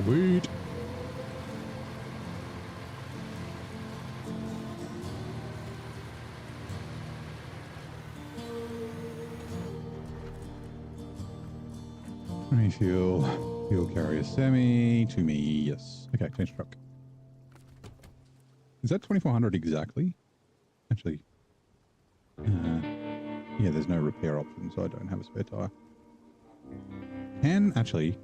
[SPEAKER 1] Sweet. Fuel carrier semi to me, yes. Okay, change truck. Is that 2400 exactly? Actually, yeah, there's no repair option, so I don't have a spare tire. Can actually.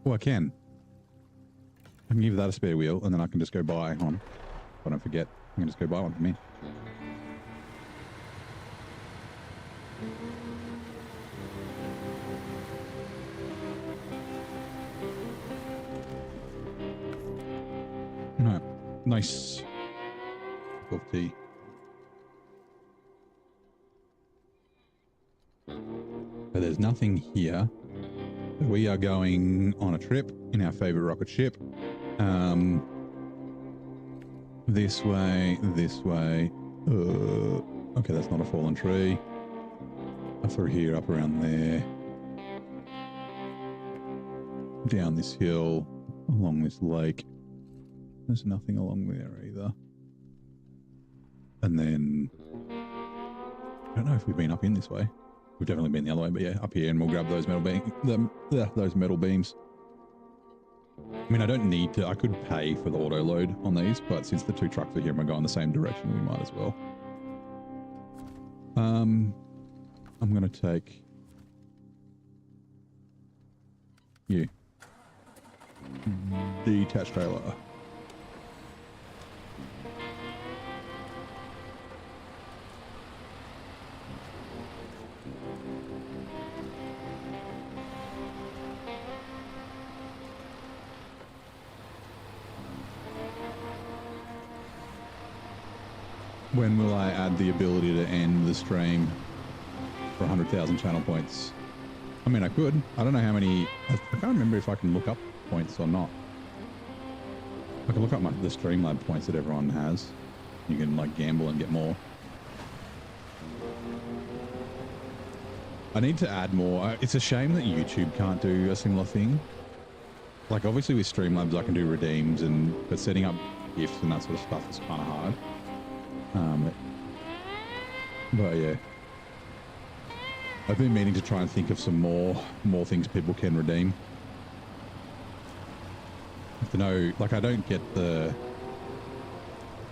[SPEAKER 1] Oh, I can. I can give that a spare wheel, and then I can just go buy one. If I don't forget, I can just go buy one for me. Nice. Cup of tea. But there's nothing here. We are going on a trip in our favorite rocket ship. This way, this way. Okay, that's not a fallen tree. Up through here, up around there. Down this hill, along this lake. There's nothing along there either. And then, I don't know if we've been up in this way. We've definitely been the other way, but yeah, up here, and we'll grab those metal those metal beams. I mean, I don't need to. I could pay for the auto load on these, but since the two trucks are here and we're going the same direction, we might as well. I'm gonna take you. Detached trailer. When will I add the ability to end the stream for 100,000 channel points? I mean, I could. I don't know how many. I can't remember if I can look up points or not. I can look up the Streamlab points that everyone has. You can like gamble and get more. I need to add more. It's a shame that YouTube can't do a similar thing. Like obviously with Streamlabs I can do redeems, but setting up gifts and that sort of stuff is kind of hard. But yeah, I've been meaning to try and think of some more things people can redeem. To know, like I don't get the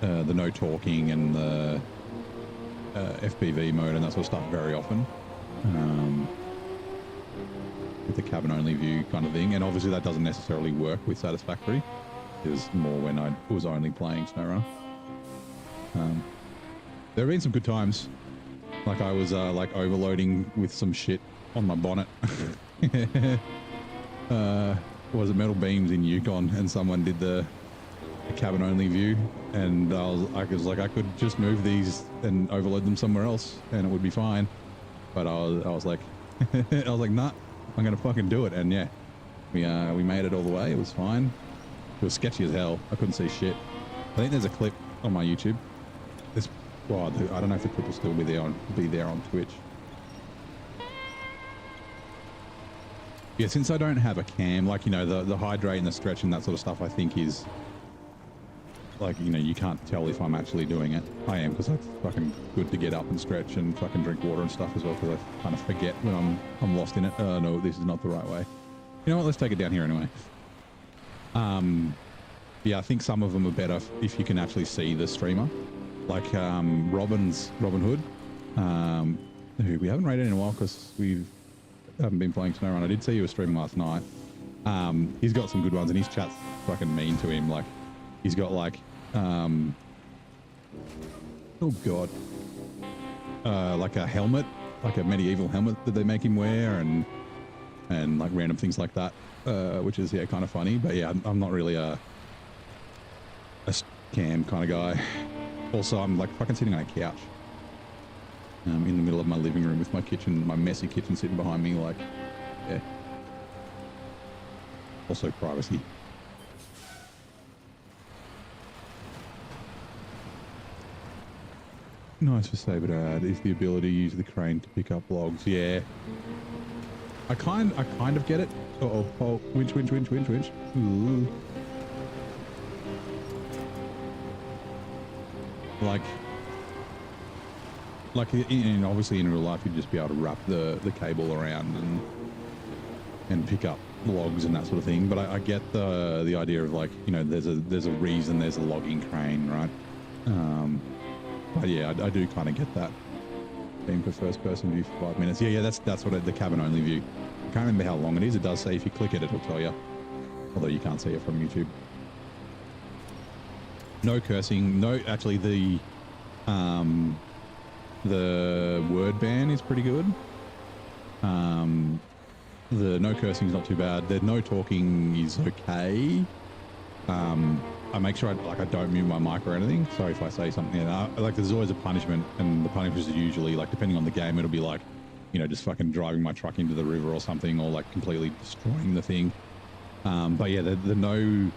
[SPEAKER 1] no talking and the FPV mode and that sort of stuff very often. With the cabin only view kind of thing, and obviously that doesn't necessarily work with Satisfactory. It was more when I was only playing SnowRunner. There have been some good times. Like I was like overloading with some shit on my bonnet. Was it metal beams in Yukon, and someone did the cabin only view, and I was like I could just move these and overload them somewhere else and it would be fine. But I was like I was like, nah, I'm gonna fucking do it. And yeah, we made it all the way. It was fine. It was sketchy as hell. I couldn't see shit. I think there's a clip on my YouTube. Well, I don't know if the clip will still be there on Twitch. Yeah, since I don't have a cam, like, you know, the hydrate and the stretch and that sort of stuff, I think is like, you know, you can't tell if I'm actually doing it. I am, because it's fucking good to get up and stretch and fucking drink water and stuff as well, because I kind of forget when I'm lost in it. No, this is not the right way. You know what? Let's take it down here anyway. Yeah, I think some of them are better if you can actually see the streamer. Like Robin Hood, who we haven't rated in a while because we haven't been playing SnowRunner. I did see you were streaming last night. He's got some good ones, and his chat's fucking mean to him. Like, he's got like, oh god, like a helmet, like a medieval helmet that they make him wear, and like random things like that, which is yeah kind of funny. But yeah, I'm not really a cam kind of guy. Also, I'm like fucking sitting on a couch in the middle of my living room with my messy kitchen sitting behind me, like, yeah. Also privacy. Nice for Saber to add is the ability to use the crane to pick up logs. Yeah. I kind of get it. Oh, winch. Ooh. Like in, obviously in real life you'd just be able to wrap the cable around and pick up logs and that sort of thing, but I get the idea of, like, you know, there's a reason there's a logging crane, right? But yeah, I do kind of get that. Aim for first person view for 5 minutes. Yeah, that's what the cabin only view. I can't remember how long it is. It does say if you click it, it'll tell you, although you can't see it from YouTube. No cursing. No, actually the word ban is pretty good. The no cursing is not too bad. The no talking is okay. I make sure I don't mute my mic or anything. So if I say something, like there's always a punishment, and the punishment is usually like, depending on the game, it'll be like, you know, just fucking driving my truck into the river or something, or like completely destroying the thing. But yeah, the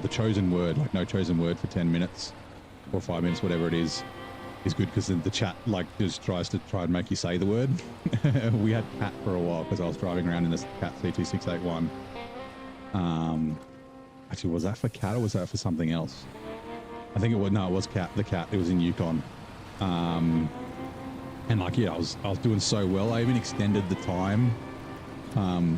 [SPEAKER 1] chosen word, like no chosen word for 10 minutes or 5 minutes, whatever it is good, because then the chat like just tries to try and make you say the word. We had cat for a while because I was driving around in this cat C2681. Actually, was that for cat or was that for something else? I think it was, no, it was cat, the cat. It was in Yukon. And like, yeah, I was doing so well. I even extended the time.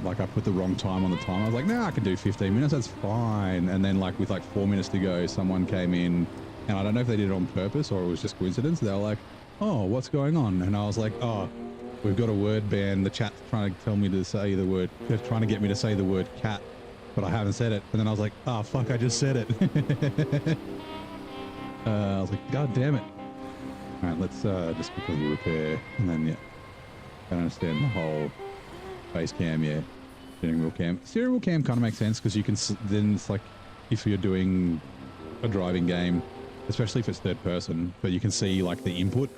[SPEAKER 1] Like I put the wrong time on the time. I was like, nah, I can do 15 minutes. That's fine. And then like with like 4 minutes to go, someone came in, and I don't know if they did it on purpose or it was just coincidence. They were like, oh, what's going on? And I was like, oh, we've got a word ban. The chat's trying to tell me to say the word, they're trying to get me to say the word cat, but I haven't said it. And then I was like, oh, fuck, I just said it. I was like, God damn it. All right, let's just quickly repair, and then, yeah, I don't understand the whole base cam, yeah, steering wheel cam. Steering wheel cam kind of makes sense because you can, then it's like, if you're doing a driving game, especially if it's third person, but you can see like the input.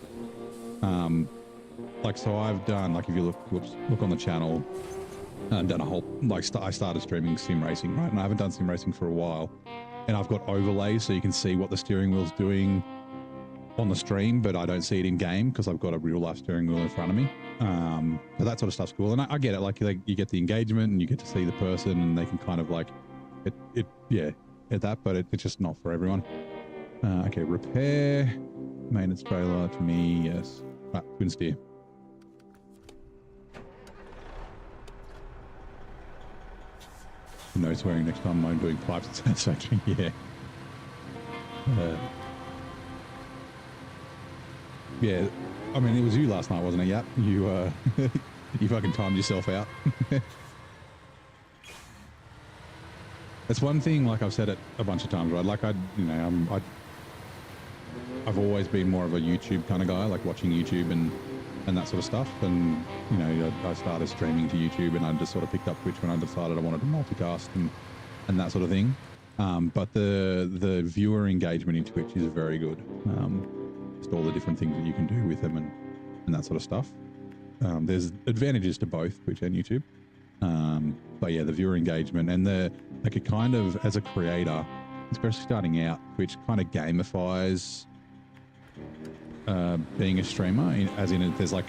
[SPEAKER 1] Like, so I've done, like if you look on the channel, I've done a whole, like I started streaming sim racing, right? And I haven't done sim racing for a while. And I've got overlays so you can see what the steering wheel's doing on the stream, but I don't see it in game because I've got a real life steering wheel in front of me. So that sort of stuff's cool. And I get it. Like you get the engagement and you get to see the person and they can kind of like yeah, get that, but it's just not for everyone. Okay, repair, maintenance trailer to me, yes. Right, twin steer. No swearing next time I'm doing pipes and satisfaction, yeah. Yeah, I mean, it was you last night, wasn't it? Yep, you you fucking timed yourself out. It's one thing, like I've said it a bunch of times, right? Like I've always been more of a YouTube kind of guy, like watching YouTube and that sort of stuff. And, you know, I started streaming to YouTube and I just sort of picked up Twitch when I decided I wanted to multicast and that sort of thing. But the viewer engagement in Twitch is very good. Just all the different things that you can do with them and that sort of stuff. There's advantages to both Twitch and YouTube. But yeah, the viewer engagement and like it kind of, as a creator, especially starting out, Twitch kind of gamifies being a streamer, as in there's like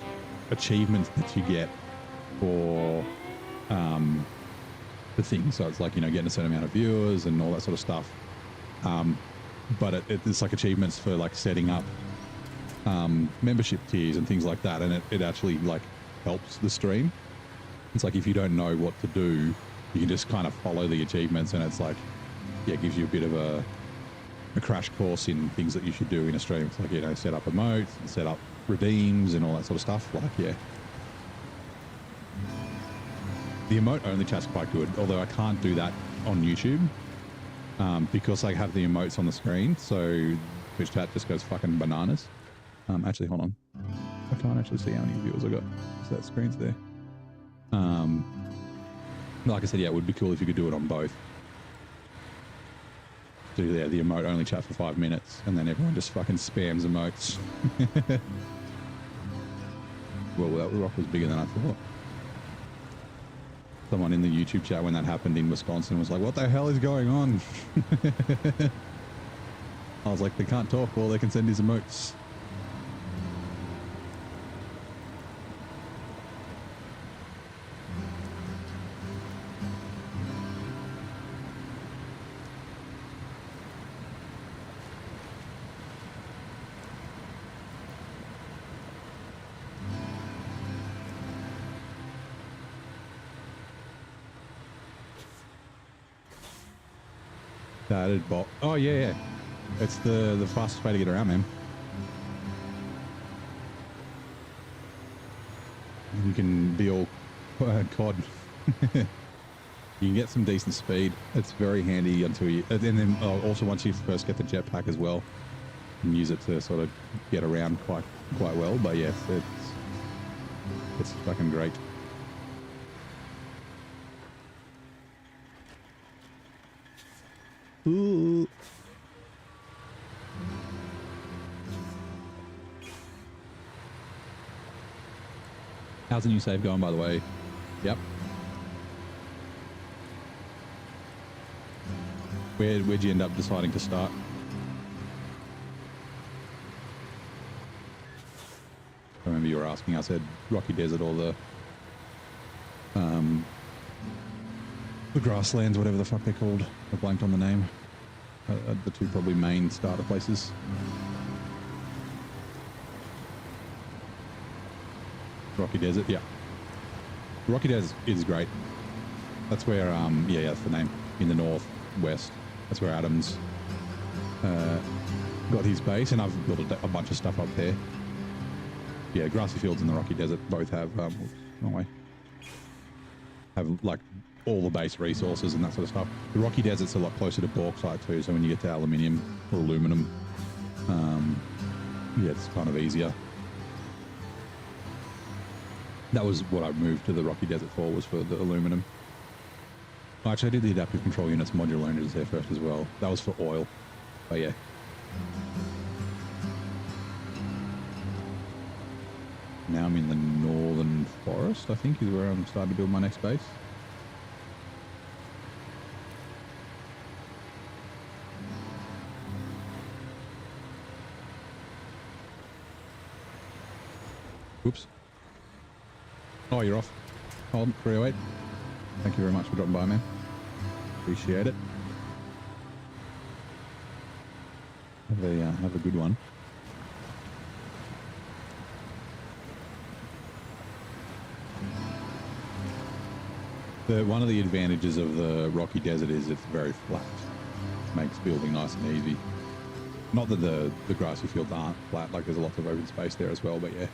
[SPEAKER 1] achievements that you get for the thing. So it's like, you know, getting a certain amount of viewers and all that sort of stuff. But it's like achievements for like setting up membership tiers and things like that, and it actually like helps the stream. It's like if you don't know what to do, you can just kind of follow the achievements, and it's like, yeah, it gives you a bit of a crash course in things that you should do in a stream. It's like, you know, set up emotes and set up redeems and all that sort of stuff. Like, yeah, the emote only chat's quite good, although I can't do that on YouTube because I have the emotes on the screen, so Twitch chat just goes fucking bananas. Actually, hold on, I can't actually see how many viewers I got, so that screen's there. Like I said, yeah, it would be cool if you could do it on both. Do the emote only chat for 5 minutes, and then everyone just fucking spams emotes. Well, that rock was bigger than I thought. Someone in the YouTube chat when that happened in Wisconsin was like, what the hell is going on? I was like, they can't talk, all they can send is emotes. Started bot. Oh yeah. It's the fastest way to get around, man. You can be all COD. You can get some decent speed. It's very handy until you, and then also once you first get the jetpack as well, and use it to sort of get around quite well. But yes, it's fucking great. Ooh. How's the new save going, by the way? Yep. Where'd you end up deciding to start? I remember you were asking. I said Rocky Desert or the grasslands, whatever the fuck they're called. I blanked on the name. The two probably main starter places. Rocky Desert, yeah. Rocky Desert is great. That's where, yeah, that's the name. In the northwest. That's where Adam's got his base, and I've built a bunch of stuff up there. Yeah, grassy fields in the Rocky Desert both have, wrong way. Have like all the base resources and that sort of stuff. The Rocky Desert's a lot closer to bauxite too, so when you get to aluminium or aluminum, yeah, it's kind of easier. That was what I moved to the Rocky Desert for, was for the aluminum. Actually, I did the adaptive control units modular engines there first as well. That was for oil, but yeah. Now I'm in the northern forest, I think, is where I'm starting to build my next base. Oops. Oh, you're off. Hold 308. Thank you very much for dropping by, man. Appreciate it. Have a good one. One of the advantages of the Rocky Desert is it's very flat. Makes building nice and easy. Not that the grassy fields aren't flat, like there's a lot of open space there as well, but yeah.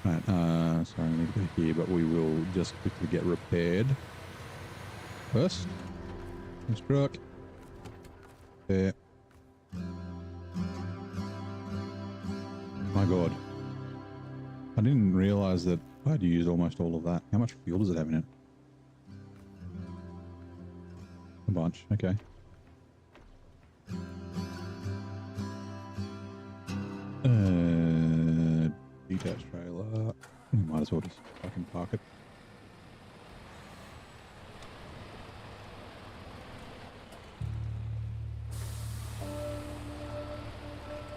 [SPEAKER 1] Right, sorry, I need to go here, but we will just quickly get repaired. First, this truck. There. My God. I didn't realize that I'd used almost all of that. How much fuel does it have in it? A bunch, okay. Detached trailer. Might as well just fucking park it.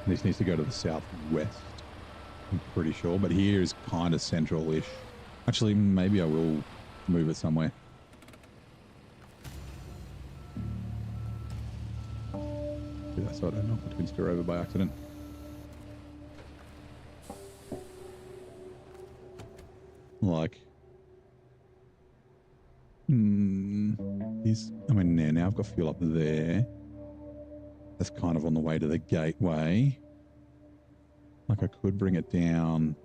[SPEAKER 1] This needs to go to the southwest, I'm pretty sure, but here is kind of central-ish. Actually, maybe I will move it somewhere. Do that so I don't knock the twin steer over by accident. Like, I mean, now I've got fuel up there. That's kind of on the way to the gateway. Like, I could bring it down.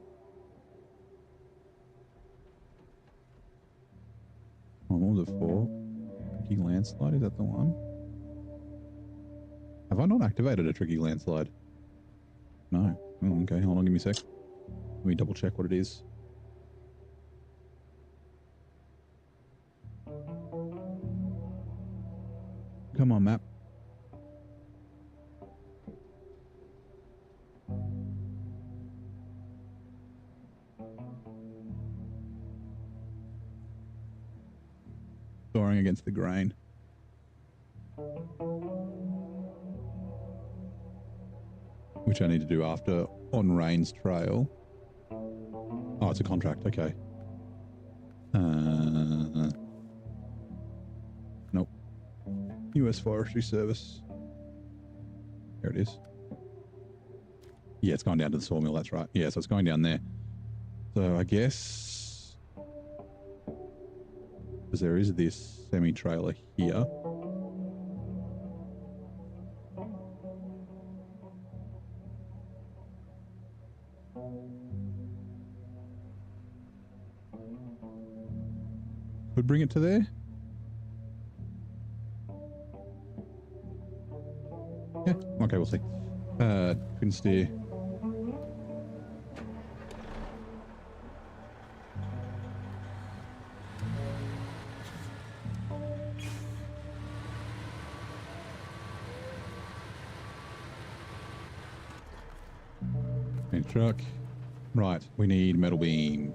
[SPEAKER 1] Oh, what was it for? Tricky landslide, is that the one? Have I not activated a tricky landslide? No. Oh, okay, hold on, give me a sec. Let me double check what it is. Come on, map. Soaring against the grain. Which I need to do after on Rain's Trail. Oh, it's a contract, okay. Nope. US Forestry Service. There it is. Yeah, it's going down to the sawmill, that's right. Yeah, so it's going down there. So I guess, because there is this semi-trailer here. Could bring it to there. Yeah, okay, we'll see. Twin steer. Main truck. Right, we need metal beams.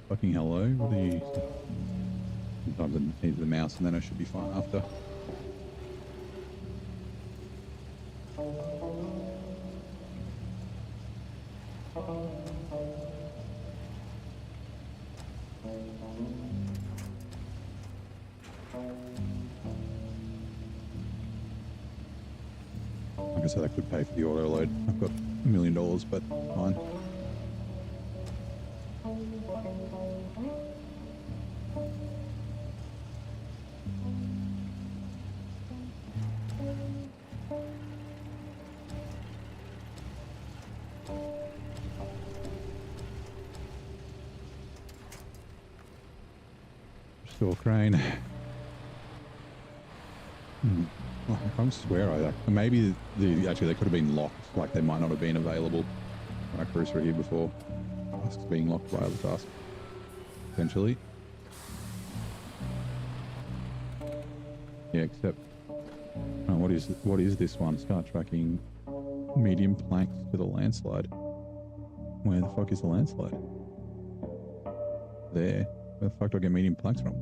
[SPEAKER 1] Fucking hello, what are you? Sometimes I need the mouse and then I should be fine after. Like I said, I could pay for the auto load. I've got $1 million, but fine. Store crane. Well, I can't swear either. Maybe actually they could have been locked, like they might not have been available. I cruised through here before. Tasks being locked by other tasks. Potentially. Yeah, except what is this one? Start tracking medium planks to the landslide. Where the fuck is the landslide? There. Where the fuck do I get medium planks from?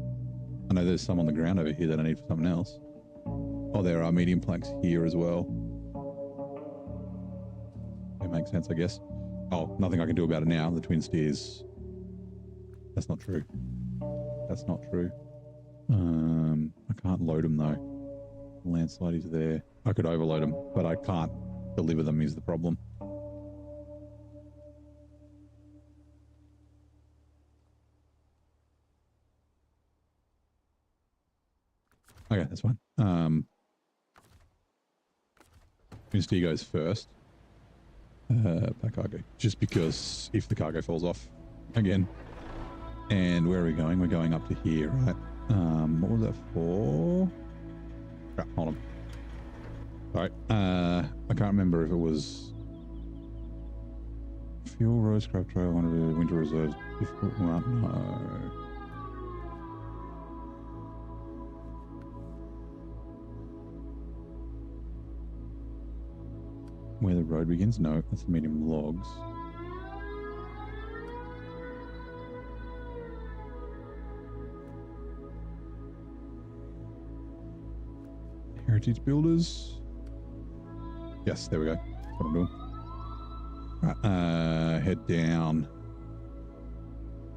[SPEAKER 1] I know there's some on the ground over here that I need for something else. Oh, there are medium planks here as well. That makes sense, I guess. Oh, nothing I can do about it now. The twin steers. That's not true. That's not true. I can't load them though. The landslide is there. I could overload them, but I can't deliver them is the problem. Okay, that's fine. Twin steer goes first. Back cargo. Just because if the cargo falls off again. And where are we going? We're going up to here, right? What was that for? Crap, hold on. Sorry. I can't remember if it was fuel, road, scrap trail, one of the winter reserves. Difficult one. No. Where the road begins? No, that's the medium logs. Heritage builders. Yes, there we go. That's what I'm doing. Right, head down.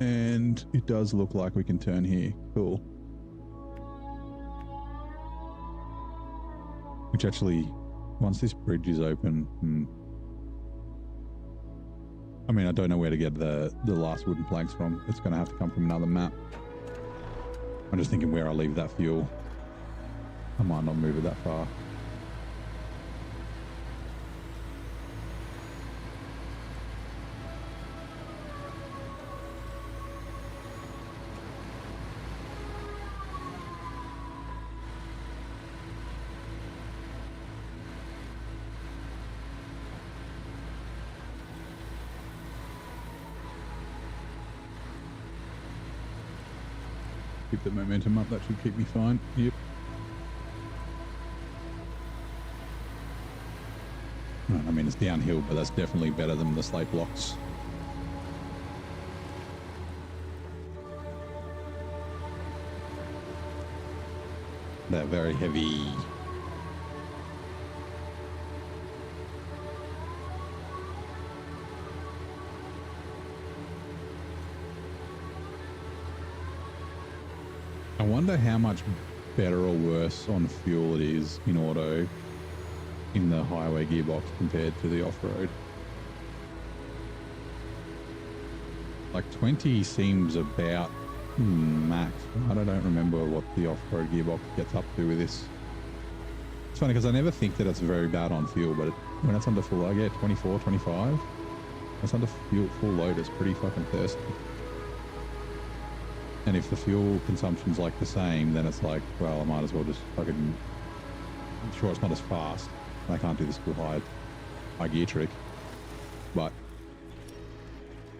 [SPEAKER 1] And it does look like we can turn here. Cool. Which actually, once this bridge is open, I mean, I don't know where to get the last wooden planks from. It's going to have to come from another map. I'm just thinking where I leave that fuel. I might not move it that far. Keep the momentum up, that should keep me fine. Yep. I mean, it's downhill, but that's definitely better than the slate blocks. They're very heavy. I wonder how much better or worse on fuel it is in auto in the highway gearbox compared to the off-road. Like 20 seems about max. I don't remember what the off-road gearbox gets up to with this. It's funny because I never think that it's very bad on fuel, but when it's under full, I get 24, 25. It's under full load, it's pretty fucking thirsty. And if the fuel consumption's like the same, then it's like, well, I might as well just fucking... I'm sure it's not as fast. I can't do this full high gear trick. but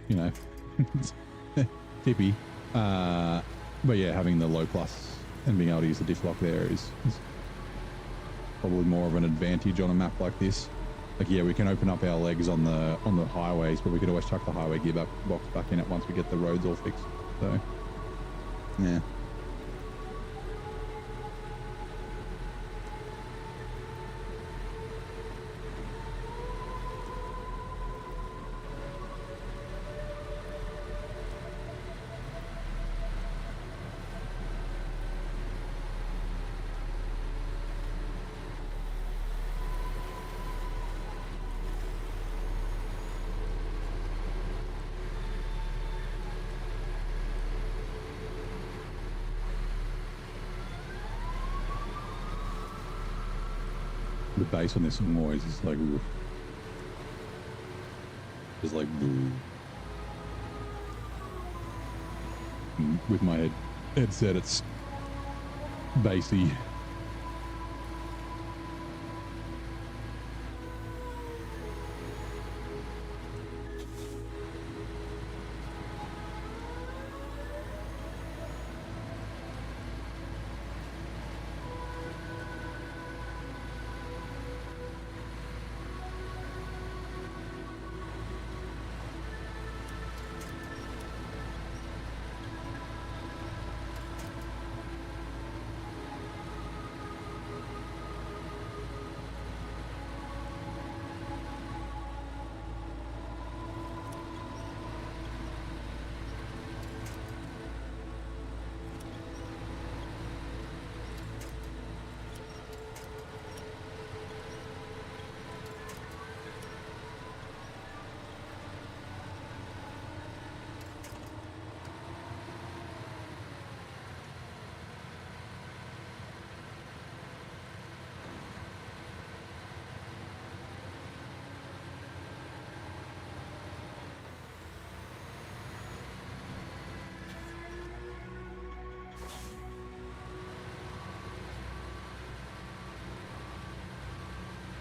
[SPEAKER 1] you know, tippy. But yeah, having the low plus and being able to use the diff lock there is probably more of an advantage on a map like this. Like, yeah, we can open up our legs on the highways, but we could always chuck the highway gearbox back in it once we get the roads all fixed. So, yeah. The bass on this noise is like, oof. It's like, boo. And with my headset, it's bassy.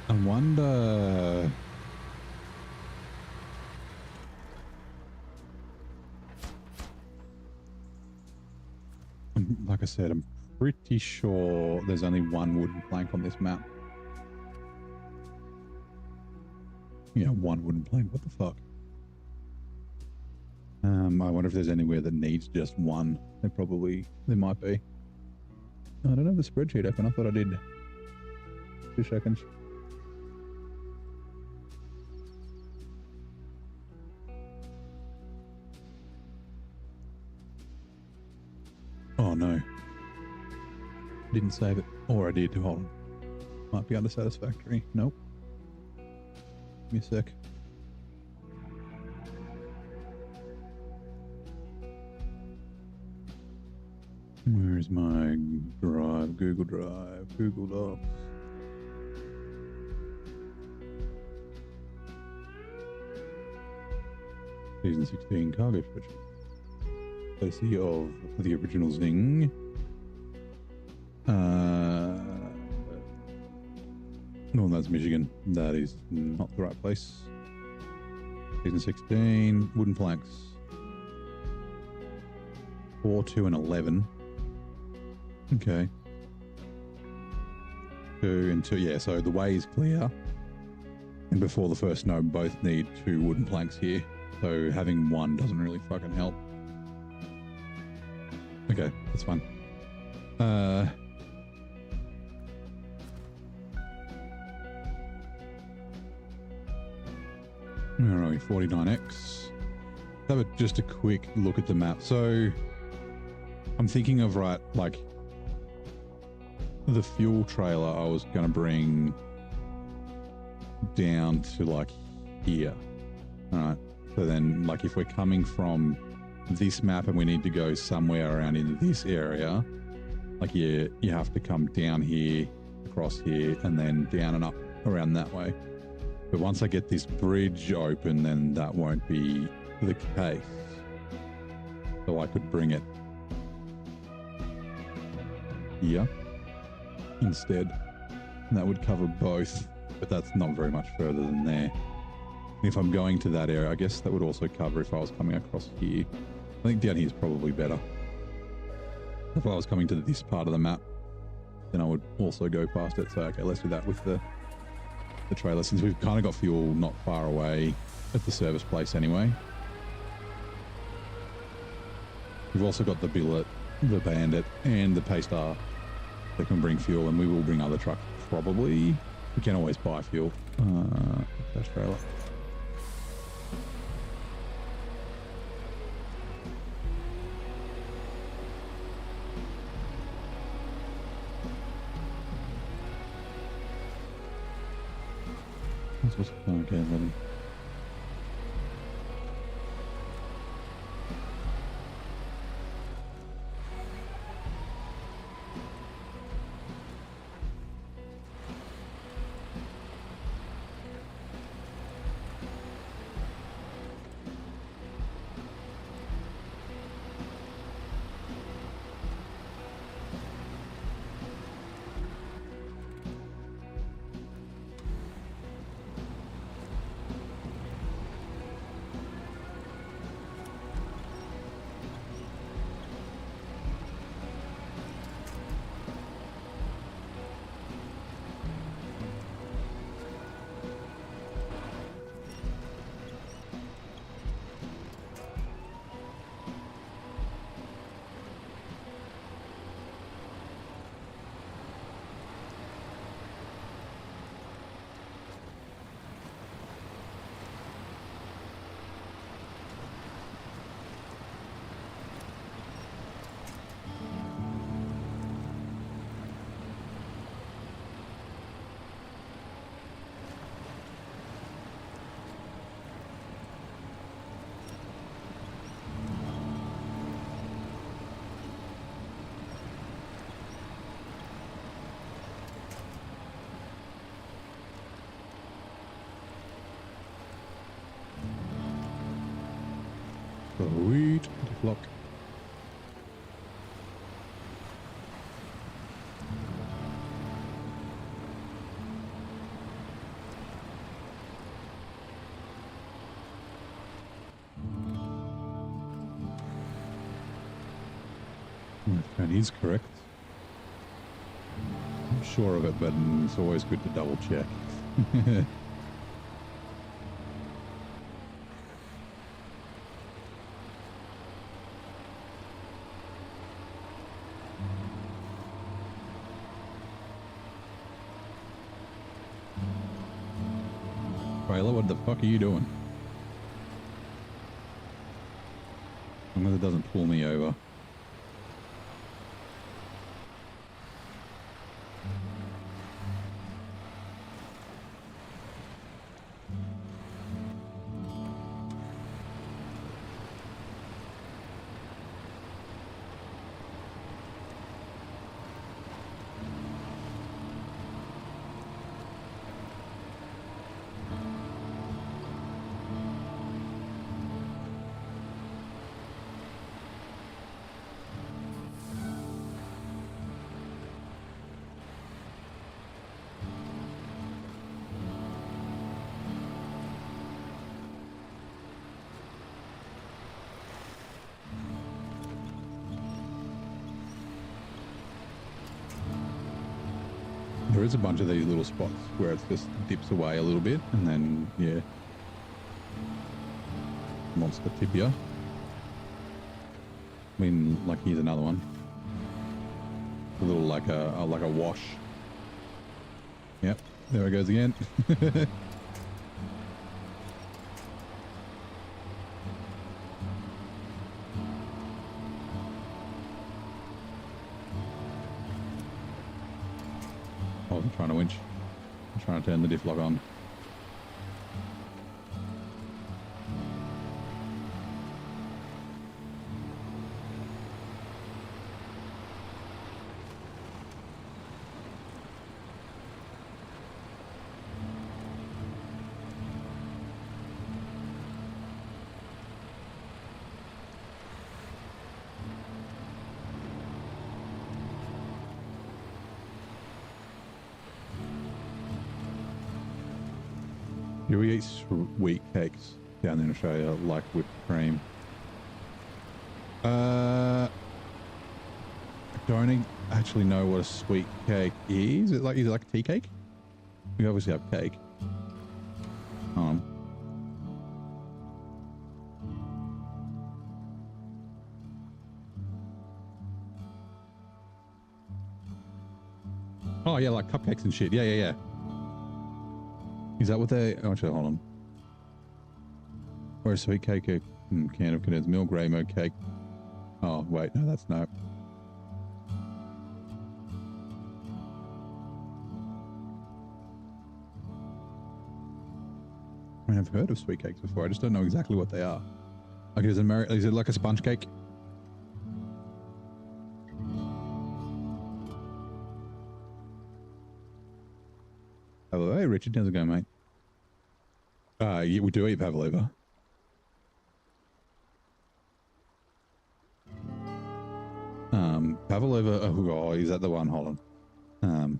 [SPEAKER 1] I wonder. Like I said, I'm pretty sure there's only one wooden plank on this map. Yeah, one wooden plank. What the fuck? I wonder if there's anywhere that needs just one. There might be. I don't have the spreadsheet open. I thought I did. 2 seconds. Oh no. Didn't save it. Or I did. Hold on. Might be unsatisfactory. Nope. Give me a sec. Where is my drive? Google Drive. Google Docs. Season 16 cargo spreadsheet. Legacy of the original Zing. No, that's Michigan. That is not the right place. Season 16, wooden planks. 4, 2, and 11. Okay. 2 and 2, yeah, so the way is clear. And before the first snow, both need 2 wooden planks here. So having one doesn't really fucking help. Okay, that's fine. Where are we? 49X. Have just a quick look at the map. So I'm thinking of, right, like the fuel trailer I was going to bring down to like here. All right. So then, like, if we're coming from this map and we need to go somewhere around in this area, like, you have to come down here, across here, and then down and up around that way. But once I get this bridge open, then that won't be the case. So I could bring it here instead, and that would cover both, but that's not very much further than there. If I'm going to that area, I guess that would also cover if I was coming across here. I think down here is probably better. If I was coming to this part of the map, then I would also go past it. So, okay, let's do that with the trailer, since we've kind of got fuel not far away at the service place anyway. We've also got the Billert, the Bandit, and the Paystar that can bring fuel, and we will bring other trucks probably. We can always buy fuel. That trailer. Okay, let him. Sweet block. That is correct. I'm sure of it, but it's always good to double check. What the fuck are you doing? As long as it doesn't pull me over. There is a bunch of these little spots where it just dips away a little bit, and then, yeah, monster tibia. I mean, like, here's another one. A little like a wash. Yep, there it goes again. I'm trying to winch. I'm trying to turn the diff lock on. Do we eat sweet cakes down in Australia like whipped cream? I don't actually know what a sweet cake is. Is it like a tea cake? We obviously have cake. Oh yeah, like cupcakes and shit. Yeah. Is that what they? Oh, actually, hold on. Or a sweet cake, a can of condensed milk, rainbow cake. Oh wait, no, that's no. I mean, I've heard of sweet cakes before. I just don't know exactly what they are. Like, is it like a sponge cake? Hello, hey Richard, how's it going, mate? Yeah, we do eat pavlova. Pavlova. Oh, is that the one? Hold on.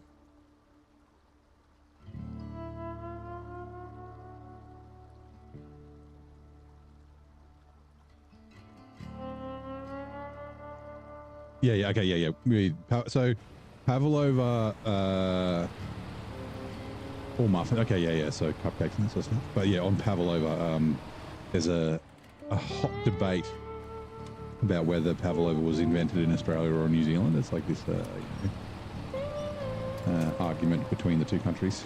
[SPEAKER 1] Yeah. Okay, yeah. So pavlova. Or muffin. Okay, yeah. So cupcakes and that sort of stuff. But yeah, on pavlova, there's a hot debate about whether pavlova was invented in Australia or New Zealand. It's like this argument between the two countries.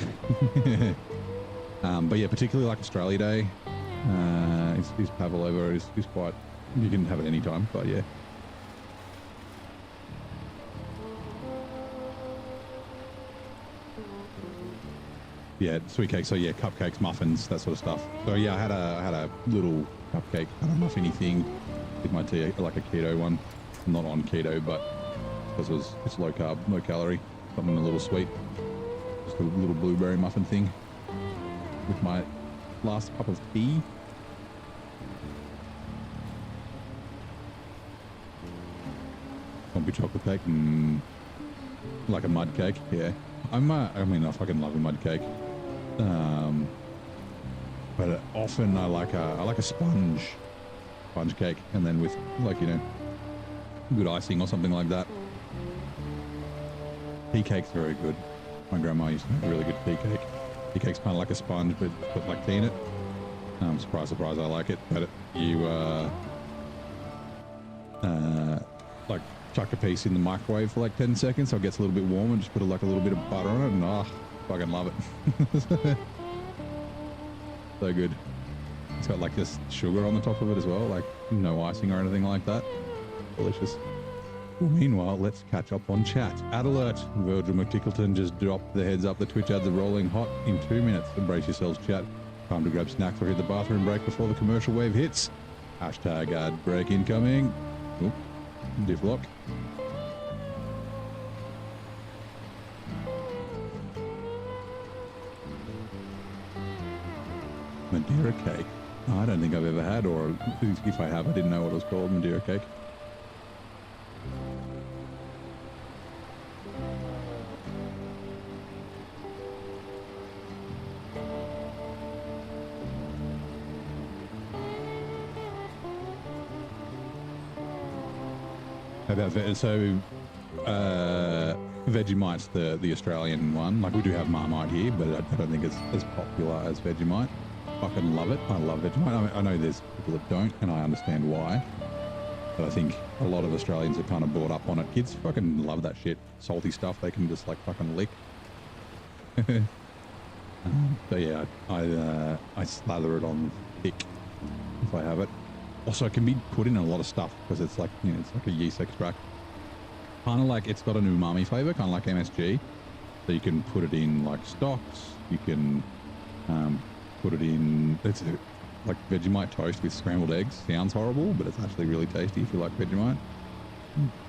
[SPEAKER 1] But yeah, particularly like Australia Day, is pavlova is quite. You can have it any time, but yeah. Yeah, sweet cakes. So yeah, cupcakes, muffins, that sort of stuff. So yeah, I had a little cupcake, kind of muffiny thing with my tea, like a keto one. Not on keto, but because it's low carb, low calorie, something a little sweet. Just a little blueberry muffin thing with my last cup of tea. Zombie chocolate cake, like a mud cake. Yeah, I fucking love a mud cake. But often I like a sponge cake, and then with good icing or something like that. Tea cake's very good. My grandma used to make a really good tea cake. Tea cake's kind of like a sponge, but put like tea in it. Surprise, I like it. But you like chuck a piece in the microwave for like 10 seconds so it gets a little bit warm, and just put a little bit of butter on it, and fucking love it. So good. It's got like this sugar on the top of it as well, like no icing or anything like that. Delicious. Well, meanwhile, let's catch up on chat. Ad alert, Virgil McTickleton just dropped the heads up. The Twitch ads are rolling hot in 2 minutes. Embrace yourselves, chat. Time to grab snacks or hit the bathroom break before the commercial wave hits. Hashtag ad break incoming. Oop, diff lock. Madeira cake. I don't think I've ever had, or if I have, I didn't know what it was called. Madeira cake. How about Vegemite's the Australian one. Like, we do have Marmite here, but I don't think it's as popular as Vegemite. Fucking love it. I love Vegemite. I know there's people that don't, and I understand why. But I think a lot of Australians are kind of brought up on it. Kids fucking love that shit. Salty stuff they can just like fucking lick. But yeah, I slather it on thick if I have it. Also, it can be put in a lot of stuff because it's like, it's like a yeast extract. Kind of like, it's got an umami flavor, kind of like MSG. So you can put it in like stocks. You can put it in, like Vegemite toast with scrambled eggs. Sounds horrible, but it's actually really tasty if you like Vegemite.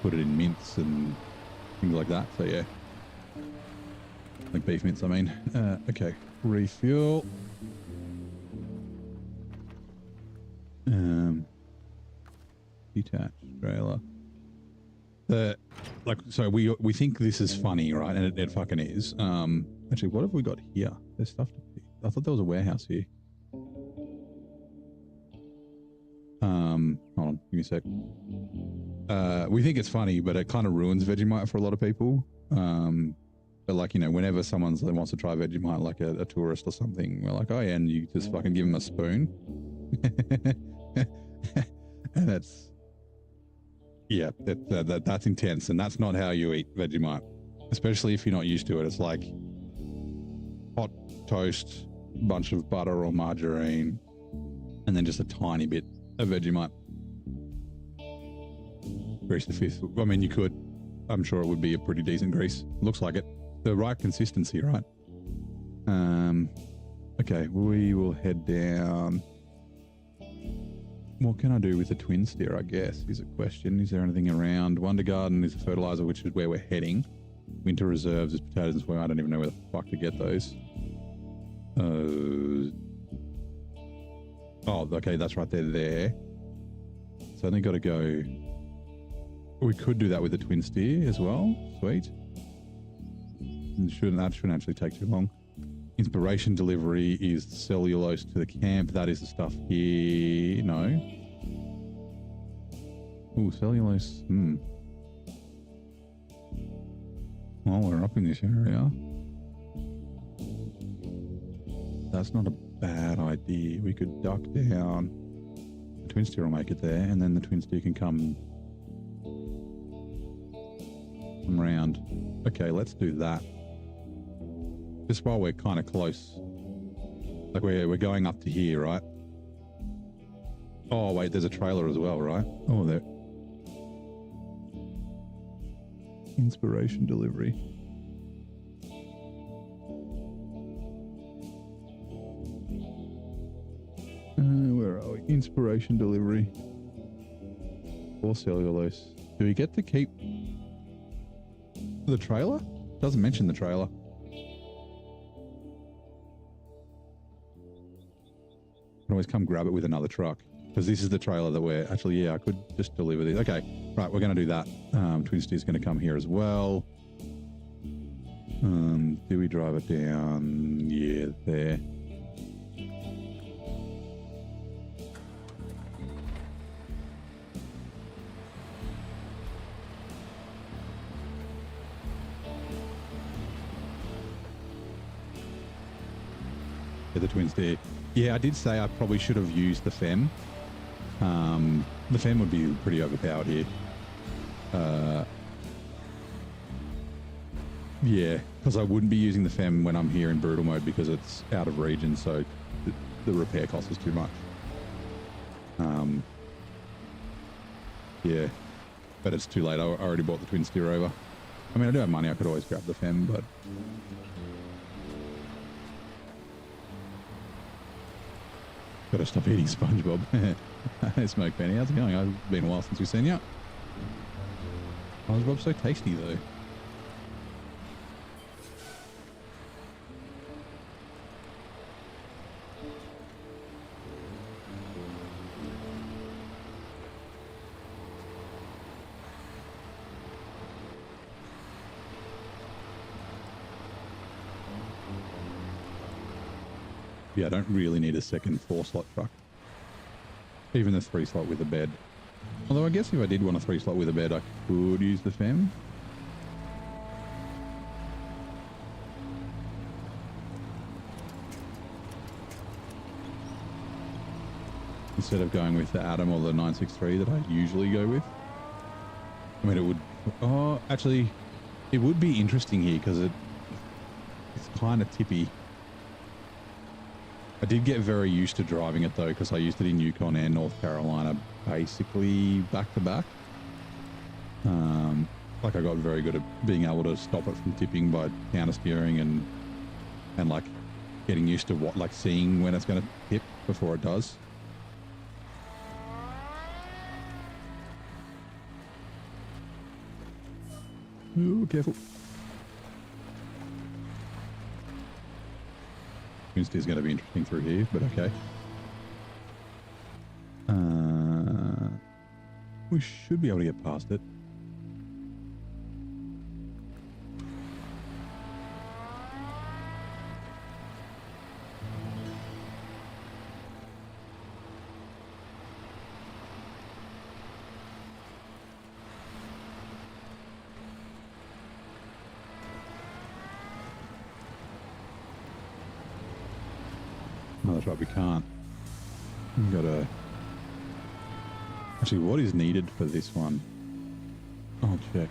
[SPEAKER 1] Put it in mince and things like that. So yeah, like beef mince, I mean. Okay, refuel. Detached trailer. So we think this is funny, right? And it fucking is. Actually, what have we got here? There's stuff to pick. I thought there was a warehouse here. Hold on, give me a sec. We think it's funny, but it kind of ruins Vegemite for a lot of people. But like, you know, whenever someone wants to try Vegemite, like a tourist or something, we're like, oh yeah, and you just fucking give them a spoon. And that's, yeah, that's intense. And that's not how you eat Vegemite, especially if you're not used to it. It's like hot toast, bunch of butter or margarine, and then just a tiny bit of Vegemite. Grease the fifth. I mean, you could. I'm sure it would be a pretty decent grease. Looks like it. The right consistency, right? Okay, we will head down. What can I do with the twin steer, I guess, is a question. Is there anything around? Wonder Garden is a fertilizer, which is where we're heading. Winter reserves is potatoes and soy. I don't even know where the fuck to get those. Oh, okay, that's right there. So only got to go. We could do that with the twin steer as well. Sweet. That shouldn't actually take too long. Inspiration delivery is cellulose to the camp. That is the stuff here. No. Ooh, cellulose. Well, we're up in this area. That's not a bad idea. We could duck down. The twin steer will make it there, and then the twin steer can come around. Okay, let's do that. Just while we're kind of close. Like we're going up to here, right? Oh, wait, there's a trailer as well, right? Oh, there. Inspiration delivery. Where are we? Inspiration delivery. Or cellulose. Do we get to keep the trailer? Doesn't mention the trailer. Can always come grab it with another truck, because this is the trailer that we're actually, yeah, I could just deliver this. Okay, right, we're going to do that. Twin steer's going to come here as well. Do we drive it down? Yeah, there. The twin steer. Yeah, I did say I probably should have used the FEM. The FEM would be pretty overpowered here. Yeah, because I wouldn't be using the FEM when I'm here in brutal mode because it's out of region, so the repair cost is too much. Yeah, but it's too late. I already bought the twin steer over. I mean, I do have money. I could always grab the FEM, but... Gotta stop eating SpongeBob. Hey, Smoke Penny, how's it going? It's been a while since we've seen you. SpongeBob's so tasty, though. Yeah, I don't really need a second 4-slot truck. Even the 3-slot with a bed. Although I guess if I did want a 3-slot with a bed, I could use the FEM. Instead of going with the Atom or the 963 that I usually go with. I mean, it would... Oh, actually, it would be interesting here because it's kind of tippy. I did get very used to driving it though, because I used it in Yukon and North Carolina basically back to back. Like I got very good at being able to stop it from tipping by counter steering and like getting used to what, like seeing when it's going to tip before it does. Ooh, careful. Is going to be interesting through here, but okay. We should be able to get past it. Oh, that's right, we can't. We've got to... Actually, what is needed for this one? I'll check.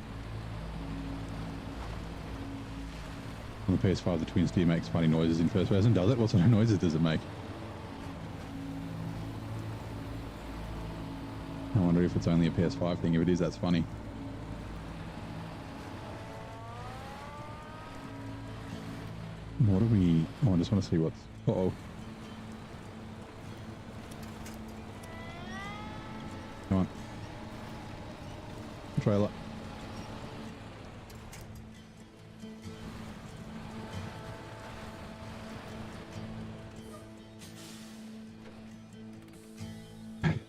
[SPEAKER 1] On the PS5, the twin steer makes funny noises in first person. Does it? What sort of noises does it make? I wonder if it's only a PS5 thing. If it is, that's funny. What do we... Oh, I just want to see what's... Uh-oh. Come on. Trailer.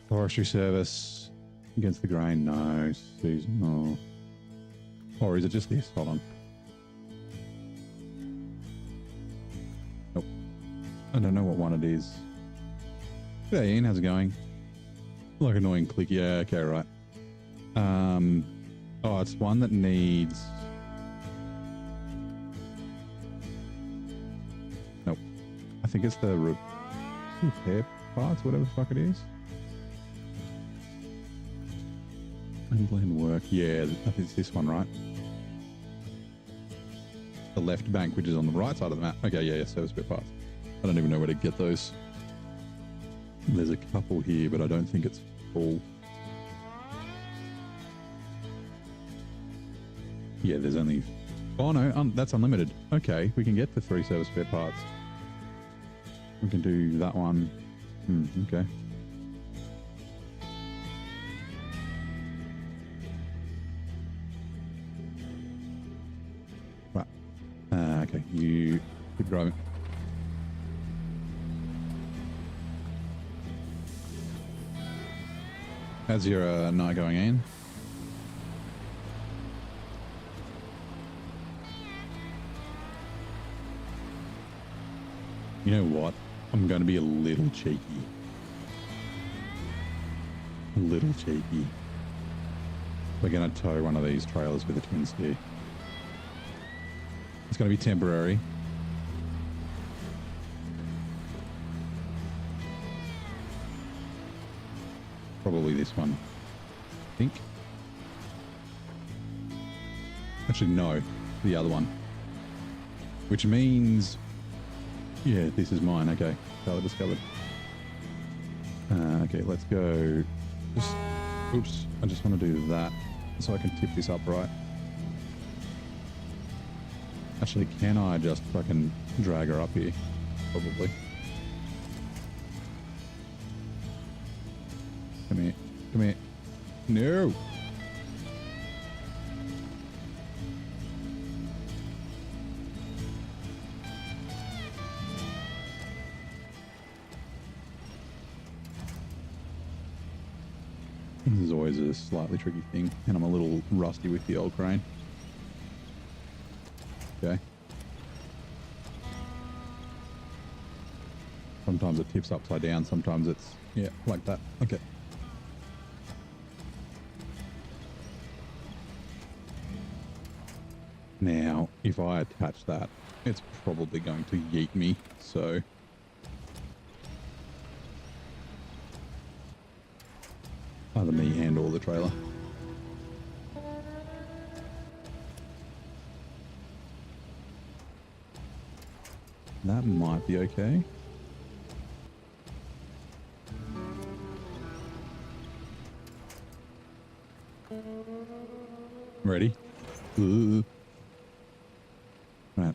[SPEAKER 1] Forestry service against the grain. No. Seasonal. Or is it just this? Hold on. Nope. I don't know what one it is. G'day, Ian. How's it going? Like annoying click. Yeah, okay, right. Oh, it's one that needs... Nope. I think it's the repair parts, whatever the fuck it is. Unplanned work. Yeah, I think it's this one, right? The left bank, which is on the right side of the map. Okay, yeah, service bit parts. I don't even know where to get those. There's a couple here, but I don't think it's full. Yeah, there's only... Oh no, that's unlimited. Okay, we can get the 3 service spare parts. We can do that one. Okay. Right. Okay, you keep driving. How's your night going, Ian? You know what? I'm going to be a little cheeky. A little cheeky. We're going to tow one of these trailers with a twin steer. It's going to be temporary. Probably this one. I think. Actually, no. The other one. Which means... Yeah, this is mine. Okay. Trailer discovered. Okay, let's go. Just... Oops. I just want to do that so I can tip this up right. Actually, can I just fucking drag her up here? Probably. Come here. Come here. No! This is always a slightly tricky thing, and I'm a little rusty with the old crane. Okay. Sometimes it tips upside down, sometimes it's, yeah, like that. Okay. Now, if I attach that, it's probably going to yeet me, so... Either me and or the trailer. That might be okay. Ready? Ooh. Right.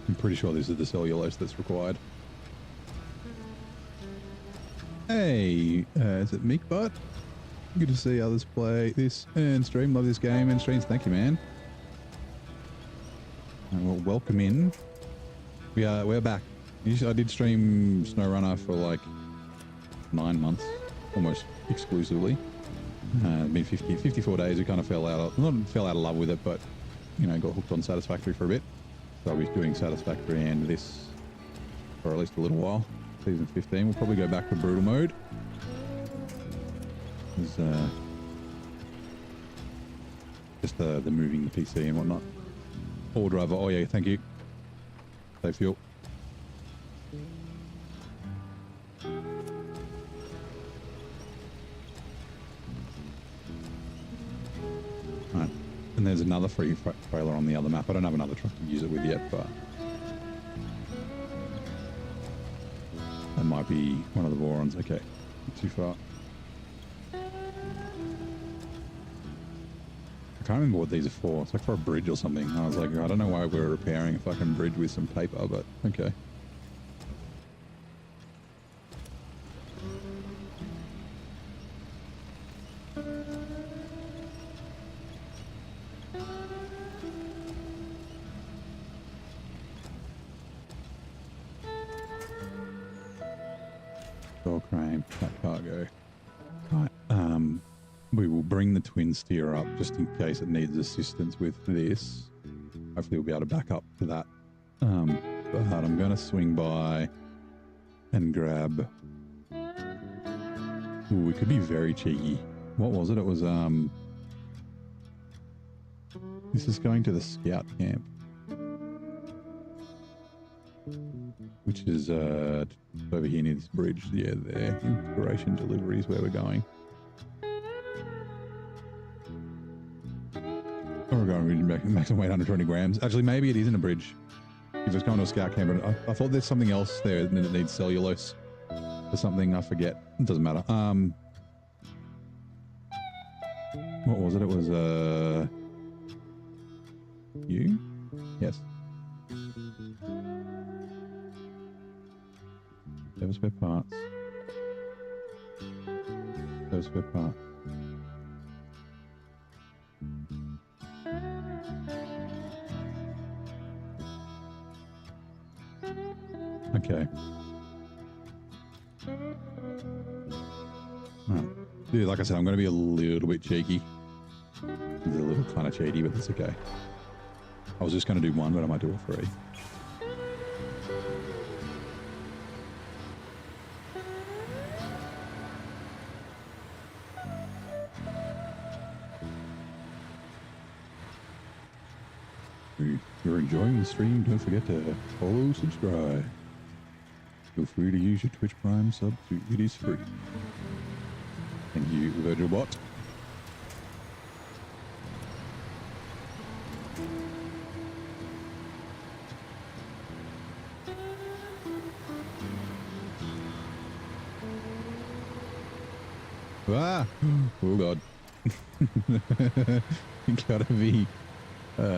[SPEAKER 1] I'm pretty sure this is the cellulose that's required. Hey, is it Meekbutt? Good to see others play this and stream. Love this game and streams. Thank you, man. And well, welcome in. We're back. I did stream SnowRunner for like 9 months, almost exclusively. It's been 54 days. We kind of not fell out of love with it, but you know, got hooked on Satisfactory for a bit. So I'll be doing Satisfactory and this for at least a little while. season 15. We'll probably go back to brutal mode. Just the moving the PC and whatnot. All driver. Oh yeah, thank you. Save fuel. Right. And there's another free trailer on the other map. I don't have another truck to use it with yet, but that might be one of the Vorons. Okay, not too far. I can't remember what these are for. It's like for a bridge or something. I was like, I don't know why we're repairing a fucking bridge with some paper, but okay. Door crane, that cargo. Right. We will bring the twin steer up just in case it needs assistance with this. Hopefully we'll be able to back up to that. But I'm going to swing by and grab... Ooh, we could be very cheeky. What was it? It was... This is going to the scout camp. Which is over here near this bridge. Yeah, there. Inspiration deliveries where we're going. We're going maximum weight 120 grams. Actually, maybe it isn't a bridge. If it's going to a scout camp, I thought there's something else there that it needs cellulose or something. I forget. It doesn't matter. What was it? It was you? Yes. Those spare parts. Those spare parts. Okay. Right. Dude, like I said, I'm going to be a little bit cheeky. It's a little kind of cheaty, but that's okay. I was just going to do one, but I might do all three. If you're enjoying the stream, don't forget to follow, subscribe. Feel free to use your Twitch Prime sub too. It is free. Thank you, Virtual Bot. Ah! Oh god. You gotta be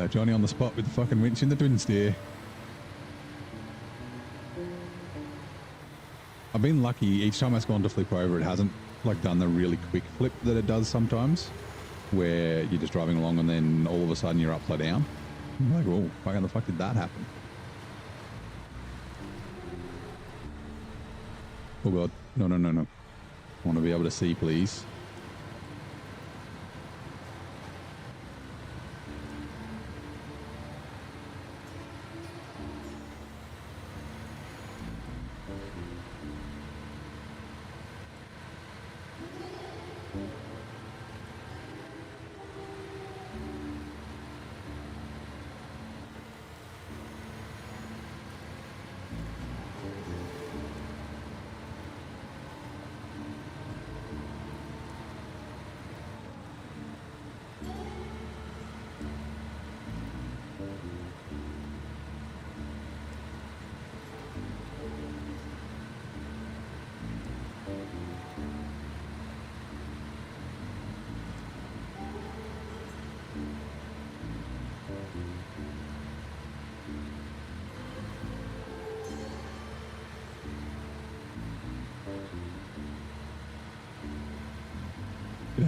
[SPEAKER 1] Johnny on the spot with the fucking winch in the twin steer. I've been lucky each time I've gone to flip over, it hasn't like done the really quick flip that it does sometimes, where you're just driving along and then all of a sudden you're upside down. I'm like, oh, why the fuck did that happen? Oh god, no, no, no, no. I want to be able to see, please.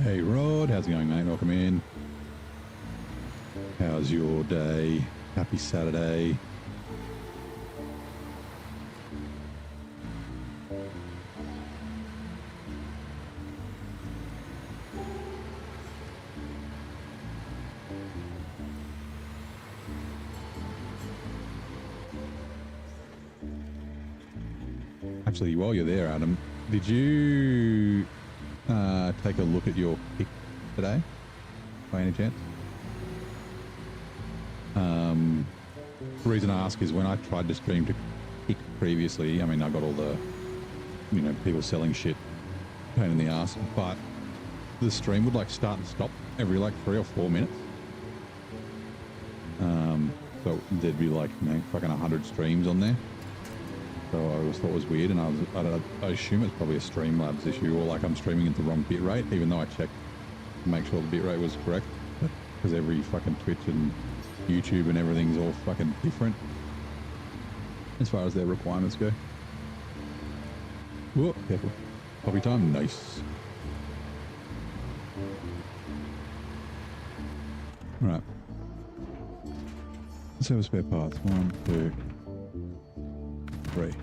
[SPEAKER 1] Hey Rod, how's it going, mate? Welcome in. How's your day? Happy Saturday. actually, while you're there, Adam, did you take a look at your pick today, by any chance? The reason I ask is when I tried to stream to pick previously, I mean, I got all the, you know, people selling shit, pain in the ass, but the stream would like start and stop every like 3 or 4 minutes. So there'd be like, you know, fucking 100 streams on there. So I always thought it was weird, and I assume it's probably a Streamlabs issue, or like I'm streaming at the wrong bit rate, even though I checked to make sure the bit rate was correct, because every fucking Twitch and YouTube and everything's all fucking different as far as their requirements go. Whoa, careful. Coffee time, nice. Right. Let's have a spare parts. 1, 2, 3.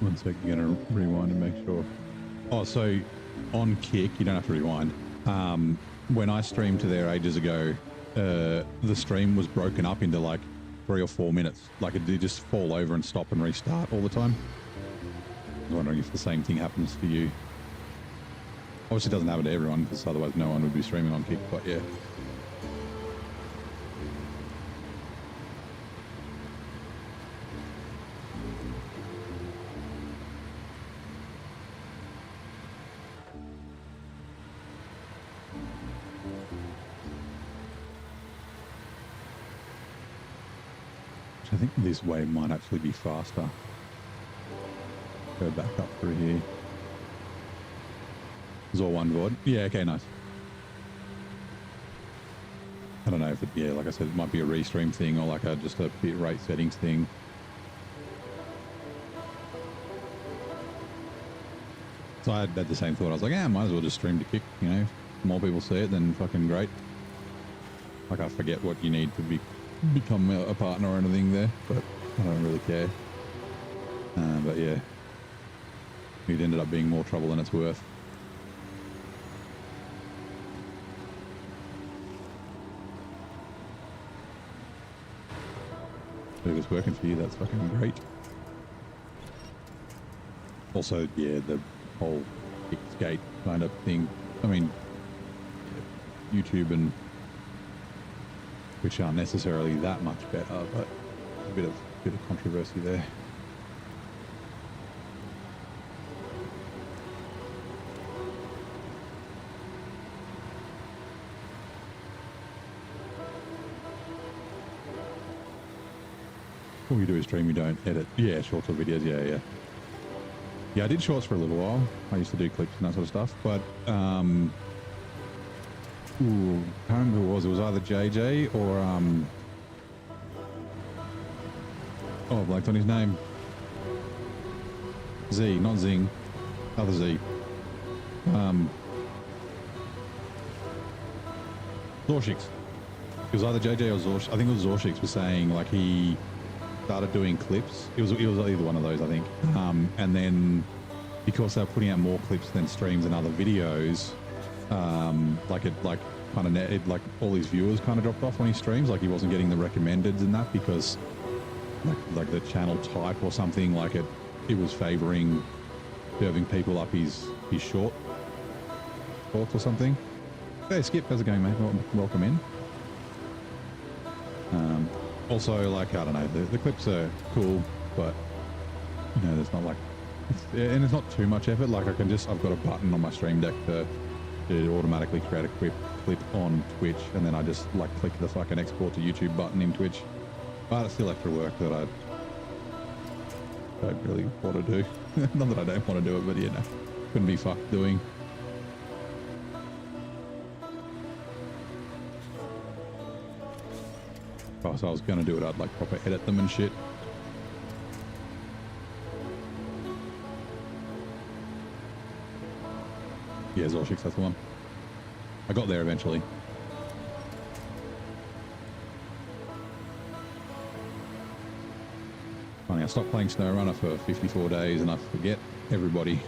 [SPEAKER 1] One sec, you're gonna rewind and make sure. Oh, so on Kick, you don't have to rewind. When I streamed to there ages ago, the stream was broken up into like 3 or 4 minutes. Like it did just fall over and stop and restart all the time. I was wondering if the same thing happens to you. Obviously it doesn't happen to everyone, because otherwise no one would be streaming on Kick, but yeah. I think this way might actually be faster. Go back up through here. It's all one VOD. Yeah, okay, nice. I don't know if it, yeah, like I said, it might be a restream thing or like a just a bit rate settings thing. So I had the same thought. I was like, yeah, might as well just stream to Kick, you know. If more people see it, then fucking great. Like I forget what you need to become a partner or anything there, but I don't really care. But yeah, it ended up being more trouble than it's worth. If it's working for you, that's fucking great. Also, yeah, the whole skate kind of thing. I mean, YouTube and which aren't necessarily that much better, but a bit of controversy there. All you do is stream, you don't edit. Yeah, shorts or videos, yeah. Yeah, I did shorts for a little while. I used to do clips and that sort of stuff, but I can't remember who it was. It was either JJ or oh, I blanked on his name. Z, not Zing. Other Z. Zorshix. It was either JJ or Zorshix. I think it was Zorshix was saying like he started doing clips. It was either one of those, I think. And then because they were putting out more clips than streams and other videos, like all his viewers kind of dropped off when he streams. Like he wasn't getting the recommendeds and that because like the channel type or something, like it was favoring serving people up his shorts or something. Hey Skip, how's it going, mate? Welcome in. Also, like, I don't know, the clips are cool, but you know, there's not like, and it's not too much effort. Like I've got a button on my stream deck to automatically create a clip on Twitch, and then I just like click the fucking export to YouTube button in Twitch. But it's still extra work that I don't really want to do. Not that I don't want to do it, but you know, couldn't be fucked doing. Oh, so I was going to do it, I'd like proper edit them and shit. Yeah, Zorshix, that's the one. I got there eventually. Funny, I stopped playing SnowRunner for 54 days and I forget everybody.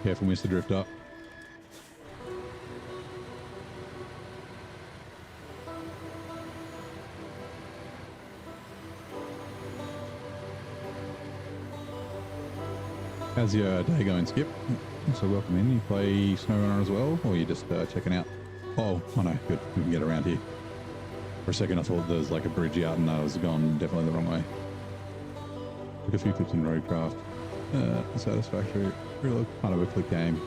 [SPEAKER 1] Careful, Mr. Drift Up. How's your day going, Skip? So welcome in. You play SnowRunner as well, or you just checking out? Oh, no, good. We can get around here. For a second, I thought there was like a bridge out, and I was gone definitely the wrong way. Took a few clips in Roadcraft. Satisfactory. Really kind of a quick game.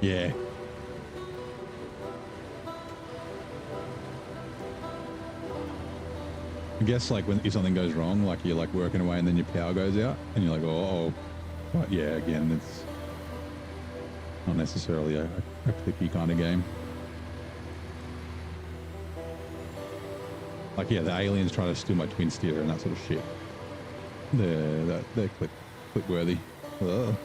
[SPEAKER 1] Yeah. I guess like if something goes wrong, like you're like working away and then your power goes out, and you're like, oh. But yeah, again, it's not necessarily a clicky kind of game. Like, yeah, the aliens try to steal my twin steer and that sort of shit. They're click worthy. Ugh.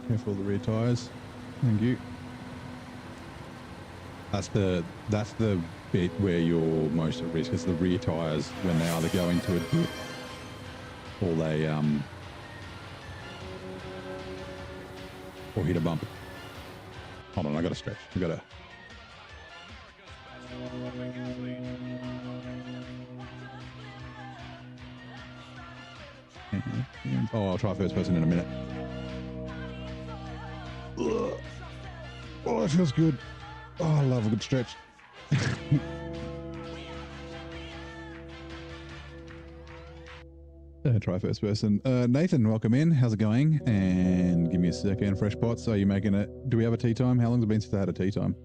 [SPEAKER 1] Careful of the rear tires. Thank you. That's the bit where you're most at risk. It's the rear tires when they either go into a dip or they or hit a bump. Hold on, I gotta stretch. I gotta. Oh, I'll try first person in a minute. Ugh. Oh, that feels good. Oh, I love a good stretch. Try first person. Nathan, welcome in. How's it going? And give me a second. Fresh pots. Are you making it? Do we have a tea time? How long's it been since I had a tea time?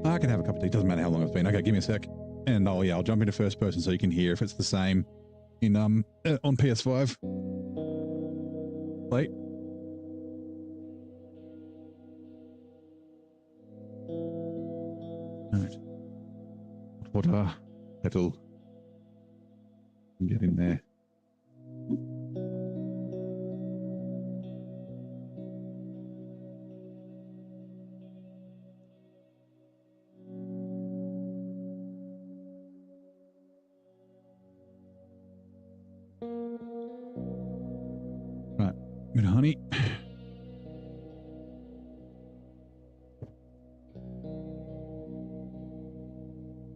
[SPEAKER 1] I can have a cup of tea. Doesn't matter how long it's been. Okay, give me a sec. And I'll jump into first person so you can hear if it's the same in on PS5. Late. Alright. Water. Kettle. Get in there. Right, bit of honey.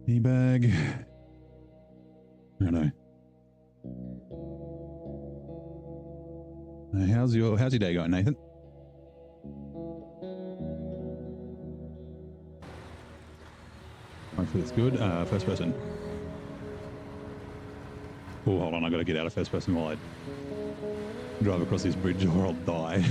[SPEAKER 1] Tea bag. Righto. How's your day going, Nathan? Hopefully it's good. First person. Oh, hold on, I gotta get out of first person while I drive across this bridge or I'll die.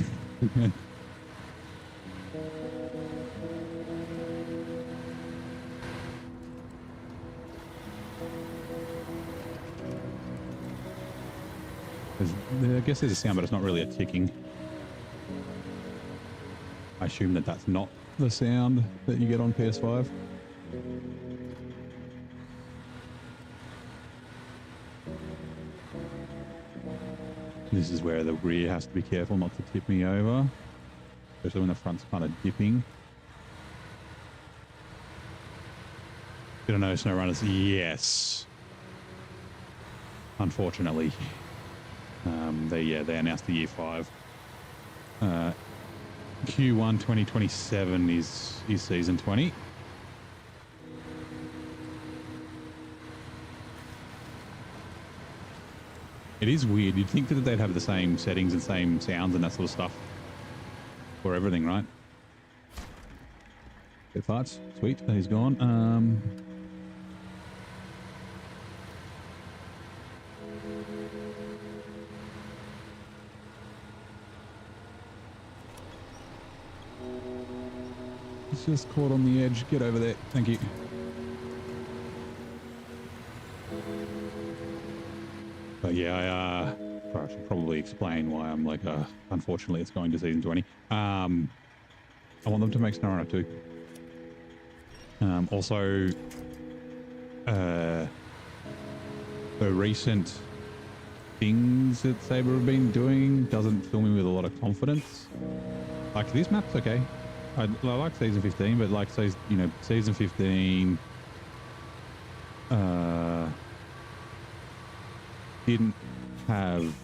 [SPEAKER 1] I guess there's a sound, but it's not really a ticking. I assume that that's not the sound that you get on PS5. This is where the rear has to be careful not to tip me over, especially when the front's kind of dipping. Didn't know SnowRunners. Yes. Unfortunately. They announced the year 5. Q1 2027 is season 20. It is weird. You'd think that they'd have the same settings and same sounds and that sort of stuff for everything, right? Good farts. Sweet. He's gone. He's just caught on the edge. Get over there. Thank you. But yeah, I should probably explain why I'm like, unfortunately it's going to season 20. I want them to make SnowRunner 2. Also, the recent things that Saber have been doing doesn't fill me with a lot of confidence. Like, this map's okay. I like season 15, but like, season 15 didn't have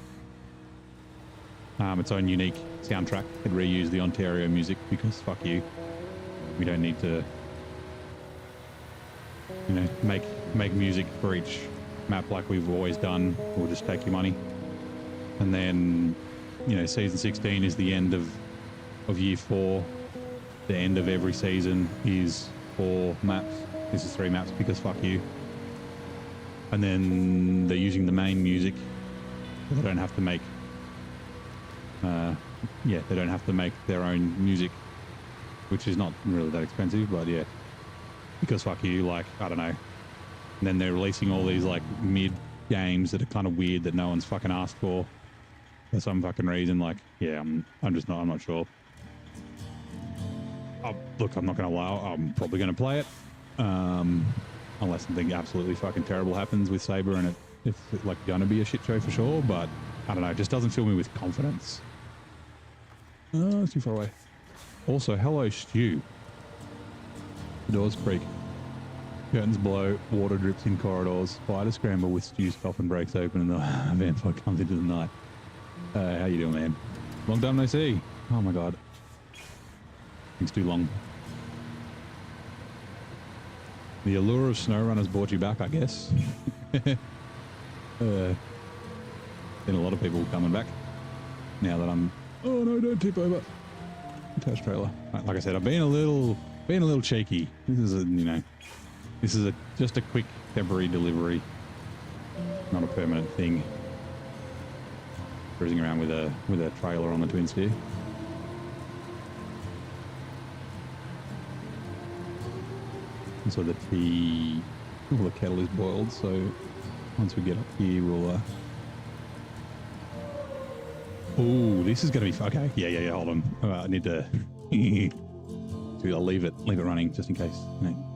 [SPEAKER 1] its own unique soundtrack. It reused the Ontario music because fuck you. We don't need to, make music for each map like we've always done. We'll just take your money. And then, season 16 is the end of year 4. The end of every season is 4 maps. This is 3 maps because fuck you. And then they're using the main music. So they don't have to make, they don't have to make their own music, which is not really that expensive, but yeah, because fuck you, like, I don't know. And then they're releasing all these like mid games that are kind of weird that no one's fucking asked for some fucking reason. Like, yeah, I'm not sure. Look, I'm not going to lie. I'm probably going to play it. Unless something absolutely fucking terrible happens with Saber and it's like going to be a shit show for sure. But I don't know. It just doesn't fill me with confidence. Oh, it's too far away. Also, hello, Stu. The doors creak. Curtains blow. Water drips in corridors. Spider scramble with Stu's coffin breaks open and the vampire comes into the night. How you doing, man? Long time no see. Oh my god. It's too long. The allure of SnowRunner's brought you back, I guess. Been a lot of people coming back now that I'm. Oh no! Don't tip over. Attached trailer. Like I said, I've been a little cheeky. This is just a quick temporary delivery, not a permanent thing. Cruising around with a trailer on the twin steer. And so the kettle is boiled, so once we get up here, we'll, oh, this is going to be, okay, yeah, hold on. I need to, I'll leave it running just in case,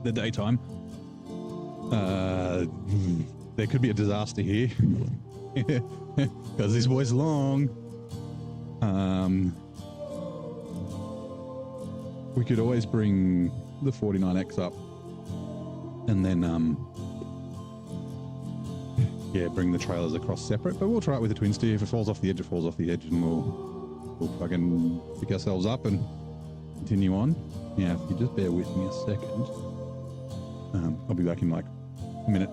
[SPEAKER 1] the daytime. There could be a disaster here, because this boy's long. We could always bring the 49X up. And then, bring the trailers across separate. But we'll try it with the twin steer. If it falls off the edge, it falls off the edge, and we'll fucking pick ourselves up and continue on. Now, if you just bear with me a second, I'll be back in like a minute.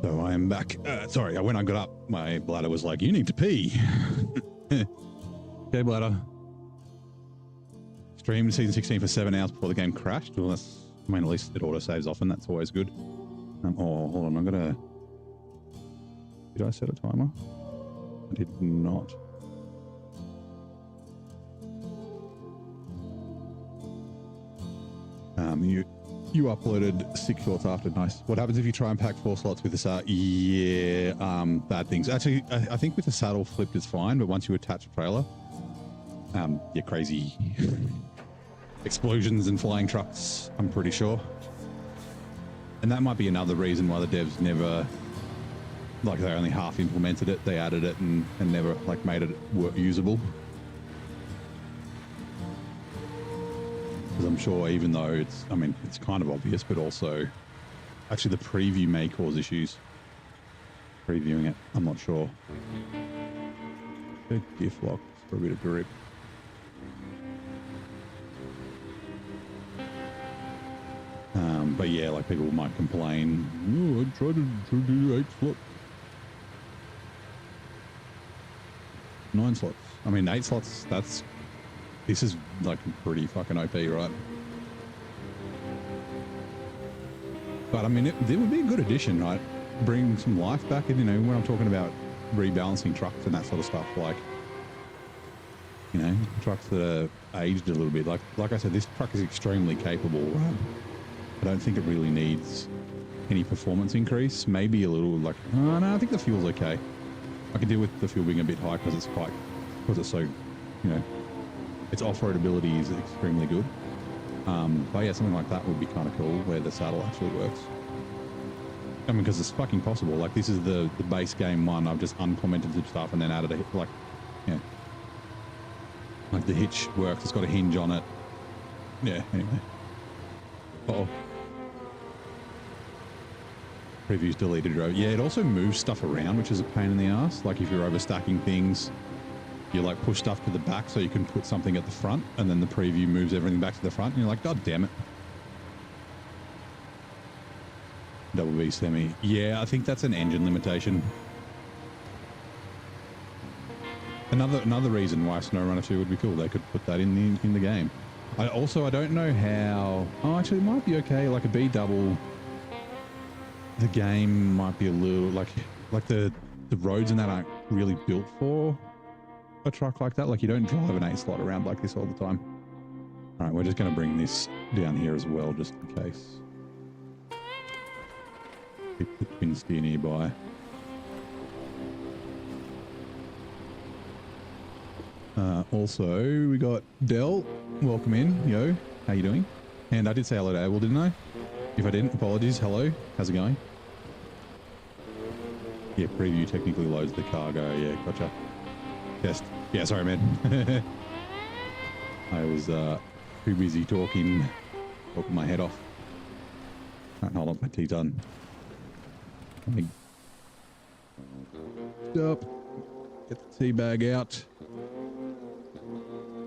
[SPEAKER 1] So I am back. Sorry, when I got up, my bladder was like, you need to pee. Okay, bladder. Streamed season 16 for 7 hours before the game crashed. Well, that's, I mean, at least it auto saves often. That's always good. Oh, hold on. I'm going to... Did I set a timer? I did not. You uploaded 6 shorts after. Nice. What happens if you try and pack 4 slots with the saddle? Yeah, bad things. Actually, I think with the saddle flipped it's fine, but once you attach a trailer, yeah, crazy explosions and flying trucks, I'm pretty sure. And that might be another reason why the devs never, like, they only half implemented it. They added it and never, like, made it usable. Because I'm sure, even though it's, I mean, it's kind of obvious, but also, actually the preview may cause issues. Previewing it, I'm not sure. Good diff lock for a bit of grip. But yeah, like, people might complain, oh, I tried to do 8 slots. 9 slots. I mean, 8 slots, this is like pretty fucking OP, right? But I mean, it would be a good addition, right? Bring some life back in, you know, when I'm talking about rebalancing trucks and that sort of stuff, like, you know, trucks that are aged a little bit. Like I said, this truck is extremely capable, right? I don't think it really needs any performance increase. Maybe a little, like, oh no, I think the fuel's okay. I can deal with the fuel being a bit high because it's so, you know, its off-road ability is extremely good. But yeah, something like that would be kind of cool where the saddle actually works. I mean, because it's fucking possible. Like, this is the base game one. I've just uncommented some stuff and then added a, like, yeah. Like, the hitch works. It's got a hinge on it. Yeah, anyway. Uh-oh. Previews deleted row. Yeah, it also moves stuff around, which is a pain in the ass. Like, if you're overstacking things, you like push stuff to the back so you can put something at the front, and then the preview moves everything back to the front, and you're like, God damn it. Double B semi. Yeah, I think that's an engine limitation. Another reason why SnowRunner 2 would be cool. They could put that in the game. I don't know how. Oh, actually, it might be okay. Like a B double, the game might be a little like the roads in that aren't really built for a truck like that. Like, you don't drive an 8 slot around like this all the time. All right, we're just going to bring this down here as well, just in case. Keep the twin steer nearby. Also, we got Dell. Welcome in. Yo, how you doing? And I did say hello to Abel, didn't I? If I didn't, apologies. Hello. How's it going? Yeah, preview technically loads the cargo. Yeah, gotcha. Test. Yeah, sorry, man. I was too busy talking my head off. All right, hold on, my tea done. Up. Get the tea bag out.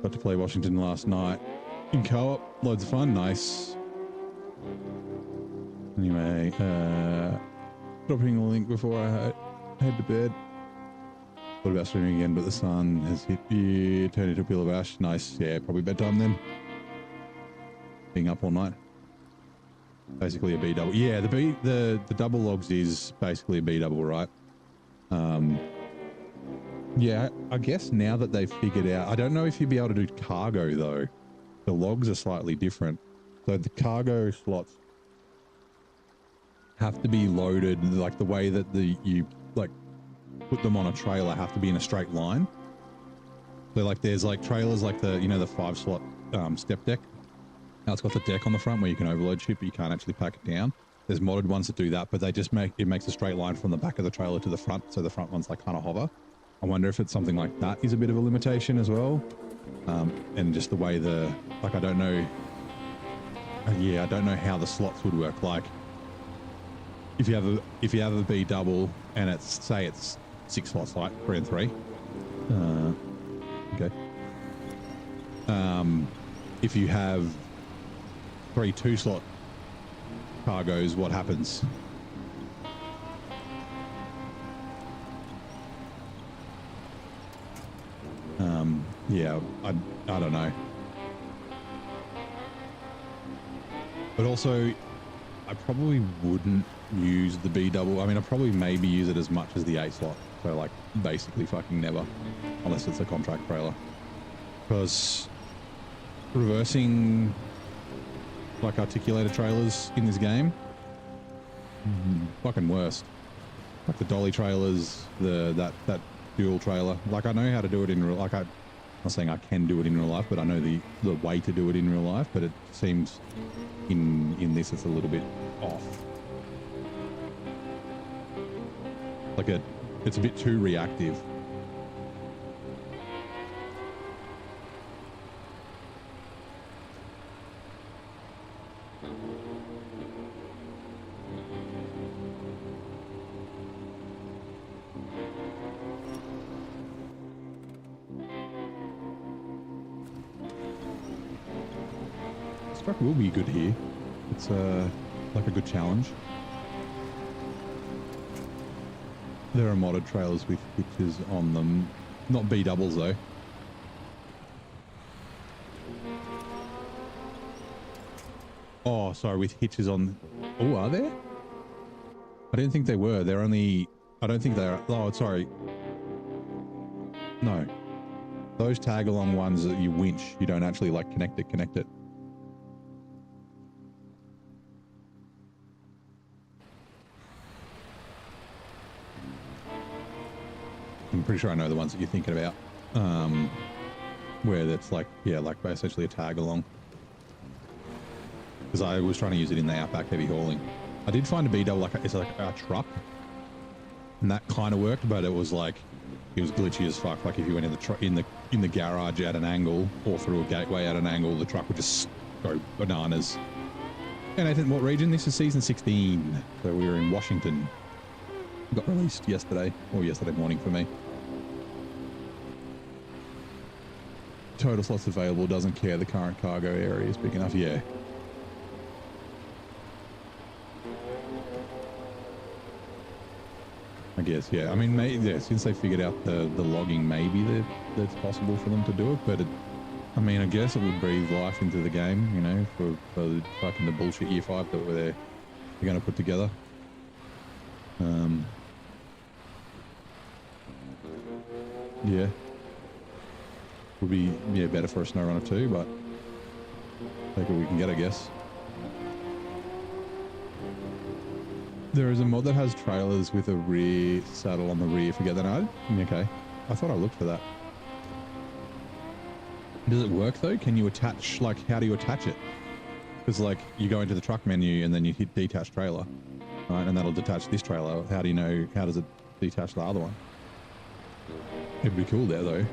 [SPEAKER 1] Got to play Washington last night in co-op. Loads of fun. Nice. Anyway, dropping the link before I head to bed. Thought about streaming again, but the sun has hit you. Turned into a peel of ash. Nice. Yeah, probably bedtime then. Being up all night. Basically a B double. Yeah, the double logs is basically a B double, right? Yeah, I guess now that they've figured out, I don't know if you'd be able to do cargo though. The logs are slightly different. So the cargo slots have to be loaded, like the way that you like put them on a trailer have to be in a straight line. So like there's like trailers like the, you know, the 5 slot step deck. Now it's got the deck on the front where you can overload shit, but you can't actually pack it down. There's modded ones that do that, but they just makes a straight line from the back of the trailer to the front. So the front ones like kind of hover. I wonder if it's something like that is a bit of a limitation as well. And just the way like, I don't know. Yeah, I don't know how the slots would work. Like if you have a B double and it's, say it's 6 slots, like 3 and 3. Okay. If you have 3 2 slot cargoes, what happens? yeah, I don't know. But also, I probably wouldn't use the B double. I mean, I probably maybe use it as much as the A slot. So like basically fucking never, unless it's a contract trailer. Because reversing like articulated trailers in this game, fucking worst. Like the dolly trailers, that dual trailer. Like I know how to do it in real. Like I'm not saying I can do it in real life, but I know the way to do it in real life. But it seems in this it's a little bit off. Like it's a bit too reactive. This truck will be good here. It's like a good challenge. There are modded trailers with hitches on them. Not B doubles though. Oh, sorry, with hitches on. Oh, are there? I didn't think they were. They're only. I don't think they're. Oh, sorry. No. Those tag along ones that you winch, you don't actually like connect it. I'm pretty sure I know the ones that you're thinking about, where that's like, yeah, like essentially a tag along. Because I was trying to use it in the outback heavy hauling. I did find a B double, it's like a truck, and that kind of worked, but it was like, it was glitchy as fuck. Like if you went in the garage at an angle or through a gateway at an angle, the truck would just go bananas. And Nathan, what region? This is season 16, so we were in Washington. Got released yesterday, or yesterday morning for me. Total slots available, doesn't care the current cargo area is big enough. Yeah. I guess, yeah. I mean, maybe, yeah, since they figured out the logging, maybe that's possible for them to do it, but I mean, I guess it would breathe life into the game, you know, for fucking the bullshit year 5 that they're going to put together. Yeah. Would be, yeah, better for a SnowRunner too, but take what we can get, I guess. There is a mod that has trailers with a rear saddle on the rear. Forget that ad? Okay. I thought I looked for that. Does it work though? Can you attach, like, how do you attach it? Because like you go into the truck menu and then you hit detach trailer, right? And that'll detach this trailer. How do you know, how does it detach the other one? It'd be cool there though.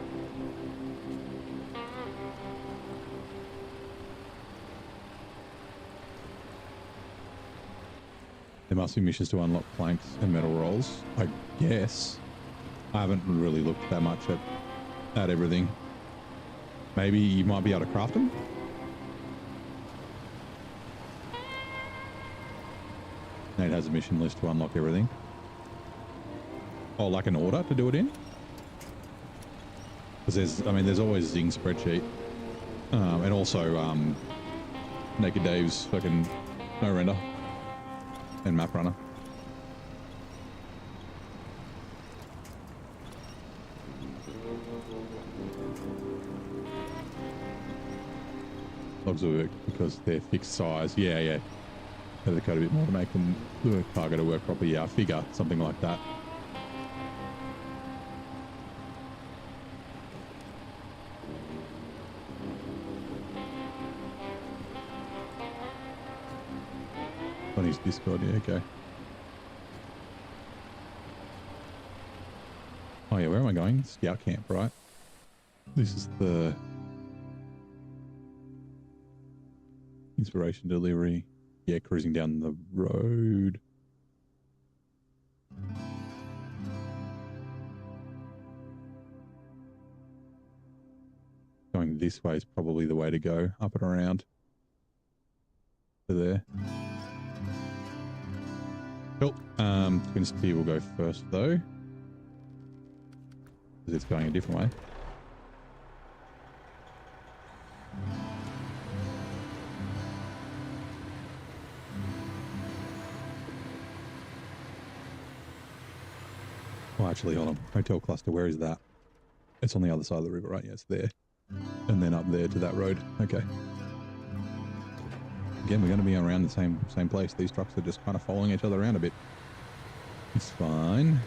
[SPEAKER 1] There must be missions to unlock planks and metal rolls. I guess. I haven't really looked that much at everything. Maybe you might be able to craft them? Nate has a mission list to unlock everything. Oh, like an order to do it in? Because there's always Zing spreadsheet. And also Naked Dave's fucking no render. And map runner. Logs will work because they're fixed size. Yeah, yeah. Have the code a bit more to make them the cargo to work properly. Yeah, I figure something like that. On his Discord, yeah, okay. Oh yeah, where am I going? Scout camp, right? This is the inspiration delivery. Yeah, cruising down the road. Going this way is probably the way to go, up and around to there. Cool. Twin Steer will go first though, because it's going a different way. Oh, actually, hold on. Hotel cluster, where is that? It's on the other side of the river, right? Yeah, it's there. And then up there to that road. Okay. Again, we're going to be around the same place. These trucks are just kind of following each other around a bit. It's fine.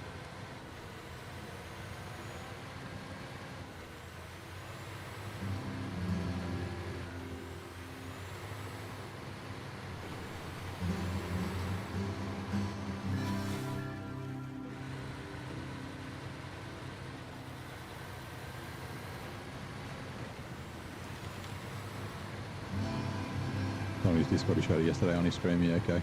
[SPEAKER 1] Oh, his Discord, he showed it yesterday on his stream. Yeah, okay.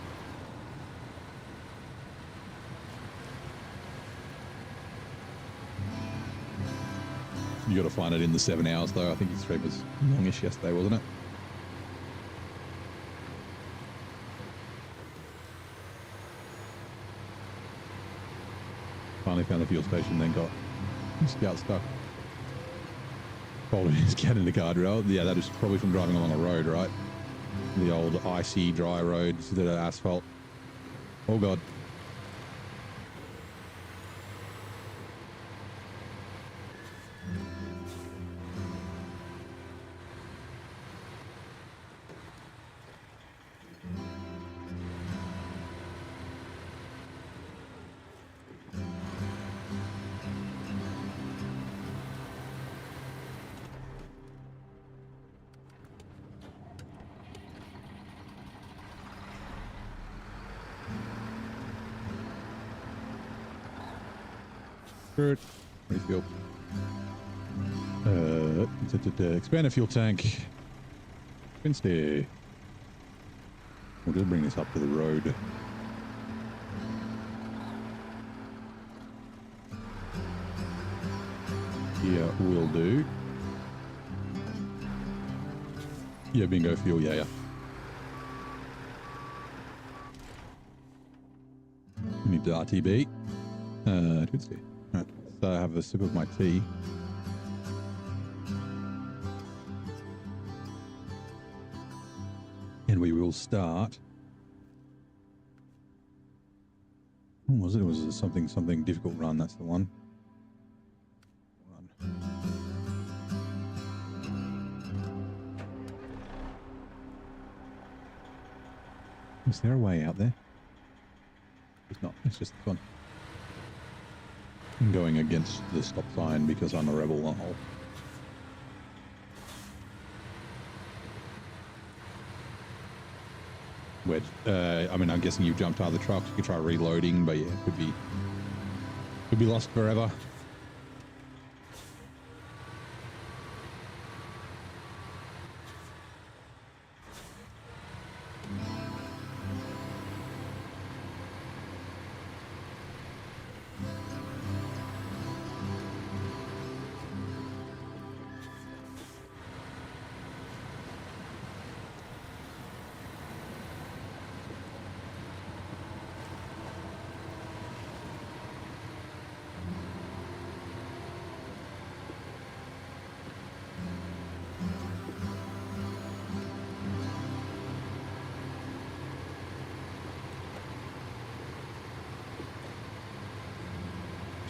[SPEAKER 1] You got to find it in the 7 hours though. I think his stream was longish yesterday, wasn't it? Finally found the fuel station, then got Scout stuck. Folded his cat in the guardrail. Yeah, that is probably from driving along a road, right? The old icy, dry roads that are asphalt. Oh God. Good. Refuel. Expand a fuel tank. Wednesday. We'll just bring this up to the road. Yeah, will do. Yeah, bingo fuel, yeah. We need the RTB. Tuesday. Right, so I have a sip of my tea. And we will start. What was it? It was something difficult run. That's the one. Is there a way out there? It's not. It's just fun. I'm going against the stop sign because I'm a rebel. Wedge. I mean, I'm guessing you jumped out of the trucks. You could try reloading, but yeah, it could be lost forever.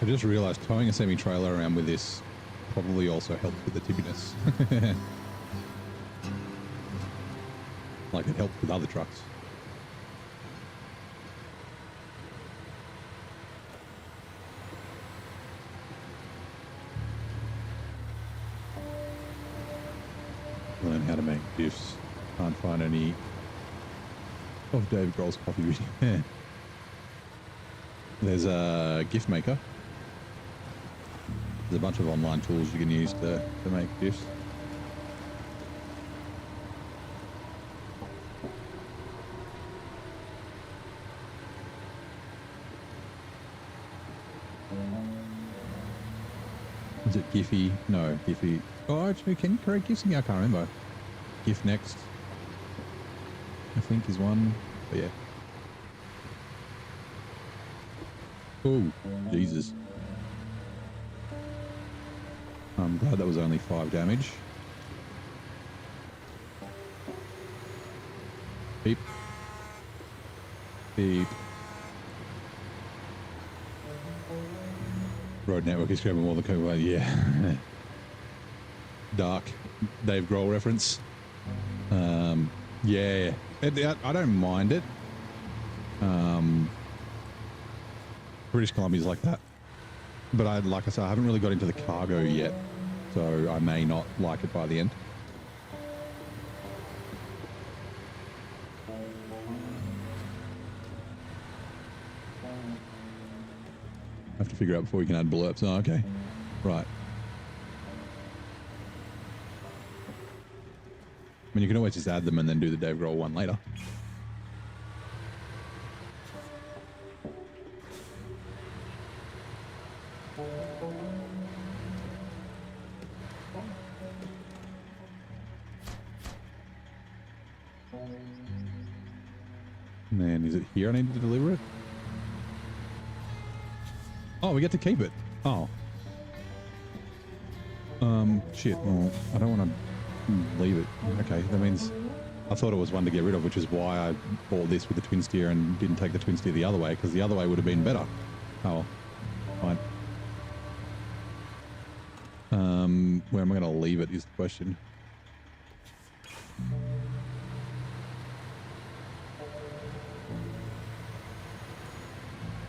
[SPEAKER 1] I just realized towing a semi-trailer around with this probably also helps with the tippiness. Like it helps with other trucks. Learn how to make diffs. Can't find any of Dave Grohl's coffee video. There's a gift maker. There's a bunch of online tools you can use to make gifs. Is it Giphy? No, Giphy. Oh, actually, can you correct gifs? Yeah, I can't remember. GIF next, I think, is one. But yeah. Oh, Jesus. I'm glad that was only 5 damage. Beep. Beep. Road network is grabbing all the code. Yeah. Dark. Dave Grohl reference. Yeah. I don't mind it. British Columbia's like that. But like I said, I haven't really got into the cargo yet. So I may not like it by the end. I have to figure out before we can add blurbs. Oh, okay. Right. I mean, you can always just add them and then do the Dave Grohl one later. And then is it here I need to deliver it? Oh, we get to keep it. Oh. Shit. Well, I don't want to leave it. Okay, that means I thought it was one to get rid of, which is why I bought this with the twin steer and didn't take the twin steer the other way, because the other way would have been better. Oh, fine. Where am I going to leave it is the question.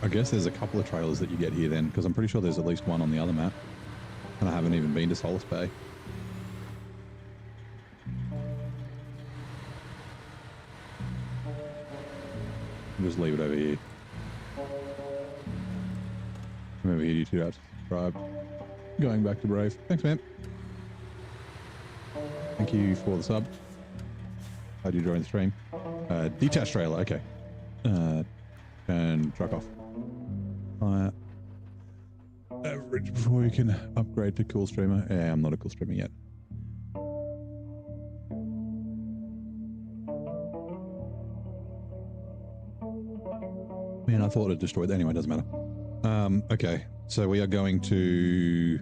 [SPEAKER 1] I guess there's a couple of trailers that you get here then, because I'm pretty sure there's at least one on the other map. And I haven't even been to Solace Bay. I'll just leave it over here. Come over here, you two have to subscribe. Going back to Brave. Thanks, man. Thank you for the sub. How'd you join the stream? Detached trailer, okay. And truck off. Average before you can upgrade to cool streamer. Yeah, I'm not a cool streamer yet. Man, I thought it destroyed. Anyway, doesn't matter. Okay, so we are going to.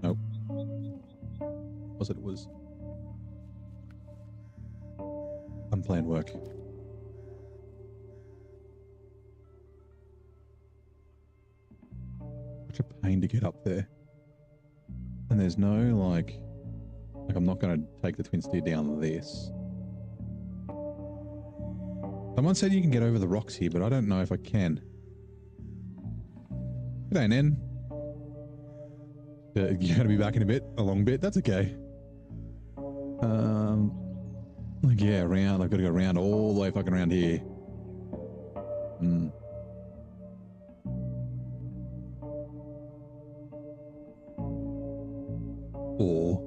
[SPEAKER 1] Nope. Was it? It was unplanned work. Such a pain to get up there, and there's no like I'm not going to take the twin steer down this. Someone said you can get over the rocks here, but I don't know if I can. G'day, Nen. You're going to be back in a long bit. That's okay. Like yeah, around. I've got to go around all the way fucking around here. Or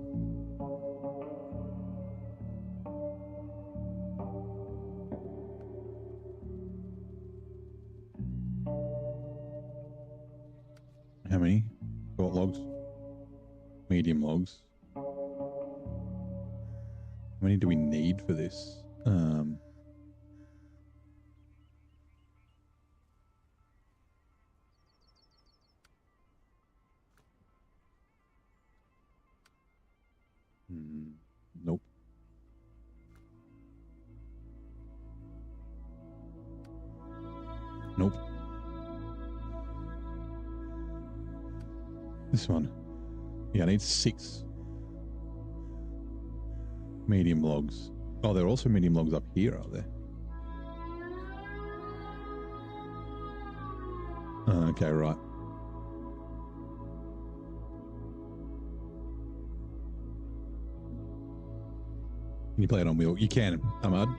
[SPEAKER 1] how many? Short logs, medium logs. How many do we need for this? Nope. Nope. This one. Yeah, I need 6 medium logs. Oh, there are also medium logs up here, are there? Okay, right. Can you play it on wheel? You can, Ahmad.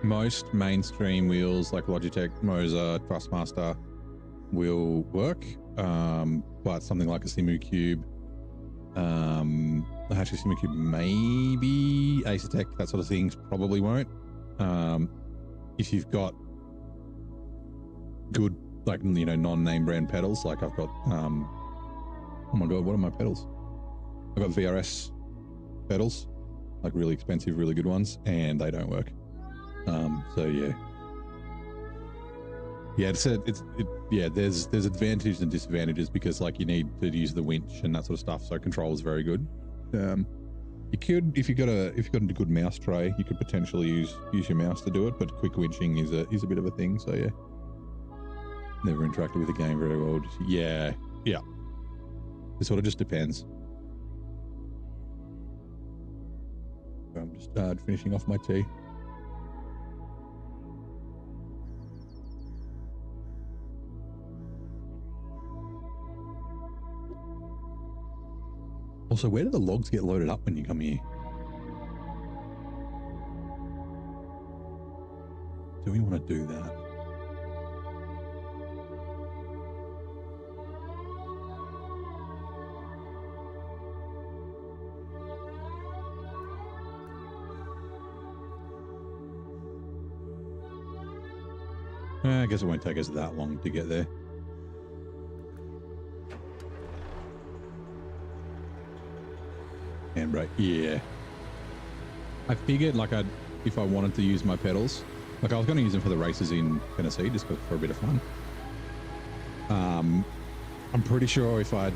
[SPEAKER 1] Most mainstream wheels like Logitech, Moza, Trustmaster will work, but something like a Simu Cube, actually Simu Cube maybe, Acertech, that sort of things probably won't. If you've got good, like, you know, non-name brand pedals, like I've got, oh my god, what are my pedals? I've got VRS pedals, like really expensive, really good ones, and they don't work. So yeah, there's advantages and disadvantages because like you need to use the winch and that sort of stuff. So control is very good. You could, if you got a good mouse tray, you could potentially use your mouse to do it, but quick winching is a bit of a thing. So yeah, never interacted with the game very well. Yeah. It sort of just depends. I'm just finishing off my tea. Also, where do the logs get loaded up when you come here? Do we want to do that? I guess it won't take us that long to get there. Handbrake, yeah. I figured like if I wanted to use my pedals, like I was going to use them for the races in Tennessee just for a bit of fun. I'm pretty sure if I'd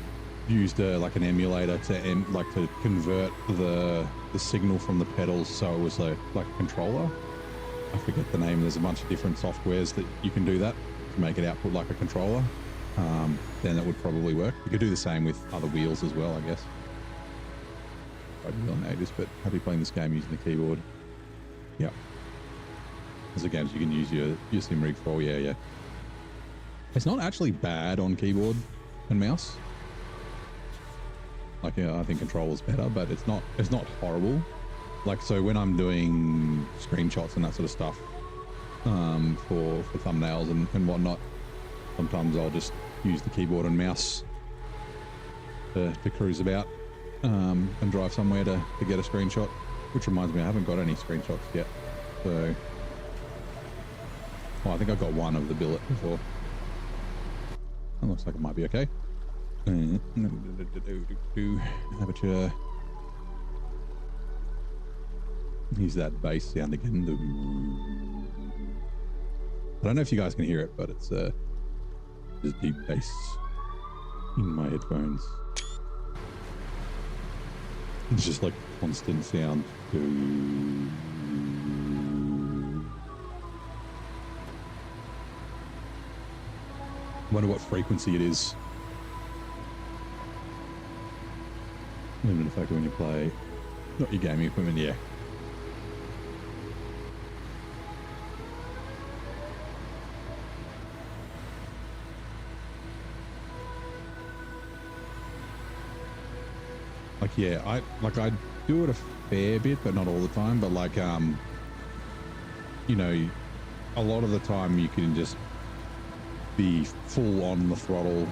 [SPEAKER 1] used like an emulator to convert the signal from the pedals so it was like a controller. I forget the name. There's a bunch of different softwares that you can do that to make it output like a controller. Then that would probably work. You could do the same with other wheels as well, I guess. I've been on ages, but happy playing this game using the keyboard. Yep. There's the games you can use your sim rig for. Yeah. It's not actually bad on keyboard and mouse. Like, I think controller's better, but it's not horrible. Like, so when I'm doing screenshots and that sort of stuff for thumbnails and whatnot, sometimes I'll just use the keyboard and mouse to cruise about and drive somewhere to get a screenshot. Which reminds me, I haven't got any screenshots yet. So, I think I got one of the Billert before. That looks like it might be okay. Have a chair. Use that bass sound again. I don't know if you guys can hear it, but it's just deep bass in my headphones. It's just like constant sound. Wonder what frequency it is. Limited factor when you play, not your gaming equipment, yeah. Like, yeah, I do it a fair bit, but not all the time. But like, you know, a lot of the time you can just be full on the throttle,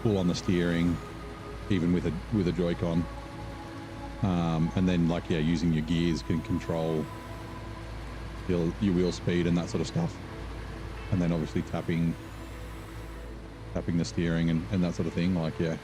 [SPEAKER 1] full on the steering, even with a Joy-Con, and then like, yeah, using your gears can control your wheel speed and that sort of stuff, and then obviously tapping the steering and that sort of thing. Like, yeah.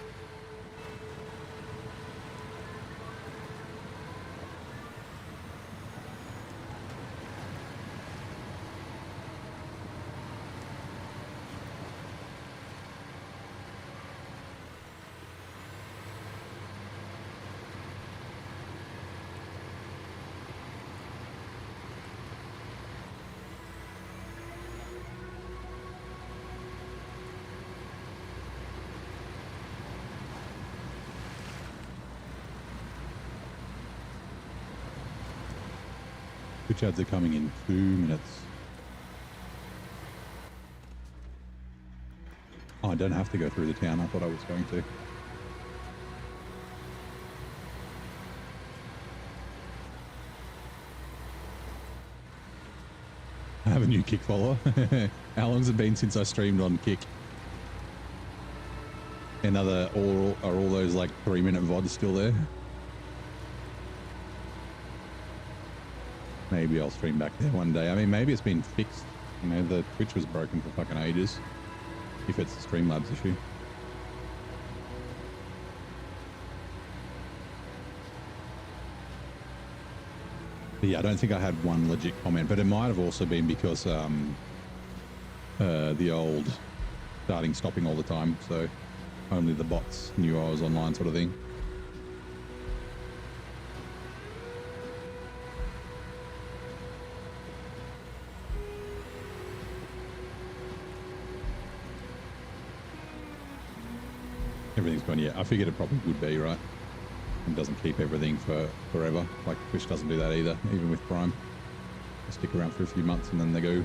[SPEAKER 1] Which ads are coming in 2 minutes. Oh, I don't have to go through the town. I thought I was going to. I have a new Kick follower. How long's it been since I streamed on Kick? And are all those like 3-minute VODs still there? Maybe I'll stream back there one day. I mean, maybe it's been fixed. You know, the Twitch was broken for fucking ages. If it's a Streamlabs issue. But yeah, I don't think I had one legit comment, but it might have also been because the old starting stopping all the time, so only the bots knew I was online, sort of thing. Everything's gone, yeah. I figured it probably would be, right? It doesn't keep everything for forever. Like fish doesn't do that either, even with prime. They stick around for a few months and then they go.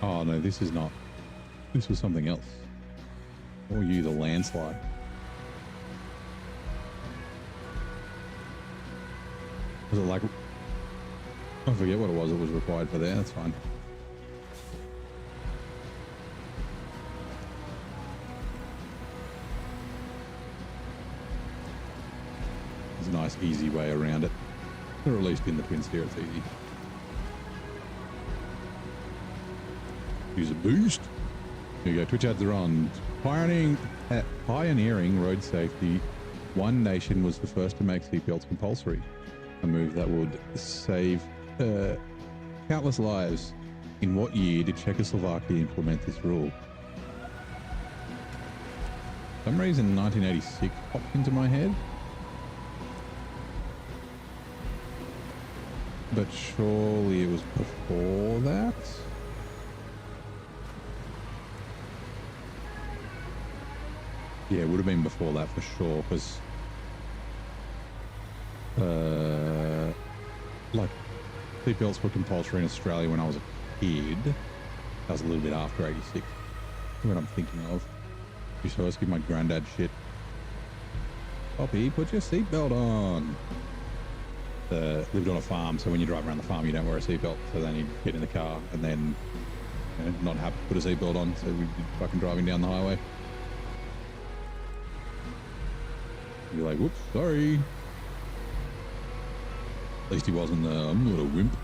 [SPEAKER 1] Oh no, this is not. This was something else. Or you, the landslide. Was it like... I forget what it was required for there. That's fine. There's a nice, easy way around it. Or at least in the twin steer, it's easy. Use a boost. Here you go. Twitch ads are on. Pioneering road safety. One nation was the first to make seatbelts compulsory. A move that would save countless lives. In what year did Czechoslovakia implement this rule? For some reason 1986 popped into my head. But surely it was before that? Yeah, it would have been before that for sure, because like seatbelts were compulsory in Australia when I was a kid. That was a little bit after 86. What I'm thinking of. You saw us give my granddad shit. Poppy, put your seatbelt on. Lived on a farm, so when you drive around the farm, you don't wear a seatbelt. So then you get in the car and then not happy to put a seatbelt on. So we'd be fucking driving down the highway. You're like, whoops, sorry. At least he wasn't a little wimp.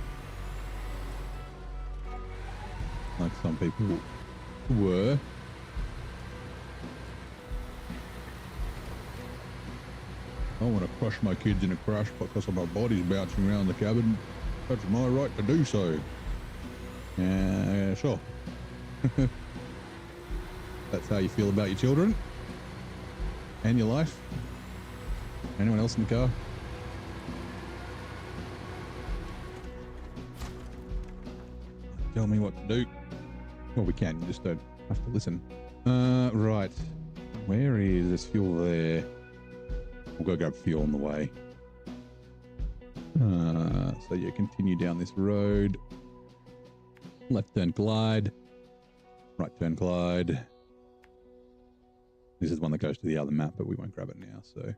[SPEAKER 1] Like some people were. I want to crush my kids in a crash because my body's bouncing around the cabin. That's my right to do so. Yeah, sure. That's how you feel about your children and your life. Anyone else in the car? Tell me what to do. Well, we can. You just don't have to listen. Right. Where is this fuel there? We'll go grab fuel on the way. So yeah, continue down this road. Left turn glide. Right turn glide. This is the one that goes to the other map, but we won't grab it now, so.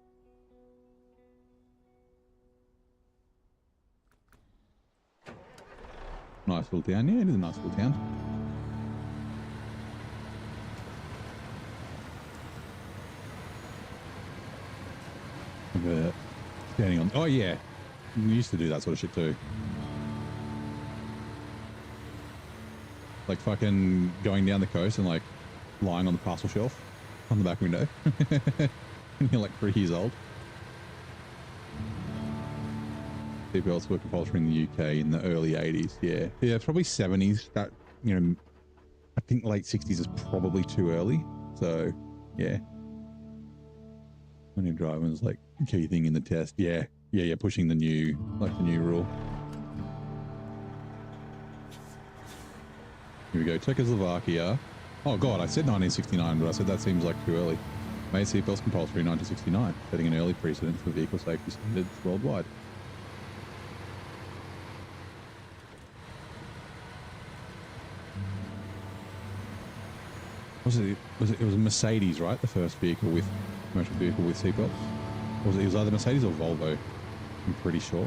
[SPEAKER 1] Nice little town. Yeah, it is a nice little town. Standing on. Oh yeah, we used to do that sort of shit too. Like fucking going down the coast and like lying on the parcel shelf on the back window. And you're like 3 years old. Seatbelts were compulsory in the UK in the early 80s. Yeah, yeah, probably 70s. That, you know, I think late 60s is probably too early. So yeah. When you're driving, it's like key thing in the test. Yeah, pushing the new rule. Here we go, Czechoslovakia. Oh God, I said 1969, but I said that seems like too early. Made seatbelts compulsory in 1969, setting an early precedent for vehicle safety standards worldwide. It was a Mercedes, right? The first vehicle with commercial vehicle with seatbelts. It was either Mercedes or Volvo. I'm pretty sure.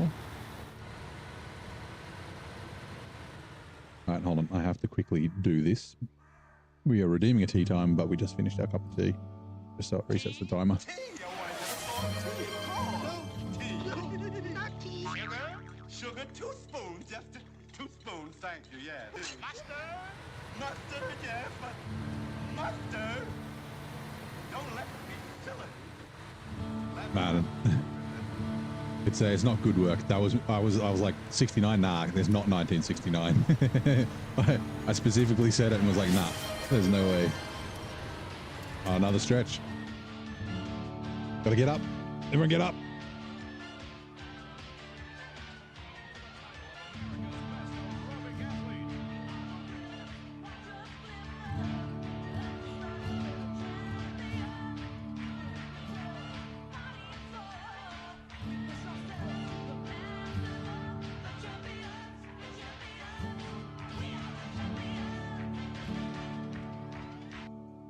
[SPEAKER 1] All right, hold on. I have to quickly do this. We are redeeming a tea time, but we just finished our cup of tea. Just so it resets the timer.
[SPEAKER 4] Sugar, 2 spoons, just 2 spoons, thank you, yes. Mustard, yes, but mustard. Don't let me be silly.
[SPEAKER 1] Man, it's not good work. I was like 69. Nah, there's not 1969. I specifically said it and was like, nah, there's no way. another stretch. Gotta get up. Everyone get up.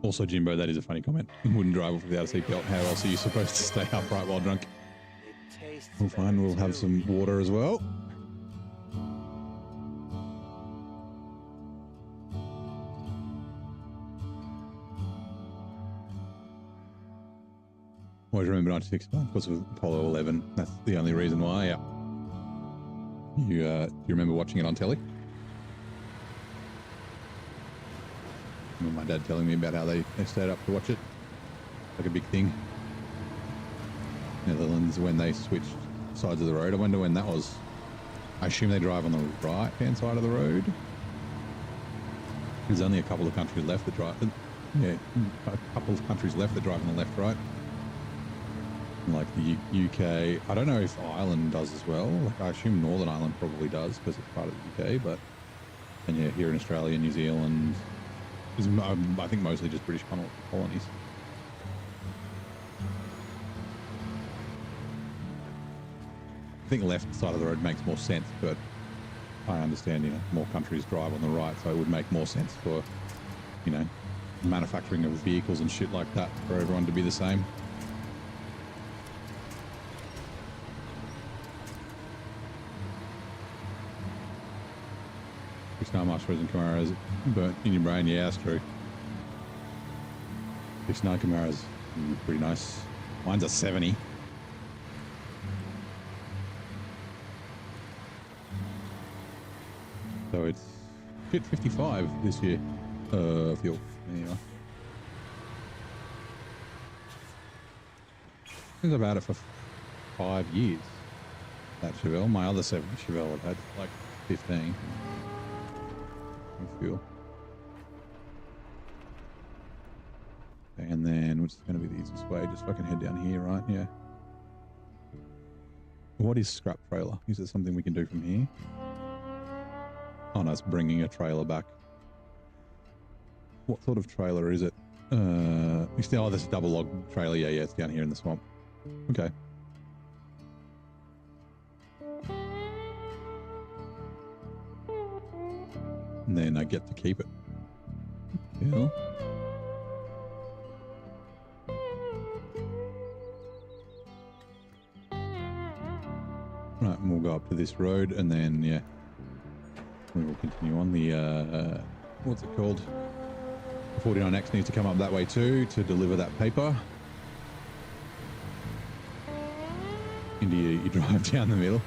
[SPEAKER 1] Also, Jimbo, that is a funny comment. Wouldn't drive off without a seatbelt. How else are you supposed to stay upright while drunk? We'll find we'll have some water as well. Always remember 1969 because of Apollo 11. That's the only reason why. Yeah. You remember watching it on telly? My dad telling me about how they stayed up to watch it. Like a big thing. Netherlands, when they switched sides of the road. I wonder when that was. I assume they drive on the right-hand side of the road. There's only a couple of countries left that drive. Yeah, a couple of countries left that drive on the left-right. Like the UK. I don't know if Ireland does as well. Like I assume Northern Ireland probably does because it's part of the UK. But and yeah, here in Australia, New Zealand. I think mostly just British colonies. I think left side of the road makes more sense, but I understand, you know, more countries drive on the right, so it would make more sense for, you know, manufacturing of vehicles and shit like that for everyone to be the same. How much frozen Chimera is burnt in your brain? Yeah, that's true. 69 Chimeras, pretty nice. Mine's a 70. So it's hit 55 this year. Fuel. Anyway. I think I've had it for 5 years. That Chevelle. My other Chevelle I've had like 15. Fuel. And then what's going to be the easiest way? Just fucking head down here, right? Yeah. What is scrap trailer? Is it something we can do from here? Oh no, it's bringing a trailer back. What sort of trailer is it? Oh, this is a double log trailer. Yeah, it's down here in the swamp. Okay. And then I get to keep it. Yeah. Right, and we'll go up to this road, and then yeah, we will continue on the what's it called? The 49X needs to come up that way too to deliver that paper. India, you drive down the middle.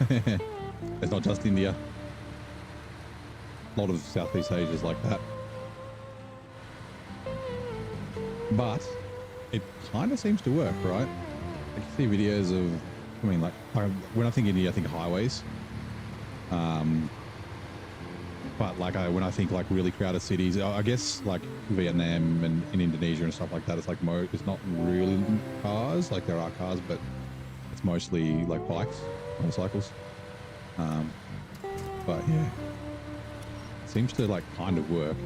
[SPEAKER 1] It's not just India. A lot of Southeast Asia is like that. But it kind of seems to work, right? Like you see videos of, I mean, like, when I think India, I think highways. But like when I think like really crowded cities, I guess like Vietnam and in Indonesia and stuff like that, it's like it's not really cars. Like there are cars, but it's mostly like bikes, motorcycles. But yeah. Seems to like kind of work.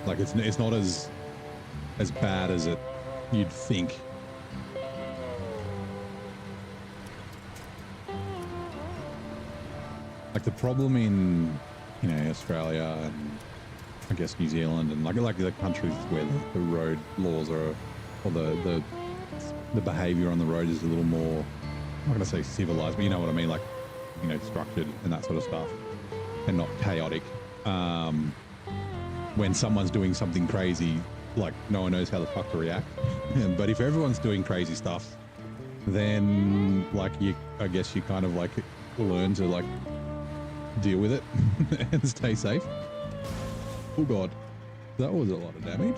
[SPEAKER 1] Like it's not as bad as you'd think. Like the problem in, you know, Australia and I guess New Zealand and like the countries where the road laws are, or the behaviour on the road is a little more, I'm not going to say civilized, but you know what I mean, like, you know, structured and that sort of stuff. And not chaotic. When someone's doing something crazy, like no one knows how the fuck to react. But if everyone's doing crazy stuff, then like I guess you kind of like learn to like deal with it and stay safe. Oh God, that was a lot of damage.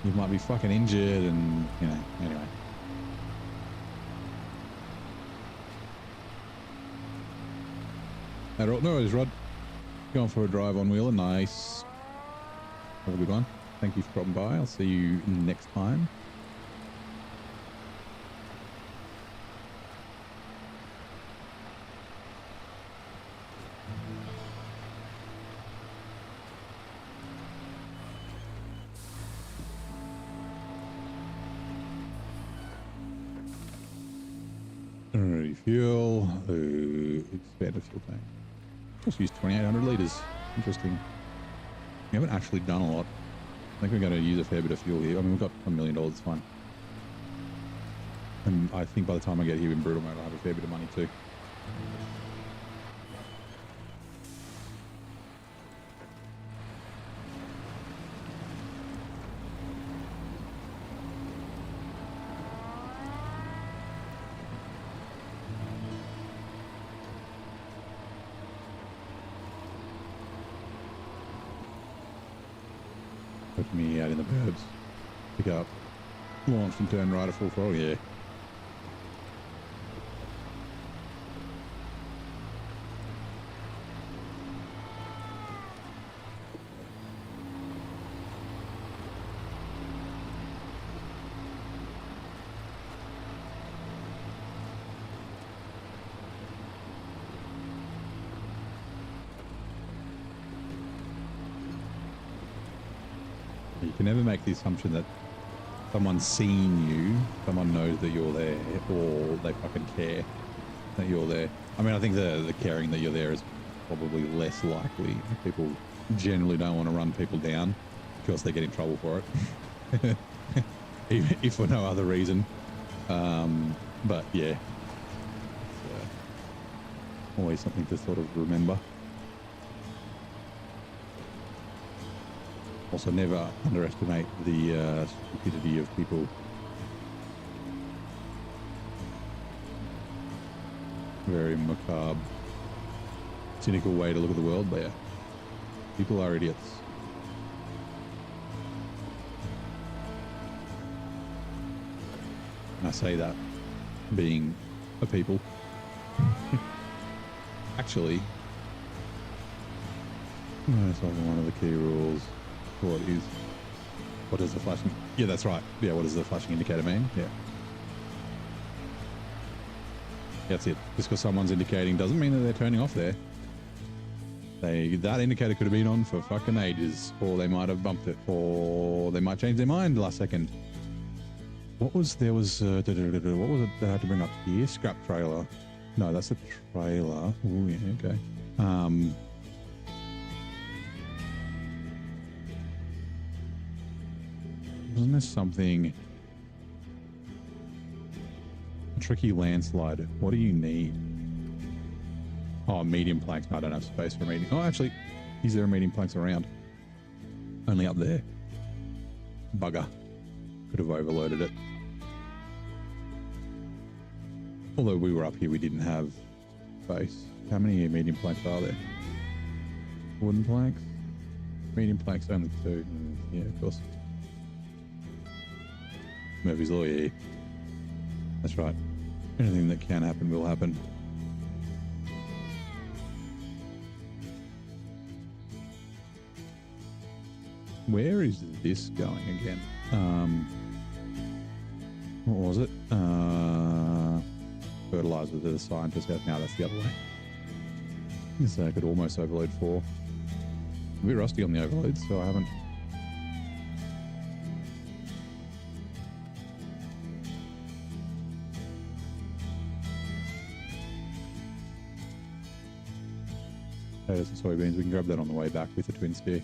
[SPEAKER 1] You might be fucking injured and, you know, anyway. No worries, Rod. Going for a drive on Wheeler. Nice. Have a good one. Thank you for dropping by. I'll see you next time. Refuel. Expand the fuel tank. Just use 2,800 litres. Interesting. We haven't actually done a lot. I think we're going to use a fair bit of fuel here. I mean, we've got $1 million. It's fine. And I think by the time I get here in brutal mode, I'll have a fair bit of money too. Put me out in the burbs. Pick up. Launched and turn right at full throttle. Yeah. You can never make the assumption that someone's seen you, someone knows that you're there, or they fucking care that you're there. I mean, I think the caring that you're there is probably less likely. People generally don't want to run people down because they get in trouble for it, if for no other reason. But yeah, it's always something to sort of remember. Also, never underestimate the stupidity of people. Very macabre, cynical way to look at the world, but yeah, people are idiots. And I say that being a people. Actually, that's also one of the key rules. What does the flashing? Yeah, that's right. Yeah, what does the flashing indicator mean? Yeah. That's it. Just because someone's indicating doesn't mean that they're turning off there. That indicator could have been on for fucking ages, or they might have bumped it, or they might change their mind last second. What was what was it that I had to bring up here? Scrap trailer. No, that's a trailer. Oh yeah, okay. Wasn't there something? A tricky landslide. What do you need? Oh, medium planks. No, I don't have space for medium. Oh, actually, is there a medium planks around? Only up there. Bugger. Could have overloaded it. Although we were up here, we didn't have space. How many medium planks are there? Wooden planks? Medium planks, only 2. Yeah, of course. Murphy's Law, yeah. That's right. Anything that can happen will happen. Where is this going again? What was it? Fertilizer to the scientist. Now that's the other way. So I could almost overload 4. I'm a bit rusty on the overload, so I haven't. Potatoes and soybeans. We can grab that on the way back with the twin steer.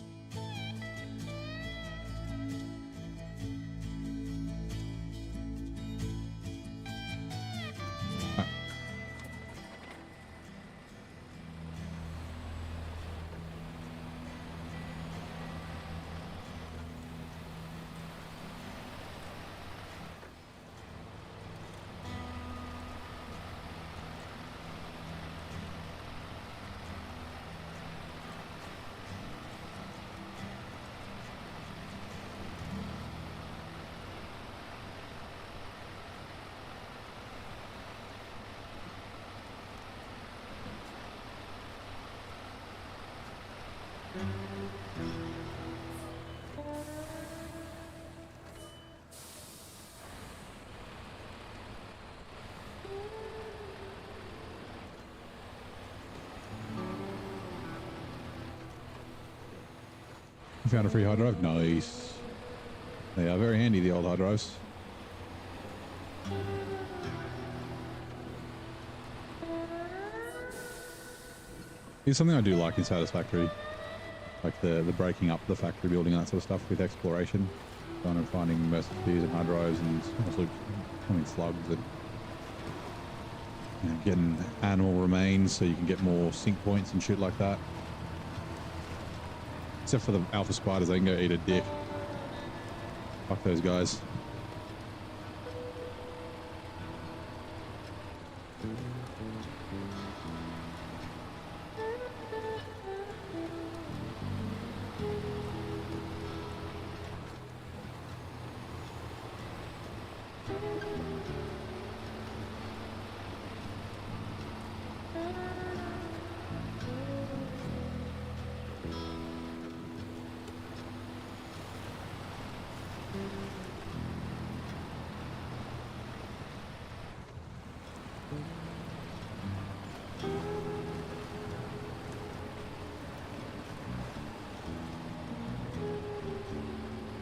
[SPEAKER 1] Found a free hard drive. Nice. They are very handy, the old hard drives. It's something I do like in Satisfactory, like the breaking up the factory building and that sort of stuff with exploration, kind of finding recipes and hard drives and also slugs and getting animal remains so you can get more sync points and shit like that. Except for the alpha spiders, they can go eat a dick. Fuck those guys.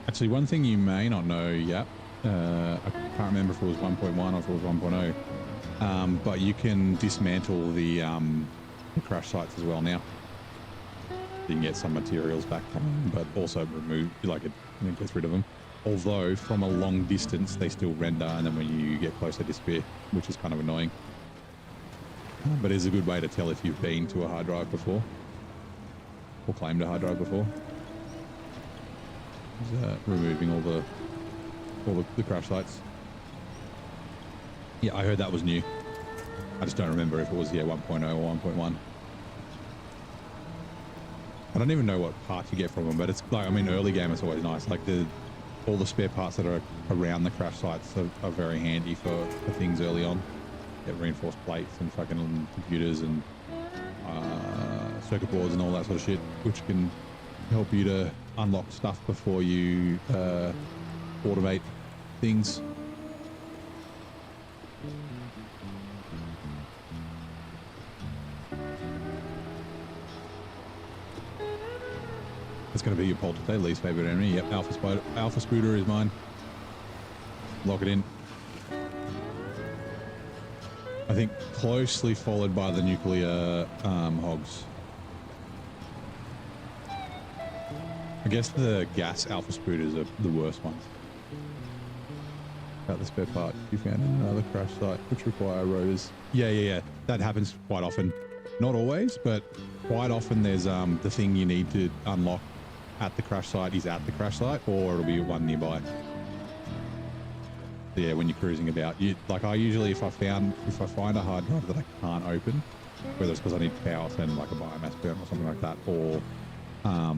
[SPEAKER 1] Actually, one thing you may not know yet, I can't remember if it was 1.1 or if it was 1.0, but you can dismantle the crash sites as well now. You can get some materials back from them, but also remove, like it gets rid of them. Although from a long distance, they still render, and then when you get closer, disappear, which is kind of annoying. But it's a good way to tell if you've been to a hard drive before, or claimed a hard drive before. Removing all the crash sites. Yeah, I heard that was new. I just don't remember if it was 1.0 or 1.1. I don't even know what parts you get from them, but it's like, I mean, early game it's always nice. Like all the spare parts that are around the crash sites are very handy for things early on. Get reinforced plates and fucking computers and circuit boards and all that sort of shit, which can help you to unlock stuff before you automate things. That's going to be your poll today, least favorite enemy. Yep, Alpha Spooter is mine. Lock it in. I think closely followed by the nuclear hogs. I guess the gas alpha spooters are the worst ones. About the spare part you found in another crash site, which require rotors. Yeah. That happens quite often. Not always, but quite often there's the thing you need to unlock at the crash site is at the crash site, or it'll be one nearby. So yeah, when you're cruising about, I usually if I find a hard drive that I can't open, whether it's because I need power, send like a biomass burn or something like that, or oh,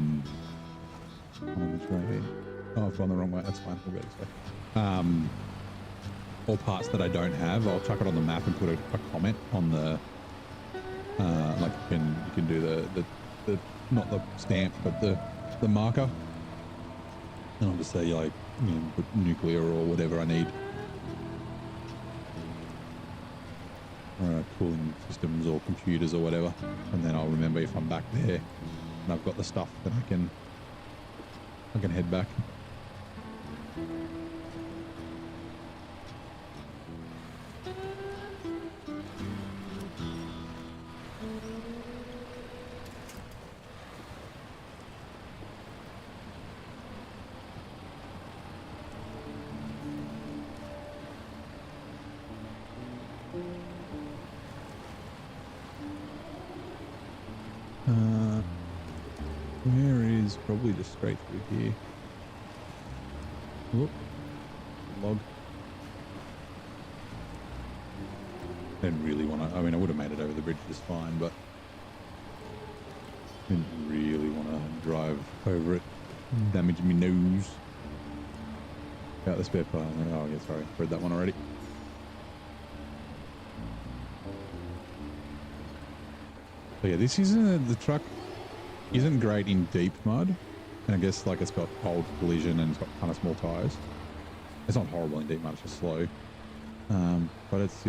[SPEAKER 1] I've gone the wrong way. That's fine. We'll go this way. Or parts that I don't have, I'll chuck it on the map and put a comment on the like you can do the not the stamp but the marker, and I'll just say like put nuclear or whatever I need, or cooling systems or computers or whatever, and then I'll remember if I'm back there and I've got the stuff, then I can head back. Where is probably just straight through here. Whoop. Log. Didn't really want to, I mean, I would have made it over the bridge just fine, but didn't really want to drive over it, damage me nose. Got the spare part. Oh yeah, sorry, read that one already. So yeah, this isn't the truck. isn't great in deep mud. And I guess like it's got old collision and it's got kind of small tires. It's not horrible in deep mud, it's just slow. But it's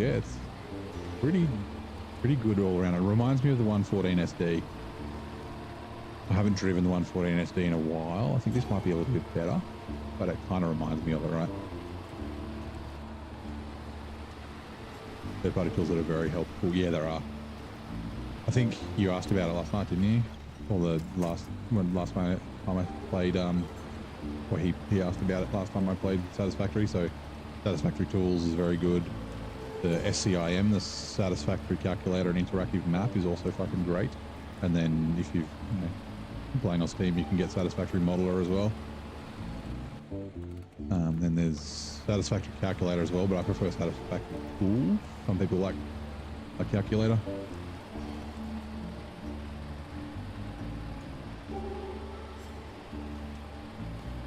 [SPEAKER 1] pretty good all around. It reminds me of the 114 SD. I haven't driven the 114 SD in a while. I think this might be a little bit better, but it kind of reminds me of it, right? Third-party tools that are very helpful. Yeah, there are. I think you asked about it last night, didn't you? Or the last time I played, well, he asked about it last time I played Satisfactory. So Satisfactory Tools is very good. The SCIM, the Satisfactory Calculator and Interactive Map, is also fucking great. And then if you're playing on Steam, you can get Satisfactory Modeler as well. Then there's Satisfactory Calculator as well, but I prefer Satisfactory Tool. Some people like a calculator.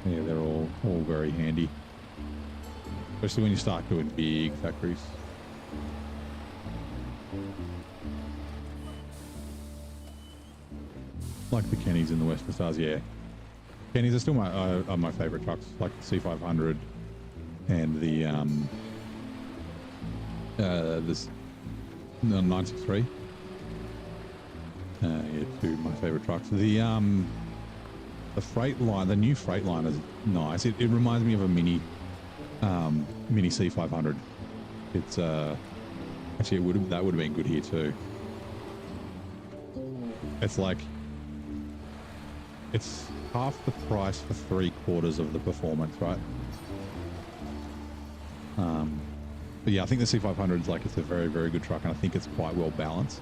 [SPEAKER 1] Yeah, they're all very handy, especially when you start doing big factories. Like the Kennys and the Western Stars, yeah. Kennys are still my favorite trucks, like the C500 and the 963. Yeah, two of my favorite trucks. The Freightliner, the new Freightliner is nice. It reminds me of a mini C500. It's actually that would have been good here too. It's like it's half the price for 3/4 of the performance, right? But yeah, I think the C500 is like, it's a very, very good truck, and I think it's quite well balanced.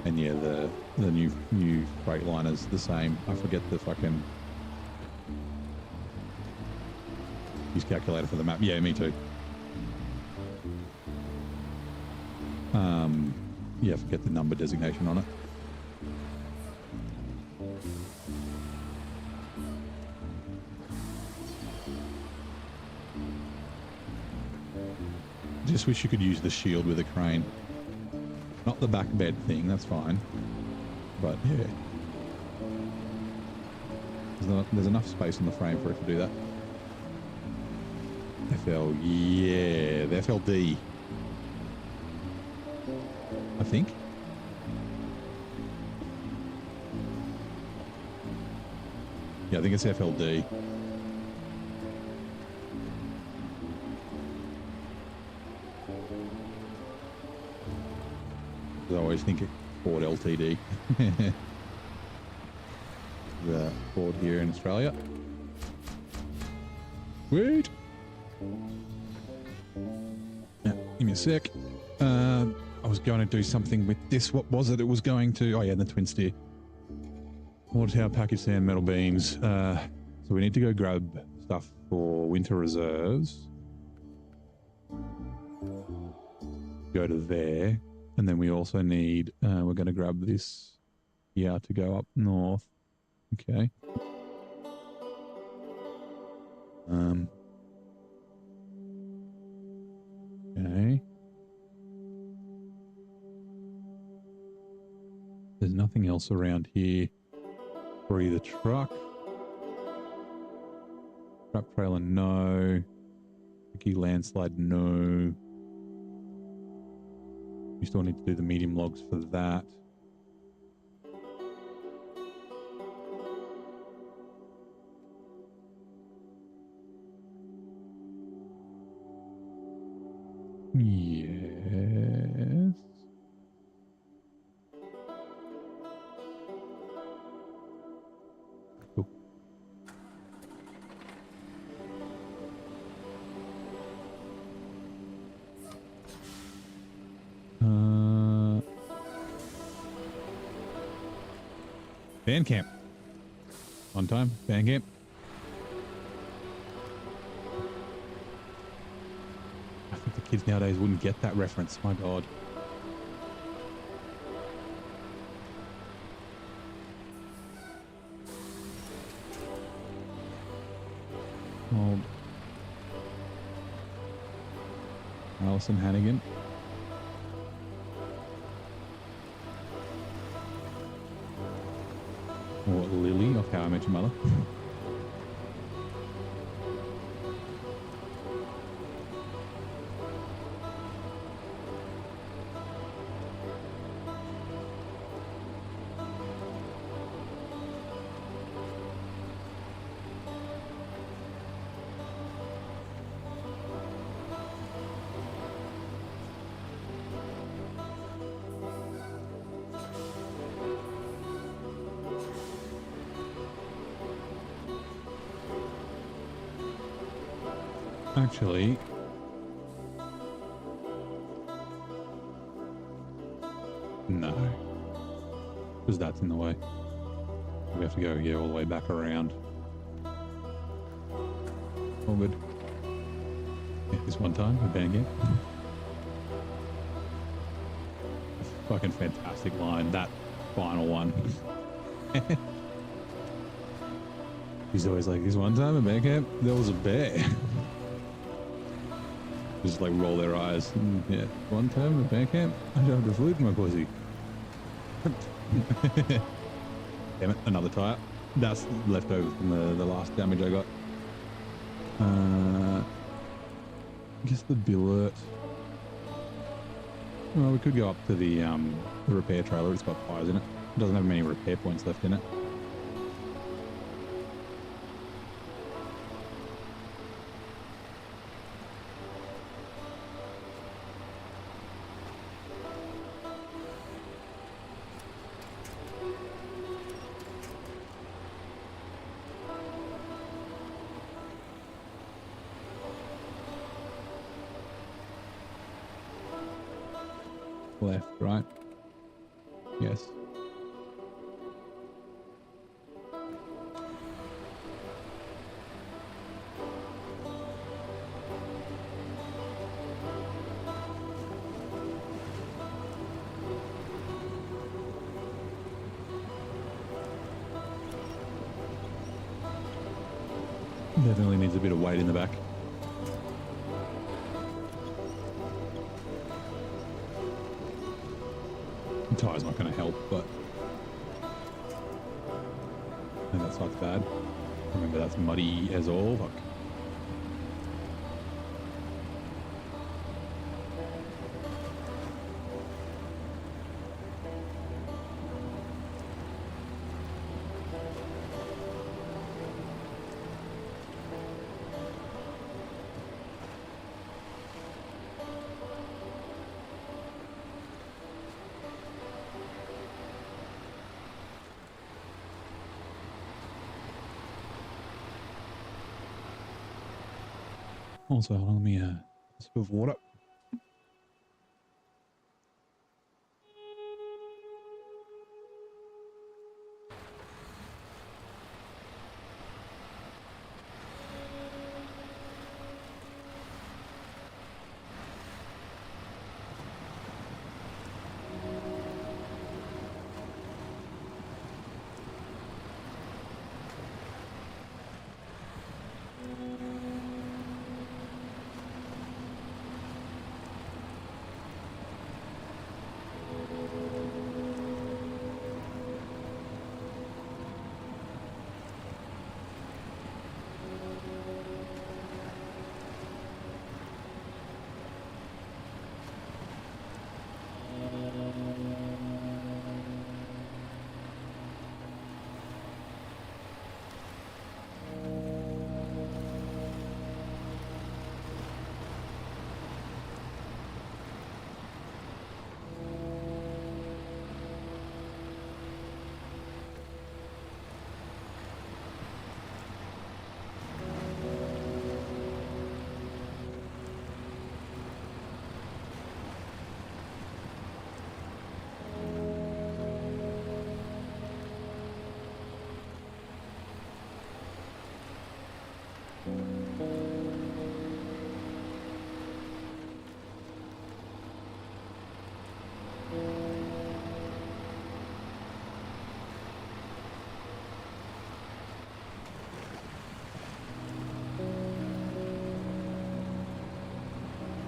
[SPEAKER 1] And yeah, the new Freightliner's the same. I forget the fucking use calculator for the map. Yeah, me too. Yeah, forget the number designation on it. Just wish you could use the shield with a crane. Not the back bed thing, that's fine. But yeah. There's enough space in the frame for it to do that. Yeah, the FLD. I think. Yeah, I think it's FLD. I always think Ford LTD. The Ford here in Australia. Wait. Yeah, give me a sec. I was going to do something with this. What was it? It was going to... Oh yeah, the twin steer. Water tower, package sand, metal beams. So we need to go grab stuff for winter reserves. Go to there. And then we also need, we're going to grab this here to go up north. Okay. Okay. There's nothing else around here for either truck. Trap trailer, no. Tricky landslide, no. We still need to do the medium logs for that. Yes. Cool. Band camp. On time, band camp. I think the kids nowadays wouldn't get that reference. My God. Old Alison Hannigan. Or Lily off How I Met Your Mother. Actually, no, because that's in the way. We have to go, yeah, all the way back around. All good. Yeah, this one time with Bandgate. Fucking fantastic line, that final one. He's always like, this one time at Bandcamp, there was a bear. Just like roll their eyes. Yeah, one time at Bandcamp, I shoved a flute in my pussy. Damn it, another tire. That's left over from the last damage I got. I guess the Billert. Well, we could go up to the repair trailer. It's got tires in it. It doesn't have many repair points left in it. Left, right? Yes. Definitely needs a bit of weight in the back. The tire's not going to help, but and that sucks bad. Remember, that's muddy as all. Fuck. Also, hold on, let me a sip of water.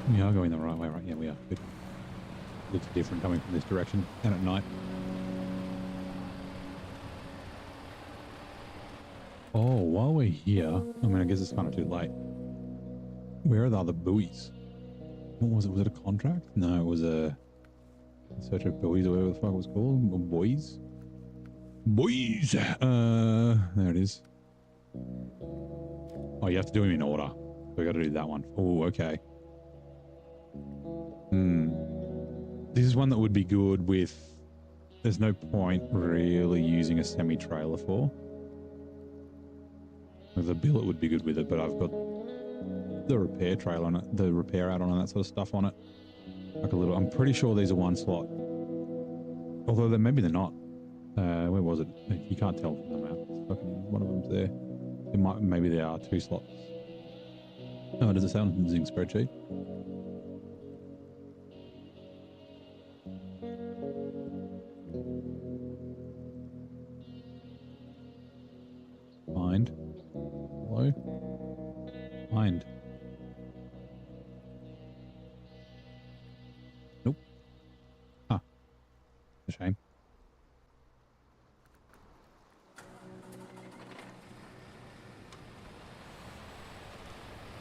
[SPEAKER 1] We are going the right way, right? Yeah, we are. Good. Looks different coming from this direction and at night. Oh, while we're here, I mean, I guess it's kind of too late. Where are the other buoys? What was it? Was it a contract? No, it was a in search of buoys or whatever the fuck it was called. Or boys. Boys. There it is. Oh, you have to do them in order. So we got to do that one. Oh, okay. This is one that would be good with. There's no point really using a semi-trailer for. The billet would be good with it, but I've got the repair trailer on it, the repair add-on and that sort of stuff on it. Like a little. I'm pretty sure these are one slot. Although maybe they're not. Where was it? You can't tell from the map. It's fucking one of them's there. It might. Maybe there are 2 slots. Oh, does it say on the Zing spreadsheet? Find. Hello? Find. Nope. Huh. A shame.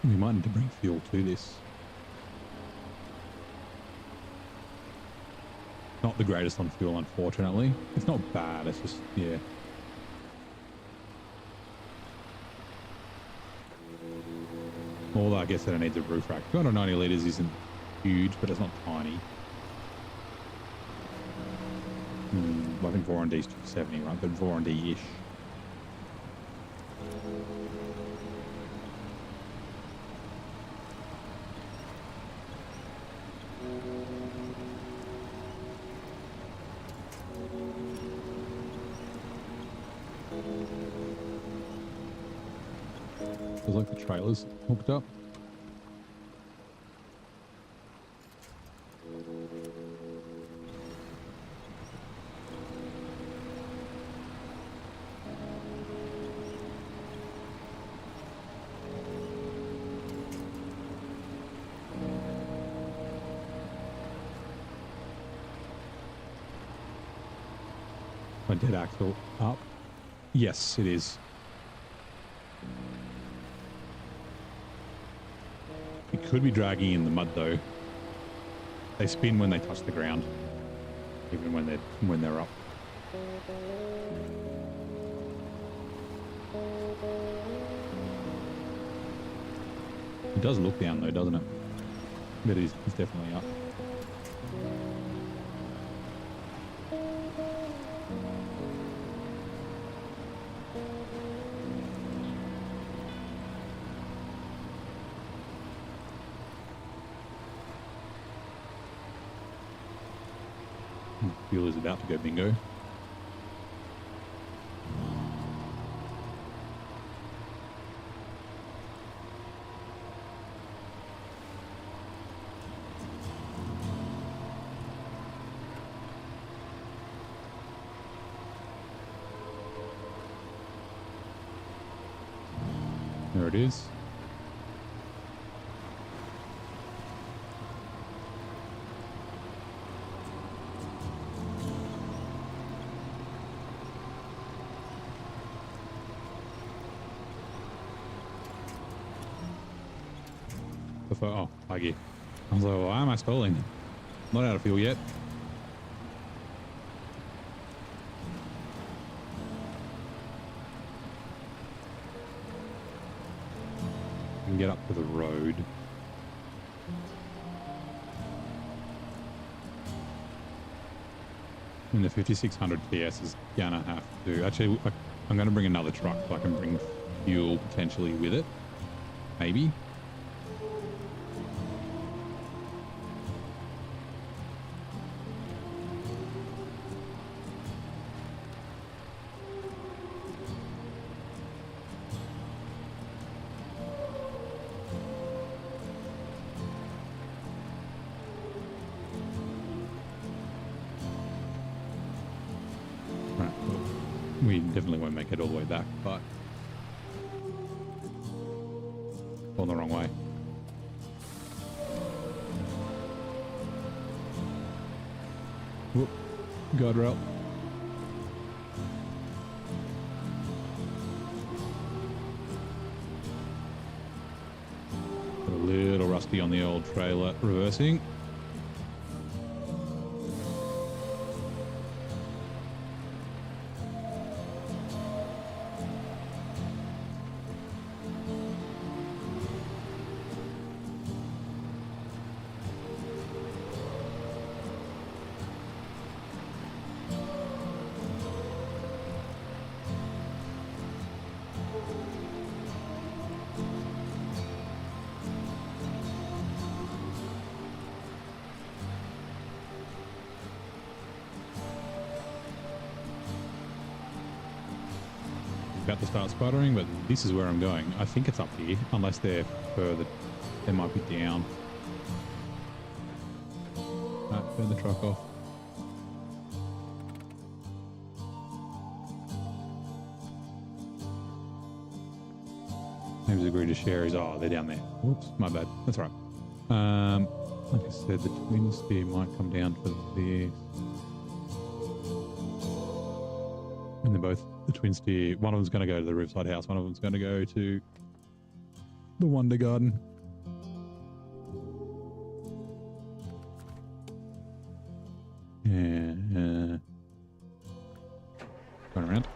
[SPEAKER 1] We might need to bring fuel to this. Not the greatest on fuel, unfortunately. It's not bad, it's just, yeah. Although I guess that it needs a roof rack. 290 litres isn't huge, but it's not tiny. I think 4D is 270, right? But 4D-ish. Feels like the trailer's hooked up. My dead axle up. Yes, it is. It could be dragging in the mud though. They spin when they touch the ground, even when they're up. It does look down though, doesn't it? But it's definitely up. Fuel is about to go bingo. There it is. Oh, laggy. I was like, why am I stalling? Not out of fuel yet. I can get up to the road. And the 5600 PS is gonna have to... Actually, I'm gonna bring another truck so I can bring fuel potentially with it. Maybe. We definitely won't make it all the way back, but gone the wrong way. Whoop, guardrail. 60 on the old trailer reversing. About to start sputtering, but this is where I'm going. I think it's up here, unless they're further. They might be down. Alright, turn the truck off. James agreed to share his. Oh, they're down there. Oops, my bad. That's right. Like I said, the twin steer might come down for this. And they're both the twin steer. One of them's going to go to the Riverside House. One of them's going to go to the Wonder Garden. Yeah. Going around.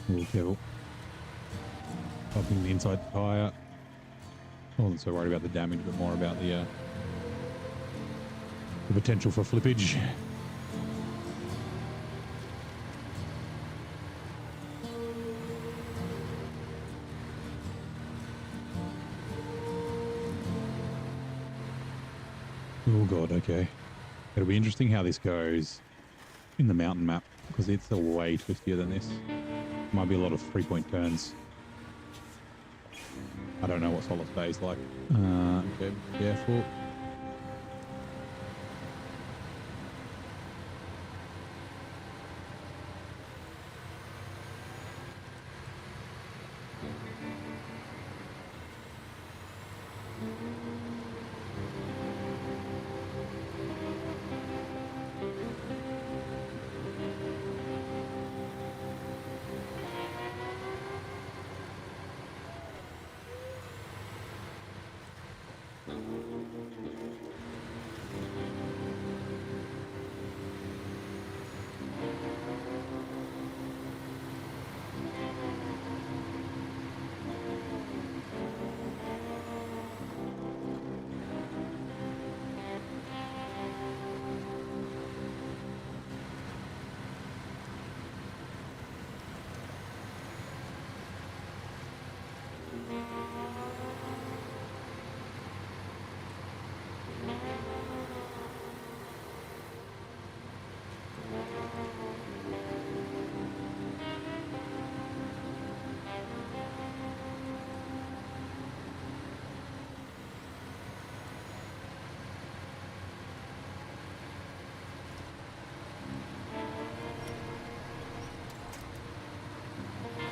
[SPEAKER 1] Ooh, careful. Popping the inside tyre. I wasn't so worried about the damage, but more about the potential for flippage. Oh god, okay. It'll be interesting how this goes in the mountain map, because it's a way twistier than this. Might be a lot of 3-point turns. I don't know what solid stays like. Okay, be careful.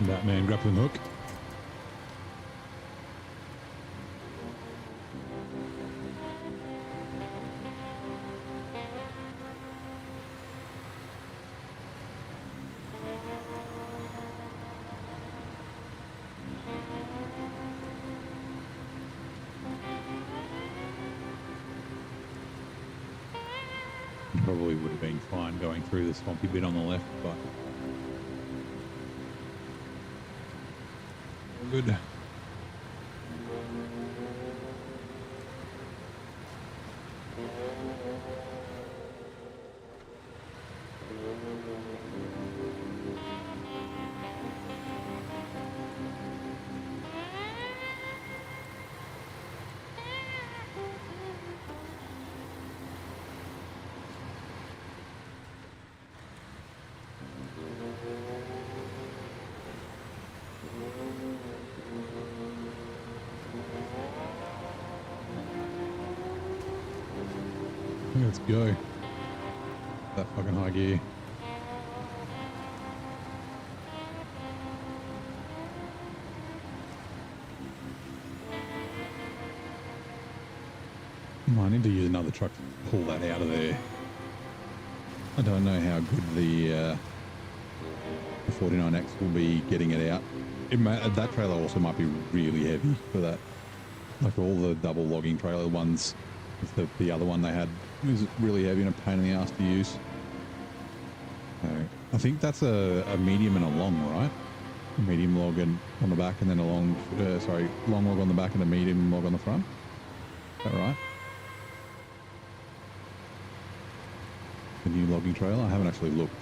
[SPEAKER 1] Batman grappling hook. Probably would have been fine going through the swampy bit on the left, but good. Let's go. That fucking high gear. I need to use another truck to pull that out of there. I don't know how good the 49X will be getting it out. That trailer also might be really heavy for that. Like all the double logging trailer ones, the other one they had was really heavy and a pain in the ass to use. So I think that's a medium and a long, right? A medium log on the back and then a long, long log on the back and a medium log on the front. Is that right? The new logging trailer? I haven't actually looked.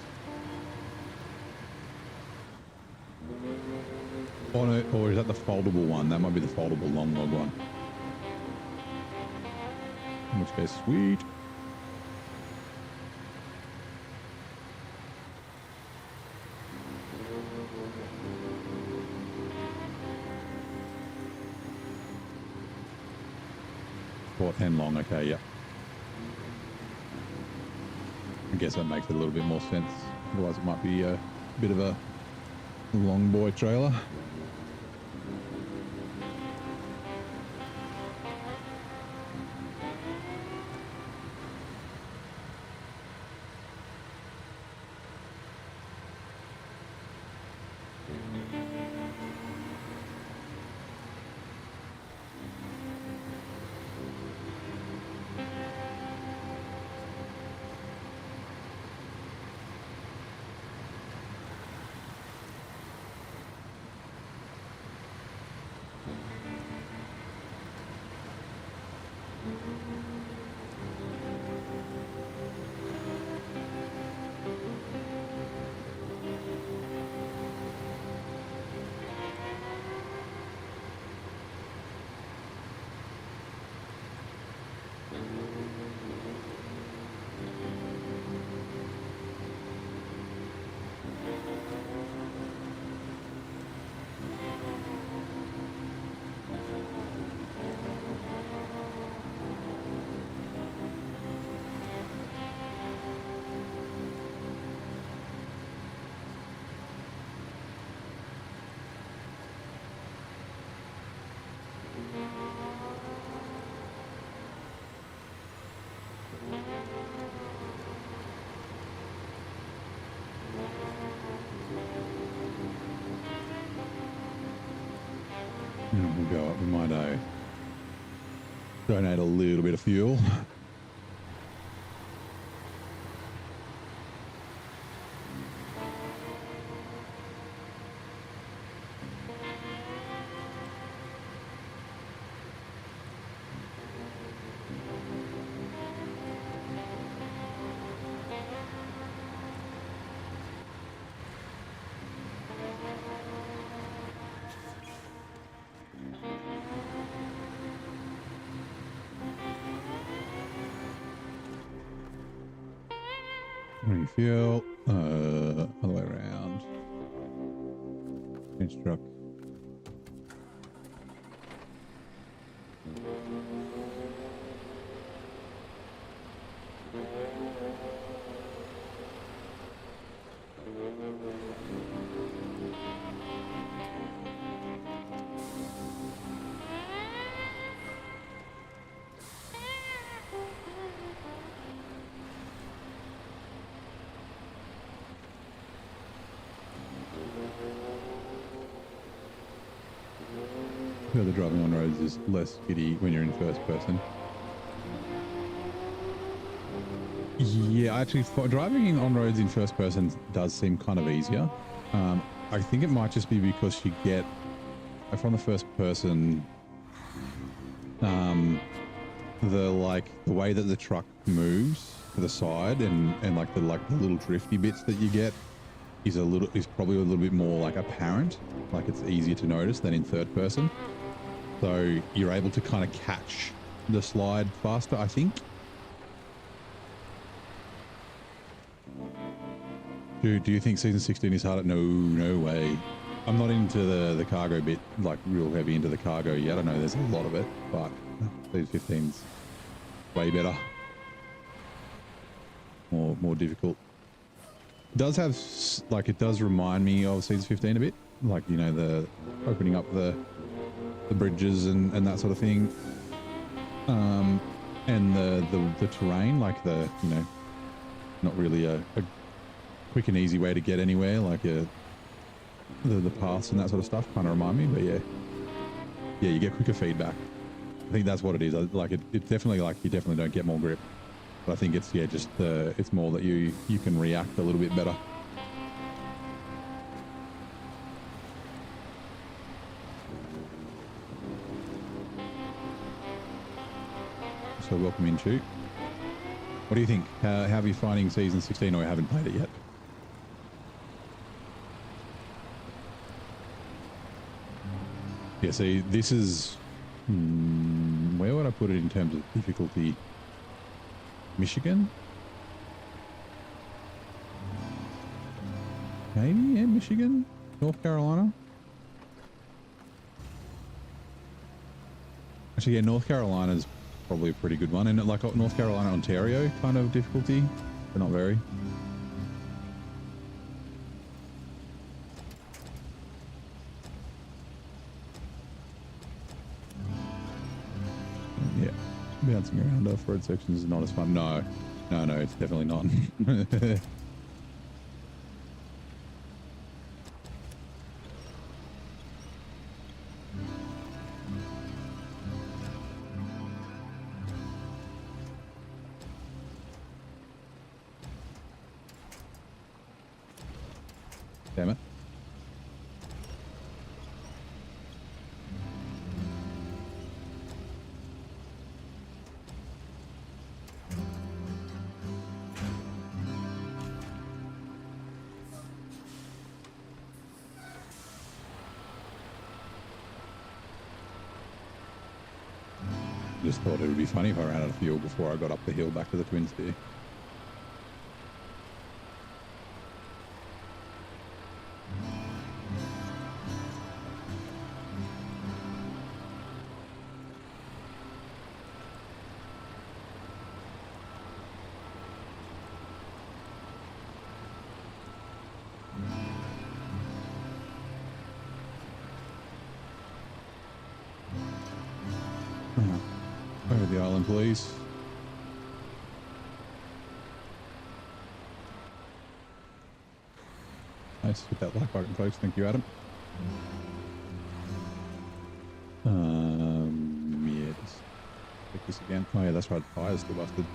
[SPEAKER 1] Oh no, or is that the foldable one? That might be the foldable long log one. In which case, sweet. Short and long, okay, yeah. I guess that makes it a little bit more sense. Otherwise it might be a bit of a long boy trailer. We'll go up. We might donate a little bit of fuel. Refuel, other way around. Change truck. The driving on roads is less skiddy when you're in first person. Yeah, actually, driving on roads in first person does seem kind of easier. I think it might just be because you get from the first person, the way that the truck moves to the side and the little drifty bits that you get is probably a little bit more apparent. Like it's easier to notice than in third person. So you're able to kind of catch the slide faster, I think. Do you think season 16 is harder? No way. I'm not into the cargo bit, real heavy into the cargo yet. I know there's a lot of it, but season 15's way better. more difficult. It does have like, it does remind me of Season 15 a bit, like, you know, the opening up the bridges and that sort of thing, and the terrain, like the, you know, not really a quick and easy way to get anywhere, like the paths and that sort of stuff kind of remind me. But yeah, you get quicker feedback. I think that's what it is. Like it's definitely, like, you definitely don't get more grip, but I think it's, yeah, just it's more that you can react a little bit better. So welcome in, Chu. What do you think? How are you finding Season 16, or you haven't played it yet? Yeah, see, this is... where would I put it in terms of difficulty? Michigan? Maybe, yeah, Michigan? North Carolina? Actually, yeah, North Carolina's probably a pretty good one. And like North Carolina, Ontario kind of difficulty, but not very. Yeah, bouncing around off-road sections is not as fun. No, it's definitely not. Damn it. Just thought it would be funny if I ran out of fuel before I got up the hill back to the Twin Steer. Over the island, please. Nice, hit that like button, folks. Thank you, Adam. Yeah, just check this again. Oh yeah, that's right. The tire's still busted.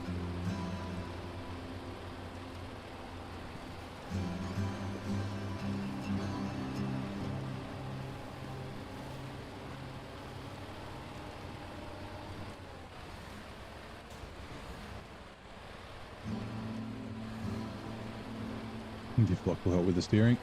[SPEAKER 1] Diff lock will help with the steering.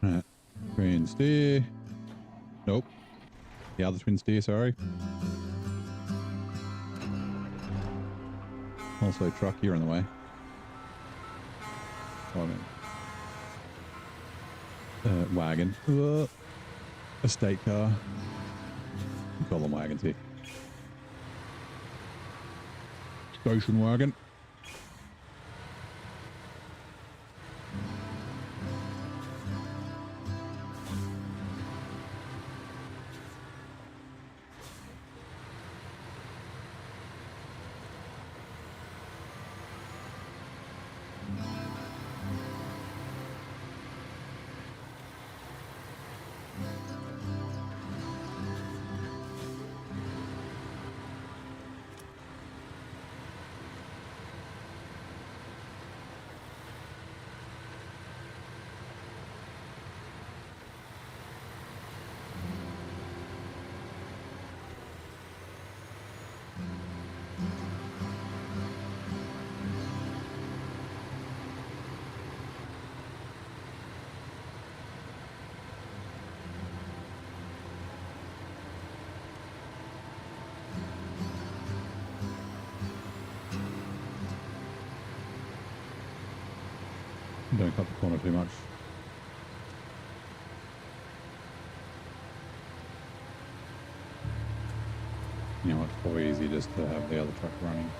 [SPEAKER 1] Right. Twin steer. Nope. The other twin steer, sorry. Also, truck, you're in the way. Oh, no. Wagon. A state car. We call them wagons here. Station wagon. don't cut the corner too much. You know, it's probably easy just to have the other truck running.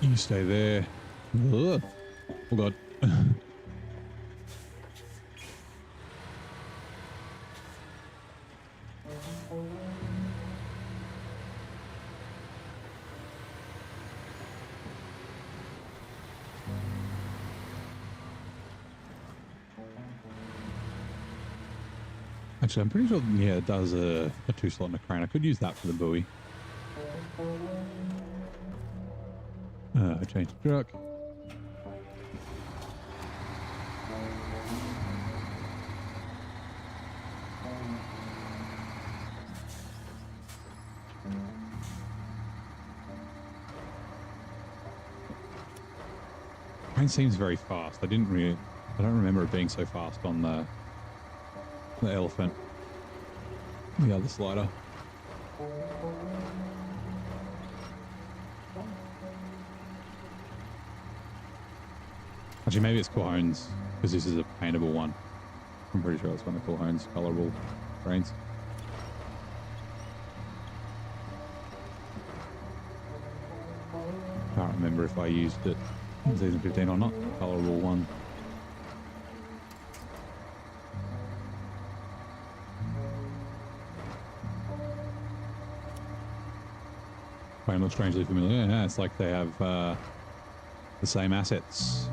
[SPEAKER 1] You stay there. Ugh. Oh god. Actually, I'm pretty sure, yeah, it does a 2-slot and a crane. I could use that for the buoy. I changed the truck. Crane seems very fast. I don't remember it being so fast on the elephant. The other slider. Actually, maybe it's Cojones, because this is a paintable one. I'm pretty sure it's one of Cojones colorable cranes. Can't remember if I used it in season 15 or not. Colorable one. Crane looks strangely familiar. Yeah, it's like they have the same assets.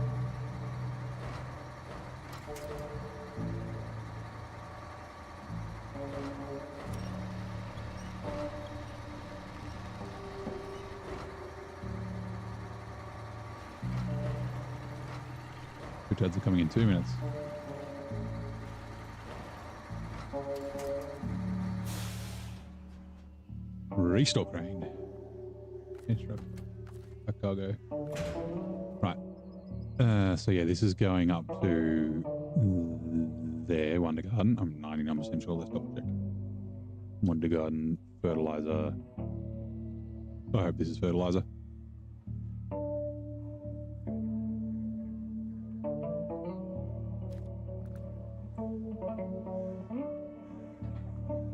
[SPEAKER 1] Turds are coming in 2 minutes. Restock crane. Instruct a cargo. Right. So yeah, this is going up to there, Wonder Garden. I'm 99% sure. Let's double check. Wonder Garden, fertilizer. I hope this is fertilizer.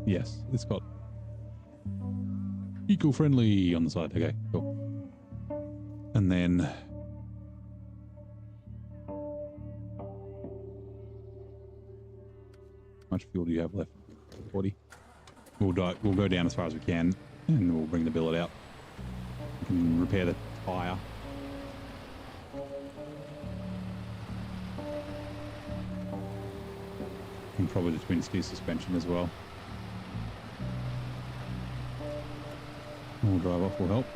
[SPEAKER 1] Yes, it's got eco-friendly on the side. Okay, cool. And then how much fuel do you have left? 40. We'll go down as far as we can, and we'll bring the billet out. We can repair the tire. And probably the twin steer suspension as well. We'll drive off will help.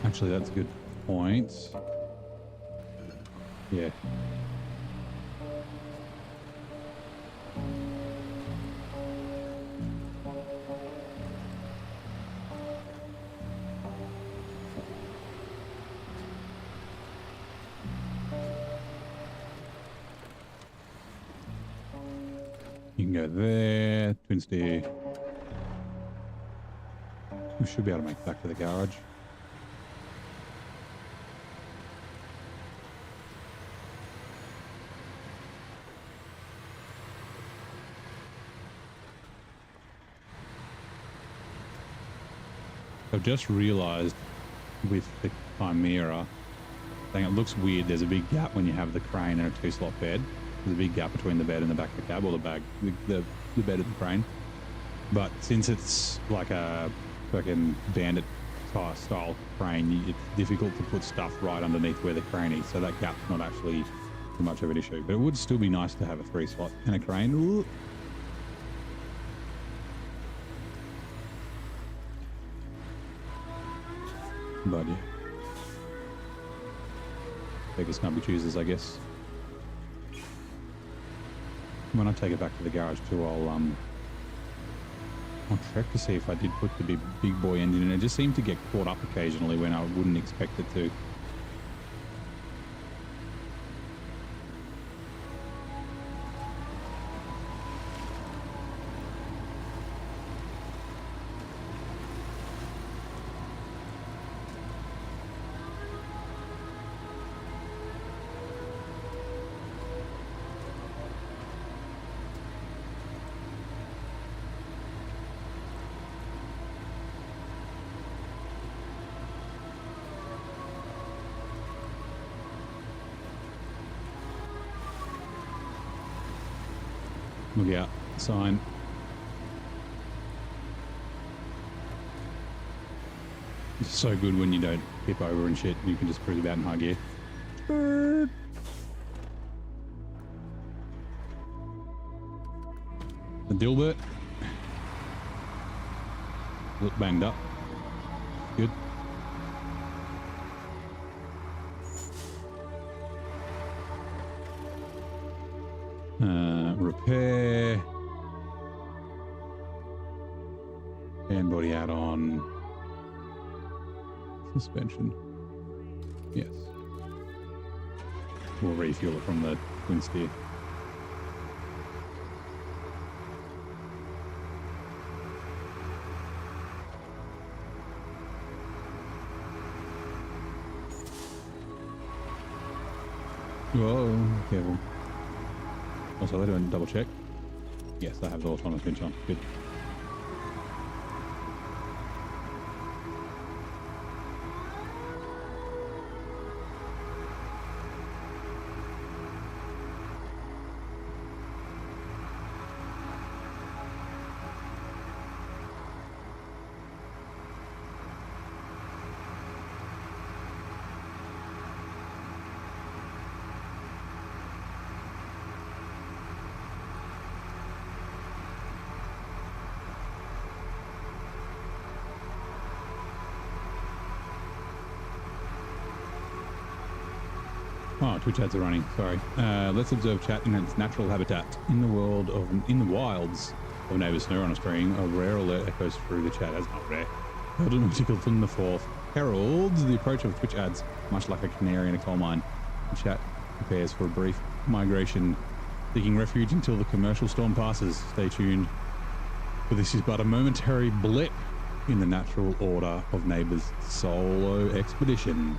[SPEAKER 1] Actually, that's a good point. Yeah. You can go there, twin steer. We should be able to make it back to the garage. I've just realized with the Chimera, I think it looks weird. There's a big gap when you have the crane and a 2-slot bed. There's a big gap between the bed and the back of the cab, or the bed and the crane. But since it's like a fucking bandit style crane, it's difficult to put stuff right underneath where the crane is, so that gap's not actually too much of an issue. But it would still be nice to have a 3-slot and a crane. Ooh. But yeah, beggars can't be choosers, I guess. When I take it back to the garage too, I'll check to see if I did put the big boy engine in. It just seemed to get caught up occasionally when I wouldn't expect it to. Look out, sign. It's so good when you don't tip over and shit, and you can just cruise about in high gear. The Dilbert. Look banged up. Good. Repair. And body out on suspension. Yes. We'll refuel it from the twin steer. Whoa, careful. Also, they're doing double check. Yes, I have the autonomous winch on. Good. Oh, Twitch ads are running. Sorry. Let's observe chat in its natural habitat. In the wilds of neighbours SnowRunner stream, a rare alert echoes through the chat as not rare. Golden Tickleton the Fourth heralds the approach of Twitch ads, much like a canary in a coal mine. The chat prepares for a brief migration, seeking refuge until the commercial storm passes. Stay tuned, for this is but a momentary blip in the natural order of neighbours' solo expedition.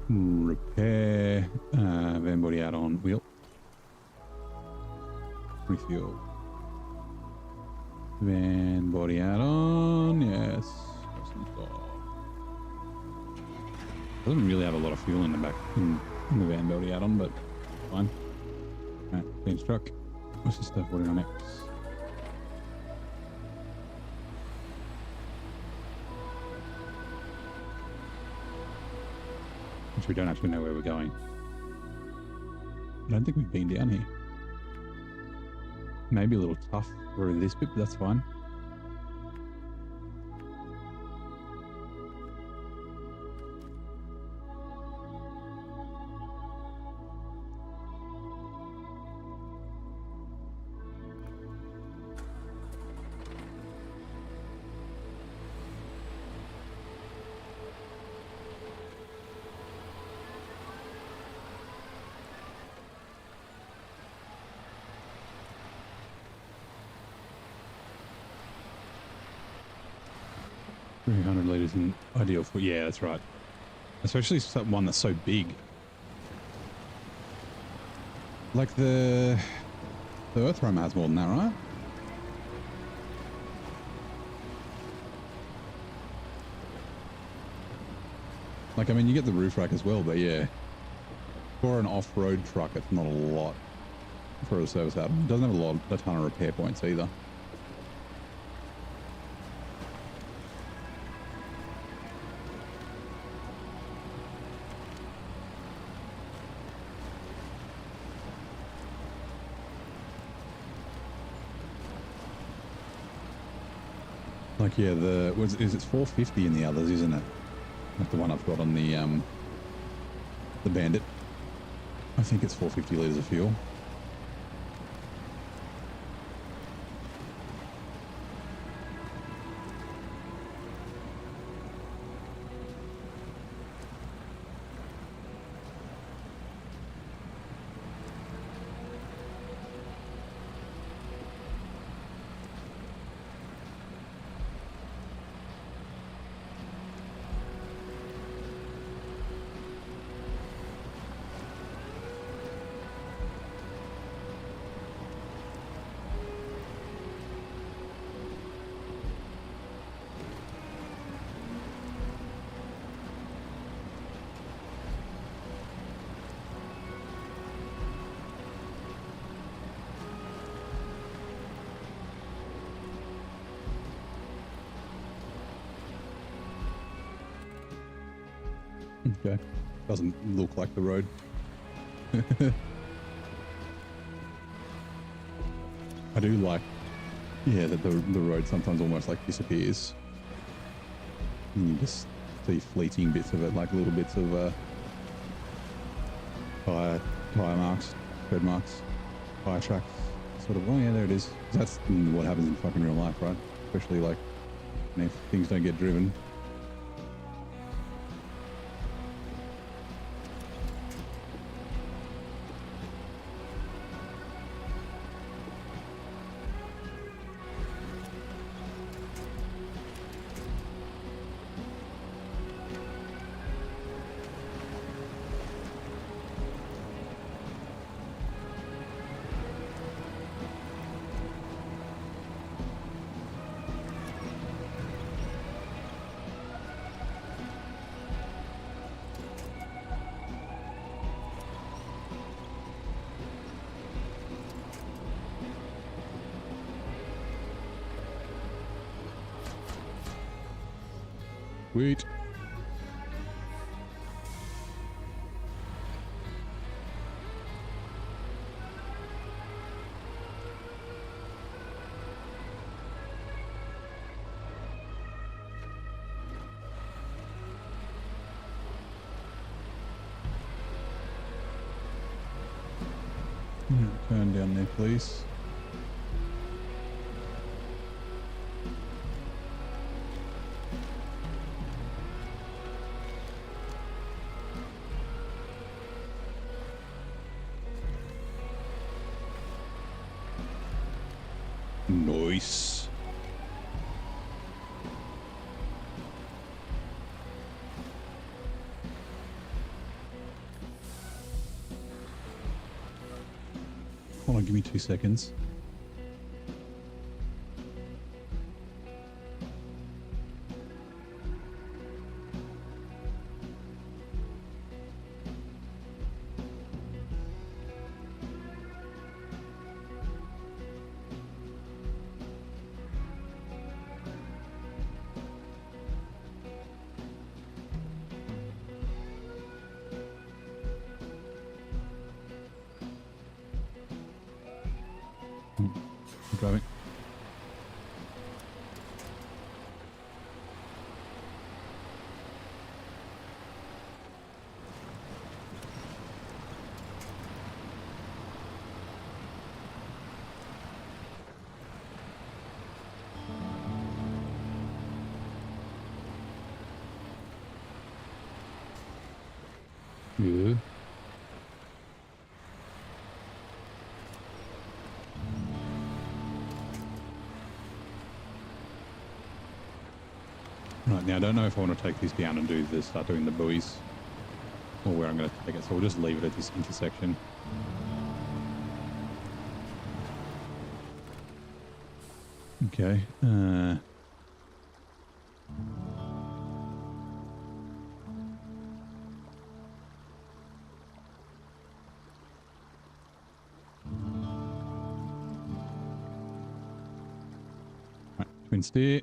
[SPEAKER 1] Repair, van body out on wheel, refuel, van body out on, yes, doesn't really have a lot of fuel in the back in the van body out on, but fine. Alright, clean truck. What's this stuff? What are we on next? Which we don't actually know where we're going. I don't think we've been down here. Maybe a little tough for this bit, but that's fine. Ideal for, yeah, that's right. Especially one that's so big. Like the Earth Roam has more than that, right? Like, I mean, you get the roof rack as well, but yeah. For an off-road truck, it's not a lot for a service out. It doesn't have a ton of repair points either. Like, yeah, it's 450 in the others, isn't it? Like the one I've got on the Bandit. I think it's 450 litres of fuel. Okay. Doesn't look like the road. I do like, yeah, that the road sometimes almost like disappears. And you just see fleeting bits of it, like little bits of tire marks, tread marks, tire tracks. Sort of, oh yeah, there it is. That's what happens in fucking real life, right? Especially like, you know, if things don't get driven. Sweet. Turn down there, please. Nice. Hold on, give me 2 seconds. I'm driving. Yeah. Right, now I don't know if I want to take this down and start doing the buoys, or where I'm going to take it, so we'll just leave it at this intersection. Okay. twin steer.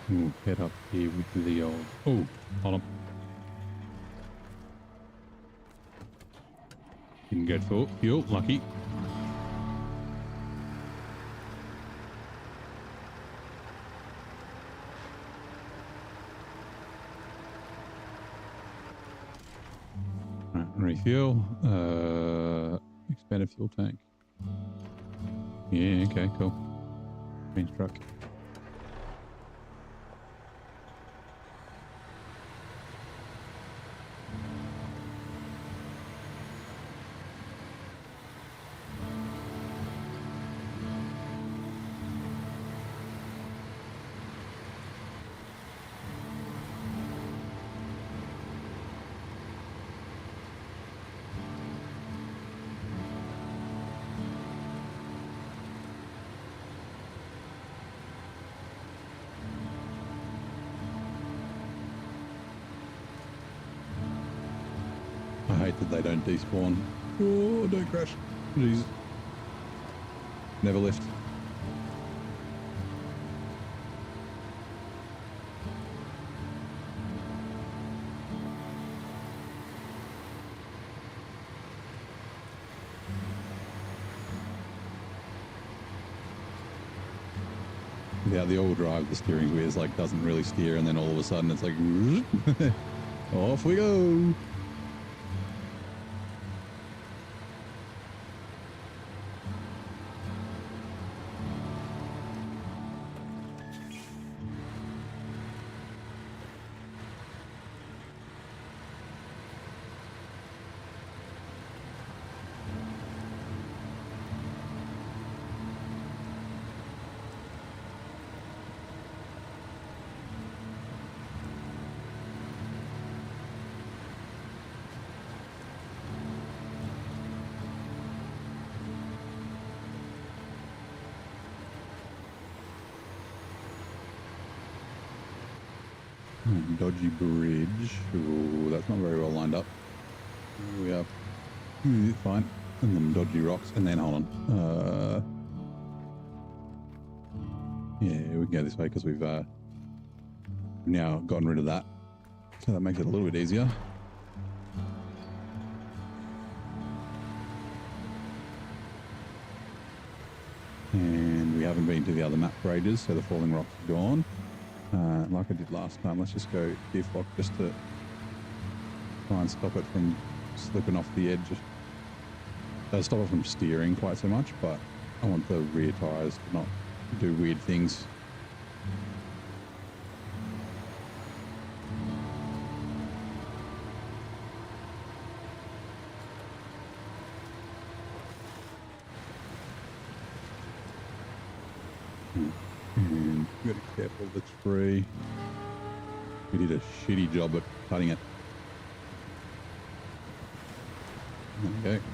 [SPEAKER 1] We'll head up here with the old... Oh, hold on. Didn't go for fuel, lucky. Right, refuel. Expanded fuel tank. Yeah, okay, cool. Change truck. I hate that they don't despawn. Oh, don't crash. Jeez. Never lift. Yeah, the all drive, the steering wheel is like doesn't really steer, and then all of a sudden it's like off we go. Dodgy bridge. Ooh, that's not very well lined up. We are fine. And then dodgy rocks. And then hold on. Yeah, we can go this way because we've now gotten rid of that. So that makes it a little bit easier. And we haven't been to the other map for ages, so the falling rocks are gone. Like I did last time, let's just go default just to try and stop it from slipping off the edge. Does stop it from steering quite so much, but I want the rear tyres to not do weird things. And you got to be careful of the tree. We did a shitty job at cutting it. There we go.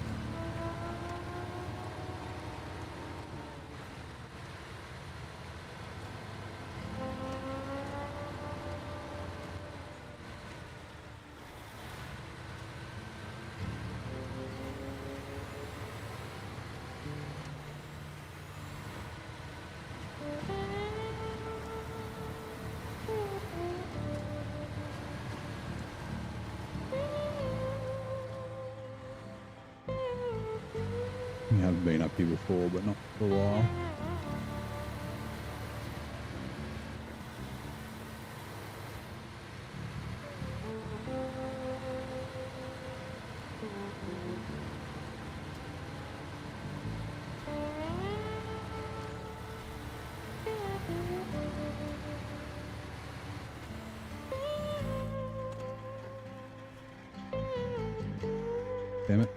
[SPEAKER 1] We have been up here before, but not for a while. Damn it.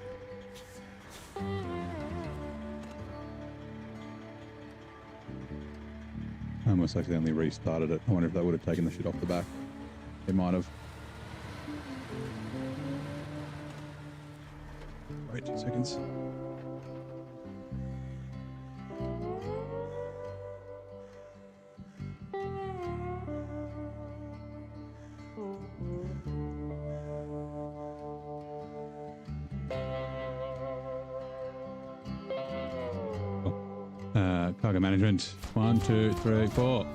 [SPEAKER 1] I almost accidentally restarted it. I wonder if they would have taken the shit off the back. They might have. Wait 2 seconds. Cargo management. 1, 2, 3, 4.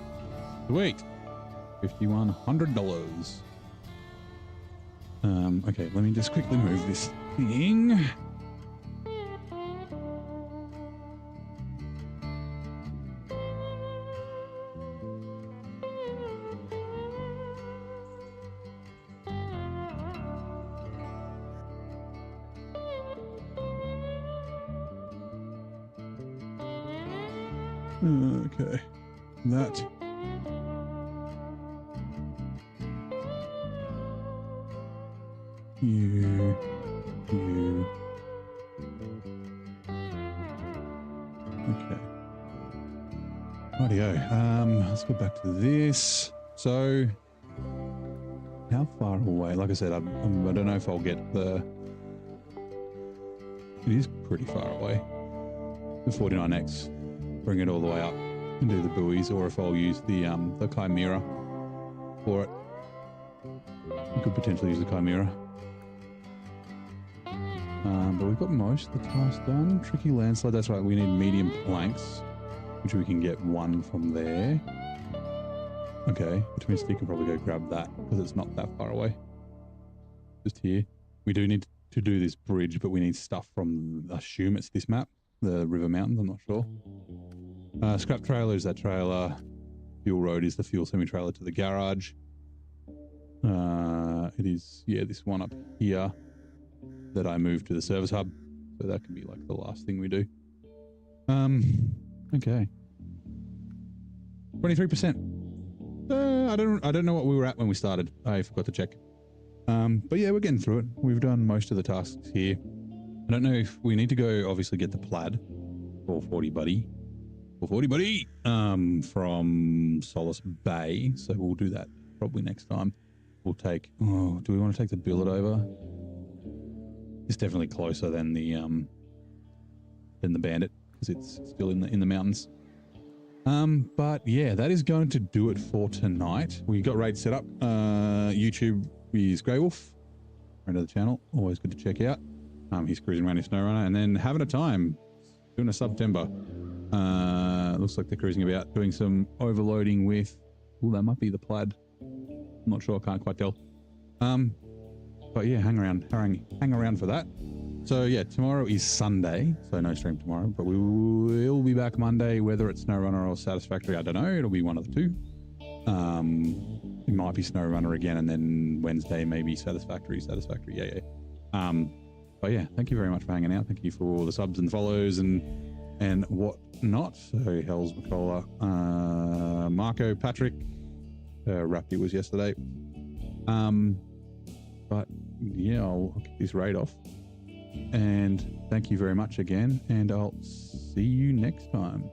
[SPEAKER 1] Sweet. $5,100. Okay, let me just quickly move this thing. Okay, that. You. Okay. Rightio. Let's go back to this. So, how far away? Like I said, I don't know if I'll get the. It is pretty far away. The 49X. Bring it all the way up and do the buoys, or if I'll use the Chimera for it. We could potentially use the Chimera. But we've got most of the tasks done. Tricky landslide, that's right, we need medium planks, which we can get one from there. Okay, which means you can probably go grab that, because it's not that far away. Just here. We do need to do this bridge, but we need stuff from, I assume it's this map, the River Mountains, I'm not sure. Scrap trailer is that trailer. Fuel road is the fuel semi-trailer to the garage. It is, yeah, this one up here that I moved to the service hub. So that can be like the last thing we do. Okay. 23%. I don't know what we were at when we started. I forgot to check. But yeah, we're getting through it. We've done most of the tasks here. I don't know if we need to go obviously get the plaid 440 buddy. 440 buddy from Solace Bay. So we'll do that probably next time. We'll take, oh, do we want to take the Billert over? It's definitely closer than the Bandit because it's still in the mountains. But yeah, that is going to do it for tonight. We got raids set up. YouTube is Grey Wolf, friend of the channel, always good to check out. He's cruising around in SnowRunner and then having a time doing a September. Looks like they're cruising about doing some overloading with, oh, that might be the plaid. I'm not sure, I can't quite tell. But yeah, hang around for that. So yeah, tomorrow is Sunday, so no stream tomorrow, but we will be back Monday, whether it's SnowRunner or Satisfactory, I don't know, it'll be one of the two. It might be SnowRunner again, and then Wednesday maybe Satisfactory, yeah. But yeah, thank you very much for hanging out. Thank you for all the subs and follows and whatnot. So Hells McCullough, Marco, Patrick, Rappy was yesterday. But yeah, I'll kick this raid off. And thank you very much again, and I'll see you next time.